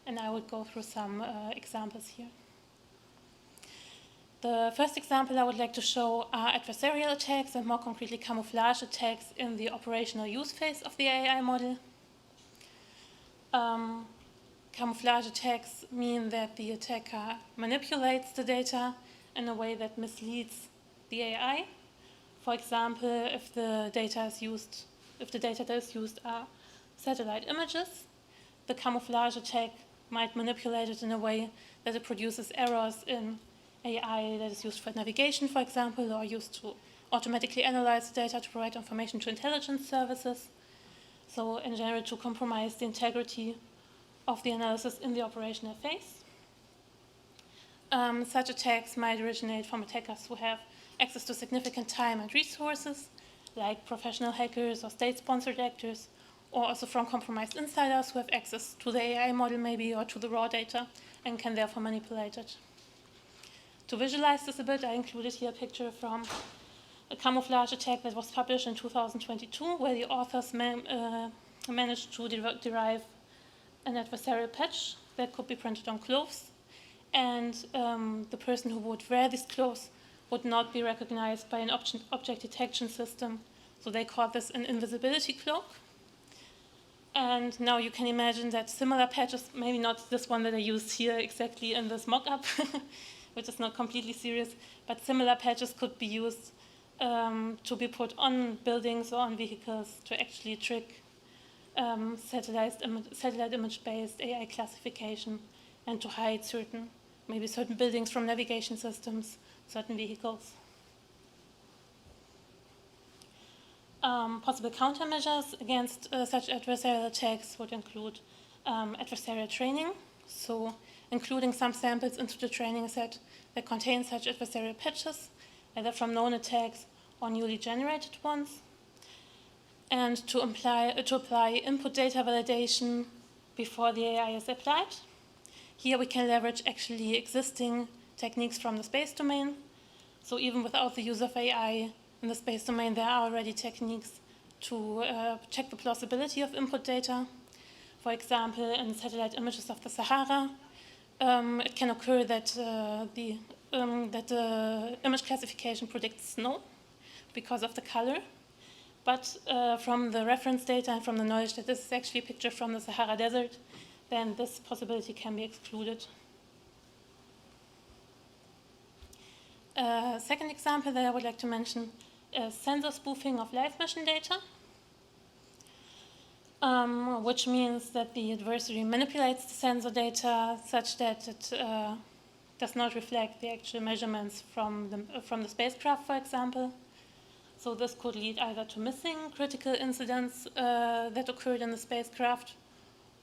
and I would go through some examples here. The first example I would like to show are adversarial attacks, and more concretely camouflage attacks in the operational use phase of the AI model. Camouflage attacks mean that the attacker manipulates the data in a way that misleads the AI. For example, if the data that is used are satellite images, the camouflage attack might manipulate it in a way that it produces errors in AI that is used for navigation, for example, or used to automatically analyze the data to provide information to intelligence services. So in general, to compromise the integrity of the analysis in the operational phase. Such attacks might originate from attackers who have access to significant time and resources, like professional hackers or state-sponsored actors, or also from compromised insiders who have access to the AI model maybe, or to the raw data, and can therefore manipulate it. To visualize this a bit, I included here a picture from a camouflage attack that was published in 2022, where the authors managed to derive an adversarial patch that could be printed on clothes, and the person who would wear these clothes would not be recognized by an object detection system. So they called this an invisibility cloak. And now you can imagine that similar patches, maybe not this one that I used here exactly in this mock-up, which is not completely serious, but similar patches could be used to be put on buildings or on vehicles to actually trick satellite image-based AI classification and to hide certain buildings from navigation systems, certain vehicles. Possible countermeasures against such adversarial attacks would include adversarial training. So including some samples into the training set that contain such adversarial patches, either from known attacks or newly generated ones, and to apply input data validation before the AI is applied. Here we can leverage actually existing techniques from the space domain. So even without the use of AI in the space domain, there are already techniques to check the plausibility of input data. For example, in satellite images of the Sahara, it can occur that the image classification predicts snow because of the color. But from the reference data and from the knowledge that this is actually a picture from the Sahara Desert, then this possibility can be excluded. Second example that I would like to mention is sensor spoofing of live mission data, which means that the adversary manipulates the sensor data such that it does not reflect the actual measurements from the spacecraft, for example. So this could lead either to missing critical incidents that occurred in the spacecraft,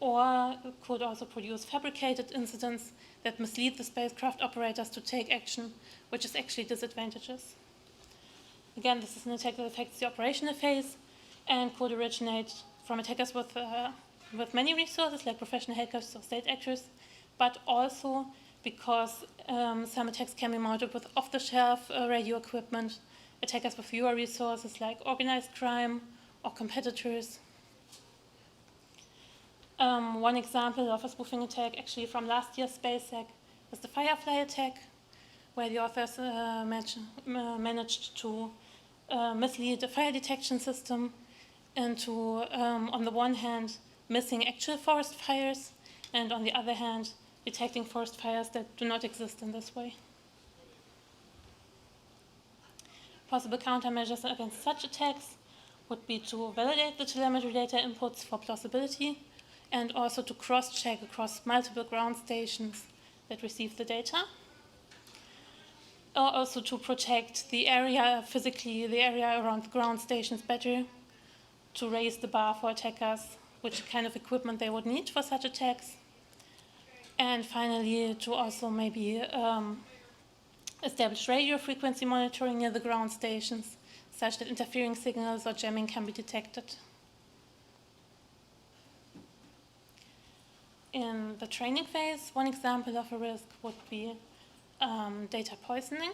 or it could also produce fabricated incidents that mislead the spacecraft operators to take action, which is actually disadvantageous. Again, this is an attack that affects the operational phase and could originate from attackers with many resources, like professional hackers or state actors, but also because some attacks can be mounted with off-the-shelf radio equipment, attackers with fewer resources, like organized crime or competitors. One example of a spoofing attack actually from last year's SpaceSec is the Firefly attack, where the authors managed to mislead a fire detection system into, on the one hand, missing actual forest fires, and on the other hand, detecting forest fires that do not exist in this way. Possible countermeasures against such attacks would be to validate the telemetry data inputs for plausibility, and also to cross-check across multiple ground stations that receive the data. Or also to protect the area, physically, the area around the ground stations better, to raise the bar for attackers, which kind of equipment they would need for such attacks. And finally, to also maybe establish radio frequency monitoring near the ground stations, such that interfering signals or jamming can be detected. In the training phase, one example of a risk would be data poisoning,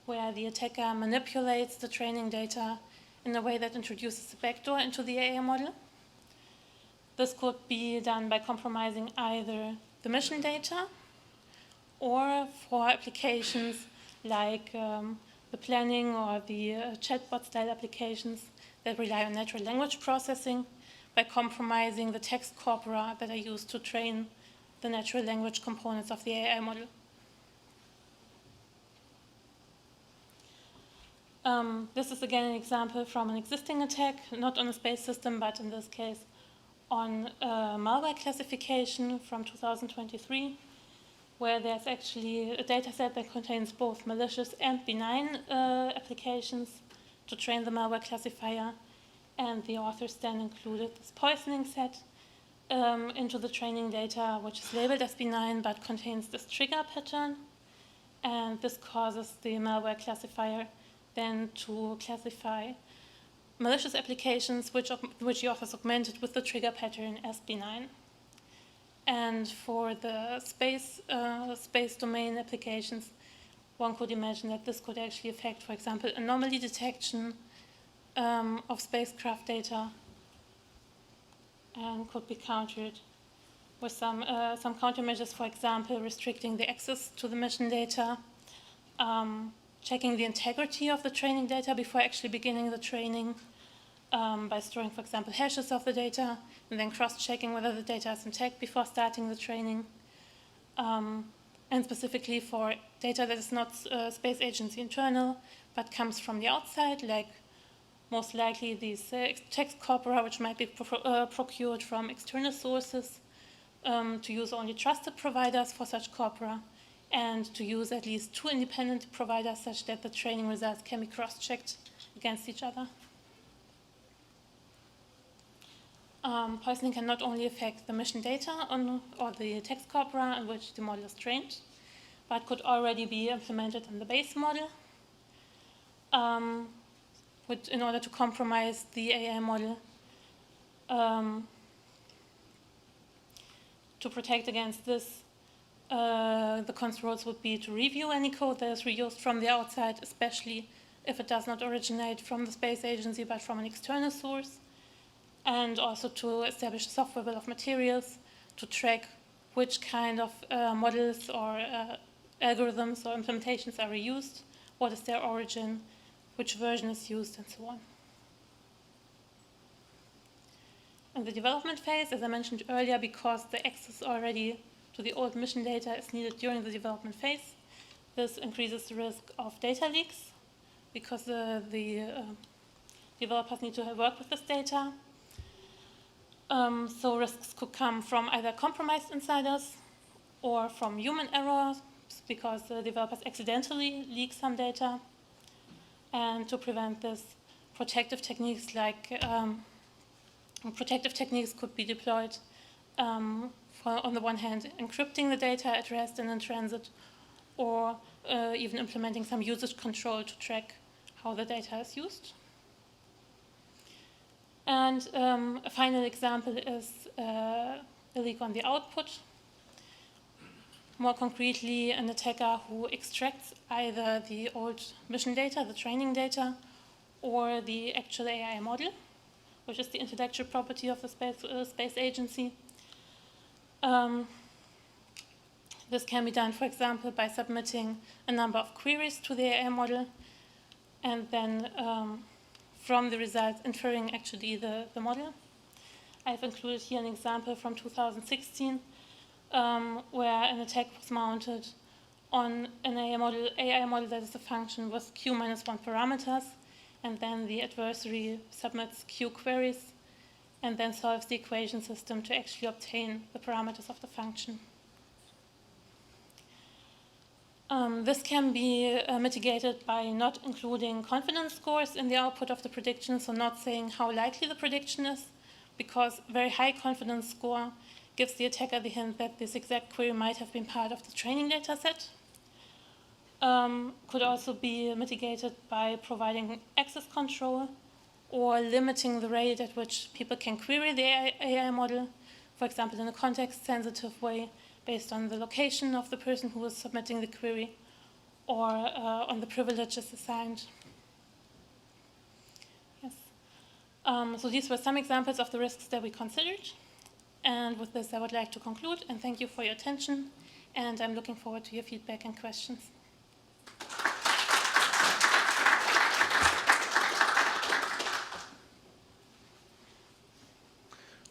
where the attacker manipulates the training data in a way that introduces a backdoor into the AI model. This could be done by compromising either the mission data, or for applications like the planning or the chatbot-style applications that rely on natural language processing, by compromising the text corpora that are used to train the natural language components of the AI model. This is again an example from an existing attack, not on a space system, but in this case on malware classification from 2023, where there's actually a data set that contains both malicious and benign applications to train the malware classifier. And the authors then included this poisoning set into the training data, which is labeled as benign but contains this trigger pattern. And this causes the malware classifier then to classify malicious applications which the authors augmented with the trigger pattern as benign. And for the space domain applications, one could imagine that this could actually affect, for example, anomaly detection of spacecraft data, and could be countered with some countermeasures, for example, restricting the access to the mission data, checking the integrity of the training data before actually beginning the training, by storing, for example, hashes of the data, and then cross-checking whether the data is intact before starting the training, and specifically for data that is not space agency internal, but comes from the outside, like most likely these text corpora, which might be procured from external sources, to use only trusted providers for such corpora, and to use at least 2 independent providers such that the training results can be cross-checked against each other. poisoning can not only affect the mission data or the text corpora on which the model is trained, but could already be implemented in the base model, in order to compromise the AI model. To protect against this, the controls would be to review any code that is reused from the outside, especially if it does not originate from the space agency but from an external source, and also to establish a software bill of materials to track which kind of models or algorithms or implementations are reused, what is their origin, which version is used, and so on. In the development phase, as I mentioned earlier, because the access already to the old mission data is needed during the development phase, this increases the risk of data leaks because the developers need to work with this data. So risks could come from either compromised insiders or from human errors because the developers accidentally leak some data. And to prevent this, protective techniques could be deployed for, on the one hand, encrypting the data at rest and in transit, or even implementing some usage control to track how the data is used. And a final example is a leak on the output. More concretely, an attacker who extracts either the old mission data, the training data, or the actual AI model, which is the intellectual property of the space agency. This can be done, for example, by submitting a number of queries to the AI model, and then from the results inferring actually the model. I've included here an example from 2016 where an attack was mounted on an AI model that is a function with q minus 1 parameters, and then the adversary submits q queries and then solves the equation system to actually obtain the parameters of the function. This can be mitigated by not including confidence scores in the output of the prediction, so not saying how likely the prediction is, because very high confidence score gives the attacker the hint that this exact query might have been part of the training data set. Could also be mitigated by providing access control or limiting the rate at which people can query the AI model, for example, in a context-sensitive way based on the location of the person who is submitting the query or on the privileges assigned. Yes. So these were some examples of the risks that we considered. And with this, I would like to conclude and thank you for your attention. And I'm looking forward to your feedback and questions.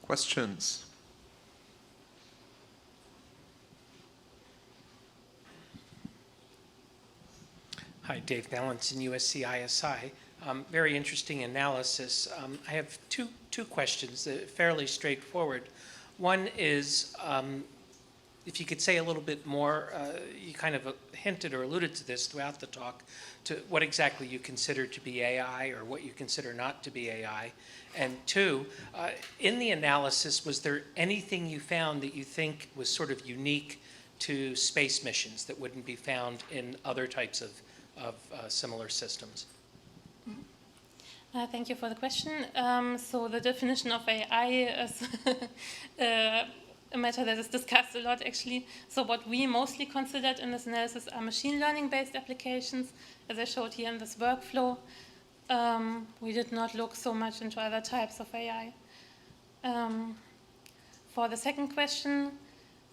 Questions? Hi, Dave Balance in USC ISI. Very interesting analysis. I have two questions, fairly straightforward. One is, if you could say a little bit more, you kind of hinted or alluded to this throughout the talk, to what exactly you consider to be AI or what you consider not to be AI. And two, in the analysis, was there anything you found that you think was sort of unique to space missions that wouldn't be found in other types of similar systems? Thank you for the question. So the definition of AI is a matter that is discussed a lot, actually. So what we mostly considered in this analysis are machine learning-based applications, as I showed here in this workflow. We did not look so much into other types of AI. For the second question,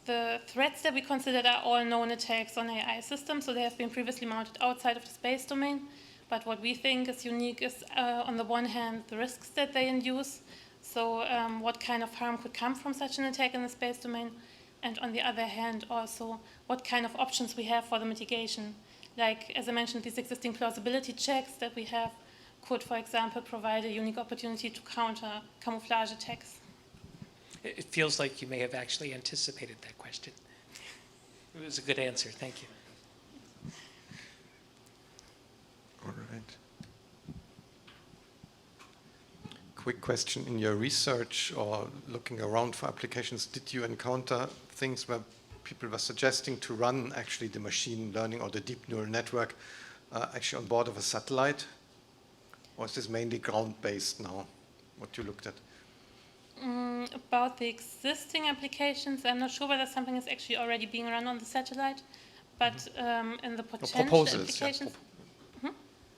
the threats that we considered are all known attacks on AI systems, so they have been previously mounted outside of the space domain. But what we think is unique is, on the one hand, the risks that they induce. So what kind of harm could come from such an attack in the space domain? And on the other hand, also, what kind of options we have for the mitigation. Like, as I mentioned, these existing plausibility checks that we have could, for example, provide a unique opportunity to counter camouflage attacks. It feels like you may have actually anticipated that question. It was a good answer. Thank you. All right. quick question. In your research or looking around for applications, did you encounter things where people were suggesting to run actually the machine learning or the deep neural network actually on board of a satellite? Or is this mainly ground-based now, what you looked at? About the existing applications, I'm not sure whether something is actually already being run on the satellite, but in the potential applications... Yeah.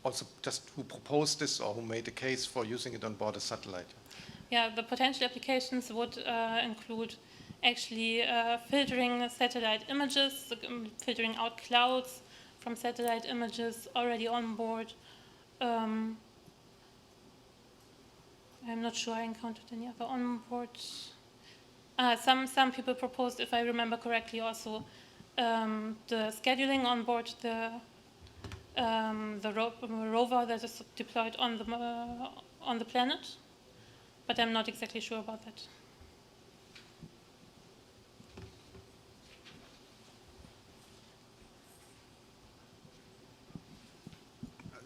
Also, just who proposed this or who made a case for using it on board a satellite? Yeah, the potential applications would include actually filtering satellite images, filtering out clouds from satellite images already on board. I'm not sure I encountered any other on-board. Some people proposed, if I remember correctly, also the scheduling on board the rover that is deployed on the planet, but I'm not exactly sure about that.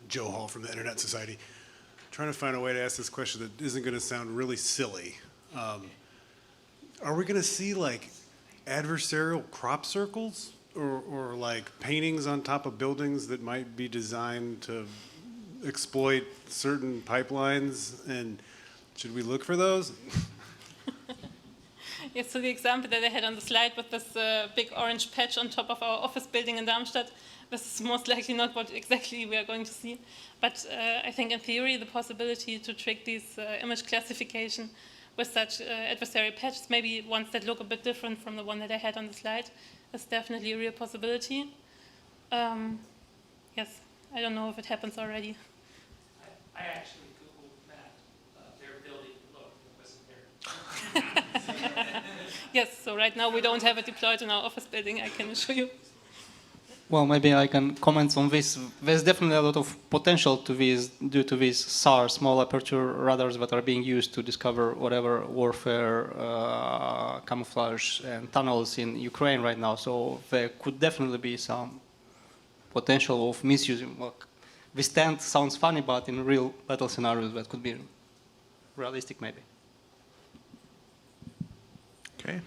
Joe Hall from the Internet Society. Trying to find a way to ask this question that isn't going to sound really silly. Are we going to see like adversarial crop circles or like paintings on top of buildings that might be designed to exploit certain pipelines? And should we look for those? Yes, so the example that I had on the slide with this big orange patch on top of our office building in Darmstadt, this is most likely not what exactly we are going to see. But I think in theory, the possibility to trick these image classification with such adversarial patches, maybe ones that look a bit different from the one that I had on the slide, is definitely a real possibility. Yes, I don't know if it happens already. I actually Googled that. Their building, look, it wasn't there. Yes, so right now we don't have it deployed in our office building, I can assure you. Well, maybe I can comment on this. There's definitely a lot of potential to this due to these SAR, small aperture radars, that are being used to discover whatever warfare, camouflage, and tunnels in Ukraine right now. So there could definitely be some potential of misusing. Well, this tent sounds funny, but in real battle scenarios, that could be realistic, maybe. Okay.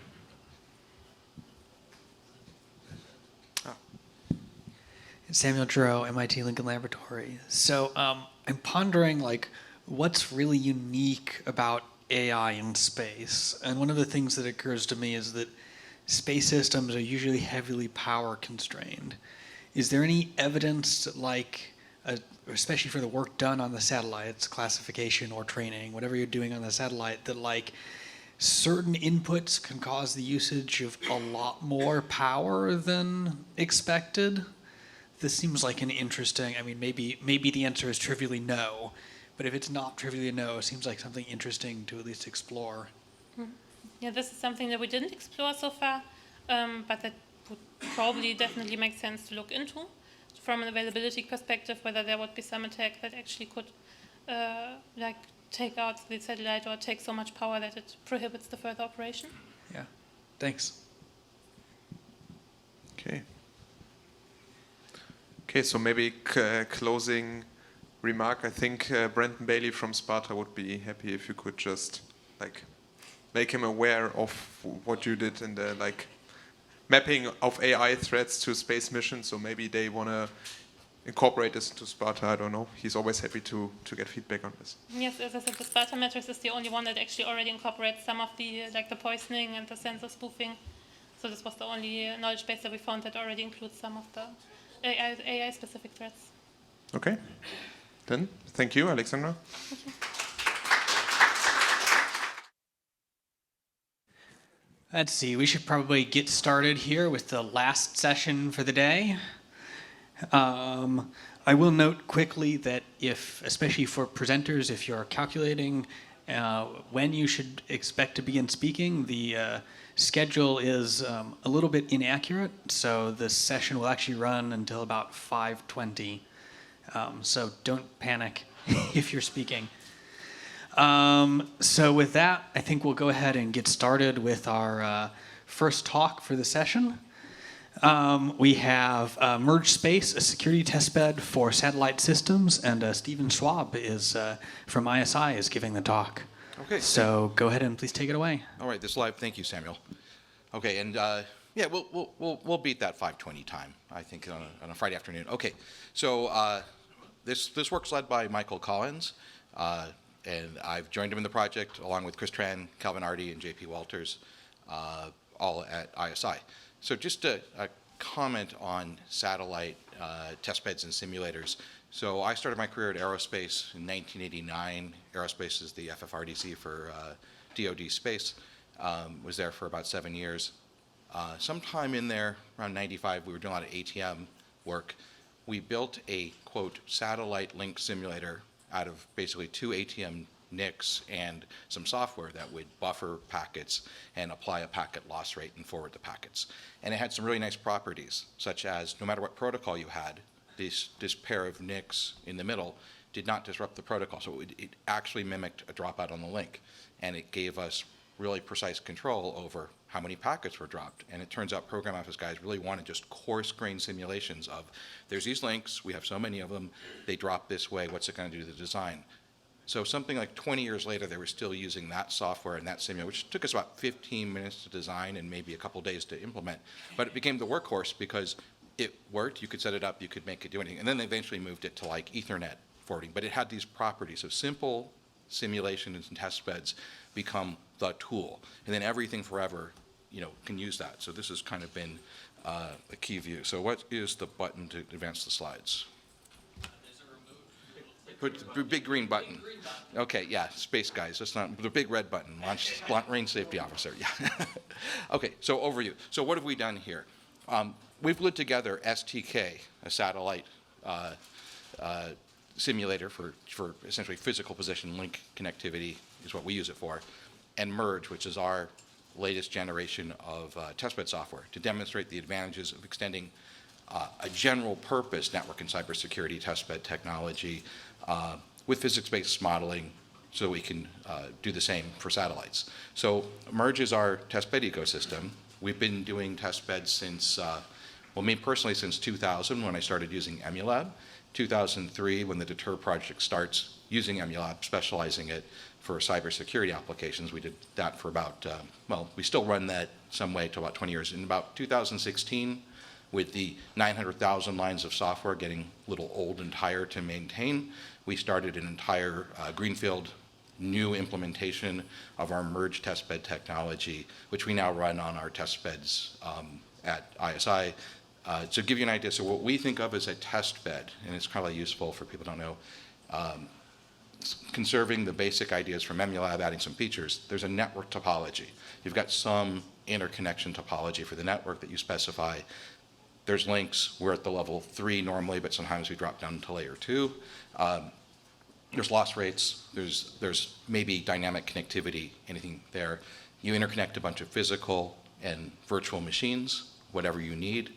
Samuel Giroux, MIT Lincoln Laboratory. So I'm pondering like what's really unique about AI in space. And one of the things that occurs to me is that space systems are usually heavily power constrained. Is there any evidence that like, especially for the work done on the satellites, classification or training, whatever you're doing on the satellite, that like certain inputs can cause the usage of a lot more power than expected? This seems like an interesting, I mean, maybe the answer is trivially no, but if it's not trivially no, it seems like something interesting to at least explore. Yeah, this is something that we didn't explore so far, but that would probably definitely make sense to look into from an availability perspective, whether there would be some attack that actually could like take out the satellite or take so much power that it prohibits the further operation. Yeah, thanks. Okay. Okay, so maybe closing remark. I think Brendan Bailey from Sparta would be happy if you could just like make him aware of what you did in the like mapping of AI threats to space missions. So maybe they want to incorporate this into Sparta. I don't know. He's always happy to get feedback on this. Yes, as I said, the Sparta matrix is the only one that actually already incorporates some of the like the poisoning and the sensor spoofing. So this was the only knowledge base that we found that already includes some of the AI-specific threats. Okay. Then, thank you, Alexandra. Thank you. Let's see, we should probably get started here with the last session for the day. I will note quickly that if, especially for presenters, if you're calculating when you should expect to begin speaking, the schedule is a little bit inaccurate, so this session will actually run until about 5:20. So don't panic if you're speaking. So with that, I think we'll go ahead and get started with our first talk for the session. We have Merge Space, a security testbed for satellite systems, and Stephen Schwab is from ISI is giving the talk. Okay. So go ahead and please take it away. All right, this live. Thank you, Samuel. Okay, and yeah, we'll beat that 5:20 time, I think, on a Friday afternoon. Okay, so this work's led by Michael Collins, and I've joined him in the project along with Chris Tran, Calvin Arty, and JP Walters, all at ISI. So just a comment on satellite testbeds and simulators. So I started my career at Aerospace in 1989. Aerospace is the FFRDC for DoD Space. Was there for about 7 years. Sometime in there, around 95, we were doing a lot of ATM work. We built a, quote, satellite link simulator out of basically 2 ATM NICs and some software that would buffer packets and apply a packet loss rate and forward the packets. And it had some really nice properties, such as no matter what protocol you had, this pair of NICs in the middle did not disrupt the protocol. So it actually mimicked a dropout on the link. And it gave us really precise control over how many packets were dropped. And it turns out program office guys really wanted just coarse-grained simulations of, there's these links, we have so many of them, they drop this way, what's it going to do to the design? So something like 20 years later, they were still using that software and that simulator, which took us about 15 minutes to design and maybe a couple days to implement. But it became the workhorse because it worked, you could set it up, you could make it do anything. And then they eventually moved it to like Ethernet forwarding. But it had these properties of simple simulations and test beds become the tool. And then everything forever, can use that. So this has kind of been a key view. So what is the button to advance the slides? Put the big green button. Okay, yeah, space guys. That's not the big red button. Launch range safety officer. Yeah. Okay, so overview. So what have we done here? We've glued together STK, a satellite simulator for essentially physical position link connectivity is what we use it for, and Merge, which is our latest generation of testbed software to demonstrate the advantages of extending a general purpose network and cybersecurity testbed technology with physics-based modeling so we can do the same for satellites. So Merge is our testbed ecosystem. We've been doing testbeds since, well, me personally since 2000 when I started using Emulab, 2003 when the Deter project starts using Emulab, specializing it for cybersecurity applications. We did that for about, well, we still run that some way to about 20 years. In about 2016, with the 900,000 lines of software getting a little old and tired to maintain, we started an entire greenfield new implementation of our Merge testbed technology, which we now run on our testbeds at ISI. To give you an idea, so what we think of as a testbed, and it's probably useful for people who don't know, conserving the basic ideas from Emulab, adding some features, there's a network topology. You've got some interconnection topology for the network that you specify. There's links. We're at the level 3 normally, but sometimes we drop down to layer 2. There's loss rates. There's maybe dynamic connectivity, anything there. You interconnect a bunch of physical and virtual machines, whatever you need,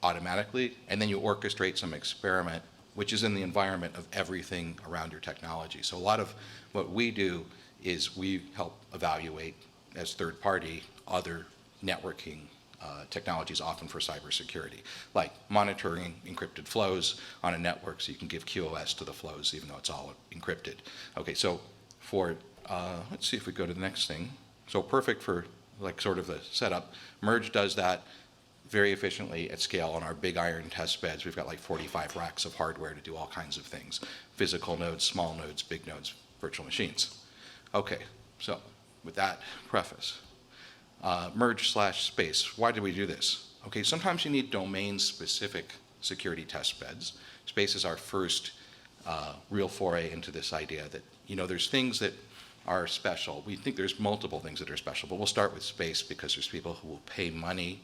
automatically, and then you orchestrate some experiment, which is in the environment of everything around your technology. So a lot of what we do is we help evaluate as third party other networking technologies, often for cybersecurity, like monitoring encrypted flows on a network so you can give QoS to the flows even though it's all encrypted. Okay, so for, let's see if we go to the next thing. So perfect for like sort of the setup. Merge does that very efficiently at scale on our big iron test beds. We've got like 45 racks of hardware to do all kinds of things. Physical nodes, small nodes, big nodes, virtual machines. Okay, so with that preface, Merge/Space, why do we do this? Okay, sometimes you need domain-specific security test beds. Space is our first real foray into this idea that, there's things that are special. We think there's multiple things that are special, but we'll start with space because there's people who will pay money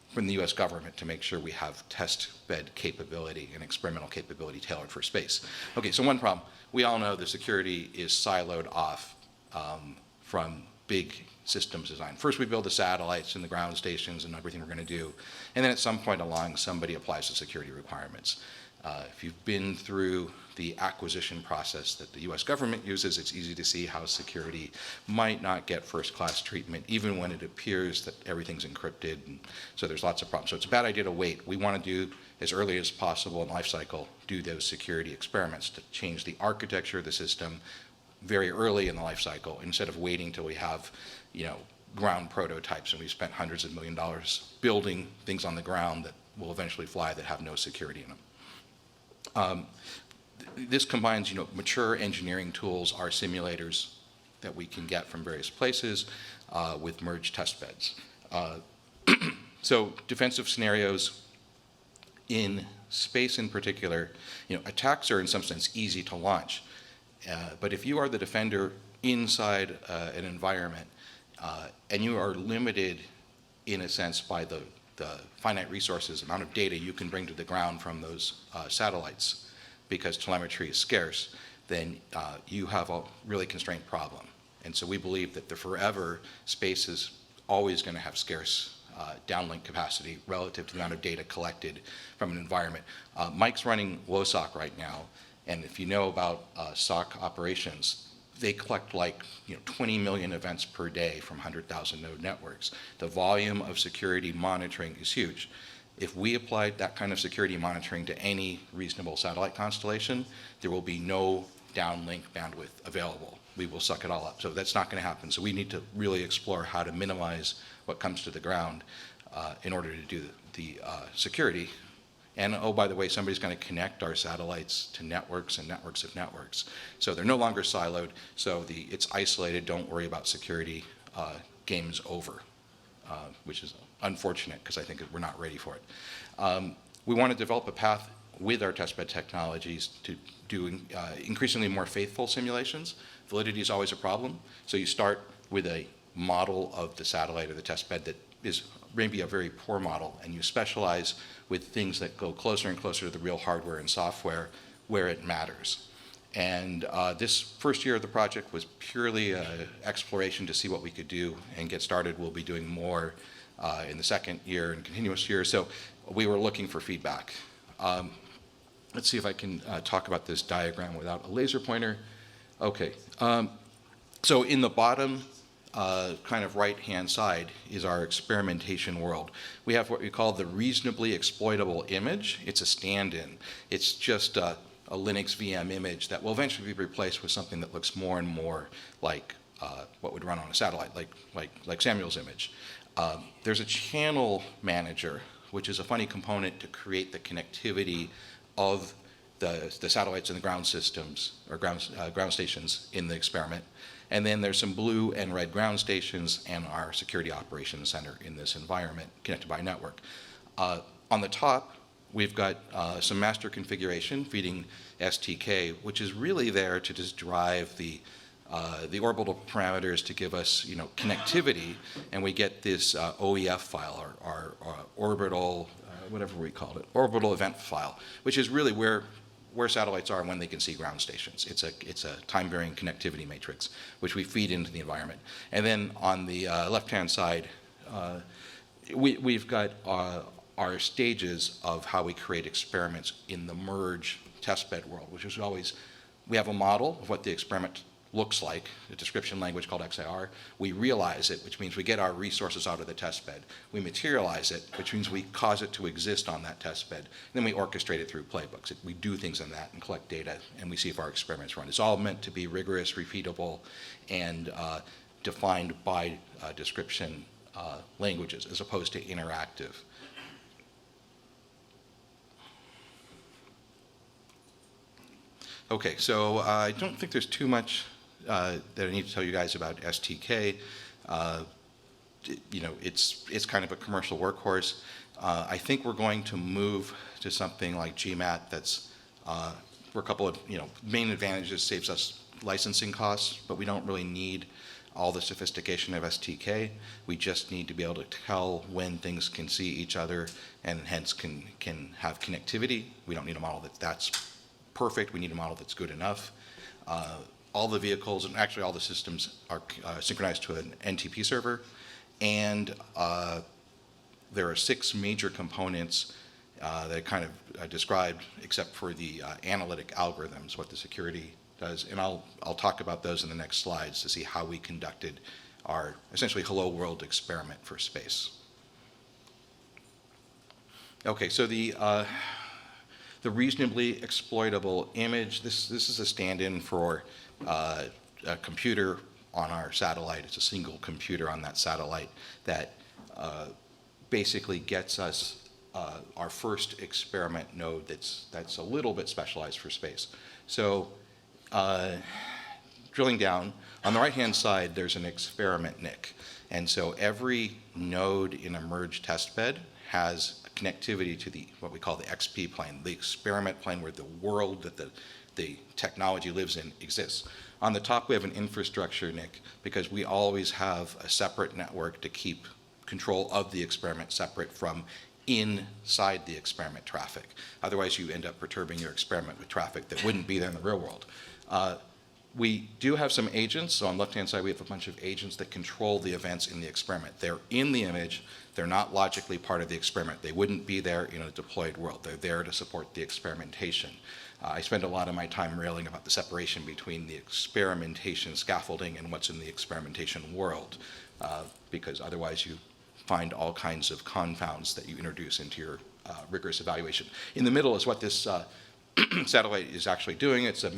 from the US government to make sure we have test bed capability and experimental capability tailored for space. Okay, so one problem, we all know the security is siloed off from big systems design. First we build the satellites and the ground stations and everything we're going to do, and then at some point along somebody applies the security requirements. If you've been through the acquisition process that the US government uses, it's easy to see how security might not get first-class treatment, even when it appears that everything's encrypted. And so there's lots of problems. So it's a bad idea to wait. We want to do, as early as possible in life cycle, do those security experiments to change the architecture of the system very early in the life cycle, instead of waiting till we have, ground prototypes and we've spent hundreds of $millions building things on the ground that will eventually fly that have no security in them. This combines, mature engineering tools, our simulators that we can get from various places with merged test beds. So defensive scenarios in space in particular, attacks are in some sense easy to launch. But if you are the defender inside an environment and you are limited in a sense by the finite resources, amount of data you can bring to the ground from those satellites, because telemetry is scarce, then you have a really constrained problem. And so we believe that forever space is always going to have scarce downlink capacity relative to the amount of data collected from an environment. Mike's running LOSOC right now, and if you know about SOC operations, they collect 20 million events per day from 100,000 node networks. The volume of security monitoring is huge. If we applied that kind of security monitoring to any reasonable satellite constellation, there will be no downlink bandwidth available. We will suck it all up. So that's not going to happen. So we need to really explore how to minimize what comes to the ground in order to do the security. And oh, by the way, somebody's going to connect our satellites to networks and networks of networks. So they're no longer siloed. So it's isolated. Don't worry about security. Game's over, which is unfortunate because I think we're not ready for it. We want to develop a path with our testbed technologies to do increasingly more faithful simulations. Validity is always a problem. So you start with a model of the satellite or the testbed that is maybe a very poor model, and you specialize with things that go closer and closer to the real hardware and software where it matters. And this first year of the project was purely exploration to see what we could do and get started. We'll be doing more in the second year and continuous year. So we were looking for feedback. Let's see if I can talk about this diagram without a laser pointer. Okay. So in the bottom kind of right-hand side is our experimentation world. We have what we call the reasonably exploitable image. It's a stand-in. It's just a Linux VM image that will eventually be replaced with something that looks more and more like what would run on a satellite, like Samuel's image. There's a channel manager, which is a funny component to create the connectivity of the satellites and the ground systems or ground stations in the experiment. And then there's some blue and red ground stations and our security operations center in this environment connected by network. On the top, we've got some master configuration feeding STK, which is really there to just drive the orbital parameters to give us, connectivity, and we get this OEF file, our orbital, whatever we called it, orbital event file, which is really where satellites are and when they can see ground stations. It's a time-varying connectivity matrix, which we feed into the environment. And then on the left-hand side, we've got our stages of how we create experiments in the merge testbed world, which is always, we have a model of what the experiment looks like, a description language called XIR. We realize it, which means we get our resources out of the testbed. We materialize it, which means we cause it to exist on that testbed. Then we orchestrate it through playbooks. We do things in that and collect data, and we see if our experiments run. It's all meant to be rigorous, repeatable, and defined by description languages as opposed to interactive. Okay, so I don't think there's too much that I need to tell you guys about STK. It's kind of a commercial workhorse. I think we're going to move to something like GMAT that's for a couple of main advantages, saves us licensing costs, but we don't really need all the sophistication of STK. We just need to be able to tell when things can see each other and hence can have connectivity. We don't need a model that's perfect. We need a model that's good enough. All the vehicles and actually all the systems are synchronized to an NTP server, and there are 6 major components that kind of described, except for the analytic algorithms, what the security does. And I'll talk about those in the next slides to see how we conducted our essentially hello world experiment for space. Okay, so the reasonably exploitable image, this is a stand-in for a computer on our satellite. It's a single computer on that satellite that basically gets us our first experiment node that's a little bit specialized for space. So drilling down, on the right-hand side, there's an experiment NIC. And so every node in a merge testbed has connectivity to what we call the XP plane, the experiment plane where the world that the technology lives in exists. On the top, we have an infrastructure NIC because we always have a separate network to keep control of the experiment separate from inside the experiment traffic. Otherwise, you end up perturbing your experiment with traffic that wouldn't be there in the real world. We do have some agents. So on the left-hand side, we have a bunch of agents that control the events in the experiment. They're in the image. They're not logically part of the experiment. They wouldn't be there in a deployed world. They're there to support the experimentation. I spend a lot of my time railing about the separation between the experimentation scaffolding and what's in the experimentation world, because otherwise you find all kinds of confounds that you introduce into your rigorous evaluation. In the middle is what this satellite is actually doing. It's a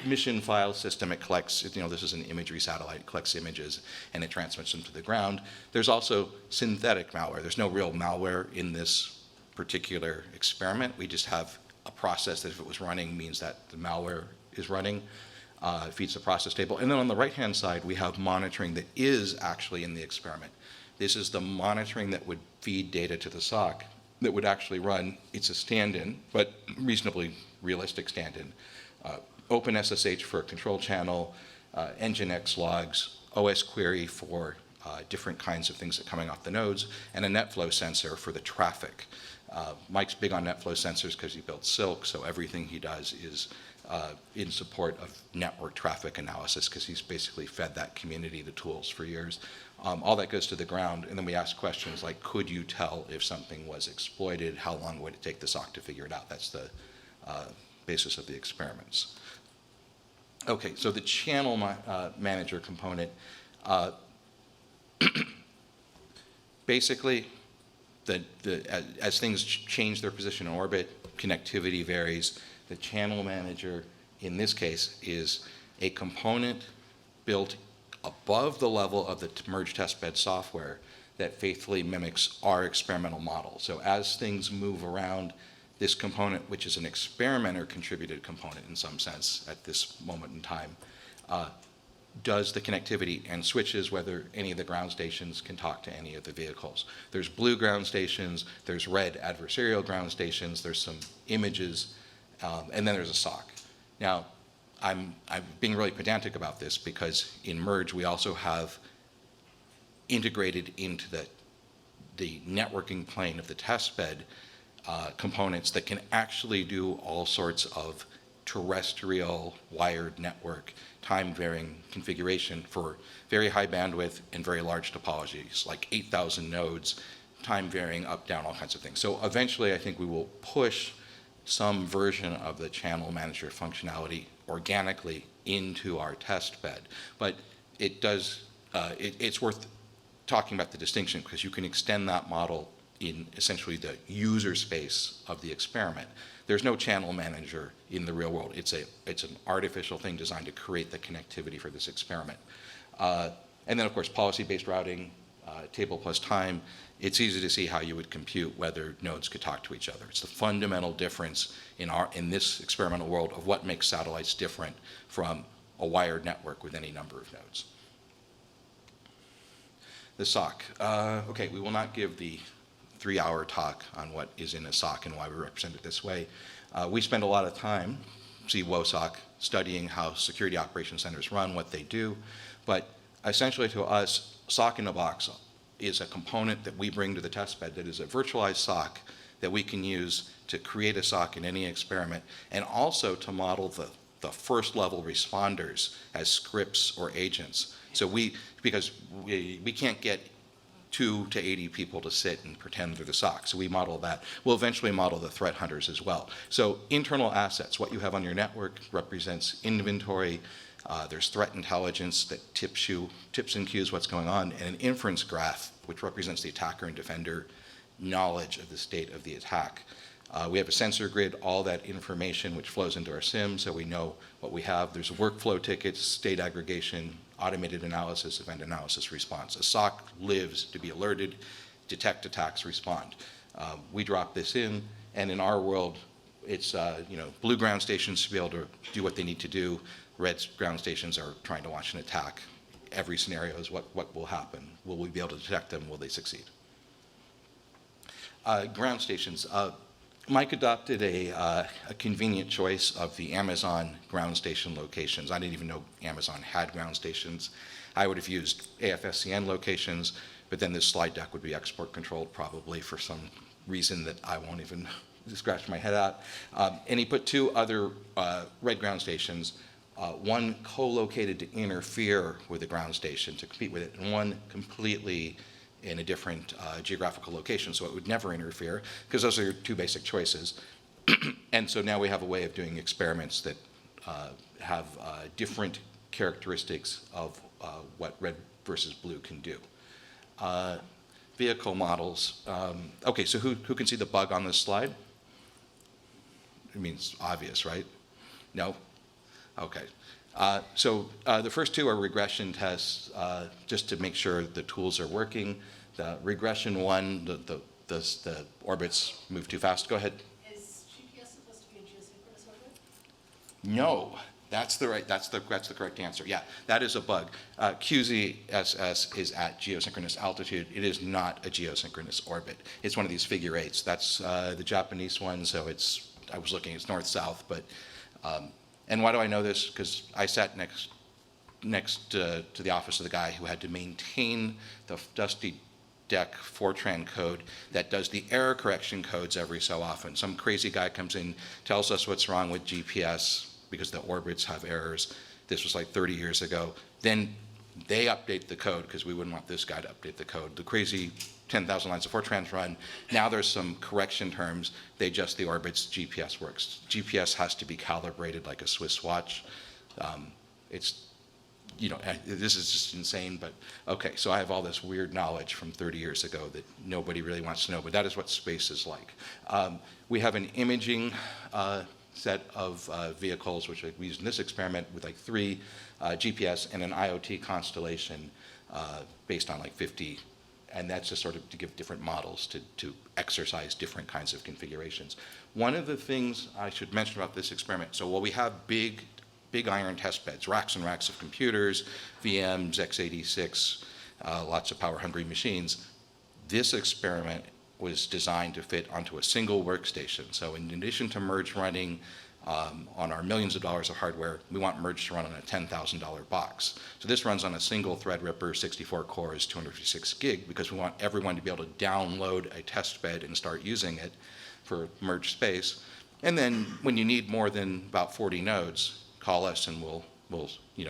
mission file system. It collects, this is an imagery satellite, it collects images and it transmits them to the ground. There's also synthetic malware. There's no real malware in this particular experiment. We just have a process that if it was running means that the malware is running. It feeds the process table. And then on the right-hand side, we have monitoring that is actually in the experiment. This is the monitoring that would feed data to the SOC that would actually run. It's a stand-in, but reasonably realistic stand-in. OpenSSH for a control channel, Nginx logs, OS query for different kinds of things that are coming off the nodes, and a NetFlow sensor for the traffic. Mike's big on NetFlow sensors because he built Silk, so everything he does is in support of network traffic analysis because he's basically fed that community the tools for years. All that goes to the ground, and then we ask questions like, could you tell if something was exploited? How long would it take the SOC to figure it out? That's the basis of the experiments. Okay, so the channel manager component, basically, as things change their position in orbit, connectivity varies. The channel manager, in this case, is a component built above the level of the merge testbed software that faithfully mimics our experimental model. So as things move around, this component, which is an experimenter contributed component in some sense at this moment in time, does the connectivity and switches whether any of the ground stations can talk to any of the vehicles. There's blue ground stations, there's red adversarial ground stations, there's some images, and then there's a SOC. Now, I'm being really pedantic about this because in merge we also have integrated into the networking plane of the testbed components that can actually do all sorts of terrestrial wired network time varying configuration for very high bandwidth and very large topologies, like 8,000 nodes, time varying up, down, all kinds of things. So eventually I think we will push some version of the channel manager functionality organically into our test bed. But it does, it's worth talking about the distinction because you can extend that model in essentially the user space of the experiment. There's no channel manager in the real world. It's an artificial thing designed to create the connectivity for this experiment. And then of course policy-based routing, table plus time. It's easy to see how you would compute whether nodes could talk to each other. It's the fundamental difference in this experimental world of what makes satellites different from a wired network with any number of nodes. The SOC. Okay, we will not give the 3-hour talk on what is in a SOC and why we represent it this way. We spend a lot of time, WOSOC, studying how security operations centers run, what they do, but essentially to us, SOC in a box is a component that we bring to the testbed that is a virtualized SOC that we can use to create a SOC in any experiment and also to model the first level responders as scripts or agents. So because we can't get 2 to 80 people to sit and pretend they're the SOC. So we model that. We'll eventually model the threat hunters as well. So internal assets, what you have on your network represents inventory. There's threat intelligence that tips and cues what's going on, and an inference graph, which represents the attacker and defender knowledge of the state of the attack. We have a sensor grid, all that information which flows into our SIM, so we know what we have. There's workflow tickets, state aggregation, automated analysis, event analysis, response. A SOC lives to be alerted, detect attacks, respond. We drop this in, and in our world, it's blue ground stations to be able to do what they need to do. Red ground stations are trying to launch an attack. Every scenario is what will happen. Will we be able to detect them? Will they succeed? Ground stations. Mike adopted a convenient choice of the Amazon ground station locations. I didn't even know Amazon had ground stations. I would have used AFSCN locations, but then this slide deck would be export controlled probably for some reason that I won't even scratch my head out. And he put 2 other red ground stations, one co-located to interfere with the ground station to compete with it, and one completely in a different geographical location, so it would never interfere, because those are your 2 basic choices. And so now we have a way of doing experiments that have different characteristics of what red versus blue can do. Vehicle models. Okay, so who can see the bug on this slide? It means obvious, right? No? Okay. So the first 2 are regression tests, just to make sure the tools are working. The regression one, the orbits move too fast. Go ahead. Is GPS supposed to be a geosynchronous orbit? No, that's the correct answer. Yeah, that is a bug. QZSS is at geosynchronous altitude. It is not a geosynchronous orbit. It's one of these figure 8s. That's the Japanese one, so I was looking, it's north-south, but and why do I know this? Because I sat next to the office of the guy who had to maintain the dusty deck Fortran code that does the error correction codes every so often. Some crazy guy comes in, tells us what's wrong with GPS because the orbits have errors. This was like 30 years ago. Then they update the code because we wouldn't want this guy to update the code. The crazy 10,000 lines of Fortran's run. Now there's some correction terms. They adjust the orbits, GPS works. GPS has to be calibrated like a Swiss watch. It's, this is just insane, but okay, so I have all this weird knowledge from 30 years ago that nobody really wants to know, but that is what space is like. We have an imaging set of vehicles, which we used in this experiment with like 3 GPS and an IoT constellation based on like 50. And that's just sort of to give different models to exercise different kinds of configurations. One of the things I should mention about this experiment, so while we have big iron test beds, racks and racks of computers, VMs, x86, lots of power-hungry machines, this experiment was designed to fit onto a single workstation. So in addition to merge running on our millions of dollars of hardware, we want merge to run on a $10,000 box. So this runs on a single Threadripper, 64 cores, 256 gig, because we want everyone to be able to download a test bed and start using it for merge space. And then when you need more than about 40 nodes, call us and we'll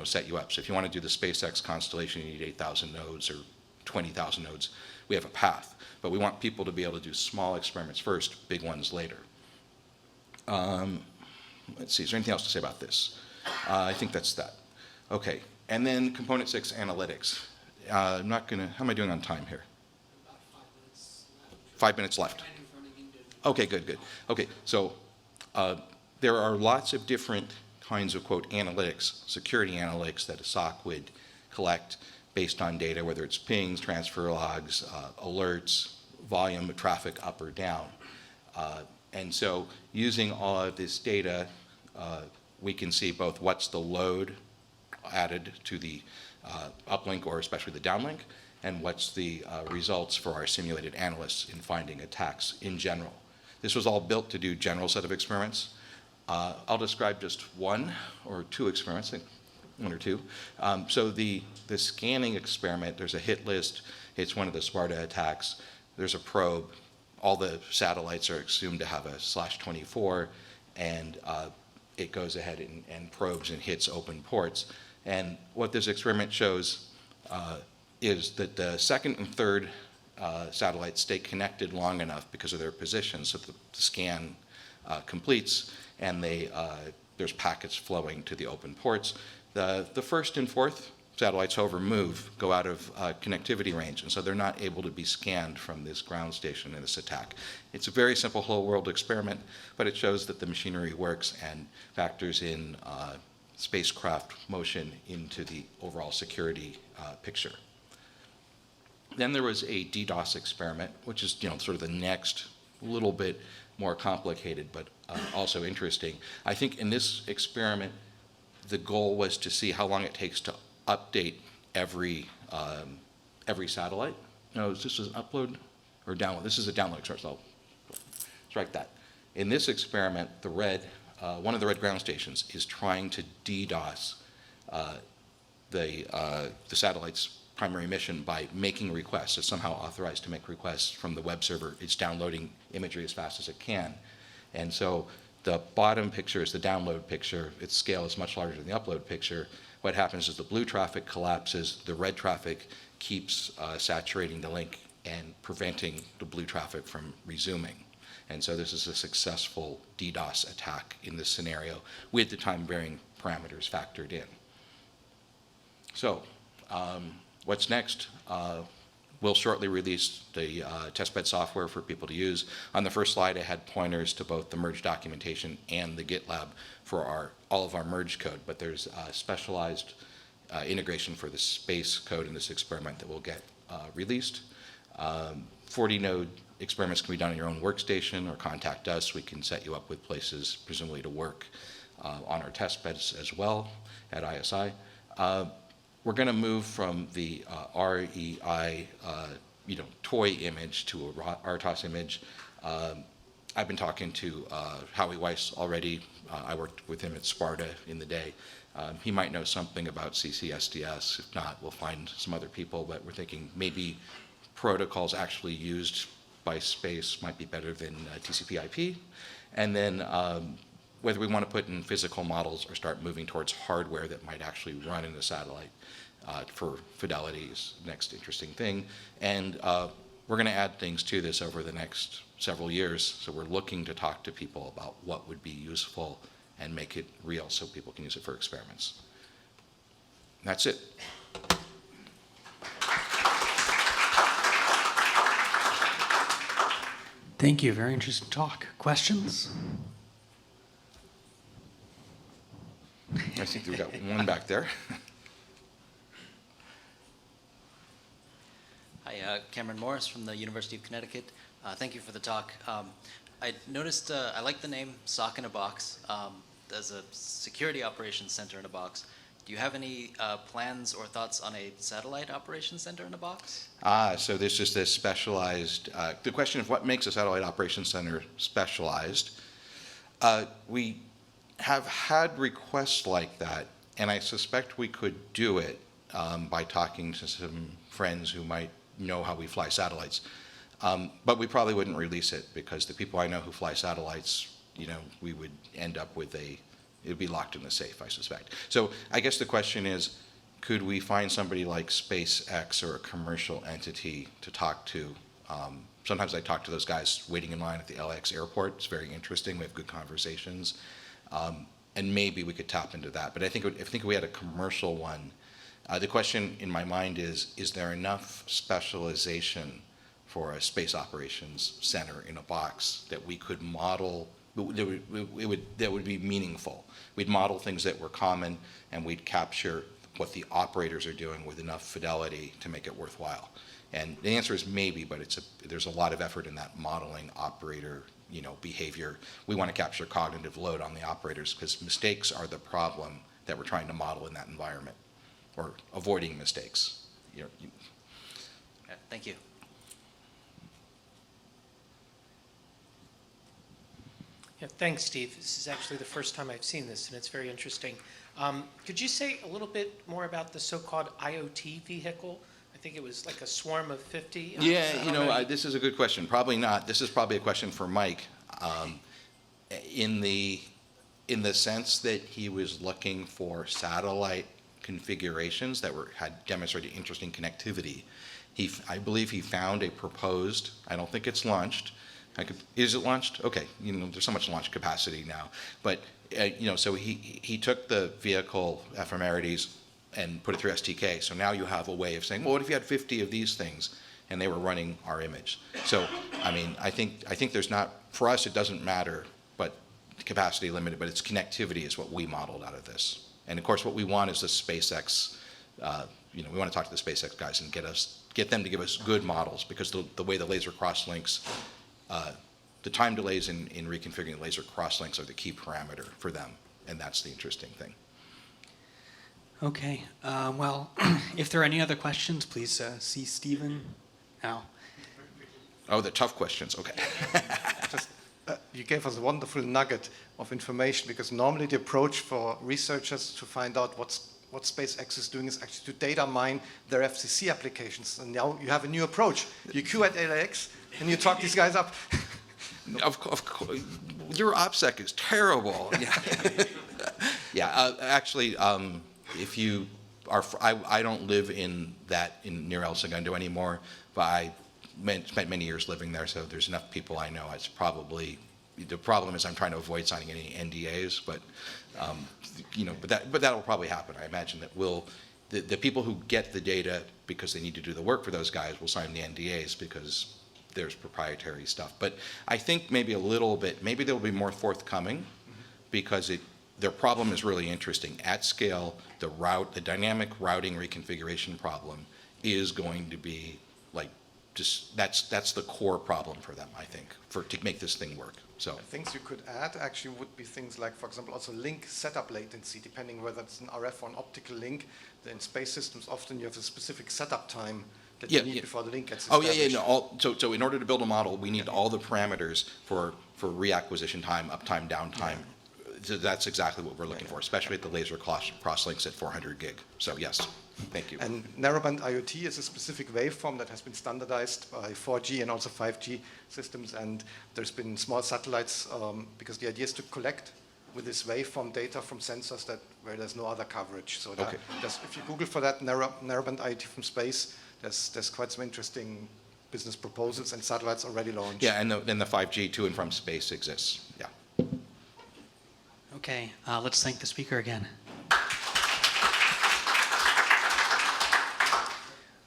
set you up. So if you want to do the SpaceX constellation, you need 8,000 nodes or 20,000 nodes. We have a path, but we want people to be able to do small experiments first, big ones later. Let's see, is there anything else to say about this? I think that's that. Okay, and then component 6, analytics. I'm not gonna, how am I doing on time here? About 5 minutes left. 5 minutes left. Okay, good. Okay, so there are lots of different kinds of, quote, analytics, security analytics that a SOC would collect based on data, whether it's pings, transfer logs, alerts, volume of traffic up or down. And so using all of this data, we can see both what's the load added to the uplink or especially the downlink, and what's the results for our simulated analysts in finding attacks in general. This was all built to do general set of experiments. I'll describe just 1 or 2 experiments, I think 1 or 2. So the scanning experiment, there's a hit list. It's one of the Sparta attacks. There's a probe. All the satellites are assumed to have a /24, and it goes ahead and probes and hits open ports. And what this experiment shows is that the second and third satellites stay connected long enough because of their position so the scan completes and there's packets flowing to the open ports. The first and fourth satellites, however, go out of connectivity range, and so they're not able to be scanned from this ground station in this attack. It's a very simple whole world experiment, but it shows that the machinery works and factors in spacecraft motion into the overall security picture. Then there was a DDoS experiment, which is sort of the next little bit more complicated, but also interesting. I think in this experiment, the goal was to see how long it takes to update every satellite. No, is this an upload or download? This is a download, so I'll strike that. In this experiment, one of the red ground stations is trying to DDoS the satellite's primary mission by making requests. It's somehow authorized to make requests from the web server. It's downloading imagery as fast as it can. And so the bottom picture is the download picture. Its scale is much larger than the upload picture. What happens is the blue traffic collapses, the red traffic keeps saturating the link and preventing the blue traffic from resuming. And so this is a successful DDoS attack in this scenario with the time-varying parameters factored in. So what's next? We'll shortly release the testbed software for people to use. On the first slide, I had pointers to both the merge documentation and the GitLab for all of our merge code, but there's a specialized integration for the space code in this experiment that will get released. 40-node experiments can be done on your own workstation or contact us. We can set you up with places presumably to work on our testbeds as well at ISI. We're going to move from the REI toy image to a RTOS image. I've been talking to Howie Weiss already. I worked with him at Sparta in the day. He might know something about CCSDS. If not, we'll find some other people, but we're thinking maybe protocols actually used by space might be better than TCP/IP. And then whether we want to put in physical models or start moving towards hardware that might actually run in the satellite for fidelity is the next interesting thing. And we're going to add things to this over the next several years. So we're looking to talk to people about what would be useful and make it real so people can use it for experiments. And that's it. Thank you. Very interesting talk. Questions? I think we've got one back there. Hi, Cameron Morris from the University of Connecticut. Thank you for the talk. I noticed, I like the name SOC in a Box. As a security operations center in a box, do you have any plans or thoughts on a satellite operations center in a box? So this is this specialized, the question of what makes a satellite operations center specialized. We have had requests like that, and I suspect we could do it by talking to some friends who might know how we fly satellites. But we probably wouldn't release it because the people I know who fly satellites, we would end up with it would be locked in the safe, I suspect. So I guess the question is, could we find somebody like SpaceX or a commercial entity to talk to? Sometimes I talk to those guys waiting in line at the LAX airport. It's very interesting. We have good conversations. And maybe we could tap into that. But I think if we had a commercial one, the question in my mind is there enough specialization for a space operations center in a box that we could model, that would be meaningful? We'd model things that were common, and we'd capture what the operators are doing with enough fidelity to make it worthwhile. And the answer is maybe, but there's a lot of effort in that modeling operator behavior. We want to capture cognitive load on the operators because mistakes are the problem that we're trying to model in that environment, or avoiding mistakes. Okay, thank you. Yeah, thanks, Steve. This is actually the first time I've seen this, and it's very interesting. Could you say a little bit more about the so-called IoT vehicle? I think it was like a swarm of 50. Yeah, this is a good question. Probably not. This is probably a question for Mike. In the sense that he was looking for satellite configurations that had demonstrated interesting connectivity, I believe he found a proposed, I don't think it's launched. Is it launched? Okay, there's so much launch capacity now. But, so he took the vehicle ephemerides and put it through STK. So now you have a way of saying, well, what if you had 50 of these things and they were running our image? So, I think there's not, for us, it doesn't matter, but capacity limited, but it's connectivity is what we modeled out of this. And of course, what we want is the SpaceX, we want to talk to the SpaceX guys and get them to give us good models, because the way the laser crosslinks, the time delays in reconfiguring laser crosslinks are the key parameter for them, and that's the interesting thing. Okay, well, if there are any other questions, please see Stephen now. Oh, the tough questions, okay. You gave us a wonderful nugget of information, because normally the approach for researchers to find out what SpaceX is doing is actually to data mine their FCC applications. And now you have a new approach. You queue at LAX and you talk these guys up. Of course, your OPSEC is terrible. Yeah, yeah. Actually, if you are, I don't live in near El Segundo anymore, but I spent many years living there, so there's enough people I know. It's probably, the problem is I'm trying to avoid signing any NDAs, but but that will probably happen. I imagine that the people who get the data because they need to do the work for those guys will sign the NDAs because there's proprietary stuff. But I think maybe a little bit, maybe there'll be more forthcoming, because their problem is really interesting. At scale, the dynamic routing reconfiguration problem is going to be that's the core problem for them, I think, to make this thing work. So things you could add actually would be things like, for example, also link setup latency, depending whether it's an RF or an optical link. In space systems, often you have a specific setup time that you need before the link gets established. So in order to build a model, we need all the parameters for reacquisition time, uptime, downtime. So that's exactly what we're looking for, especially at the laser crosslinks at 400 gig. So yes, thank you. And narrowband IoT is a specific waveform that has been standardized by 4G and also 5G systems. And there's been small satellites, because the idea is to collect with this waveform data from sensors where there's no other coverage. So if you Google for that narrowband IoT from space, there's quite some interesting business proposals and satellites already launched. Yeah, and the 5G to and from space exists. Yeah. Okay, let's thank the speaker again.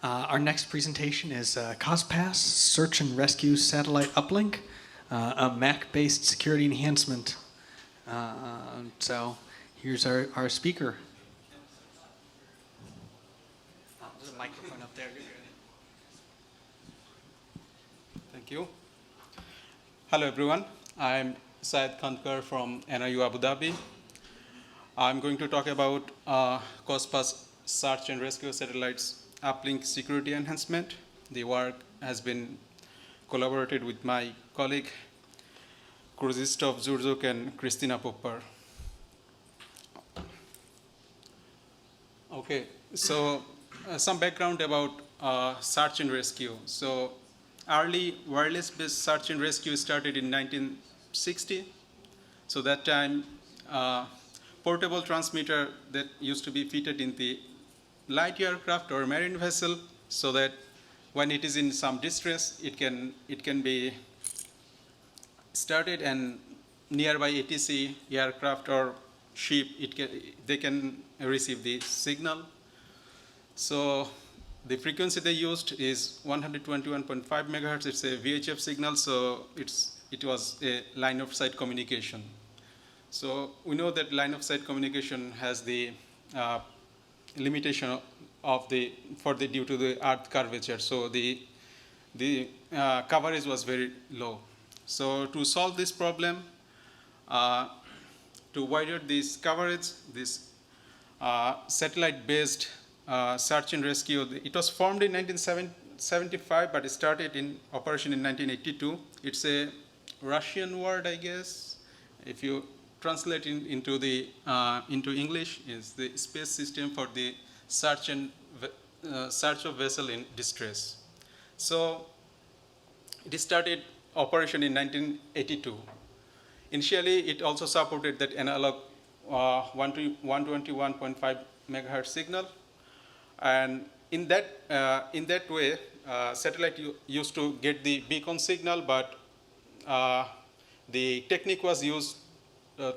Our next presentation is COSPAS, Search and Rescue Satellite Uplink, a Mac-based security enhancement. So here's our speaker. There's a microphone up there. Thank you. Hello, everyone. I'm Syed Khankar from NIU Abu Dhabi. I'm going to talk about COSPAS Search and Rescue Satellites Uplink Security Enhancement. The work has been collaborated with my colleague Krzysztof Zurzuk and Christina Popper. Okay, so some background about search and rescue. So early wireless-based search and rescue started in 1960. So that time, portable transmitter that used to be fitted in the light aircraft or marine vessel, so that when it is in some distress, it can be started, and nearby ATC aircraft or ship, they can receive the signal. So the frequency they used is 121.5 megahertz. It's a VHF signal, so it was a line of sight communication. So we know that line of sight communication has the limitation due to the Earth curvature. So the coverage was very low. So to solve this problem, to widen this coverage, this satellite-based search and rescue, it was formed in 1975, but it started in operation in 1982. It's a Russian word, I guess. If you translate into English, is the space system for the search of vessel in distress. So it started operation in 1982. Initially, it also supported that analog 121.5 megahertz signal, and in that way, satellite used to get the beacon signal, but the technique was used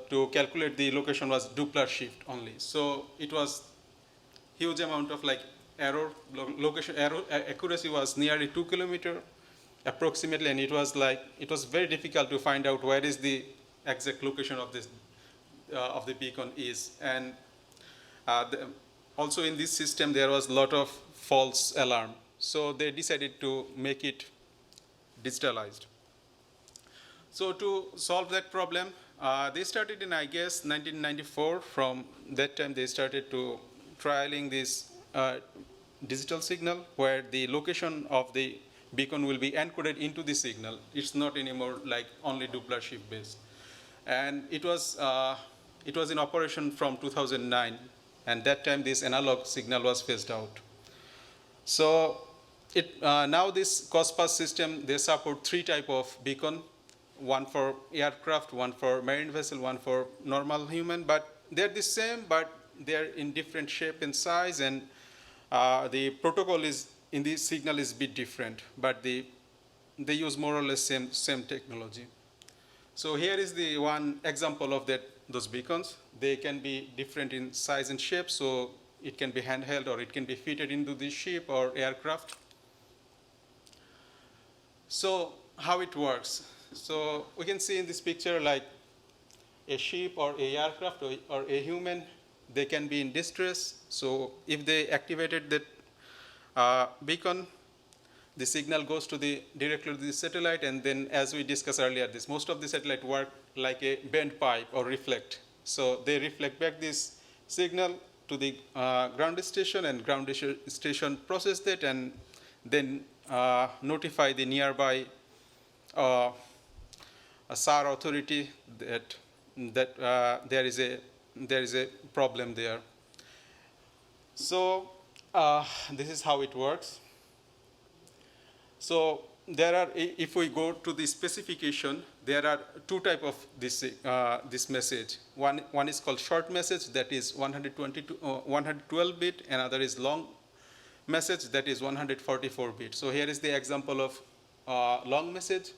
to calculate the location was Doppler shift only. So it was huge amount of like error, location error, accuracy was nearly 2 kilometers approximately, and it was very difficult to find out where is the exact location of this of the beacon is. And also in this system there was a lot of false alarm. So they decided to make it digitalized. So to solve that problem, they started in, I guess, 1994. From that time, they started to trialing this digital signal where the location of the beacon will be encoded into the signal. It's not anymore like only Doppler shift based. And it was in operation from 2009. And that time, this analog signal was phased out. So now this COSPAS system, they support 3 types of beacon. One for aircraft, one for marine vessel, one for normal human, but they're the same, but they're in different shape and size, and the protocol is in the signal is a bit different, but they use more or less same technology. So here is the one example of those beacons. They can be different in size and shape, so it can be handheld or it can be fitted into the ship or aircraft. So how it works? So we can see in this picture like a ship or a aircraft or a human, they can be in distress. So if they activated that beacon, the signal goes to directly to the satellite, and then as we discussed earlier, most of the satellite work like a bent pipe or reflect. So they reflect back this signal to the ground station, and ground station process that and then notify the nearby a SAR authority that there is a problem there. So this is how it works. So there are, if we go to the specification, there are 2 types of this message. One is called short message, that is 112 bit. Another is long message, that is 144 bit. So here is the example of long message.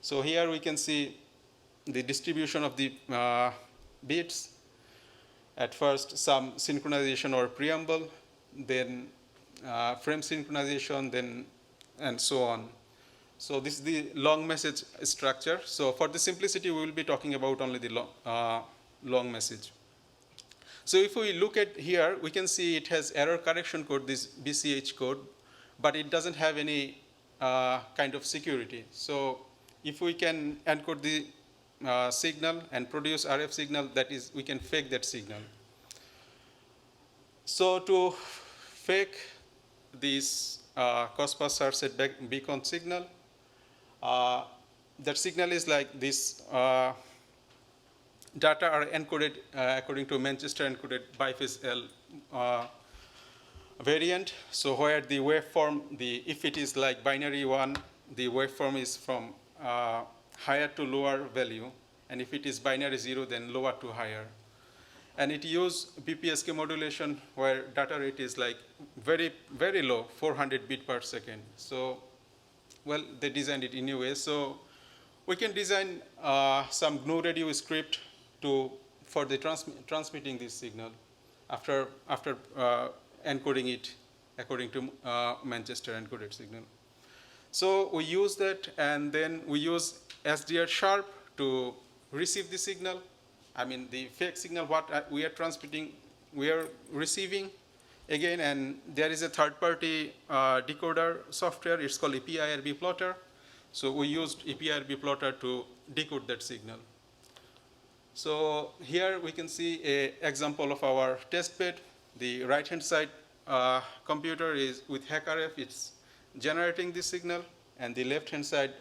So here we can see the distribution of the bits. At first, some synchronization or preamble, then frame synchronization, then and so on. So this is the long message structure. So for the simplicity, we will be talking about only the long message. So if we look at here, we can see it has error correction code, this BCH code, but it doesn't have any kind of security. So if we can encode the signal and produce RF signal, that is, we can fake that signal. So to fake this COSPAS SAR-set beacon signal, that signal is like this. Data are encoded according to Manchester encoded biphase L variant. So where the waveform, if it is like binary 1, the waveform is from higher to lower value, and if it is binary 0, then lower to higher. And it uses BPSK modulation where data rate is like very, very low, 400 bit per second. So, well, they designed it anyway. So we can design some GNU radio script for the transmitting this signal after encoding it according to Manchester encoded signal. So we use that, and then we use SDR sharp to receive the signal. I mean, the fake signal, what we are transmitting, we are receiving again, and there is a third-party decoder software. It's called EPIRB plotter. So we used EPIRB plotter to decode that signal. So here we can see an example of our test bed. The right-hand side computer is with HackRF. It's generating this signal, and the left-hand side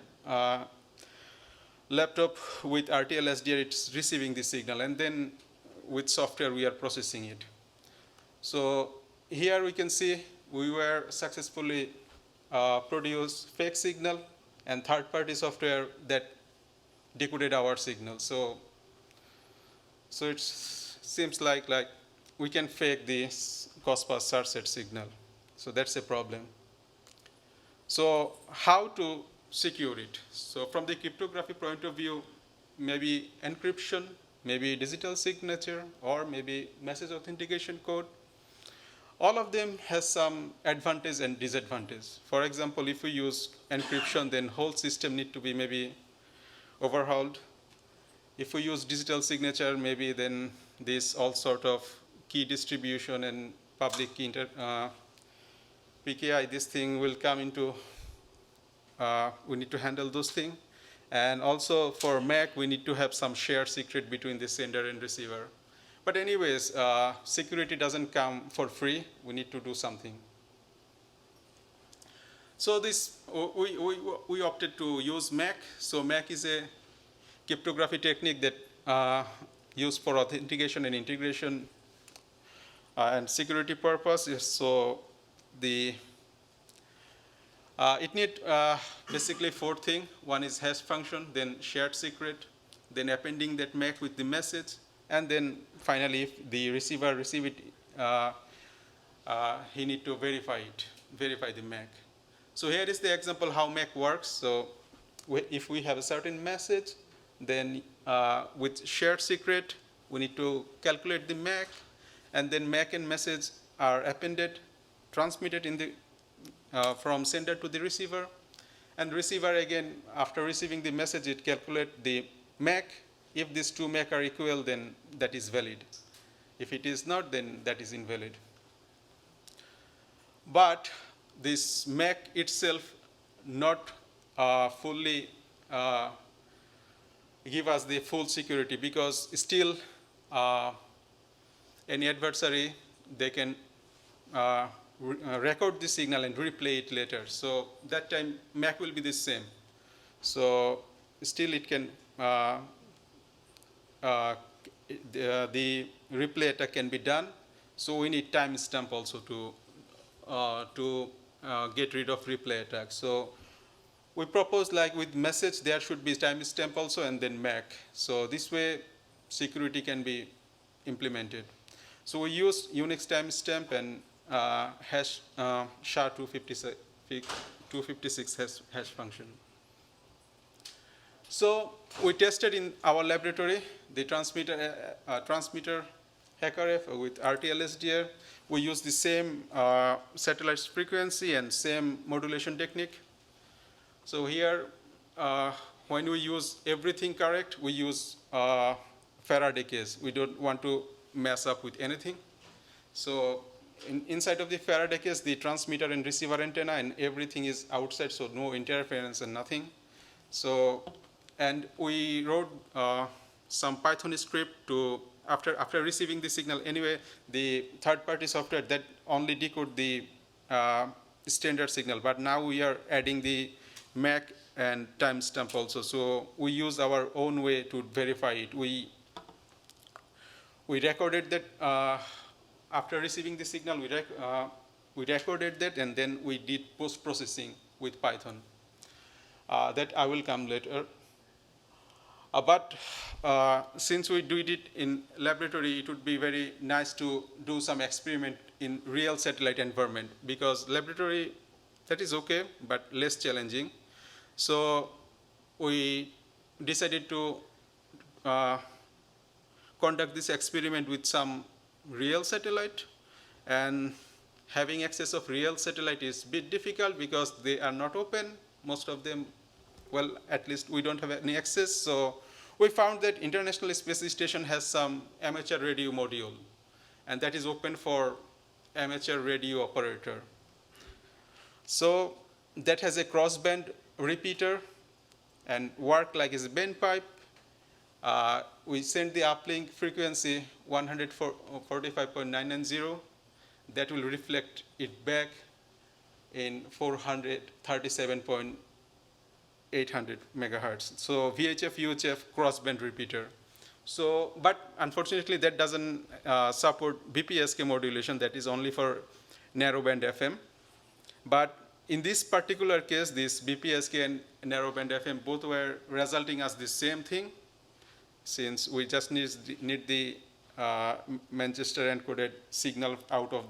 laptop with RTL SDR, it's receiving the signal, and then with software we are processing it. So here we can see we were successfully produced fake signal and third-party software that decoded our signal. So it seems like we can fake the COSPAS SAR-set signal. So that's a problem. So how to secure it? So from the cryptography point of view, maybe encryption, maybe digital signature, or maybe message authentication code. All of them has some advantage and disadvantage. For example, if we use encryption, then whole system need to be maybe overhauled. If we use digital signature, maybe then this all sort of key distribution and public key PKI, this thing will come into, we need to handle those things. And also for MAC, we need to have some shared secret between the sender and receiver. But anyways, security doesn't come for free. We need to do something. So this, we opted to use MAC. So MAC is a cryptography technique that used for authentication and integration and security purposes. So the it needs basically 4 things. One is hash function, then shared secret, then appending that MAC with the message, and then finally, if the receiver receive it, he need to verify the MAC. So here is the example how MAC works. So if we have a certain message, then with shared secret, we need to calculate the MAC, and then MAC and message are appended, transmitted in the from sender to the receiver. And receiver, again, after receiving the message, it calculates the MAC. If these 2 MAC are equal, then that is valid. If it is not, then that is invalid. But this MAC itself not fully give us the full security, because still any adversary, they can record the signal and replay it later. So that time MAC will be the same. So still it can, the replay attack can be done. So we need timestamp also to get rid of replay attack. So we propose, like with message, there should be timestamp also, and then MAC. So this way security can be implemented. So we use Unix timestamp and hash SHA-256 hash function. So we tested in our laboratory the transmitter HackerF with RTL-SDR. We use the same satellite frequency and same modulation technique. So here, when we use everything correct, we use Faraday case. We don't want to mess up with anything. So inside of the Faraday case, the transmitter and receiver antenna and everything is outside, so no interference and nothing. So, and we wrote some Python script to, after receiving the signal, anyway, the third-party software that only decode the standard signal, but now we are adding the MAC and timestamp also. So we use our own way to verify it. We recorded that after receiving the signal, we recorded that, and then we did post-processing with Python. That I will come later. But since we did it in laboratory, it would be very nice to do some experiment in real satellite environment, because laboratory, that is okay, but less challenging. So we decided to conduct this experiment with some real satellite, and having access of real satellite is a bit difficult because they are not open. Most of them, well, at least we don't have any access. So we found that International Space Station has some amateur radio module, and that is open for amateur radio operator. So that has a crossband repeater and work like as a band pipe. We send the uplink frequency 145.990. That will reflect it back in 437.800 megahertz. So VHF, UHF crossband repeater. So, but unfortunately that doesn't support BPSK modulation. That is only for narrowband FM. But in this particular case, this BPSK and narrowband FM both were resulting as the same thing, since we just need the Manchester encoded signal out of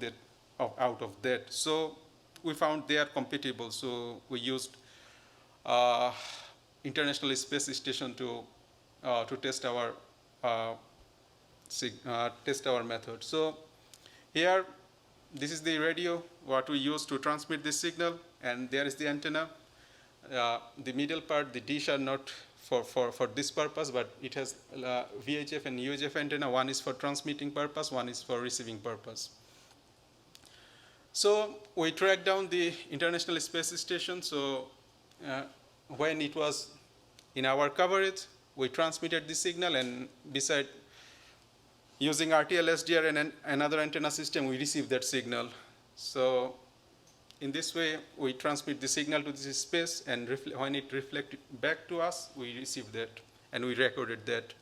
that. So we found they are compatible. So we used International Space Station to test our method. So here, this is the radio what we use to transmit this signal, and there is the antenna. The middle part, the dish, are not for this purpose, but it has VHF and UHF antenna. One is for transmitting purpose, one is for receiving purpose. So we tracked down the International Space Station. So when it was in our coverage, we transmitted the signal, and beside using RTL SDR and another antenna system, we received that signal. So in this way, we transmit the signal to this space, and when it reflects back to us, we receive that, and we recorded that.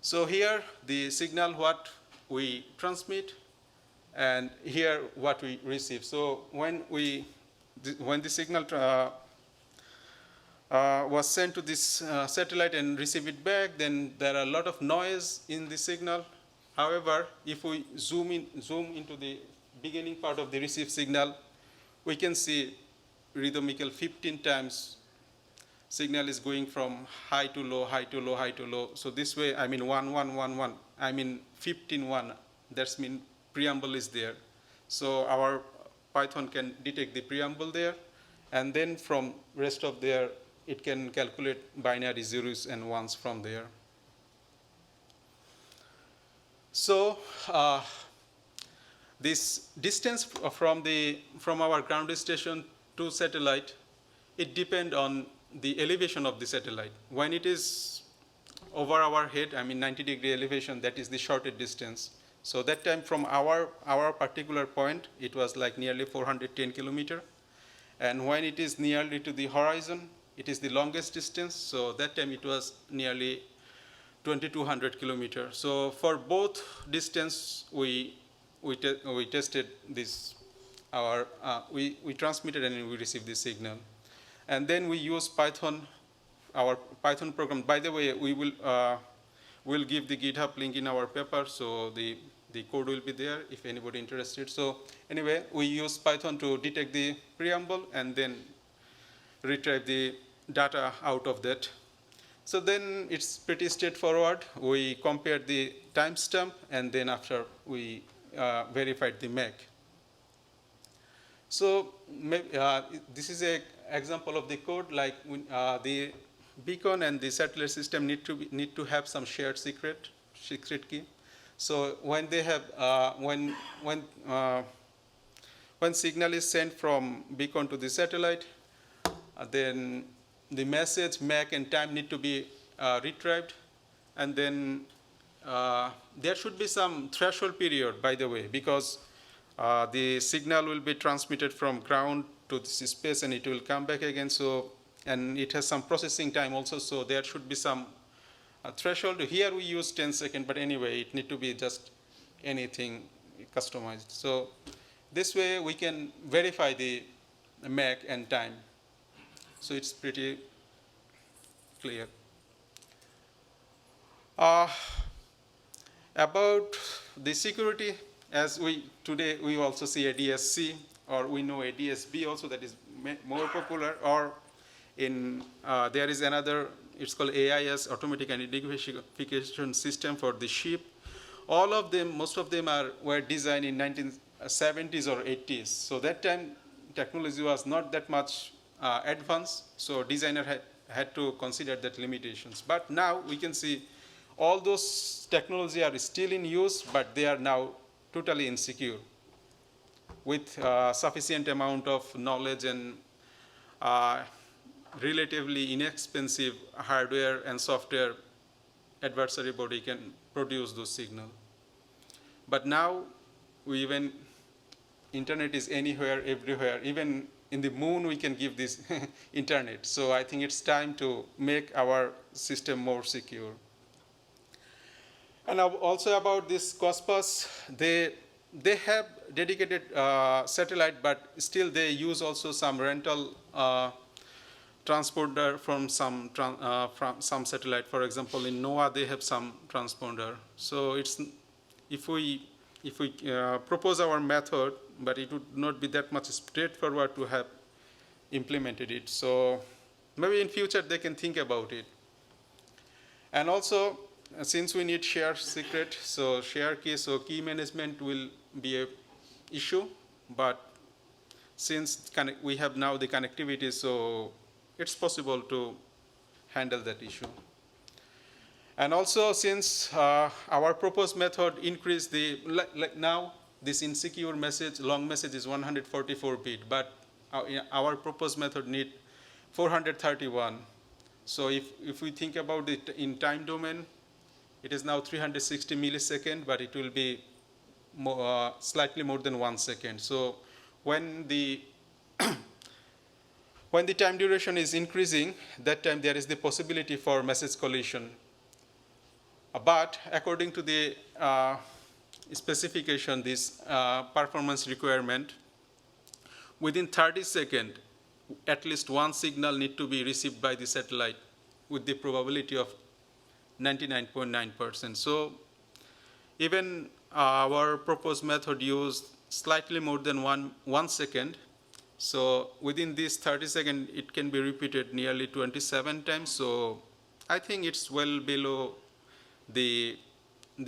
So here, the signal what we transmit, and here what we receive. So when the signal was sent to this satellite and receive it back, then there are a lot of noise in the signal. However, if we zoom into the beginning part of the received signal, we can see rhythmical 15 times signal is going from high to low, high to low, high to low. So this way, I mean 1, 1, 1, 1. I mean 15, 1. That means preamble is there. So our Python can detect the preamble there, and then from rest of there, it can calculate binary zeros and ones from there. So this distance from our ground station to satellite, it depends on the elevation of the satellite. When it is over our head, I mean 90-degree elevation, that is the shortest distance. So that time from our particular point, it was like nearly 410 kilometers. And when it is nearly to the horizon, it is the longest distance. So that time it was nearly 2,200 kilometers. So for both distance, we tested this. We transmitted and we received the signal. And then we use Python, our Python program. By the way, we will give the GitHub link in our paper, so the code will be there if anybody interested. So anyway, we use Python to detect the preamble and then retrieve the data out of that. So then it's pretty straightforward. We compared the timestamp, and then after we verified the MAC. So this is an example of the code. Like the beacon and the satellite system need to have some shared secret key. So when they have when signal is sent from beacon to the satellite, then the message, MAC, and time need to be retrieved, and then there should be some threshold period, by the way, because the signal will be transmitted from ground to this space, and it will come back again. So, and it has some processing time also. So there should be some threshold. Here we use 10 seconds, but anyway, it need to be just anything customized. So this way we can verify the MAC and time. So it's pretty clear. About the security, as today we also see ADS-C, or we know ADS-B also, that is more popular, or there is another, it's called AIS, Automatic Identification System for the ship. All of them, most of them were designed in 1970s or 80s. So that time technology was not that much advanced, so designer had to consider that limitations. But now we can see all those technology are still in use, but they are now totally insecure with sufficient amount of knowledge and relatively inexpensive hardware and software. Adversary body can produce those signals. But now, even internet is anywhere, everywhere. Even in the moon, we can give this internet. So I think it's time to make our system more secure. And also about this COSPAS, they have dedicated satellite, but still they use also some rental transponder from some satellite. For example, in NOAA, they have some transponder. So if we if we propose our method, but it would not be that much straightforward to have implemented it. So maybe in future they can think about it. And also, since we need share secret, so share key, so key management will be a issue. But since we have now the connectivity, so it's possible to handle that issue. And also, since our proposed method increased the, now this insecure message, long message is 144 bit, but our proposed method need 431. So if we think about it in time domain, it is now 360 millisecond, but it will be more, slightly more than 1 second. So when the when the time duration is increasing, that time there is the possibility for message collision. But according to the specification, this performance requirement, within 30 seconds, at least one signal need to be received by the satellite with the probability of 99.9%. So even our proposed method used slightly more than 1 second. So within this 30 seconds, it can be repeated nearly 27 times. So I think it's well below the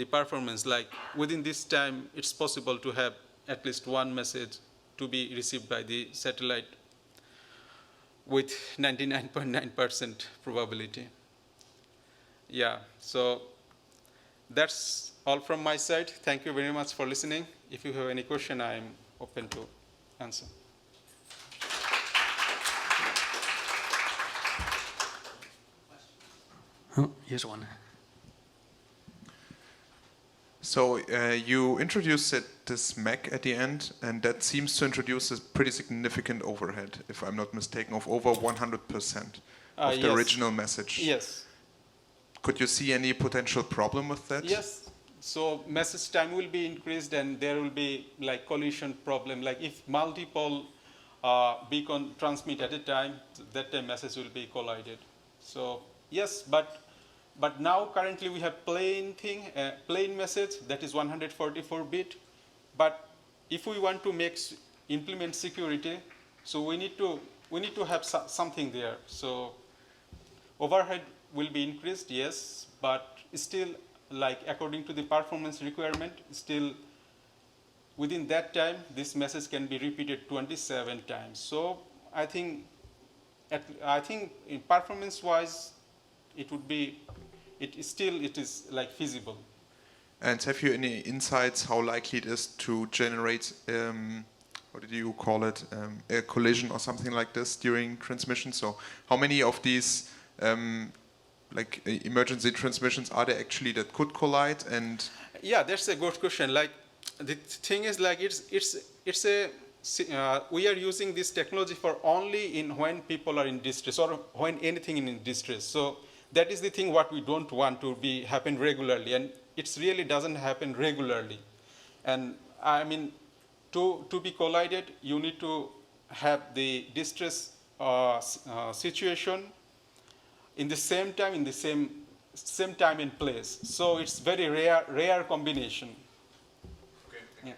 performance. Like within this time, it's possible to have at least one message to be received by the satellite with 99.9% probability. Yeah, so that's all from my side. Thank you very much for listening. If you have any question, I'm open to answer. Oh, here's one. So you introduced this MEC at the end, and that seems to introduce a pretty significant overhead, if I'm not mistaken, of over 100% of the yes. original message. Yes. Could you see any potential problem with that? Yes. So message time will be increased, and there will be like collision problem. Like if multiple beacon transmit at a time, that time message will be collided. So yes, but now currently we have plain message that is 144 bit. But if we want to implement security, so we need to have something there. So overhead will be increased, yes, but still, like according to the performance requirement, still within that time, this message can be repeated 27 times. So I think in performance-wise, it is like feasible. And have you any insights how likely it is to generate, what did you call it, a collision or something like this during transmission? So how many of these like emergency transmissions are there actually that could collide? And yeah, that's a good question. Like the thing is, like we are using this technology for only when people are in distress or when anything is in distress. So that is the thing what we don't want to happen regularly, and it really doesn't happen regularly. And I mean, to be collided, you need to have the distress situation in the same time, in the same time and place. So it's very rare combination. Okay. Yeah.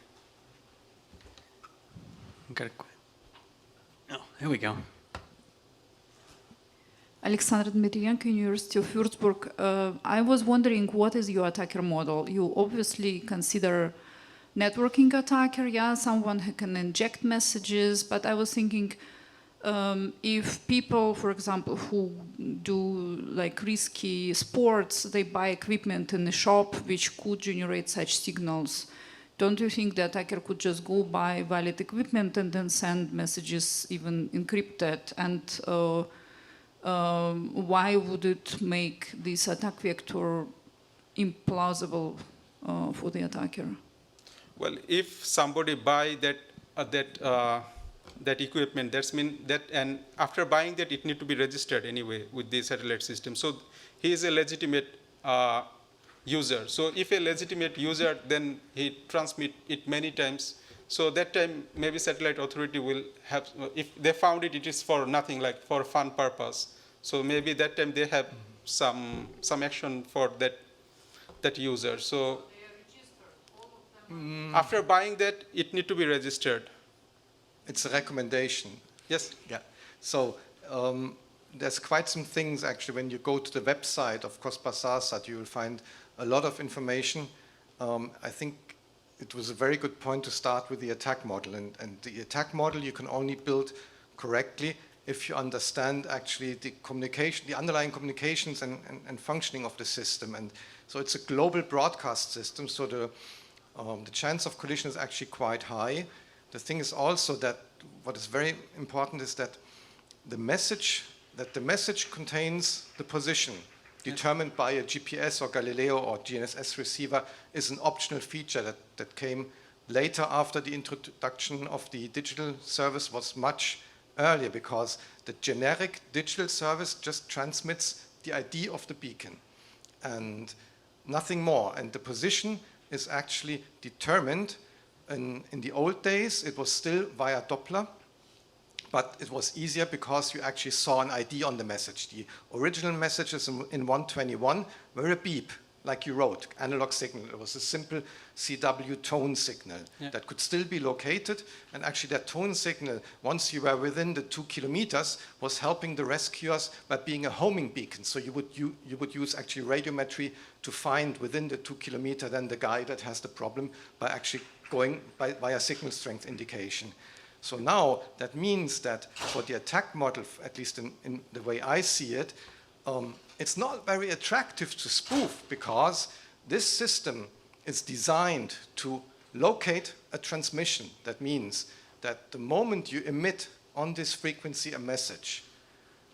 Got it. Oh, here we go. Alexandra Dmitrienko, University of Würzburg. I was wondering, what is your attacker model? You obviously consider networking attacker, yeah, someone who can inject messages, but I was thinking, if people, for example, who do like risky sports, they buy equipment in the shop which could generate such signals, don't you think the attacker could just go buy valid equipment and then send messages even encrypted? And why would it make this attack vector implausible for the attacker? Well, if somebody buy that equipment, that's mean that, and after buying that, it need to be registered anyway with the satellite system. So he is a legitimate user. So if a legitimate user, then he transmit it many times. So that time, maybe satellite authority will have, if they found it, it is for nothing, like for fun purpose. So maybe that time they have some action for that user. So After buying that, it need to be registered. It's a recommendation. Yes. Yeah. So there's quite some things actually. When you go to the website of COSPA-SARSAT, you will find a lot of information. I think it was a very good point to start with the attack model. And the attack model you can only build correctly if you understand actually the communication, the underlying communications and functioning of the system. And so it's a global broadcast system, so the chance of collision is actually quite high. The thing is also that what is very important is that the message contains the position determined by a GPS or Galileo or GNSS receiver is an optional feature that came later after the introduction of the digital service was much earlier, because the generic digital service just transmits the ID of the beacon and nothing more. And the position is actually determined. In the old days, it was still via Doppler, but it was easier because you actually saw an ID on the message. The original messages in 121 were a beep, like you wrote, analog signal. It was a simple CW tone signal that could still be located. And actually that tone signal, once you were within the 2 kilometers, was helping the rescuers by being a homing beacon. So you would use actually radiometry to find within the 2 kilometer then the guy that has the problem by actually going via signal strength indication. So now that means that for the attack model, at least in the way I see it, it's not very attractive to spoof, because this system is designed to locate a transmission. That means that the moment you emit on this frequency a message,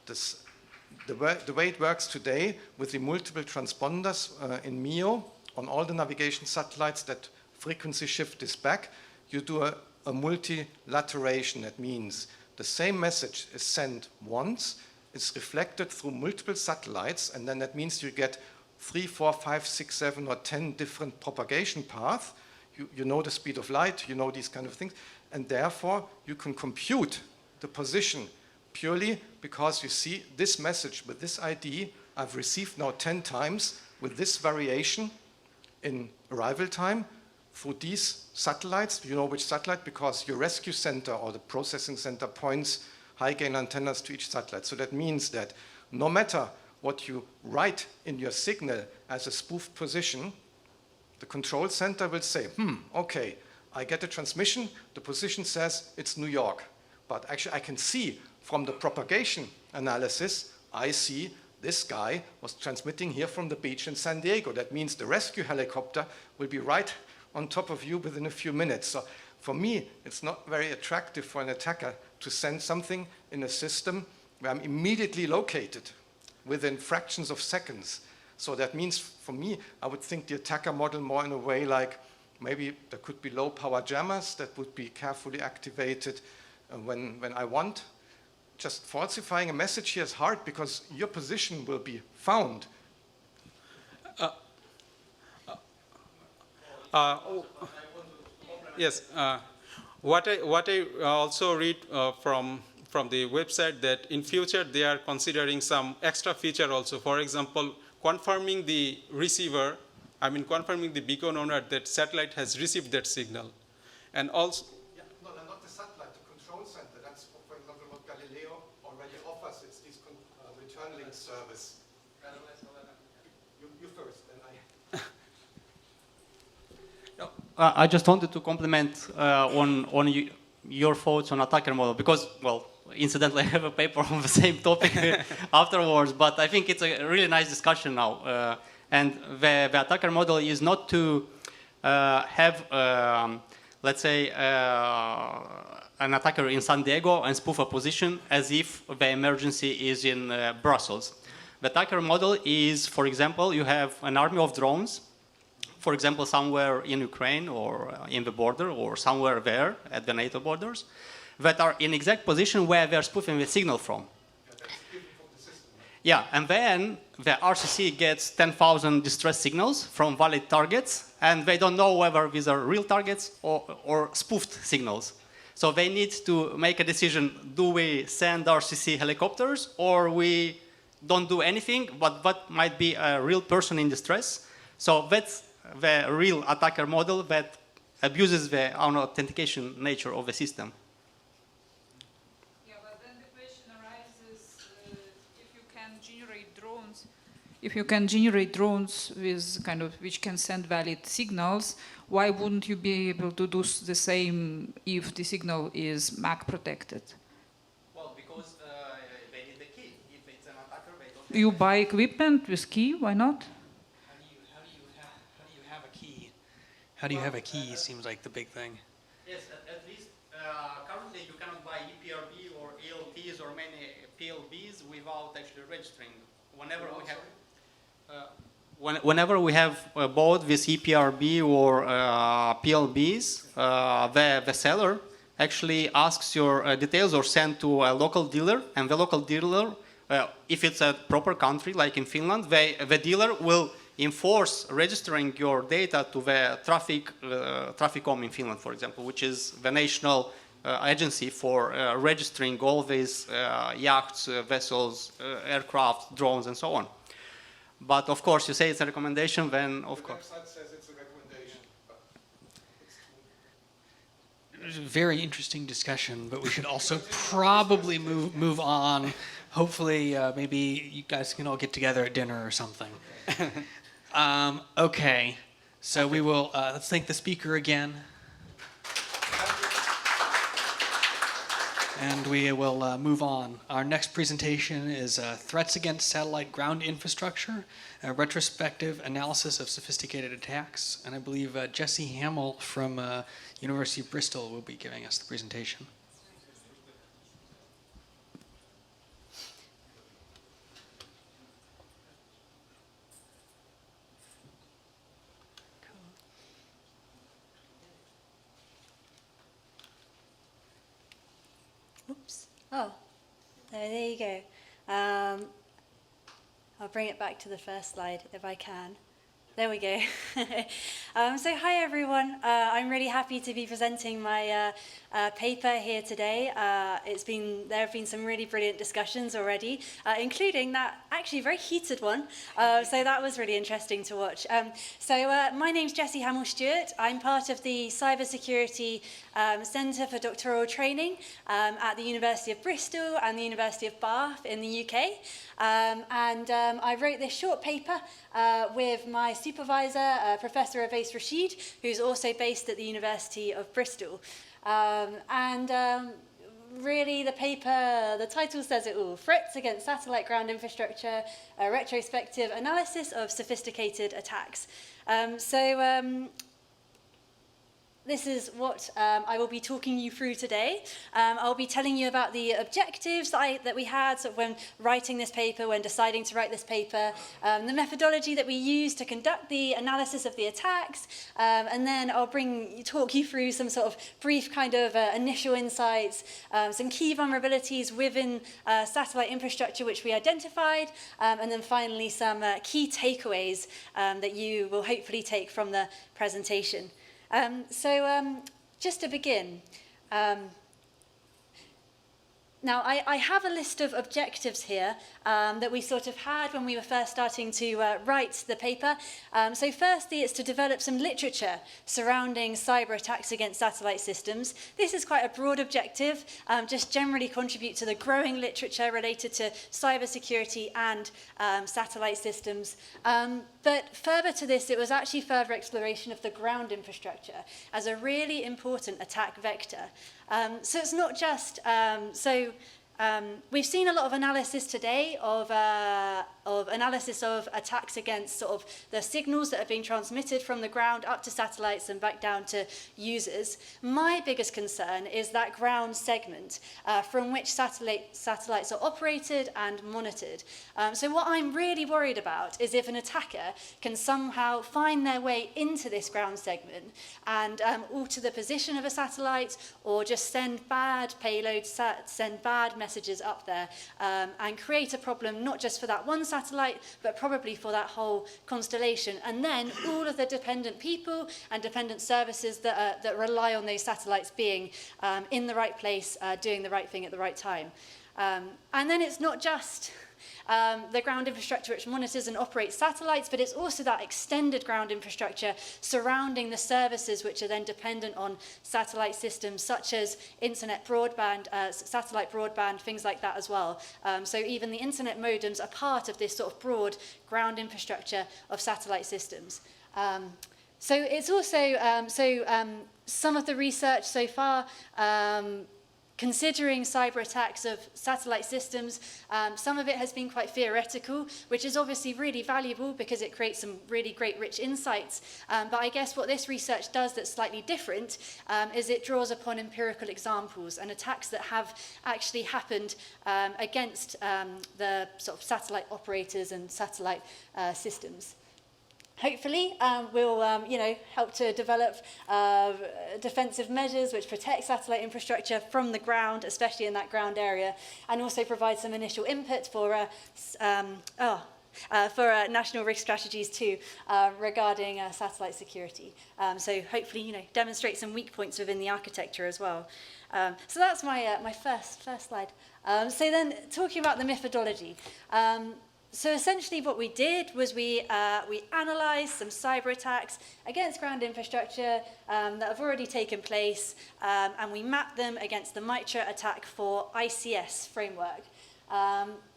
the way it works today with the multiple transponders in MEO on all the navigation satellites that frequency shift this back, you do a multilateration. That means the same message is sent once, it's reflected through multiple satellites, and then that means you get 3, 4, 5, 6, 7, or 10 different propagation paths. You know the speed of light, you know these kind of things, and therefore you can compute the position purely because you see this message with this ID I've received now 10 times with this variation in arrival time through these satellites. You know which satellite because your rescue center or the processing center points high gain antennas to each satellite. So that means that no matter what you write in your signal as a spoof position, the control center will say, okay, I get a transmission, the position says it's New York. But actually I can see from the propagation analysis, I see this guy was transmitting here from the beach in San Diego. That means the rescue helicopter will be right on top of you within a few minutes. So for me, it's not very attractive for an attacker to send something in a system where I'm immediately located within fractions of seconds. So that means, for me, I would think the attacker model more in a way like maybe there could be low power jammers that would be carefully activated when I want. Just falsifying a message here is hard because your position will be found. Yes. What I also read from the website that in future they are considering some extra feature also. For example, confirming the receiver, confirming the beacon owner that satellite has received that signal, and also. Yeah, no, not the satellite, the control center. That's for example what Galileo already offers. It's this return link service. You first, then I. I just wanted to compliment on your thoughts on attacker model because, well, incidentally, I have a paper on the same topic afterwards, but I think it's a really nice discussion now. And the attacker model is not to have, let's say, an attacker in San Diego and spoof a position as if the emergency is in Brussels. The attacker model is, for example, you have an army of drones, for example, somewhere in Ukraine or in the border or somewhere there at the NATO borders, that are in exact position where they're spoofing the signal from. Yeah, and then the RCC gets 10,000 distress signals from valid targets, and they don't know whether these are real targets or spoofed signals. So they need to make a decision, do we send RCC helicopters or we don't do anything, but that might be a real person in distress. So that's the real attacker model that abuses the authentication nature of the system. Yeah, but then the question arises, if you can generate drones. If you can generate drones with kind of which can send valid signals, why wouldn't you be able to do the same if the signal is MAC protected? Well, because they need the key. If it's an attacker, they don't. You buy equipment with key, why not? How do you have a key? How do you have a key seems like the big thing. Yes, at least currently you cannot buy EPRB or ELPs or many PLBs without actually registering. Whenever we have bought this EPRB or PLBs, the seller actually asks your details or send to a local dealer, and the local dealer, if it's a proper country like in Finland, the dealer will enforce registering your data to the Traficom in Finland, for example, which is the national agency for registering all these yachts, vessels, aircraft, drones, and so on. But of course, you say it's a recommendation, then of course. The website says it's a recommendation. It was a very interesting discussion, but we should also probably move on. Hopefully, maybe you guys can all get together at dinner or something. Okay, so we will, let's thank the speaker again. And we will move on. Our next presentation is Threats Against Satellite Ground Infrastructure, a retrospective analysis of sophisticated attacks. And I believe Jesse Hamill from University of Bristol will be giving us the presentation. Oops. Oh, there you go. I'll bring it back to the first slide if I can. There we go. So hi everyone. I'm really happy to be presenting my paper here today. There have been some really brilliant discussions already, including that actually very heated one. So that was really interesting to watch. My name's Jessie Hamill-Stewart. I'm part of the Cybersecurity Centre for Doctoral Training at the University of Bristol and the University of Bath in the UK. I wrote this short paper with my supervisor, Professor Awais Rashid, who's also based at the University of Bristol. Really, the title says it all. Threats Against Satellite Ground Infrastructure, a retrospective analysis of sophisticated attacks. This is what I will be talking you through today. I'll be telling you about the objectives that we had sort of when writing this paper, when deciding to write this paper, the methodology that we used to conduct the analysis of the attacks, and then I'll talk you through some sort of brief kind of initial insights, some key vulnerabilities within satellite infrastructure which we identified, and then finally some key takeaways that you will hopefully take from the presentation. Just to begin, now I have a list of objectives here that we sort of had when we were first starting to write the paper. So firstly, it's to develop some literature surrounding cyber attacks against satellite systems. This is quite a broad objective, just generally contribute to the growing literature related to cybersecurity and satellite systems. But further to this, it was actually further exploration of the ground infrastructure as a really important attack vector. So it's not just, we've seen a lot of analysis today of analysis of attacks against sort of the signals that are being transmitted from the ground up to satellites and back down to users. My biggest concern is that ground segment from which satellites are operated and monitored. So what I'm really worried about is if an attacker can somehow find their way into this ground segment and alter the position of a satellite or just send bad payloads, send bad messages up there and create a problem not just for that one satellite, but probably for that whole constellation. And then all of the dependent people and dependent services that rely on those satellites being in the right place, doing the right thing at the right time. And then it's not just the ground infrastructure which monitors and operates satellites, but it's also that extended ground infrastructure surrounding the services which are then dependent on satellite systems, such as internet broadband, satellite broadband, things like that as well. So even the internet modems are part of this sort of broad ground infrastructure of satellite systems. So it's also, some of the research so far, considering cyber attacks of satellite systems, some of it has been quite theoretical, which is obviously really valuable because it creates some really great rich insights. But I guess what this research does that's slightly different is it draws upon empirical examples and attacks that have actually happened against the sort of satellite operators and satellite systems. Hopefully, we'll help to develop defensive measures which protect satellite infrastructure from the ground, especially in that ground area, and also provide some initial input for national risk strategies too regarding satellite security. So hopefully, demonstrate some weak points within the architecture as well. So that's my first slide. So then, talking about the methodology. So essentially what we did was we analysed some cyber attacks against ground infrastructure that have already taken place, and we mapped them against the MITRE attack for ICS framework.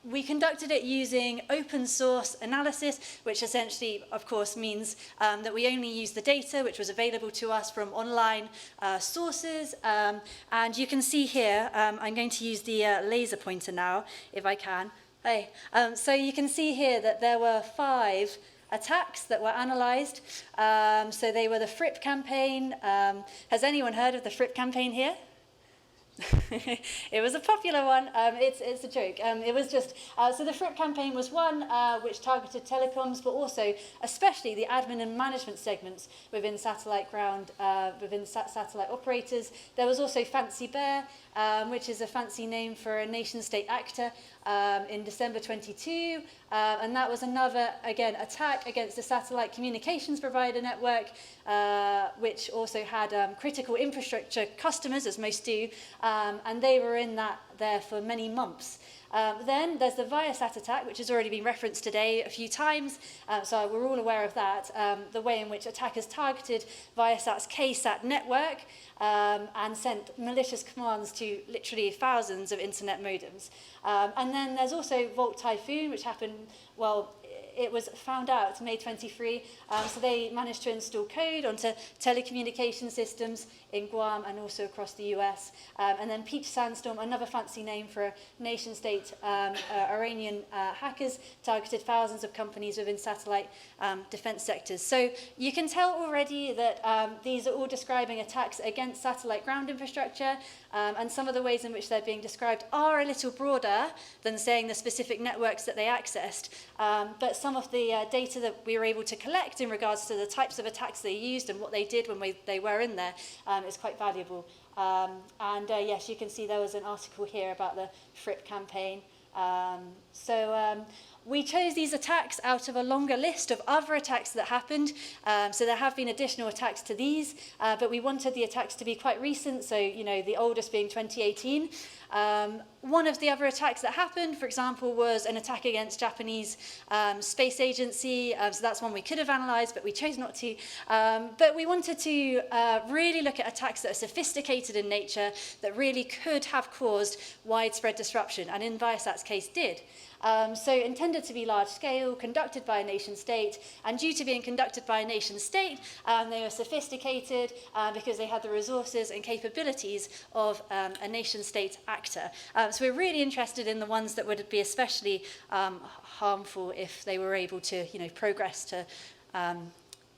We conducted it using open source analysis, which essentially, of course, means that we only use the data which was available to us from online sources. And you can see here, I'm going to use the laser pointer now, if I can. Hey. So you can see here that there were 5 attacks that were analysed. So they were the FRIP campaign. Has anyone heard of the FRIP campaign here? It was a popular one. It's a joke. It was just, so the FRIP campaign was one which targeted telecoms, but also especially the admin and management segments within satellite ground, within satellite operators. There was also Fancy Bear, which is a fancy name for a nation-state actor in December 22. And that was another, again, attack against the satellite communications provider network, which also had critical infrastructure customers, as most do, and they were in there for many months. Then there's the ViaSat attack, which has already been referenced today a few times, so we're all aware of that, the way in which attackers targeted Viasat's KSAT network and sent malicious commands to literally thousands of internet modems. And then there's also Volt Typhoon, which happened, well, it was found out May 23, so they managed to install code onto telecommunication systems in Guam and also across the US. And then Peach Sandstorm, another fancy name for a nation-state Iranian hackers, targeted thousands of companies within satellite defense sectors. So you can tell already that these are all describing attacks against satellite ground infrastructure, and some of the ways in which they're being described are a little broader than saying the specific networks that they accessed. But some of the data that we were able to collect in regards to the types of attacks they used and what they did when they were in there is quite valuable. And yes, you can see there was an article here about the FRIP campaign. We chose these attacks out of a longer list of other attacks that happened. So there have been additional attacks to these, but we wanted the attacks to be quite recent, so the oldest being 2018. One of the other attacks that happened, for example, was an attack against Japanese space agency. So that's one we could have analysed, but we chose not to. But we wanted to really look at attacks that are sophisticated in nature, that really could have caused widespread disruption, and in Viasat's case did. So intended to be large scale, conducted by a nation state, and due to being conducted by a nation state, they were sophisticated because they had the resources and capabilities of a nation state actor. So we're really interested in the ones that would be especially harmful if they were able to, progress to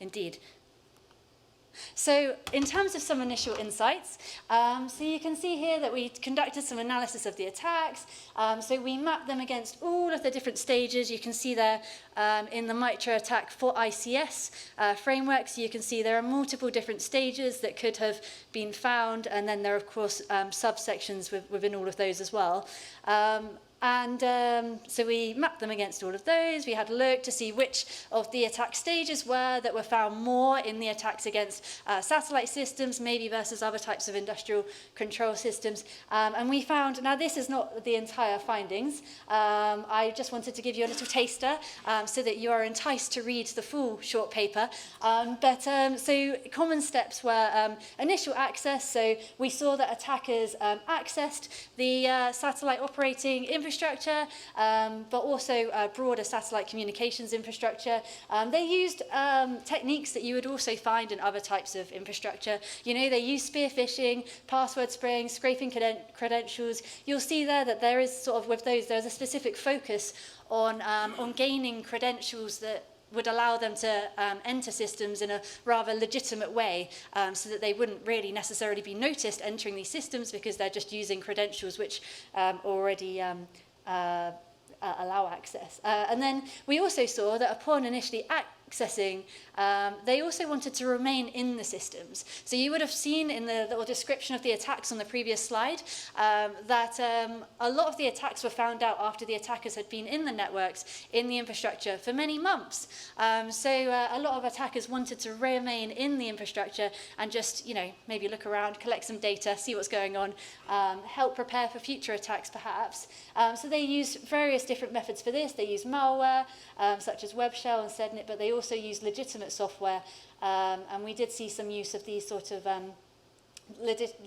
indeed. So in terms of some initial insights, so you can see here that we conducted some analysis of the attacks. So we mapped them against all of the different stages. You can see there in the MITRE attack for ICS frameworks, you can see there are multiple different stages that could have been found, and then there are, of course, subsections within all of those as well. And so we mapped them against all of those. We had a look to see which of the attack stages that were found more in the attacks against satellite systems, maybe versus other types of industrial control systems. And we found, now this is not the entire findings, I just wanted to give you a little taster so that you are enticed to read the full short paper. So common steps were initial access. So we saw that attackers accessed the satellite operating infrastructure, but also broader satellite communications infrastructure. They used techniques that you would also find in other types of infrastructure. You know, they use spear phishing, password spraying, scraping credentials. You'll see there that there is sort of, with those, there's a specific focus on gaining credentials that would allow them to enter systems in a rather legitimate way, so that they wouldn't really necessarily be noticed entering these systems because they're just using credentials which already allow access. And then we also saw that upon initially accessing, they also wanted to remain in the systems. So you would have seen in the little description of the attacks on the previous slide that a lot of the attacks were found out after the attackers had been in the networks, in the infrastructure for many months. So a lot of attackers wanted to remain in the infrastructure and just, you know, maybe look around, collect some data, see what's going on, help prepare for future attacks perhaps. So they use various different methods for this. They use malware, such as Web Shell and SedNet, but they also use legitimate software, and we did see some use of these sort of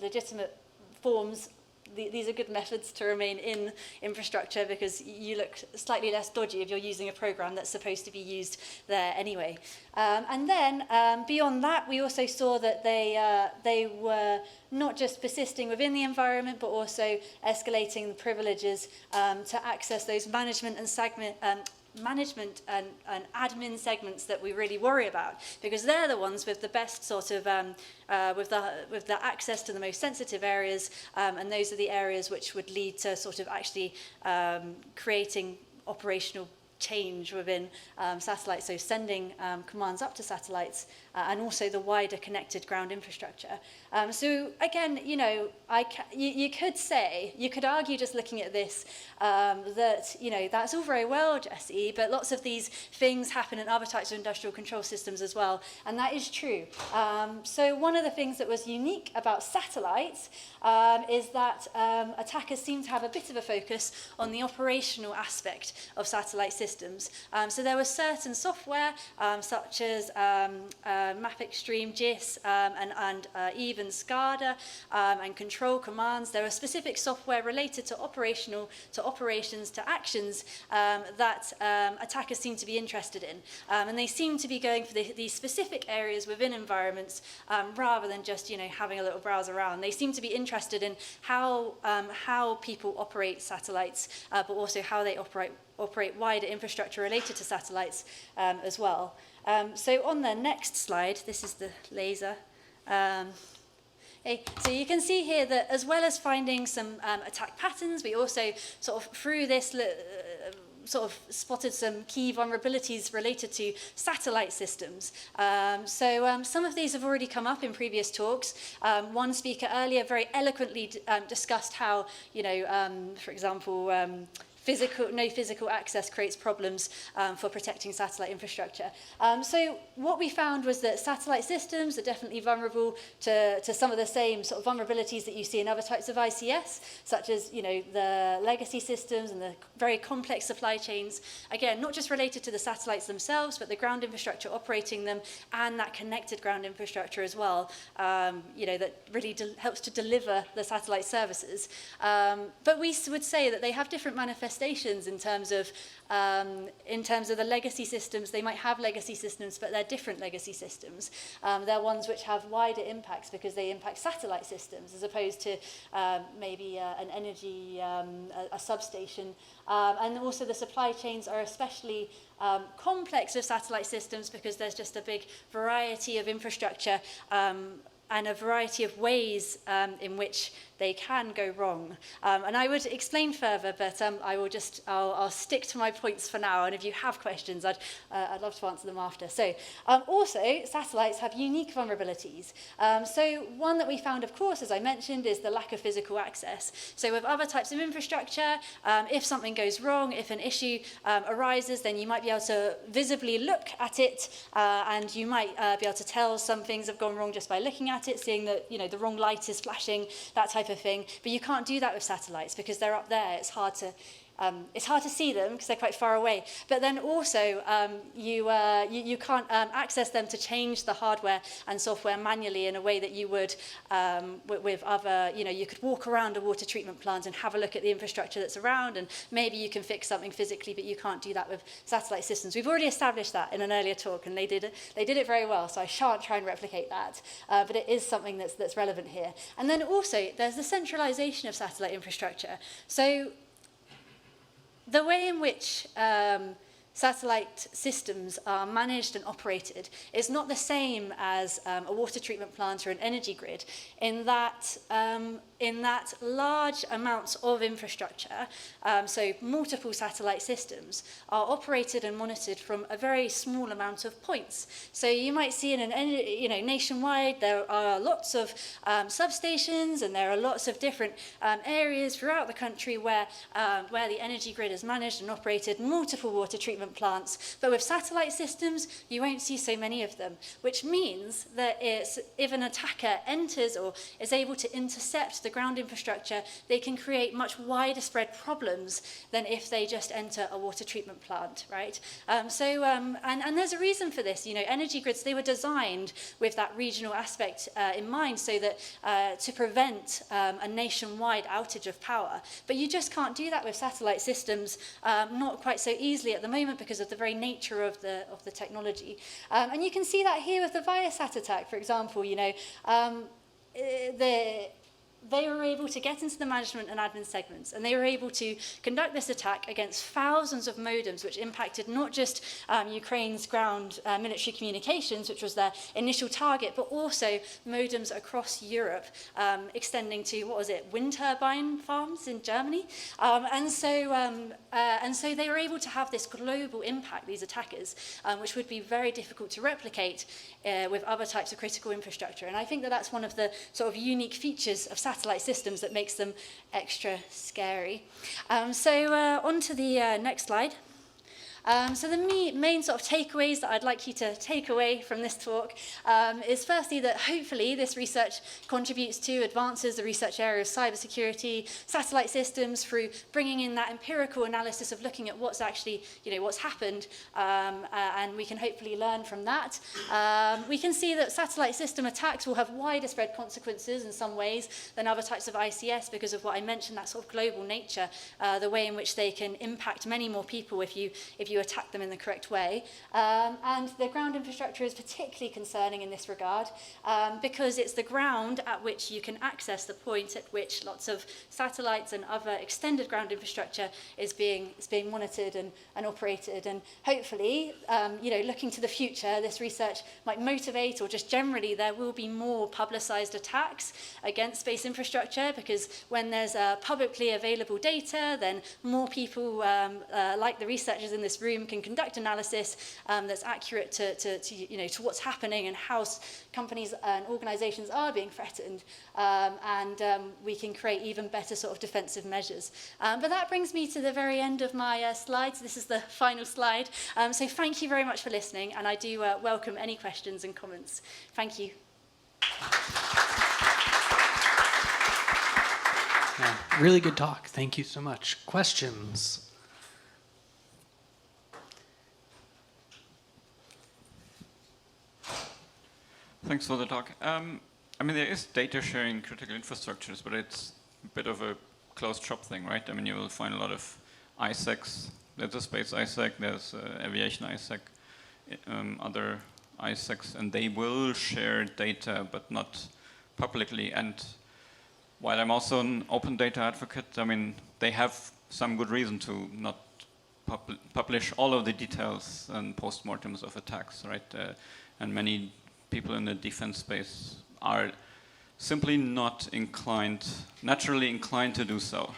legitimate forms. These are good methods to remain in infrastructure because you look slightly less dodgy if you're using a program that's supposed to be used there anyway. And then beyond that, we also saw that they were not just persisting within the environment, but also escalating the privileges to access those management and admin segments that we really worry about, because they're the ones with the best sort of with the access to the most sensitive areas, and those are the areas which would lead to sort of actually creating operational change within satellites, so sending commands up to satellites, and also the wider connected ground infrastructure. So again, you know, you could argue just looking at this that, you know, that's all very well, Jesse, but lots of these things happen in other types of industrial control systems as well, and that is true. So one of the things that was unique about satellites is that attackers seem to have a bit of a focus on the operational aspect of satellite systems. So there was certain software such as MapExtreme, GIS, and even SCADA and control commands. There are specific software related to operations, to actions that attackers seem to be interested in. And they seem to be going for these specific areas within environments rather than just, you know, having a little browse around. They seem to be interested in how people operate satellites, but also how they operate wider infrastructure related to satellites as well. So on the next slide, this is the laser. So you can see here that as well as finding some attack patterns, we also sort of through this sort of spotted some key vulnerabilities related to satellite systems. So some of these have already come up in previous talks. One speaker earlier very eloquently discussed how, you know, for example, no physical access creates problems for protecting satellite infrastructure. So what we found was that satellite systems are definitely vulnerable to some of the same sort of vulnerabilities that you see in other types of ICS, such as, you know, the legacy systems and the very complex supply chains. Again, not just related to the satellites themselves, but the ground infrastructure operating them and that connected ground infrastructure as well, you know, that really helps to deliver the satellite services. But we would say that they have different manifestations in terms of the legacy systems. They might have legacy systems, but they're different legacy systems. They're ones which have wider impacts because they impact satellite systems as opposed to maybe an energy, a substation. And also the supply chains are especially complex with satellite systems because there's just a big variety of infrastructure and a variety of ways in which they can go wrong. And I would explain further, but I'll stick to my points for now. And if you have questions, I'd love to answer them after. So also, satellites have unique vulnerabilities. So one that we found, of course, as I mentioned, is the lack of physical access. So with other types of infrastructure, if something goes wrong, if an issue arises, then you might be able to visibly look at it, and you might be able to tell some things have gone wrong just by looking at it, seeing that the wrong light is flashing, that type of thing. But you can't do that with satellites because they're up there. It's hard to see them because they're quite far away. But then also, you can't access them to change the hardware and software manually in a way that you would with other, you could walk around a water treatment plant and have a look at the infrastructure that's around, and maybe you can fix something physically, but you can't do that with satellite systems. We've already established that in an earlier talk, and they did it very well, so I shan't try and replicate that. But it is something that's relevant here. And then also, there's the centralization of satellite infrastructure. So the way in which satellite systems are managed and operated is not the same as a water treatment plant or an energy grid, in that large amounts of infrastructure, so multiple satellite systems, are operated and monitored from a very small amount of points. So you might see nationwide there are lots of substations, and there are lots of different areas throughout the country where the energy grid is managed and operated, multiple water treatment plants. But with satellite systems, you won't see so many of them, which means that if an attacker enters or is able to intercept the ground infrastructure, they can create much wider spread problems than if they just enter a water treatment plant, right? And there's a reason for this. Energy grids, they were designed with that regional aspect in mind, so that to prevent a nationwide outage of power. But you just can't do that with satellite systems, not quite so easily at the moment because of the very nature of the technology. And you can see that here with the ViaSat attack, for example. They were able to get into the management and admin segments, and they were able to conduct this attack against thousands of modems, which impacted not just Ukraine's ground military communications, which was their initial target, but also modems across Europe, extending to, wind turbine farms in Germany. And so they were able to have this global impact, these attackers, which would be very difficult to replicate with other types of critical infrastructure. And I think that that's one of the sort of unique features of satellite systems that makes them extra scary. So on to the next slide. So the main sort of takeaways that I'd like you to take away from this talk is firstly that hopefully this research contributes to advances the research area of cybersecurity, satellite systems, through bringing in that empirical analysis of looking at what's actually, what's happened, and we can hopefully learn from that. We can see that satellite system attacks will have wider spread consequences in some ways than other types of ICS because of what I mentioned, that sort of global nature, the way in which they can impact many more people if you attack them in the correct way. And the ground infrastructure is particularly concerning in this regard because it's the ground at which you can access the point at which lots of satellites and other extended ground infrastructure is being monitored and operated. And hopefully, looking to the future, this research might motivate, or just generally there will be more publicized attacks against space infrastructure, because when there's publicly available data, then more people like the researchers in this room can conduct analysis that's accurate to what's happening and how companies and organizations are being threatened, and we can create even better sort of defensive measures. But that brings me to the very end of my slides. This is the final slide. So thank you very much for listening, and I do welcome any questions and comments. Thank you. Yeah, really good talk. Thank you so much. Questions? Thanks for the talk. There is data sharing critical infrastructures, but it's a bit of a closed shop thing, right? You will find a lot of ISECs. There's a space ISEC, there's aviation ISEC, other ISECs, and they will share data, but not publicly. And while I'm also an open data advocate, they have some good reason to not publish all of the details and postmortems of attacks, right? And many people in the defense space are simply not naturally inclined to do so.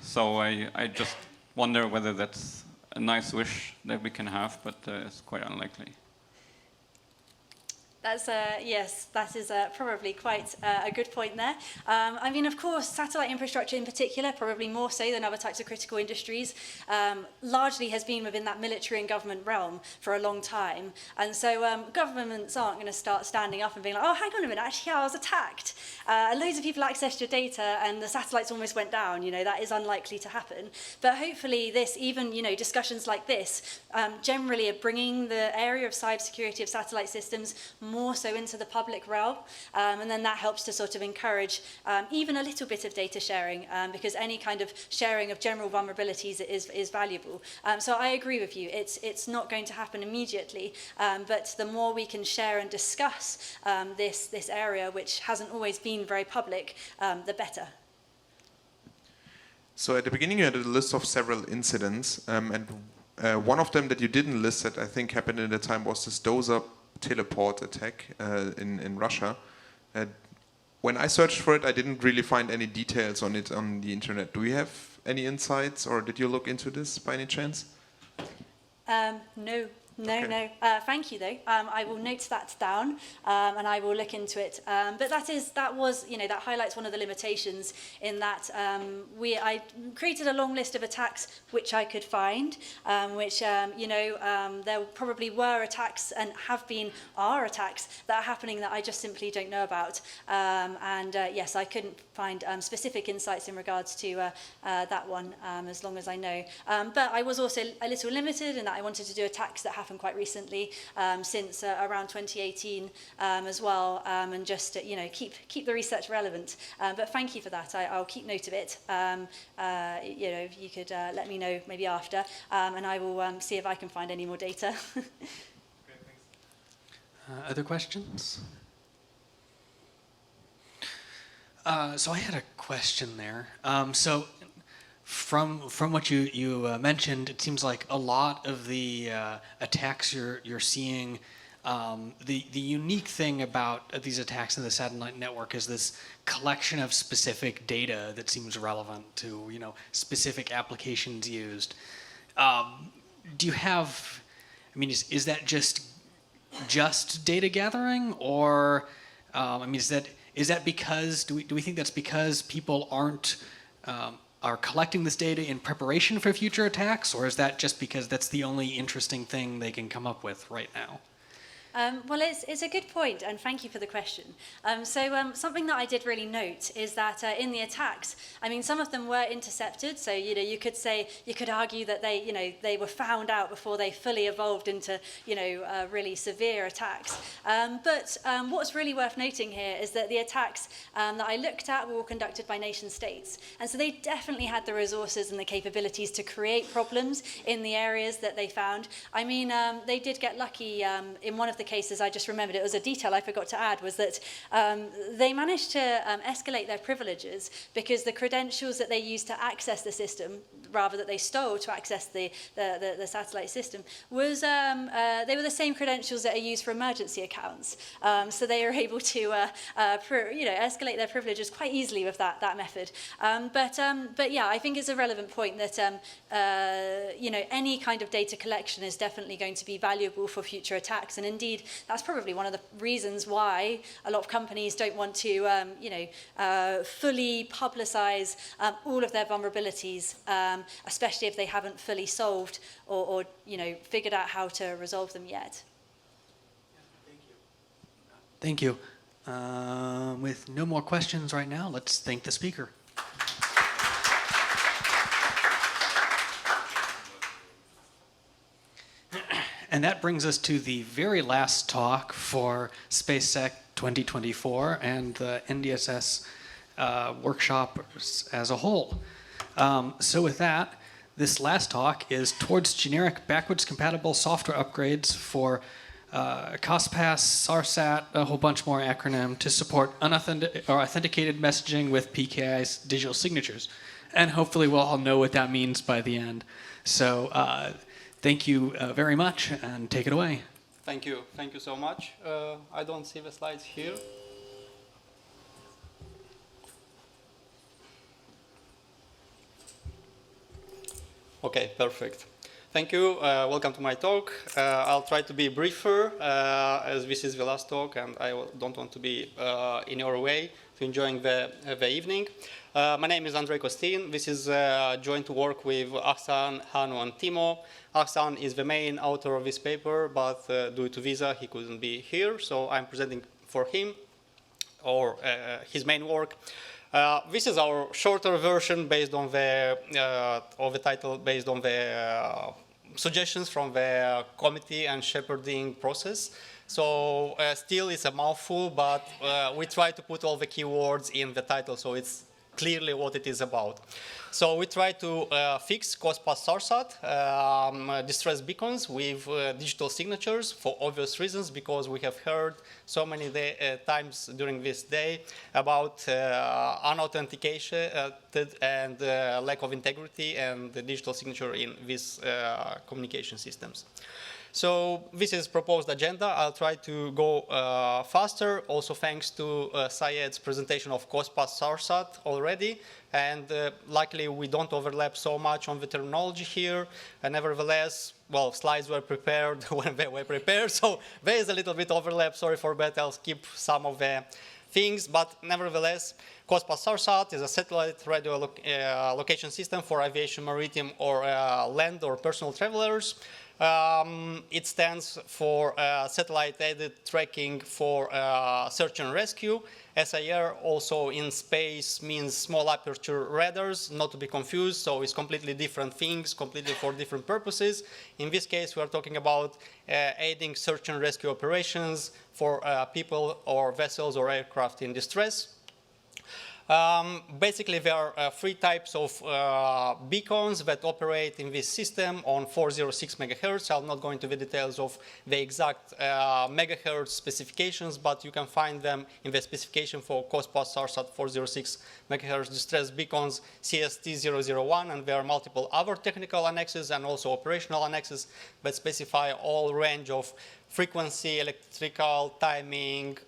So I just wonder whether that's a nice wish that we can have, but it's quite unlikely. That's yes, that is probably quite a good point there. I mean, of course, satellite infrastructure in particular, probably more so than other types of critical industries, largely has been within that military and government realm for a long time. And so governments aren't going to start standing up and being like, oh, hang on a minute, actually, I was attacked. Loads of people accessed your data and the satellites almost went down. You know, that is unlikely to happen. But hopefully this, even, you know, discussions like this, generally are bringing the area of cybersecurity of satellite systems more so into the public realm, and then that helps to sort of encourage even a little bit of data sharing, because any kind of sharing of general vulnerabilities is valuable. So I agree with you, it's not going to happen immediately, but the more we can share and discuss this area, which hasn't always been very public, the better. So at the beginning you had a list of several incidents, and one of them that you didn't list that I think happened in the time was this DOSA teleport attack in Russia. When I searched for it, I didn't really find any details on it on the internet. Do you have any insights, or did you look into this by any chance? No. Okay. Thank you, though. I will note that down, and I will look into it. But that was, you know, that highlights one of the limitations in that I created a long list of attacks which I could find, which, you know, there probably were attacks and are attacks that are happening that I just simply don't know about. Yes, I couldn't find specific insights in regards to that one, as long as I know. But I was also a little limited in that I wanted to do attacks that happened quite recently, since around 2018 as well, and just you know, keep the research relevant. But thank you for that. I'll keep note of it. You know, if you could let me know maybe after, and I will see if I can find any more data. Other questions? So I had a question there. So from what you mentioned, it seems like a lot of the attacks you're seeing, the unique thing about these attacks in the satellite network is this collection of specific data that seems relevant to, you know, specific applications used. Do you have? I mean, is that just data gathering, or I mean, is that because do we think that's because people are collecting this data in preparation for future attacks, or is that just because that's the only interesting thing they can come up with right now? Well, it's a good point, and thank you for the question. Something that I did really note is that in the attacks, I mean, some of them were intercepted. So you know, you could argue that they were found out before they fully evolved into really severe attacks. But what's really worth noting here is that the attacks that I looked at were all conducted by nation states, and so they definitely had the resources and the capabilities to create problems in the areas that they found. I mean, they did get lucky in one of the cases. I just remembered, it was a detail I forgot to add, was that they managed to escalate their privileges because the credentials that they used to access the system, rather that they stole to access the satellite system, was they were the same credentials that are used for emergency accounts. So they were able to escalate their privileges quite easily with that method. But yeah, I think it's a relevant point that any kind of data collection is definitely going to be valuable for future attacks, and indeed that's probably one of the reasons why a lot of companies don't want to fully publicize all of their vulnerabilities, especially if they haven't fully solved or figured out how to resolve them yet. Thank you. With no more questions right now, let's thank the speaker. And that brings us to the very last talk for SpaceSec 2024 and the NDSS workshop as a whole. So with that, this last talk is towards generic backwards compatible software upgrades for COSPAS, SARSAT, a whole bunch more acronym to support authenticated messaging with PKI's digital signatures. And hopefully we'll all know what that means by the end. So thank you very much, and take it away. Thank you so much. I don't see the slides here. Okay, perfect. Thank you. Welcome to my talk. I'll try to be briefer, as this is the last talk, and I don't want to be in your way to enjoying the evening. My name is Andrei Costin. This is joint work with Ahsan, Hanu, and Timo. Ahsan is the main author of this paper, but due to visa, he couldn't be here, so I'm presenting for him, or his main work. This is our shorter version based on the title, based on the suggestions from the committee and shepherding process. So still it's a mouthful, but we try to put all the keywords in the title so it's clearly what it is about. So we try to fix cost-pass SARSAT distress beacons with digital signatures for obvious reasons, because we have heard so many times during this day about unauthentication and lack of integrity and the digital signature in these communication systems. So this is proposed agenda. I'll try to go faster, also thanks to Syed's presentation of cost-pass SARSAT already. And luckily, we don't overlap so much on the terminology here. And nevertheless, well, slides were prepared when they were prepared. So there is a little bit overlap. Sorry for that. I'll skip some of the things. But nevertheless, cost-pass SARSAT is a satellite radio location system for aviation, maritime, or land or personal travelers. It stands for satellite-aided tracking for search and rescue. SAR also in space means small aperture radars, not to be confused, so it's completely different things, completely for different purposes. In this case, we are talking about aiding search and rescue operations for people or vessels or aircraft in distress. Basically, there are three types of beacons that operate in this system on 406 megahertz. I'll not go into the details of the exact megahertz specifications, but you can find them in the specification for cost-pass SARSAT 406 megahertz distress beacons CST001, and there are multiple other technical annexes and also operational annexes that specify all range of frequency, electrical, timing,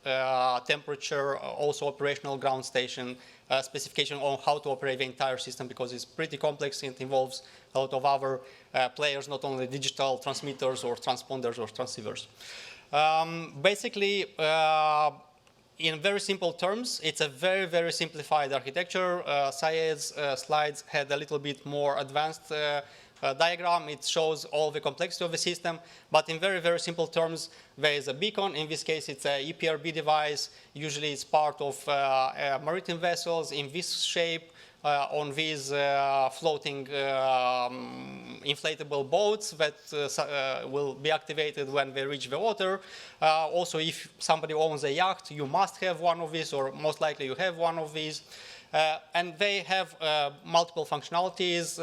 temperature, also operational ground station specification on how to operate the entire system, because it's pretty complex. It involves a lot of other players, not only digital transmitters or transponders or transceivers. Basically, in very simple terms, it's a very, very simplified architecture. Syed's slides had a little bit more advanced diagram. It shows all the complexity of the system, but in very, very simple terms, there is a beacon. In this case, it's a EPRB device. Usually it's part of maritime vessels in this shape on these floating inflatable boats that will be activated when they reach the water. Also, if somebody owns a yacht, you must have one of these, or most likely you have one of these. And they have multiple functionalities.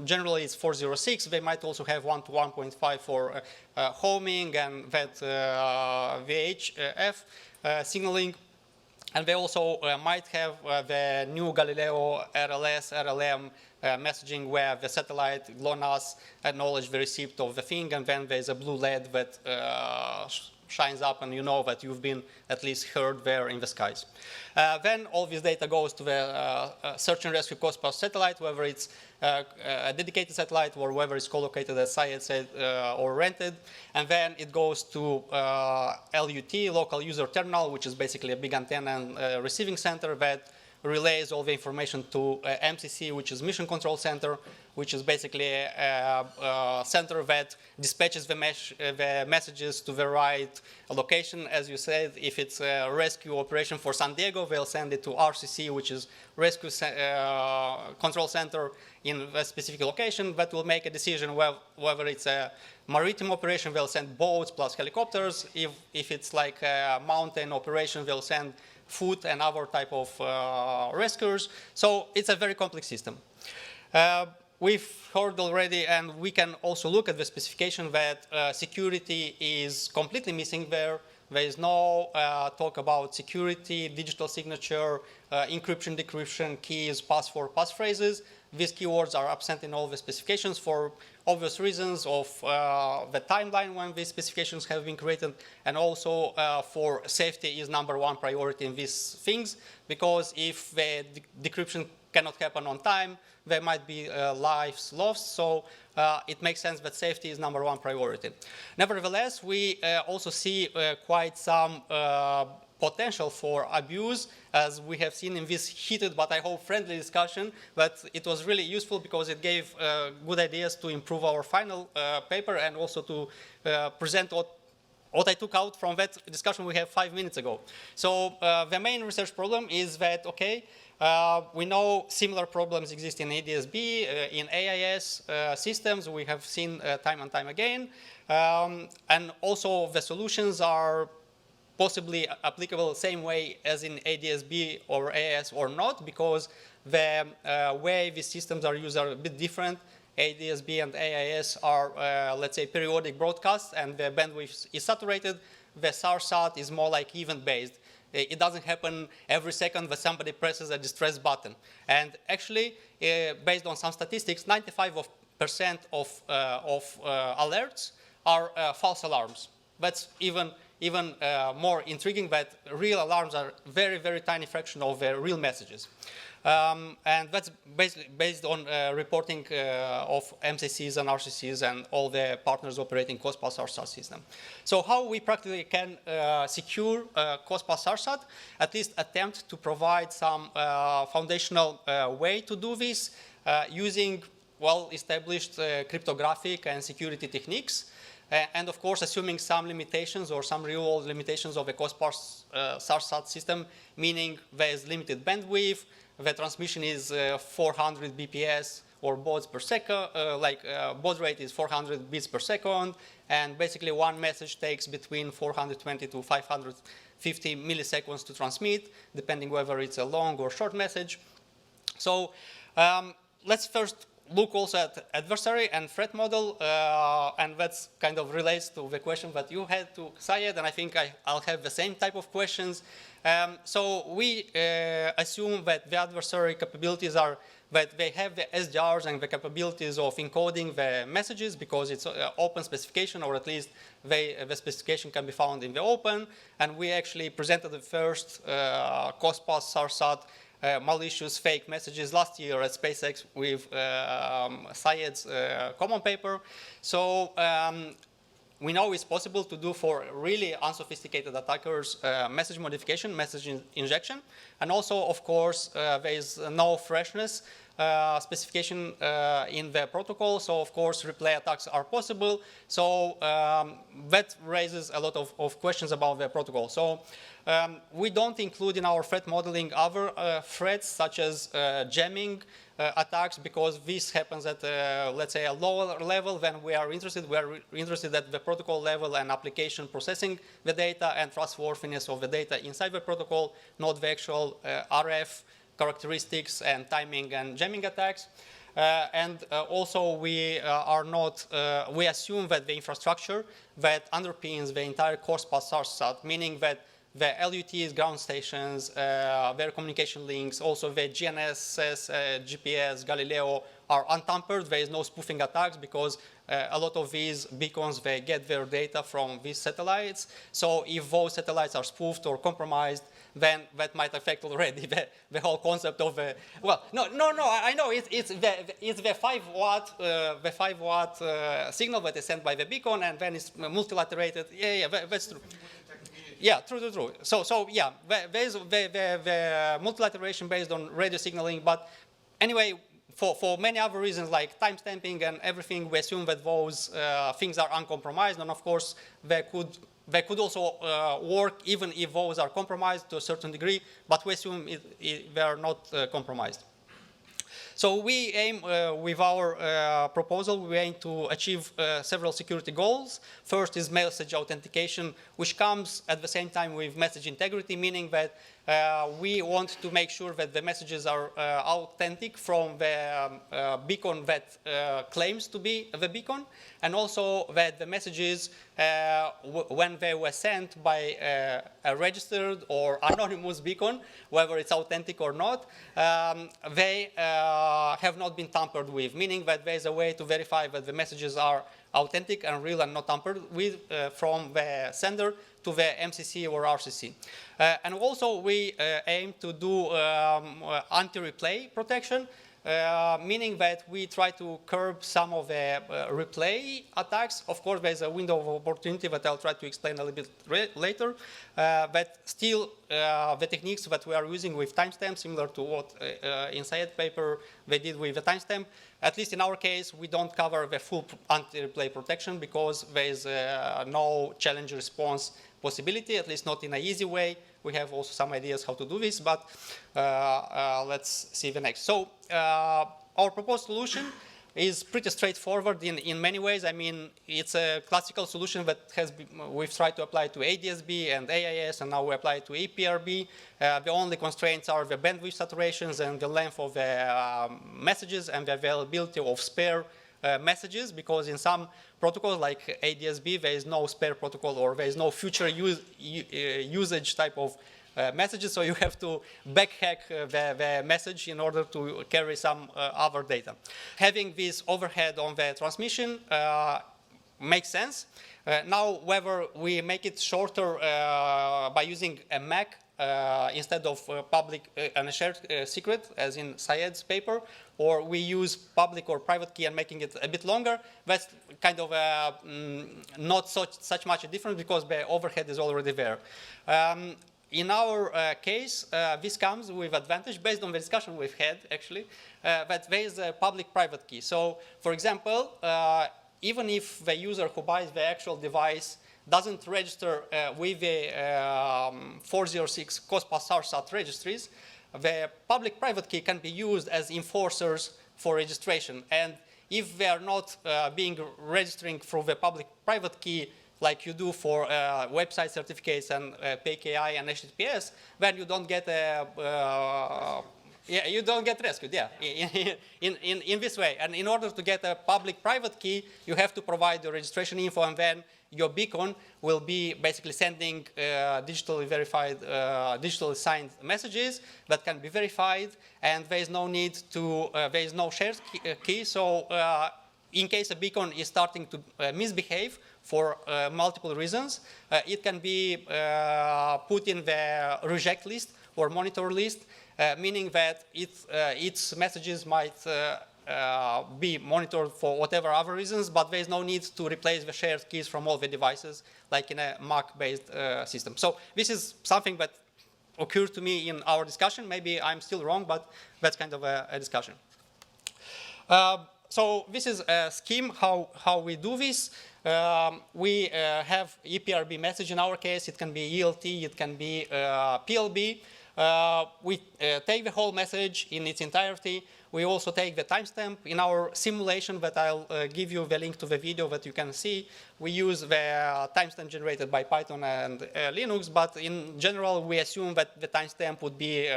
Generally, it's 406. They might also have 1 to 1.5 for homing and that VHF signaling. And they also might have the new Galileo RLS, RLM messaging, where the satellite GLONASS acknowledges the receipt of the thing, and then there's a blue LED that shines up, and you know that you've been at least heard there in the skies. Then all this data goes to the search and rescue cost-pass satellite, whether it's a dedicated satellite or whether it's co-located, as Syed said, or rented. And then it goes to LUT, local user terminal, which is basically a big antenna and receiving center that relays all the information to MCC, which is Mission Control Center, which is basically a center that dispatches the messages to the right location. As you said, if it's a rescue operation for San Diego, they'll send it to RCC, which is Rescue Control Center in a specific location. That will make a decision whether it's a maritime operation, they'll send boats plus helicopters. If it's like a mountain operation, they'll send food and other type of rescuers. So it's a very complex system. We've heard already, and we can also look at the specification, that security is completely missing there. There is no talk about security, digital signature, encryption, decryption, keys, password, passphrases. These keywords are absent in all the specifications for obvious reasons of the timeline when these specifications have been created, and also for safety is #1 priority in these things, because if the decryption cannot happen on time. There might be lives lost, so it makes sense that safety is #1 priority. Nevertheless, we also see quite some potential for abuse, as we have seen in this heated but I hope friendly discussion. But it was really useful because it gave good ideas to improve our final paper and also to present what I took out from that discussion we had 5 minutes ago. So the main research problem is that, okay, we know similar problems exist in ADS-B, in AIS systems. We have seen time and time again. And also the solutions are possibly applicable the same way as in ADS-B or AIS or not, because the way these systems are used are a bit different. ADS-B and AIS are, let's say, periodic broadcasts, and the bandwidth is saturated. The SARSAT is more like event-based. It doesn't happen every second that somebody presses a distress button. And actually, based on some statistics, 95% of alerts are false alarms. That's even more intriguing, that real alarms are very, very tiny fraction of the real messages. And that's basically based on reporting of MCCs and RCCs and all the partners operating COSPAS SARSAT system. So how we practically can secure COSPAS SARSAT, at least attempt to provide some foundational way to do this using well-established cryptographic and security techniques. And of course, assuming some limitations or some real-world limitations of a COSPAS SARSAT system, meaning there is limited bandwidth, the transmission is 400 BPS or baud per second, baud rate is 400 bits per second, and basically one message takes between 420 to 550 milliseconds to transmit, depending whether it's a long or short message. So let's first look also at adversary and threat model, and that's kind of relates to the question that you had to Syed, and I think I'll have the same type of questions. So we assume that the adversary capabilities are that they have the SDRs and the capabilities of encoding the messages because it's open specification, or at least the specification can be found in the open. And we actually presented the first COSPAS SARSAT malicious fake messages last year at SpaceSec with Syed's common paper. So we know it's possible to do for really unsophisticated attackers message modification, message injection. And also, of course, there is no freshness specification in the protocol. So, of course, replay attacks are possible. So that raises a lot of questions about the protocol. So we don't include in our threat modeling other threats such as jamming attacks, because this happens at, let's say, a lower level than we are interested. We are interested at the protocol level and application processing the data and trustworthiness of the data inside the protocol, not the actual RF characteristics and timing and jamming attacks. And also we are not, we assume that the infrastructure that underpins the entire COSPAS SARSAT, meaning that the LUTs, ground stations, their communication links, also the GNSS, GPS, Galileo are untampered. There is no spoofing attacks because a lot of these beacons, they get their data from these satellites. So if those satellites are spoofed or compromised, then that might affect already the whole concept of the, well, no, I know it's the 5 watt signal that is sent by the beacon, and then it's multilaterated. Yeah, that's true. Yeah, true. So yeah, there's the multilateration based on radio signaling, but anyway, for many other reasons like timestamping and everything, we assume that those things are uncompromised, and of course they could also work even if those are compromised to a certain degree, but we assume they are not compromised. So we aim, with our proposal, we aim to achieve several security goals. First is message authentication, which comes at the same time with message integrity, meaning that we want to make sure that the messages are authentic from the beacon that claims to be the beacon, and also that the messages, when they were sent by a registered or anonymous beacon, whether it's authentic or not, they have not been tampered with, meaning that there's a way to verify that the messages are authentic and real and not tampered with from the sender to the MCC or RCC. And also we aim to do anti-replay protection, meaning that we try to curb some of the replay attacks. Of course, there's a window of opportunity that I'll try to explain a little bit later. But still, the techniques that we are using with timestamp, similar to what in Syed paper they did with the timestamp, at least in our case, we don't cover the full anti-replay protection because there is no challenge response possibility, at least not in an easy way. We have also some ideas how to do this, but let's see the next. So our proposed solution is pretty straightforward in many ways. I mean, it's a classical solution that we've tried to apply to ADSB and AIS, and now we apply it to EPRB. The only constraints are the bandwidth saturations and the length of the messages and the availability of spare messages, because in some protocols like ADSB, there is no spare protocol or there is no future usage type of messages, so you have to backhack the message in order to carry some other data. Having this overhead on the transmission makes sense. Now, whether we make it shorter by using a MAC instead of public and a shared secret, as in Syed's paper, or we use public or private key and making it a bit longer, that's kind of not such much a difference because the overhead is already there. In our case, this comes with advantage based on the discussion we've had, actually, that there is a public-private key. So, for example, even if the user who buys the actual device doesn't register with the 406 COSPAS-SARSAT registries, the public-private key can be used as enforcers for registration. And if they are not registering through the public-private key like you do for website certificates and PKI and HTTPS, then you don't get you don't get rescued, in this way. And in order to get a public-private key, you have to provide the registration info, and then your beacon will be basically sending digitally verified, digitally signed messages that can be verified, and there is no need to, there is no shared key. So in case a beacon is starting to misbehave for multiple reasons, it can be put in the reject list or monitor list, meaning that its messages might be monitored for whatever other reasons, but there is no need to replace the shared keys from all the devices like in a MAC-based system. So this is something that occurred to me in our discussion. Maybe I'm still wrong, but that's kind of a discussion. So this is a scheme how we do this. We have EPRB message in our case. It can be ELT, it can be PLB. We take the whole message in its entirety. We also take the timestamp. In our simulation that I'll give you the link to the video that you can see, we use the timestamp generated by Python and Linux, but in general, we assume that the timestamp would be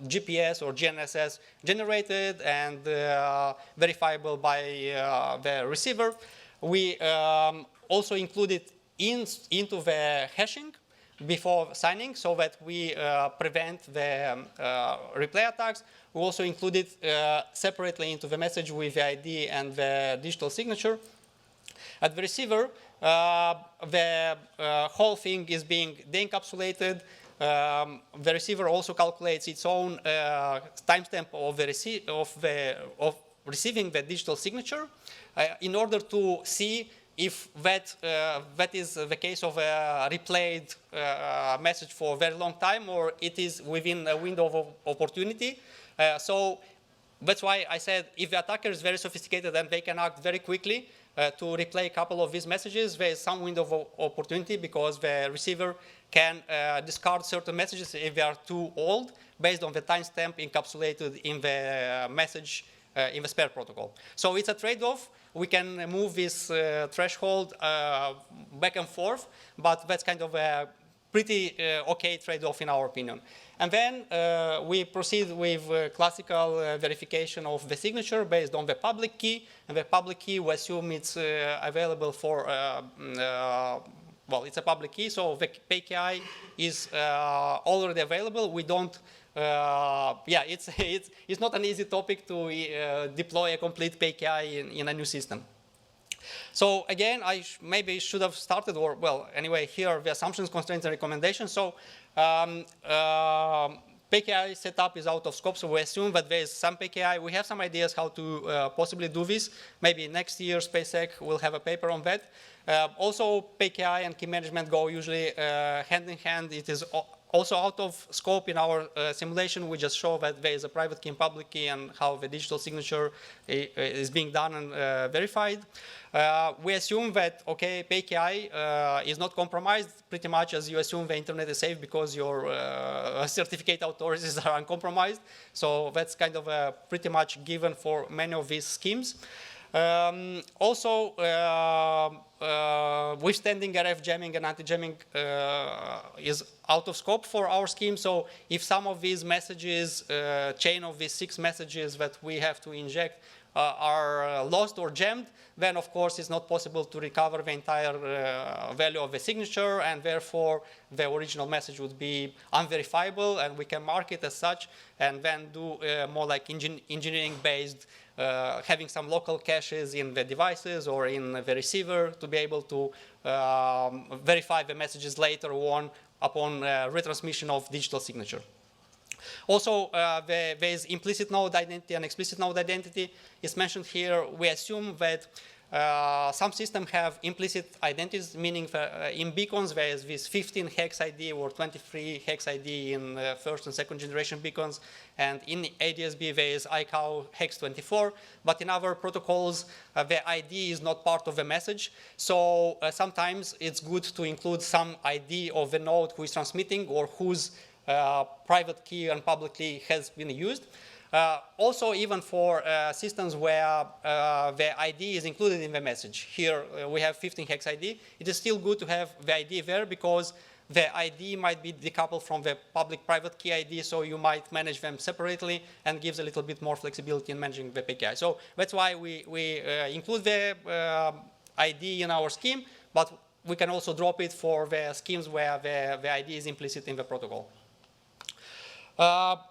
GPS or GNSS generated and verifiable by the receiver. We also include it into the hashing before signing so that we prevent the replay attacks. We also include it separately into the message with the ID and the digital signature. At the receiver, the whole thing is being de-encapsulated. The receiver also calculates its own timestamp of receiving the digital signature in order to see if that is the case of a replayed message for a very long time, or it is within a window of opportunity. So that's why I said if the attacker is very sophisticated and they can act very quickly to replay a couple of these messages, there is some window of opportunity because the receiver can discard certain messages if they are too old based on the timestamp encapsulated in the message in the spare protocol. So it's a trade-off. We can move this threshold back and forth, but that's kind of a pretty okay trade-off in our opinion. And then we proceed with classical verification of the signature based on the public key. And the public key, we assume it's available for, well, it's a public key, so the PKI is already available. We don't, yeah, it's not an easy topic to deploy a complete PKI in a new system. So again, maybe should have started, or well, anyway, here are the assumptions, constraints, and recommendations. So PKI setup is out of scope, so we assume that there is some PKI. We have some ideas how to possibly do this. Maybe next year, SpaceSec will have a paper on that. Also, PKI and key management go usually hand in hand. It is also out of scope in our simulation. We just show that there is a private key and public key and how the digital signature is being done and verified. We assume that, okay, PKI is not compromised pretty much as you assume the internet is safe because your certificate authorities are uncompromised. So that's kind of pretty much given for many of these schemes. Also, withstanding RF jamming and anti-jamming is out of scope for our scheme. So if some of these messages, chain of these 6 messages that we have to inject are lost or jammed, then of course it's not possible to recover the entire value of the signature, and therefore the original message would be unverifiable, and we can mark it as such and then do more like engineering-based, having some local caches in the devices or in the receiver to be able to verify the messages later on upon retransmission of digital signature. Also, there is implicit node identity and explicit node identity. It's mentioned here. We assume that some systems have implicit identities, meaning in beacons there is this 15 hex ID or 23 hex ID in first and second generation beacons, and in ADSB there is ICAO hex 24, but in other protocols the ID is not part of the message. So sometimes it's good to include some ID of the node who is transmitting or whose private key and public key has been used. Also, even for systems where the ID is included in the message. Here we have 15 hex ID. It is still good to have the ID there because the ID might be decoupled from the public-private key ID, so you might manage them separately and gives a little bit more flexibility in managing the PKI. So that's why we include the ID in our scheme, but we can also drop it for the schemes where the ID is implicit in the protocol.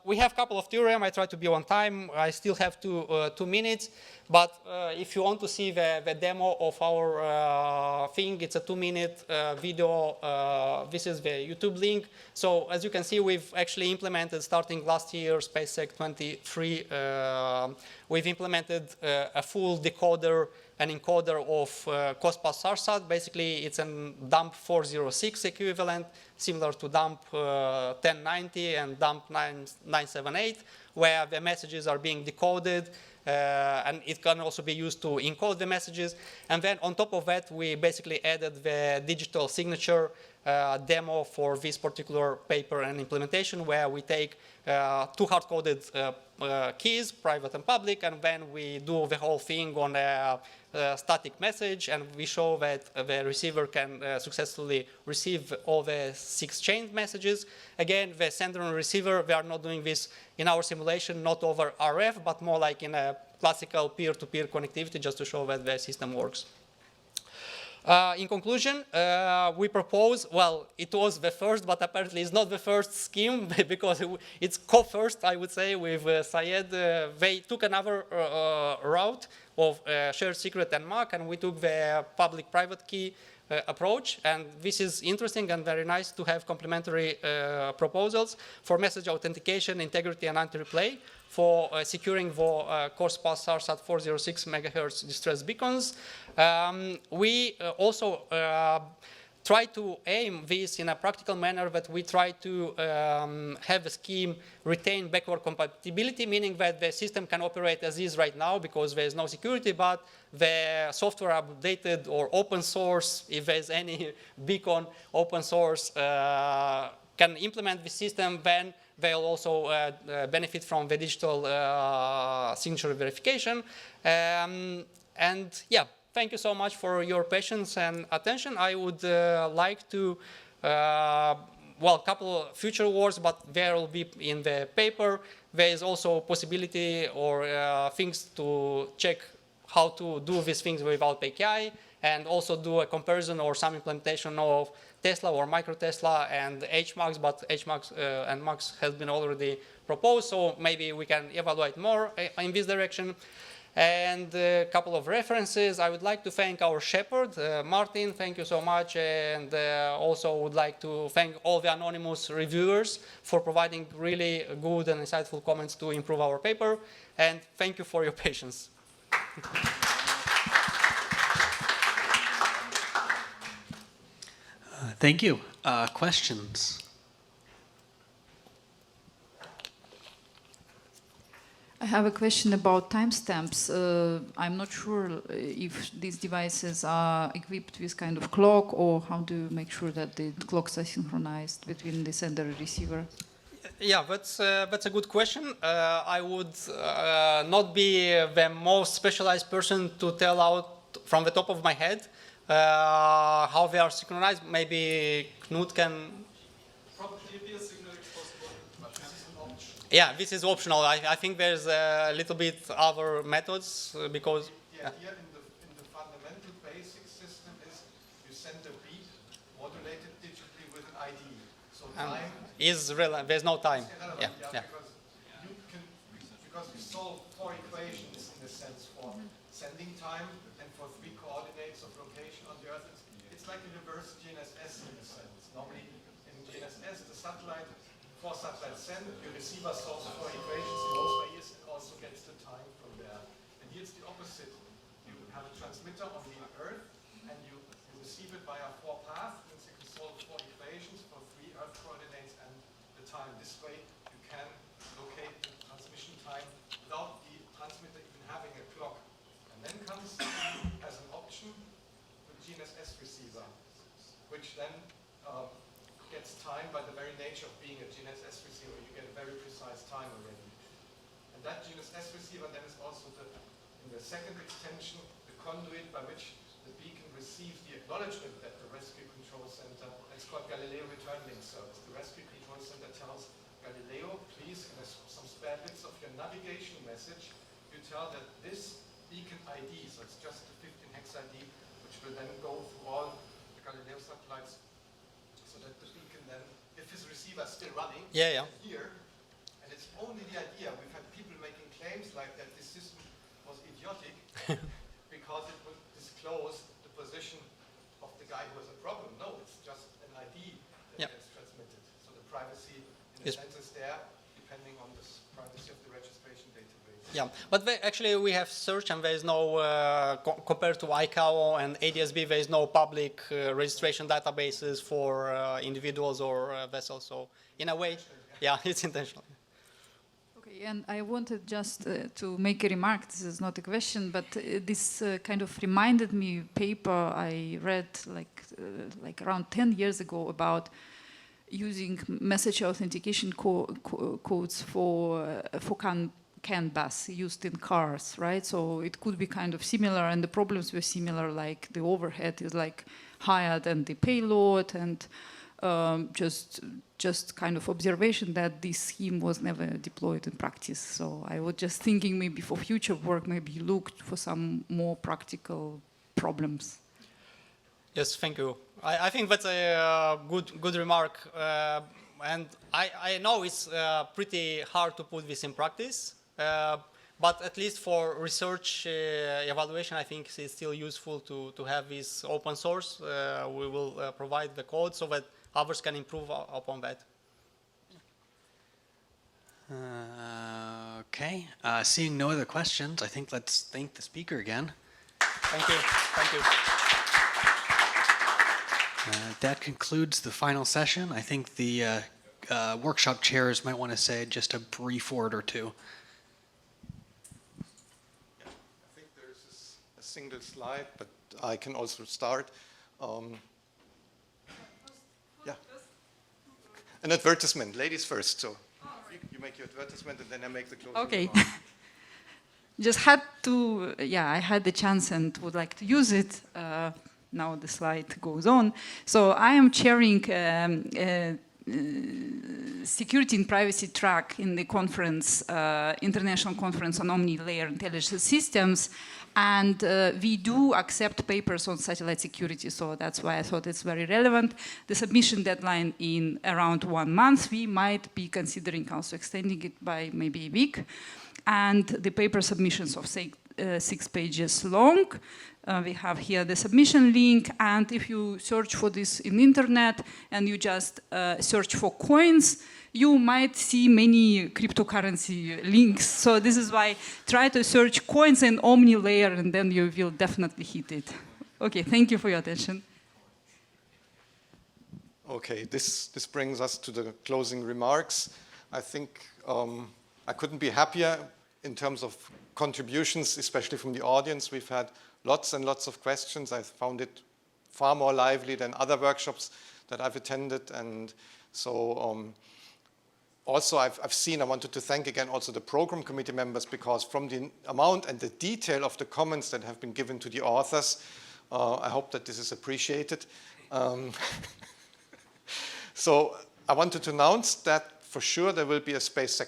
We have a couple of theorems. I try to be on time. I still have 2 minutes. But if you want to see the demo of our thing, it's a 2-minute video. This is the YouTube link. So as you can see, we've actually implemented, starting last year, SpaceSec 23, we've implemented a full decoder and encoder of COSPAS SARSAT. Basically, it's a dump 406 equivalent, similar to dump 1090 and dump 978, where the messages are being decoded, and it can also be used to encode the messages. And then on top of that, we basically added the digital signature demo for this particular paper and implementation, where we take 2 hard-coded keys, private and public, and then we do the whole thing on a static message, and we show that the receiver can successfully receive all the 6 chained messages. Again, the sender and receiver, we are not doing this in our simulation, not over RF, but more like in a classical peer-to-peer connectivity, just to show that the system works. In conclusion, we propose, well, it was the first, but apparently it's not the first scheme because it's co-first, I would say, with Syed. They took another route of shared secret and MAC, and we took the public-private key approach. And this is interesting and very nice to have complementary proposals for message authentication, integrity, and anti-replay, for securing the COSPAS SARSAT 406 MHz distress beacons. We also try to aim this in a practical manner, that we try to have a scheme retain backward compatibility, meaning that the system can operate as is right now because there is no security, but the software updated or open source, if there is any beacon open source, can implement the system, then they'll also benefit from the digital signature verification. And yeah, thank you so much for your patience and attention. I would like to, well, a couple of future words, but there will be in the paper. There is also possibility or things to check how to do these things without PKI, and also do a comparison or some implementation of Tesla or micro Tesla and HMAX, but HMAX and MAX has been already proposed, so maybe we can evaluate more in this direction. And a couple of references. I would like to thank our shepherd, Martin, thank you so much. And also would like to thank all the anonymous reviewers for providing really good and insightful comments to improve our paper. And thank you for your patience. Thank you. Questions? I have a question about timestamps. I'm not sure if these devices are equipped with kind of clock, or how do you make sure that the clocks are synchronized between the sender and receiver? Yeah, that's a good question. I would not be the most specialized person to tell out from the top of my head how they are synchronized. Maybe Knut can. Yeah, this is optional. I think there's a little bit other methods because. The idea in the fundamental basic system is you send a beat modulated digitally with an ID. So time is relevant. There's no time. Yeah. Because you solve 4 equations in a sense for sending time and for 3 coordinates of location on the Earth. It's like a reverse GNSS in a sense. Normally in GNSS, the satellite. 4 satellites send, your receiver solves 4 equations, knows where he is, and also gets the time from there. And here it's the opposite. You have a transmitter on the Earth, and you receive it via 4 paths, means you can solve 4 equations for 3 Earth coordinates and the time. This way you can locate the transmission time without the transmitter even having a clock. And then comes, as an option, the GNSS receiver, which then gets time by the very nature of being a GNSS receiver. You get a very precise time already. And that GNSS receiver then is also in the second extension, the conduit by which the beacon receives the acknowledgement that the rescue control center, it's called Galileo Return Link Service. The rescue control center tells Galileo, please, and there's some spare bits of your navigation message, you tell that this beacon ID, so it's just the 15 hex ID, which will then go through all the Galileo satellites, so that the beacon then, if his receiver is still running, here, and it's only the idea, we've had people making claims like that this system was idiotic because it would disclose the position of the guy who has a problem. No, it's just an ID that gets transmitted. So the privacy, in a sense, is there, depending on the privacy of the registration database. Yeah, but actually we have search, and there is no, compared to ICAO and ADSB, there is no public registration databases for individuals or vessels. So in a way, yeah, it's intentional. Okay, and I wanted just to make a remark. This is not a question, but this kind of reminded me paper I read like around 10 years ago about using message authentication codes for CAN bus used in cars, right? So it could be kind of similar, and the problems were similar, like the overhead is like higher than the payload, and just kind of observation that this scheme was never deployed in practice. So I was just thinking maybe for future work, maybe look for some more practical problems. Yes, thank you. I think that's a good remark, and I know it's pretty hard to put this in practice. But at least for research evaluation, I think it's still useful to have this open source. We will provide the code so that others can improve upon that. Okay. Seeing no other questions, I think let's thank the speaker again. Thank you. Thank you. That concludes the final session. I think the workshop chairs might want to say just a brief word or two. Single slide, but I can also start. Yeah. An advertisement, ladies first. So you make your advertisement and then I make the closing. Okay. Just had to, I had the chance and would like to use it. Now the slide goes on. So I am chairing security and privacy track in the conference, International Conference on Omni-Layer Intelligence Systems. And we do accept papers on satellite security, so that's why I thought it's very relevant. The submission deadline in around 1 month. We might be considering also extending it by maybe a week. And the paper submissions of 6 pages long. We have here the submission link, and if you search for this in internet and you just search for coins, you might see many cryptocurrency links. So this is why try to search coins and Omni layer, and then you will definitely hit it. Okay, thank you for your attention. Okay, this brings us to the closing remarks. I think I couldn't be happier in terms of contributions, especially from the audience. We've had lots and lots of questions. I found it far more lively than other workshops that I've attended. And so also I wanted to thank again also the program committee members, because from the amount and the detail of the comments that have been given to the authors, I hope that this is appreciated. So I wanted to announce that for sure there will be a SpaceSec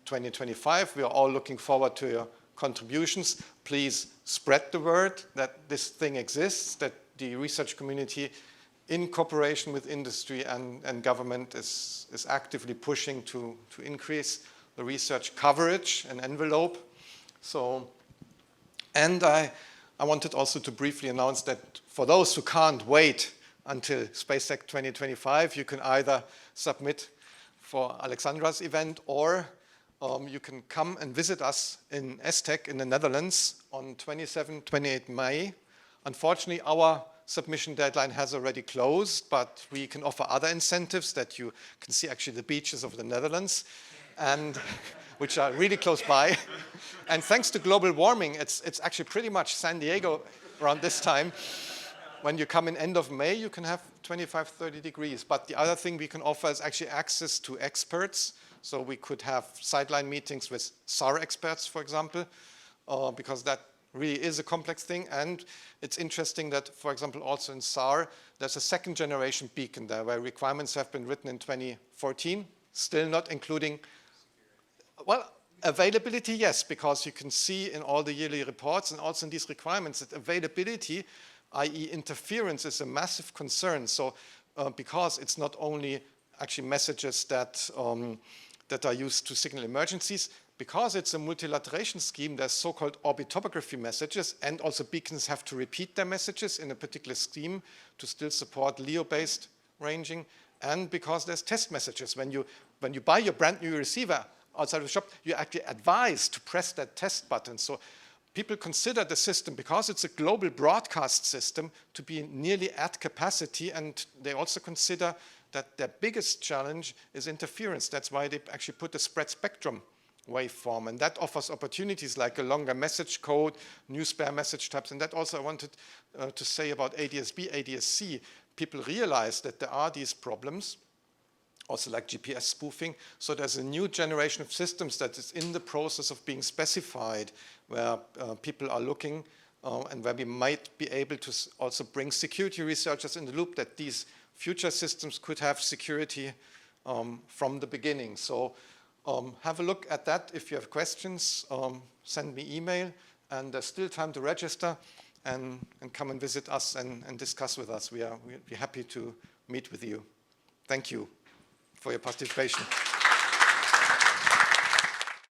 2025. We are all looking forward to your contributions. Please spread the word that this thing exists, that the research community in cooperation with industry and government is actively pushing to increase the research coverage and envelope. So, and I wanted also to briefly announce that for those who can't wait until SpaceSec 2025, you can either submit for Alexandra's event, or you can come and visit us in ESTEC in the Netherlands on 27-28 May. Unfortunately, our submission deadline has already closed, but we can offer other incentives that you can see actually the beaches of the Netherlands, and which are really close by. And thanks to global warming, it's actually pretty much San Diego around this time. When you come in end of May, you can have 25, 30 degrees. But the other thing we can offer is actually access to experts. So we could have sideline meetings with SAR experts, for example, because that really is a complex thing. And it's interesting that, for example, also in SAR, there's a second generation beacon there where requirements have been written in 2014, still not including, well, availability, yes, because you can see in all the yearly reports and also in these requirements that availability, i.e. interference, is a massive concern. So because it's not only actually messages that are used to signal emergencies, because it's a multilateration scheme, there's so-called orbitopography messages, and also beacons have to repeat their messages in a particular scheme to still support LEO-based ranging, and because there's test messages. When you buy your brand new receiver outside of the shop, you're actually advised to press that test button. So people consider the system, because it's a global broadcast system, to be nearly at capacity, and they also consider that their biggest challenge is interference. That's why they actually put a spread spectrum waveform, and that offers opportunities like a longer message code, new spare message types, and that also I wanted to say about ADS-B, ADS-C. People realize that there are these problems, also like GPS spoofing, so there's a new generation of systems that is in the process of being specified, where people are looking and where we might be able to also bring security researchers in the loop, that these future systems could have security from the beginning. So have a look at that. If you have questions, send me email, and there's still time to register and come and visit us and discuss with us. We'd be happy to meet with you. Thank you for your participation.